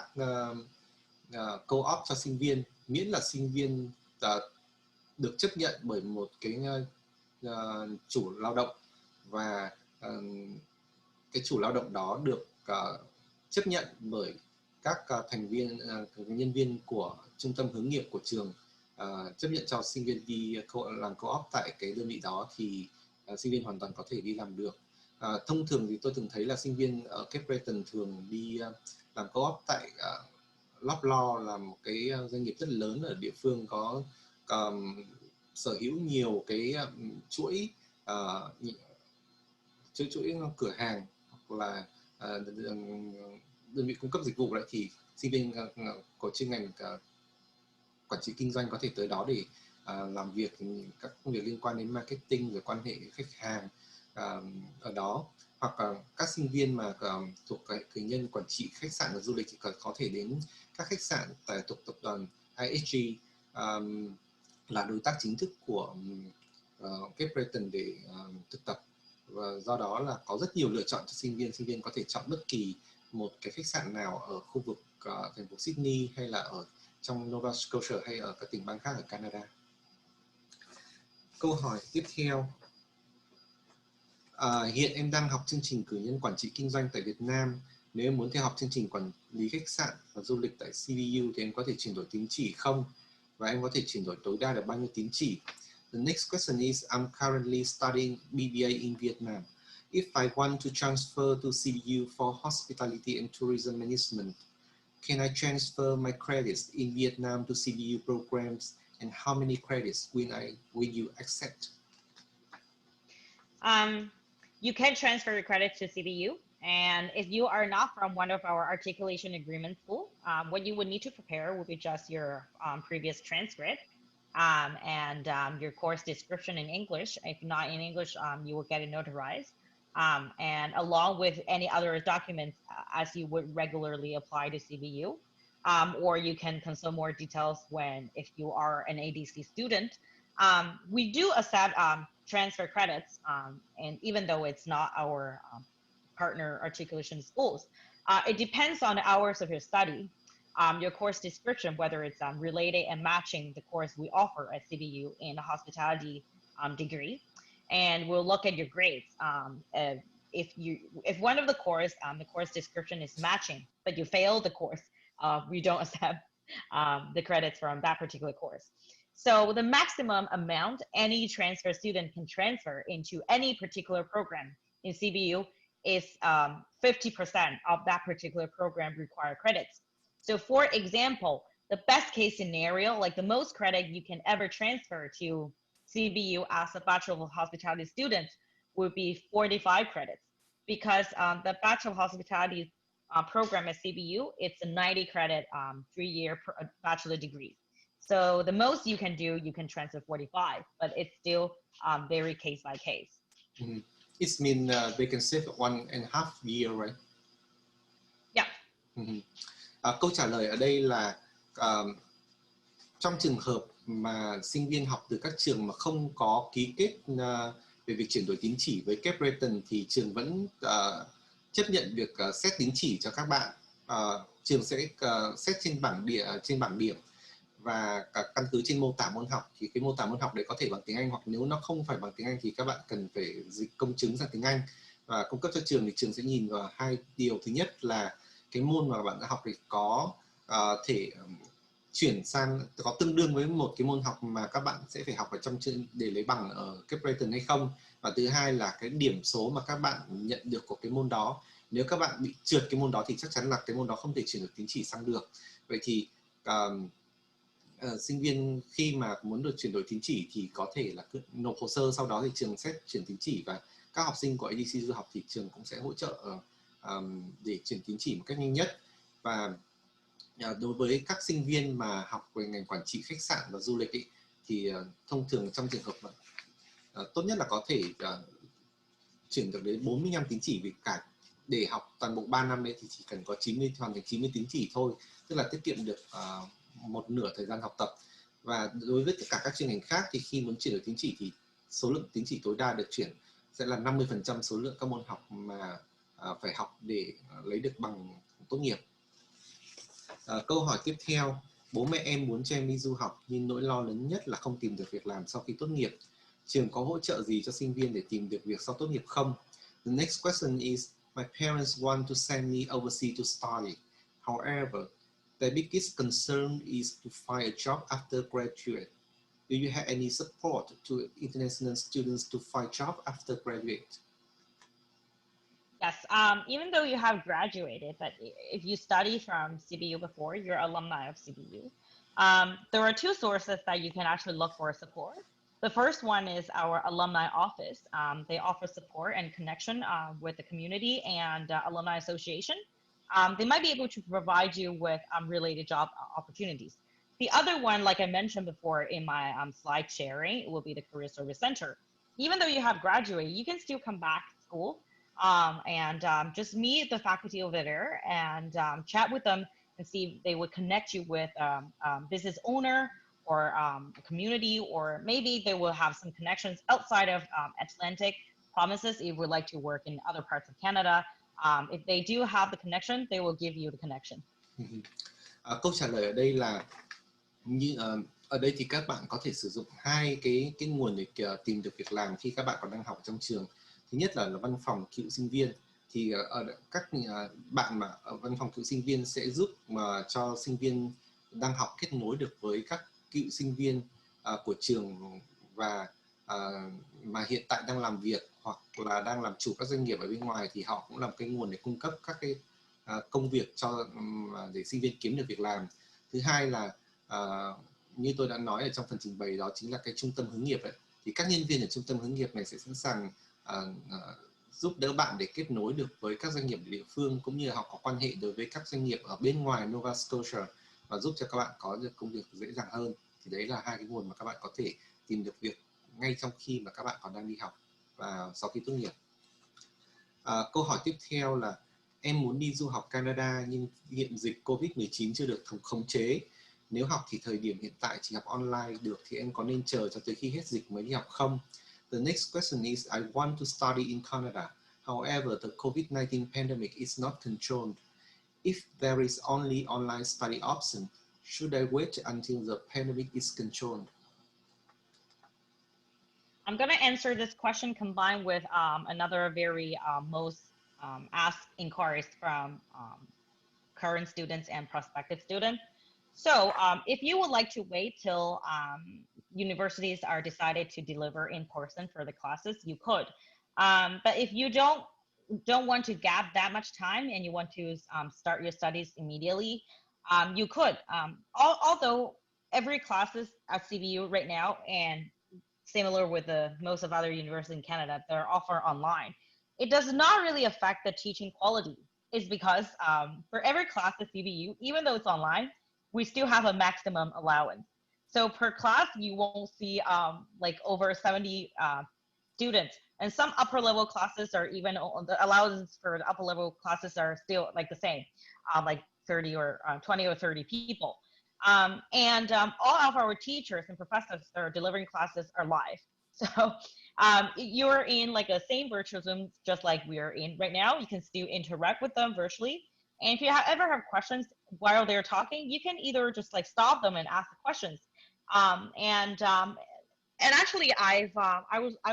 co-op cho sinh viên, miễn là sinh viên được chấp nhận bởi một cái chủ lao động và cái chủ lao động đó được chấp nhận bởi các thành viên nhân viên của trung tâm hướng nghiệp của trường, chấp nhận cho sinh viên đi làm co-op tại cái đơn vị đó thì sinh viên hoàn toàn có thể đi làm được. Thông thường thì tôi từng thấy là sinh viên ở Cape Breton thường đi làm co-op tại Loblaw, là một cái doanh nghiệp rất lớn ở địa phương, có sở hữu nhiều cái chuỗi cửa hàng hoặc là đơn vị cung cấp dịch vụ đấy, thì sinh viên của chuyên ngành quản trị kinh doanh có thể tới đó để làm việc các công việc liên quan đến marketing rồi quan hệ với khách hàng ở đó, hoặc là các sinh viên mà thuộc cử nhân quản trị khách sạn và du lịch thì có thể đến các khách sạn thuộc tập đoàn IHG là đối tác chính thức của Cape Breton để thực tập, và do đó là có rất nhiều lựa chọn cho sinh viên có thể chọn bất kỳ một cái khách sạn nào ở khu vực thành phố Sydney hay là ở trong Nova Scotia hay ở các tỉnh bang khác ở Canada. Câu hỏi tiếp theo. Hiện em đang học chương trình cử nhân quản trị kinh doanh tại Việt Nam. Nếu em muốn theo học chương trình quản lý khách sạn và du lịch tại CBU thì em có thể chuyển đổi tín chỉ không? Và em có thể chuyển đổi tối đa được bao nhiêu tín chỉ? The next question is, I'm currently studying BBA in Vietnam. If I want to transfer to CBU for hospitality and tourism management, can I transfer my credits in Vietnam to CBU programs, and how many credits will you accept? You can transfer your credits to CBU, and if you are not from one of our articulation agreement school, what you would need to prepare would be just your previous transcript and your course description in English. If not in English, you will get it notarized, and along with any other documents as you would regularly apply to CBU, or you can consult more details if you are an ADC student. We do accept transfer credits, and even though it's not our partner articulation schools, it depends on the hours of your study, your course description, whether it's related and matching the course we offer at CBU in the hospitality degree, and we'll look at your grades. If one of the course description is matching, but you fail the course, we don't accept the credits from that particular course. So the maximum amount any transfer student can transfer into any particular program in CBU is 50% of that particular program required credits. So for example, the best case scenario, like the most credit you can ever transfer to CBU as a Bachelor of Hospitality student would be 45 credits, because the Bachelor of Hospitality program at CBU, it's a 90 credit 3-year bachelor degree. So the most you can do, you can transfer 45, but it's still very case by case. Mm-hmm. It means they can save 1.5 year, right? Yeah. Mm-hmm. Câu trả lời ở đây là trong trường hợp mà sinh viên học từ các trường mà không có ký kết về việc chuyển đổi tín chỉ với Cape Breton thì trường vẫn chấp nhận việc xét tín chỉ cho các bạn. Trường sẽ xét trên bảng điểm và căn cứ trên mô tả môn học, thì cái mô tả môn học đấy có thể bằng tiếng Anh, hoặc nếu nó không phải bằng tiếng Anh thì các bạn cần phải dịch công chứng sang tiếng Anh và cung cấp cho trường. Thì trường sẽ nhìn vào hai điều. Thứ nhất là cái môn mà bạn đã học thì có thể chuyển sang, có tương đương với một cái môn học mà các bạn sẽ phải học ở trong trường để lấy bằng ở Cape Breton hay không. Và thứ hai là cái điểm số mà các bạn nhận được của cái môn đó. Nếu các bạn bị trượt cái môn đó thì chắc chắn là cái môn đó không thể chuyển được tín chỉ sang được. Vậy thì sinh viên khi mà muốn được chuyển đổi tín chỉ thì có thể là cứ nộp hồ sơ, sau đó thì trường xét chuyển tín chỉ, và các học sinh của ADC Duhọc thì trường cũng sẽ hỗ trợ để chuyển tín chỉ một cách nhanh nhất. Và đối với các sinh viên mà học về ngành quản trị khách sạn và du lịch ý, thì thông thường trong trường hợp tốt nhất là có thể chuyển được đến 45 tín chỉ, vì cả để học toàn bộ 3 năm đấy thì chỉ cần có hoàn thành 90 tín chỉ thôi, tức là tiết kiệm được một nửa thời gian học tập. Và đối với tất cả các chuyên ngành khác thì khi muốn chuyển đổi tín chỉ thì số lượng tín chỉ tối đa được chuyển sẽ là 50% số lượng các môn học mà phải học để lấy được bằng tốt nghiệp. Câu hỏi tiếp theo: bố mẹ em muốn cho em đi du học nhưng nỗi lo lớn nhất là không tìm được việc làm sau khi tốt nghiệp. Trường có hỗ trợ gì cho sinh viên để tìm được việc sau tốt nghiệp không? The next question is: my parents want to send me overseas to study. However, their biggest concern is to find a job after graduate. Do you have any support to international students to find job after graduate? Yes, even though you have graduated, but if you study from CBU before, you're alumni of CBU. There are two sources that you can actually look for support. The first one is our alumni office. They offer support and connection with the community and alumni association. They might be able to provide you with related job opportunities. The other one, like I mentioned before in my slide sharing, will be the Career Service Center. Even though you have graduated, you can still come back to school and just meet the faculty over there and chat with them and see if they would connect you with business owner or a community, or maybe they will have some connections outside of Atlantic provinces if you would like to work in other parts of Canada. If they do have the connection, they will give you the connection. Câu trả lời ở đây là như ở đây thì các bạn có thể sử dụng hai cái nguồn để tìm được việc làm khi các bạn còn đang học trong trường. Thứ nhất là văn phòng cựu sinh viên. Thì các bạn mà ở văn phòng cựu sinh viên sẽ giúp mà cho sinh viên đang học kết nối được với các cựu sinh viên của trường và mà hiện tại đang làm việc hoặc là đang làm chủ các doanh nghiệp ở bên ngoài, thì họ cũng là một cái nguồn để cung cấp các cái công việc cho để sinh viên kiếm được việc làm. Thứ hai là như tôi đã nói ở trong phần trình bày, đó chính là cái trung tâm hướng nghiệp ấy. Thì các nhân viên ở trung tâm hướng nghiệp này sẽ sẵn sàng giúp đỡ bạn để kết nối được với các doanh nghiệp địa phương, cũng như là họ có quan hệ đối với các doanh nghiệp ở bên ngoài Nova Scotia và giúp cho các bạn có được công việc dễ dàng hơn. Thì đấy là hai cái nguồn mà các bạn có thể tìm được việc ngay trong khi mà các bạn còn đang đi học và sau khi tốt nghiệp. Câu hỏi tiếp theo là em muốn đi du học Canada nhưng hiện dịch Covid-19 chưa được khống chế. Nếu học thì thời điểm hiện tại chỉ học online được, thì em có nên chờ cho tới khi hết dịch mới đi học không? The next question is: I want to study in Canada. However, the COVID-19 pandemic is not controlled. If there is only online study option, should I wait until the pandemic is controlled? I'm going to answer this question combined with another very most asked inquiries from current students and prospective students. So if you would like to wait till universities are decided to deliver in person for the classes, you could. But if you don't want to gap that much time and you want to start your studies immediately, you could. Although every classes at CBU right now, and similar with most of other universities in Canada, they're offered online. It does not really affect the teaching quality. It's because for every class at CBU, even though it's online, we still have a maximum allowance. So per class, you won't see like over 70 students. And some upper level classes are even, the allowance for the upper level classes are still like the same, like 30 or 20 or 30 people. And all of our teachers and professors that are delivering classes are live. So you're in like a same virtual Zoom, just like we're in right now. You can still interact with them virtually. And if you ever have questions while they're talking, you can either just like stop them and ask the questions. And actually, I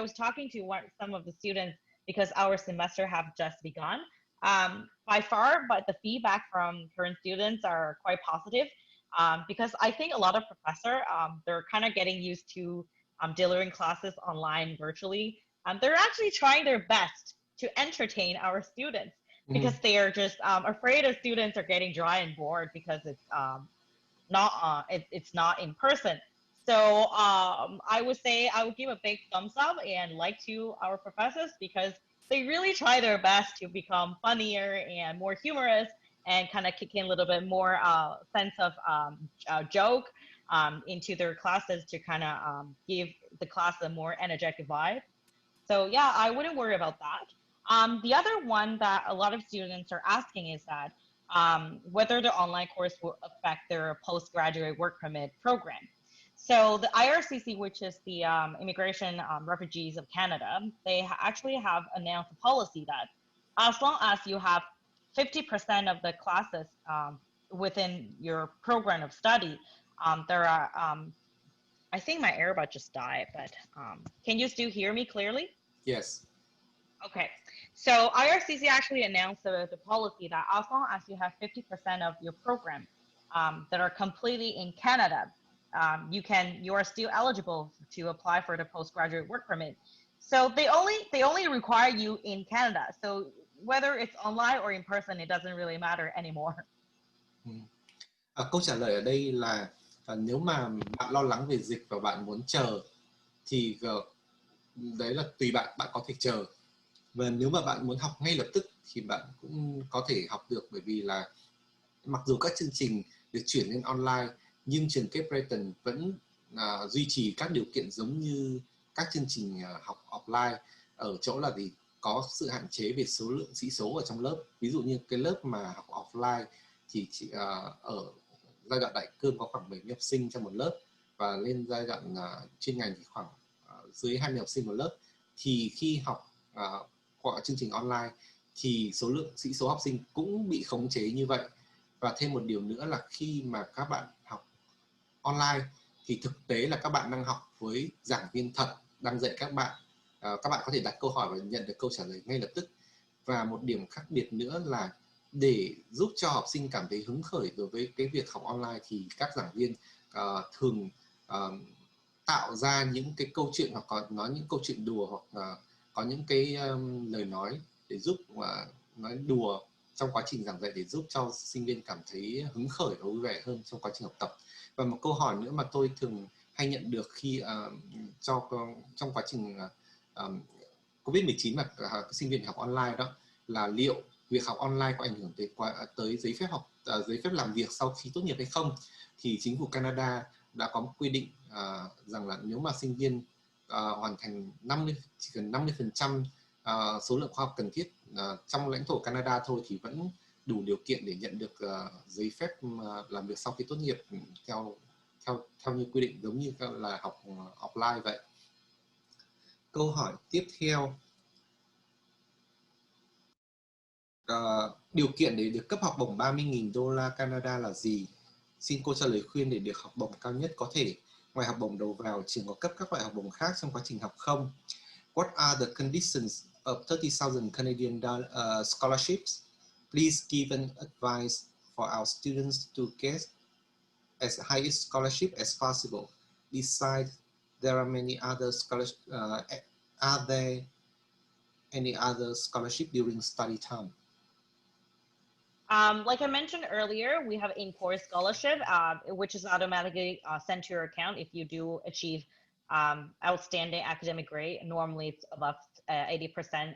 was talking to some of the students because our semester have just begun. By far, but the feedback from current students are quite positive, because I think a lot of professors, they're kind of getting used to delivering classes online virtually. They're actually trying their best to entertain our students because they are just afraid of students are getting dry and bored because it's not in person. So I would say I would give a big thumbs up and like to our professors because they really try their best to become funnier and more humorous and kind of kick in a little bit more sense of joke into their classes to kind of give the class a more energetic vibe. So yeah, I wouldn't worry about that. The other one that a lot of students are asking is that whether the online course will affect their postgraduate work permit program. So the IRCC, which is the Immigration Refugees of Canada, they actually have announced a policy that as long as you have 50% of the classes within your program of study, there are, I think my earbud just died, but can you still hear me clearly? Yes. Okay, so IRCC actually announced the policy that as long as you have 50% of your program that are completely in Canada, you are still eligible to apply for the postgraduate work permit. So they only require you in Canada. So whether it's online or in person, it doesn't really matter anymore. Câu trả lời ở đây là nếu mà bạn lo lắng về dịch và bạn muốn chờ thì đấy là tùy bạn, bạn có thể chờ. Và nếu mà bạn muốn học ngay lập tức thì bạn cũng có thể học được, bởi vì là mặc dù các chương trình được chuyển lên online nhưng trường Cape Breton vẫn duy trì các điều kiện giống như các chương trình học offline, ở chỗ là gì có sự hạn chế về số lượng sĩ số ở trong lớp. Ví dụ như cái lớp mà học offline thì ở giai đoạn đại cương có khoảng 70 học sinh trong một lớp, và lên giai đoạn chuyên ngành thì khoảng dưới 20 học sinh một lớp. Thì khi học qua chương trình online thì số lượng sĩ số học sinh cũng bị khống chế như vậy. Và thêm một điều nữa là khi mà các bạn học online thì thực tế là các bạn đang học với giảng viên thật đang dạy các bạn. Các bạn có thể đặt câu hỏi và nhận được câu trả lời ngay lập tức. Và một điểm khác biệt nữa là để giúp cho học sinh cảm thấy hứng khởi đối với cái việc học online thì các giảng viên thường tạo ra những cái câu chuyện hoặc có nói những câu chuyện đùa, hoặc có những cái lời nói để giúp nói đùa trong quá trình giảng dạy để giúp cho sinh viên cảm thấy hứng khởi và vui vẻ hơn trong quá trình học tập. Và một câu hỏi nữa mà tôi thường hay nhận được khi trong quá trình Covid-19 mà sinh viên học online đó là liệu việc học online có ảnh hưởng tới giấy phép làm việc sau khi tốt nghiệp hay không. Thì chính phủ Canada đã có một quy định rằng là nếu mà sinh viên hoàn thành chỉ cần 50% số lượng khoa học cần thiết trong lãnh thổ Canada thôi thì vẫn đủ điều kiện để nhận được giấy phép làm việc sau khi tốt nghiệp theo như quy định, giống như là học offline vậy. Câu hỏi tiếp theo, điều kiện để được cấp học bổng 30.000 đô la Canada là gì? Xin cô cho lời khuyên để được học bổng cao nhất có thể. Ngoài học bổng đầu vào, trường có cấp các loại học bổng khác trong quá trình học không? What are the conditions of 30,000 Canadian scholarships? Please give an advice for our students to get as highest scholarship as possible. Besides, there are many other scholarships. Are there any other scholarship during study time? Like I mentioned earlier, we have in-course scholarship, which is automatically sent to your account if you do achieve outstanding academic grade. Normally, it's above 80%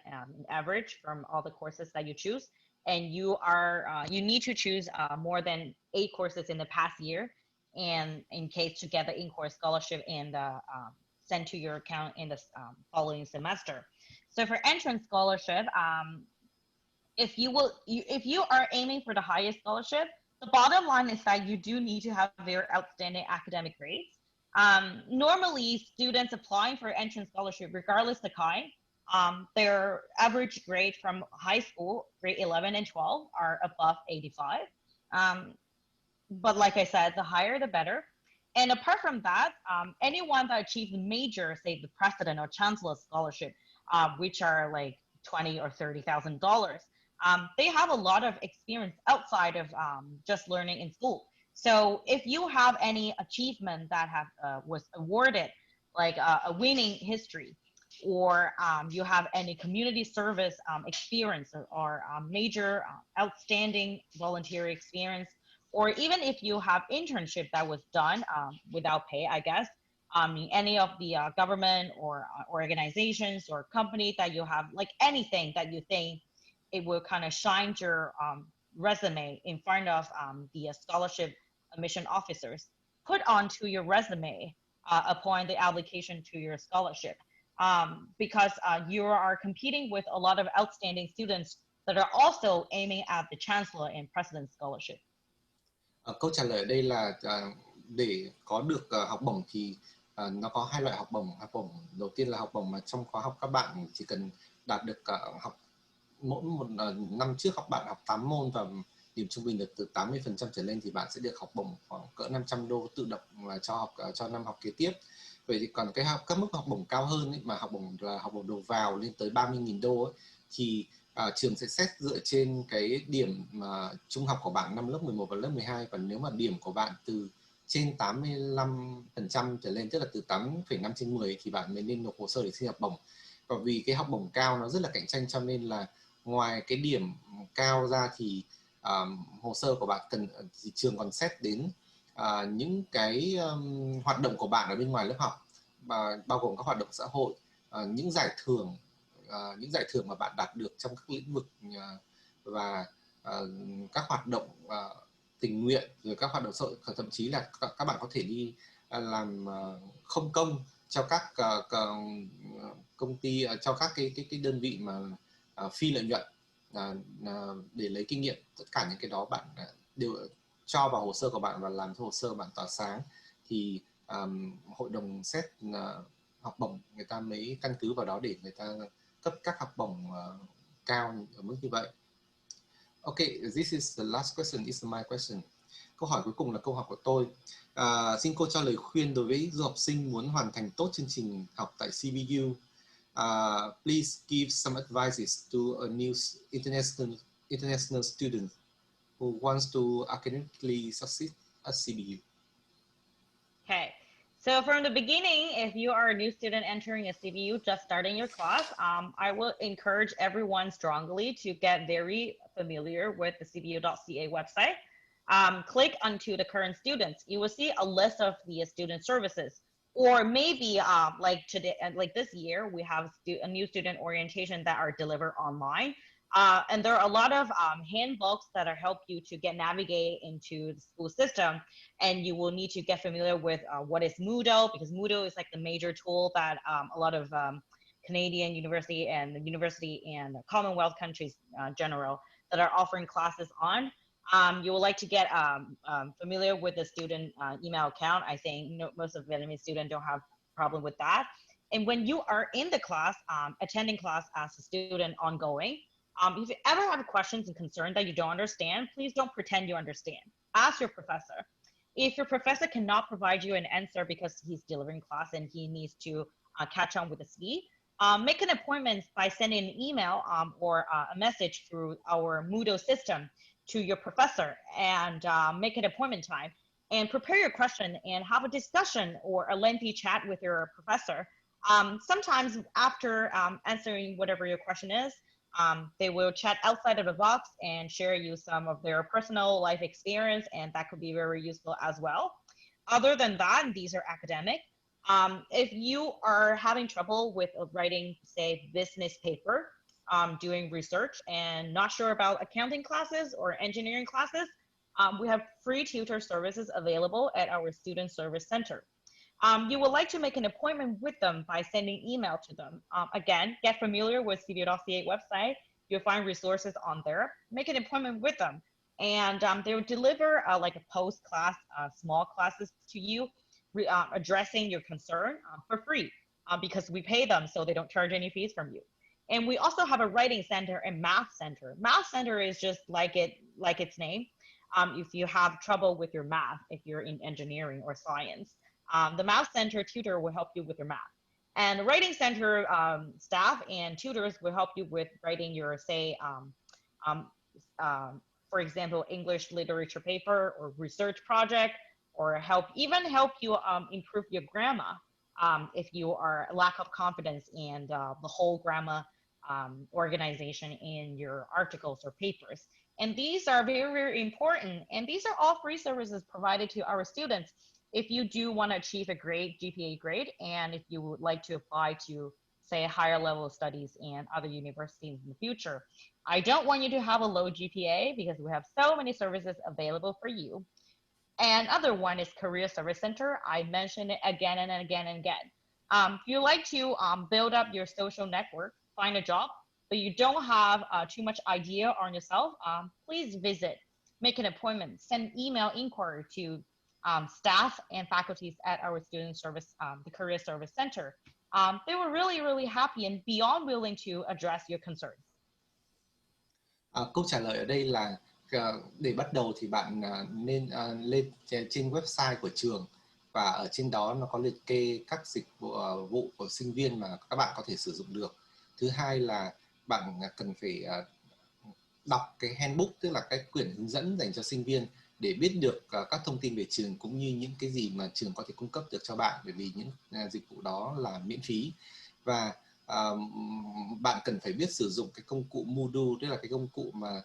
average from all the courses that you choose, and you need to choose more than 8 courses in the past year, and in case to get the in-course scholarship and sent to your account in the following semester. So for entrance scholarship, if you are aiming for the highest scholarship, the bottom line is that you do need to have very outstanding academic grades. Normally, students applying for entrance scholarship, regardless the kind, their average grade from high school, grade 11 and 12, are above 85. But like I said, the higher the better. And apart from that, anyone that achieves major, say the president or chancellor scholarship, which are like $20,000 or $30,000, they have a lot of experience outside of just learning in school. So if you have any achievement that was awarded, like a winning history, or you have any community service experience, or major outstanding volunteer experience, or even if you have internship that was done without pay, I guess, any of the government or organizations or company that you have, like anything that you think it will kind of shine your resume in front of the scholarship admission officers, put onto your resume upon the application to your scholarship, because you are competing with a lot of outstanding students that are also aiming at the chancellor and president scholarship. Câu trả lời ở đây là để có được học bổng thì nó có hai loại học bổng. Học bổng đầu tiên là học bổng mà trong khóa học các bạn chỉ cần đạt được học mỗi một năm trước bạn học 8 môn và điểm trung bình được từ 80% trở lên thì bạn sẽ được học bổng khoảng cỡ 500 đô tự động cho năm học kế tiếp. Vậy thì còn các mức học bổng cao hơn ấy, mà học bổng là học bổng đầu vào lên tới 30.000 đô ấy, thì trường sẽ xét dựa trên cái điểm trung học của bạn năm lớp 11 và lớp 12, và nếu mà điểm của bạn từ trên 85% trở lên, tức là từ 8,5 trên 10 thì bạn mới nên nộp hồ sơ để xin học bổng. Và vì cái học bổng cao nó rất là cạnh tranh, cho nên là ngoài cái điểm cao ra thì hồ sơ của bạn thì trường còn xét đến những cái hoạt động của bạn ở bên ngoài lớp học, bao gồm các hoạt động xã hội, những giải thưởng mà bạn đạt được trong các lĩnh vực và các hoạt động tình nguyện, rồi các hoạt động xã hội, thậm chí là các bạn có thể đi làm không công cho các công ty, cho các cái đơn vị mà phi lợi nhuận để lấy kinh nghiệm. Tất cả những cái đó bạn đều cho vào hồ sơ của bạn và làm cho hồ sơ bạn tỏa sáng, thì hội đồng xét học bổng người ta mới căn cứ vào đó để người ta cấp các học bổng cao ở mức như vậy. Okay, this is the last question, is my question. Câu hỏi cuối cùng là câu hỏi của tôi. Xin cô cho lời khuyên đối với du học sinh muốn hoàn thành tốt chương trình học tại CBU. Please give some advices to a new international student who wants to academically succeed at CBU. Okay. So from the beginning, if you are a new student entering a CBU, just starting your class, I will encourage everyone strongly to get very familiar with the CBU.ca website. Click onto the current students. You will see a list of the student services. Or maybe like today, like this year, we have a new student orientation that are delivered online. And there are a lot of handbooks that help you to navigate into the school system, and you will need to get familiar with what is Moodle, because Moodle is like the major tool that a lot of Canadian university and Commonwealth countries general that are offering classes on. You would like to get familiar with the student email account. I think most of Vietnamese students don't have a problem with that. And when you are in the class, attending class as a student ongoing, if you ever have questions and concerns that you don't understand, please don't pretend you understand. Ask your professor. If your professor cannot provide you an answer because he's delivering class and he needs to catch on with the speed, make an appointment by sending an email or a message through our Moodle system to your professor, and make an appointment time and prepare your question and have a discussion or a lengthy chat with your professor. Sometimes after answering whatever your question is, they will chat outside of the box and share you some of their personal life experience, and that could be very useful as well. Other than that, these are academic. If you are having trouble with writing, say, business paper, doing research and not sure about accounting classes or engineering classes, we have free tutor services available at our Student Service Center. You would like to make an appointment with them by sending email to them. Again, get familiar with CBU.ca website. You'll find resources on there. Make an appointment with them, and they will deliver like a post-class small classes to you addressing your concern for free because we pay them, so they don't charge any fees from you. And we also have a writing center and math center. Math center is just like its name. If you have trouble with your math, if you're in engineering or science, the math center tutor will help you with your math. And the writing center staff and tutors will help you with writing your, say, for example, English literature paper or research project, or help you improve your grammar if you are lack of confidence in the whole grammar organization in your articles or papers. And these are very, very important. And these are all free services provided to our students if you do want to achieve a great GPA grade, and if you would like to apply to, say, higher level studies in other universities in the future. I don't want you to have a low GPA because we have so many services available for you. And other one is Career Service Center. I mentioned it again and again and again. If you like to build up your social network, find a job, but you don't have too much idea on yourself, please visit, make an appointment, send email inquiry to staff and faculties at our student service, the Career Service Center. They were really, really happy and beyond willing to address your concerns. Câu trả lời ở đây là để bắt đầu thì bạn nên lên trên website của trường, và ở trên đó nó có liệt kê các dịch vụ của sinh viên mà các bạn có thể sử dụng được. Thứ hai là bạn cần phải đọc cái handbook, tức là cái quyển hướng dẫn dành cho sinh viên, để biết được các thông tin về trường cũng như những cái gì mà trường có thể cung cấp được cho bạn, bởi vì những dịch vụ đó là miễn phí. Và bạn cần phải biết sử dụng cái công cụ Moodle, tức là cái công cụ mà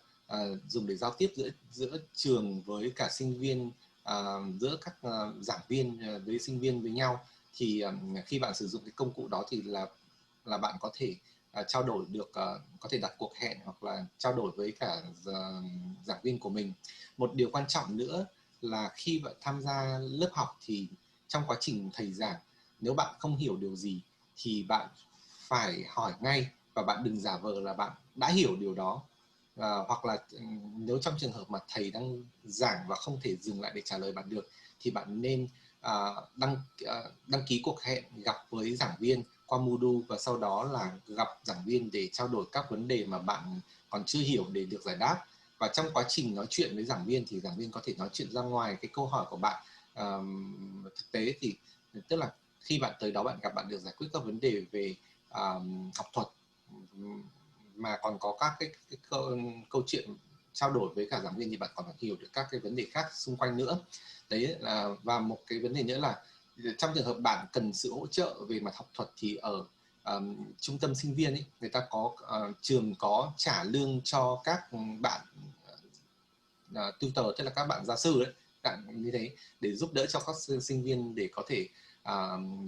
dùng để giao tiếp giữa trường với cả sinh viên, giữa các giảng viên với sinh viên với nhau. Thì khi bạn sử dụng cái công cụ đó thì là bạn có thể trao đổi được, có thể đặt cuộc hẹn hoặc là trao đổi với cả giảng viên của mình. Một điều quan trọng nữa là khi bạn tham gia lớp học thì trong quá trình thầy giảng, nếu bạn không hiểu điều gì thì bạn phải hỏi ngay, và bạn đừng giả vờ là bạn đã hiểu điều đó. Hoặc là nếu trong trường hợp mà thầy đang giảng và không thể dừng lại để trả lời bạn được, thì bạn nên đăng ký cuộc hẹn gặp với giảng viên qua Moodle, và sau đó là gặp giảng viên để trao đổi các vấn đề mà bạn còn chưa hiểu để được giải đáp. Và trong quá trình nói chuyện với giảng viên thì giảng viên có thể nói chuyện ra ngoài cái câu hỏi của bạn. Thực tế thì tức là khi bạn tới đó, bạn gặp bạn được giải quyết các vấn đề về học thuật, mà còn có các cái câu chuyện trao đổi với cả giảng viên, thì bạn còn phải hiểu được các cái vấn đề khác xung quanh nữa. Đấy là, và một cái vấn đề nữa là trong trường hợp bạn cần sự hỗ trợ về mặt học thuật thì ở trung tâm sinh viên ấy, người ta có trường có trả lương cho các bạn tutor, tức là các bạn gia sư đấy, như thế, để giúp đỡ cho các sinh viên để có thể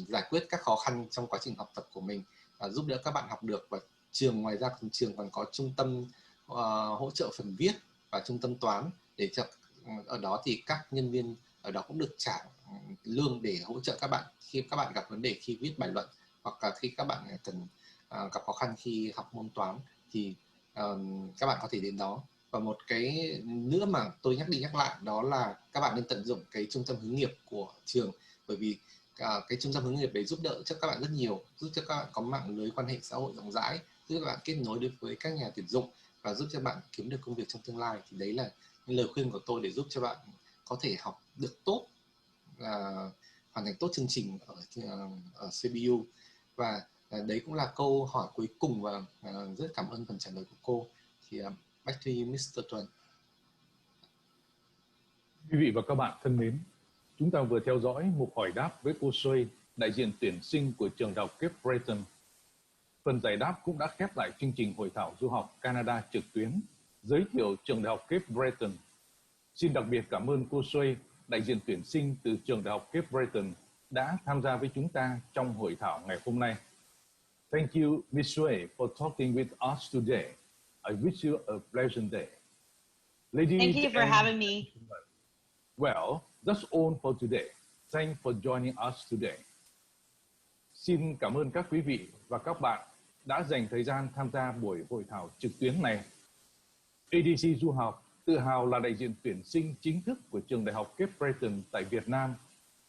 giải quyết các khó khăn trong quá trình học tập của mình, giúp đỡ các bạn học được. Và trường, ngoài ra trường còn có trung tâm hỗ trợ phần viết và trung tâm toán, để cho ở đó thì các nhân viên ở đó cũng được trả lương để hỗ trợ các bạn khi các bạn gặp vấn đề khi viết bài luận, hoặc là khi các bạn cần gặp khó khăn khi học môn toán, thì các bạn có thể đến đó. Và một cái nữa mà tôi nhắc đi nhắc lại, đó là các bạn nên tận dụng cái trung tâm hướng nghiệp của trường, bởi vì cái trung tâm hướng nghiệp đấy giúp đỡ cho các bạn rất nhiều, giúp cho các bạn có mạng lưới quan hệ xã hội rộng rãi, giúp các bạn kết nối được với các nhà tuyển dụng và giúp cho bạn kiếm được công việc trong tương lai. Thì đấy là những lời khuyên của tôi để giúp cho bạn có thể học được tốt, hoàn thành tốt chương trình ở CBU. Và đấy cũng là câu hỏi cuối cùng, và rất cảm ơn phần trả lời của cô. Thì back to you, Mr. Tuấn. Quý vị và các bạn thân mến, chúng ta vừa theo dõi mục hỏi đáp với cô Shiwei, đại diện tuyển sinh của trường đại học Cape Breton. Phần giải đáp cũng đã khép lại chương trình hội thảo du học Canada trực tuyến giới thiệu trường đại học Cape Breton. Xin đặc biệt cảm ơn cô Shiwei, đại diện tuyển sinh từ trường đại học Cape Breton, đã tham gia với chúng ta trong hội thảo ngày hôm nay. Thank you, Ms. Shiwei, for talking with us today. I wish you a pleasant day. Ladies, thank you for having me. Well, that's all for today. Thanks for joining us today. Xin cảm ơn các quý vị và các bạn đã dành thời gian tham gia buổi hội thảo trực tuyến này. ADC Duhọc tự hào là đại diện tuyển sinh chính thức của trường đại học Cape Breton tại Việt Nam,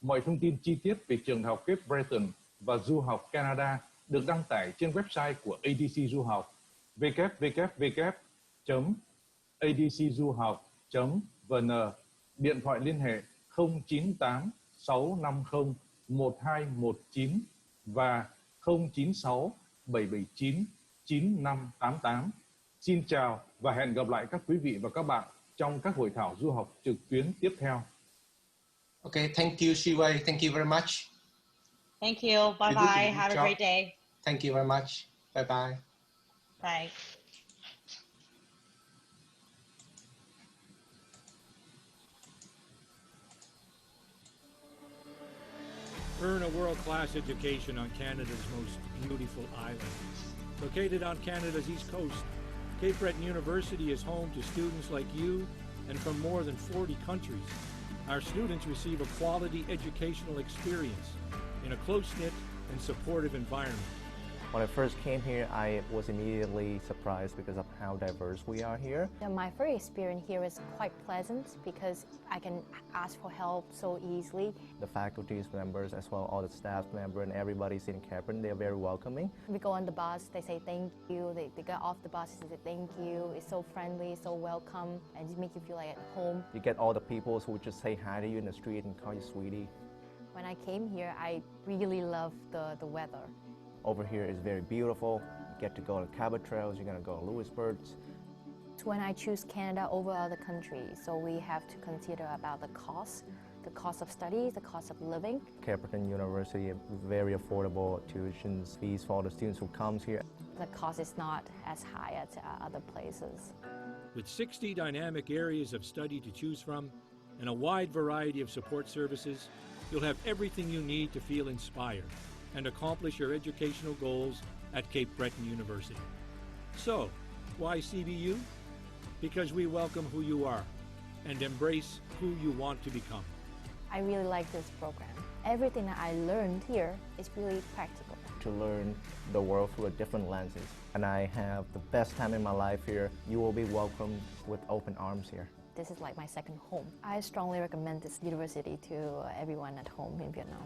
Mọi thông tin chi tiết về trường đại học Cape Breton và du học Canada được đăng tải trên website của ADC Duhọc www.adcduhọc.vn, điện thoại liên hệ 098 650 1219 và 096 779 9588. Xin chào và hẹn gặp lại các quý vị và các bạn trong các hội thảo du học trực tuyến tiếp theo. Okay, thank you, Shiwei. Thank you very much. Thank you. Bye bye. Have a great day. Thank you very much. Bye bye. Bye. Earn a world-class education on Canada's most beautiful island. Located on Canada's east coast, Cape Breton University is home to students like you and from more than 40 countries. Our students receive a quality educational experience in a close-knit and supportive environment. When I first came here, I was immediately surprised because of how diverse we are here. My first experience here is quite pleasant because I can ask for help so easily. The faculty members as well, all the staff members and everybody's in Cape Breton, they're very welcoming. We go on the bus, they say thank you. They get off the bus, they say thank you. It's so friendly, so welcome, and just make you feel like at home. You get all the people who just say hi to you in the street and call you sweetie. When I came here, I really loved the weather. Over here is very beautiful. You get to go to cabin trails, you're going to go to Lewisburgs. When I choose Canada over other countries, so we have to consider about the cost of studies, the cost of living. Cape Breton University, very affordable tuition fees for all the students who comes here. The cost is not as high as other places. With 60 dynamic areas of study to choose from and a wide variety of support services, you'll have everything you need to feel inspired and accomplish your educational goals at Cape Breton University. So, why CBU? Because we welcome who you are and embrace who you want to become. I really like this program. Everything that I learned here is really practical. To learn the world through a different lenses. And I have the best time in my life here. You will be welcomed with open arms here. This is like my second home. I strongly recommend this university to everyone at home in Vietnam.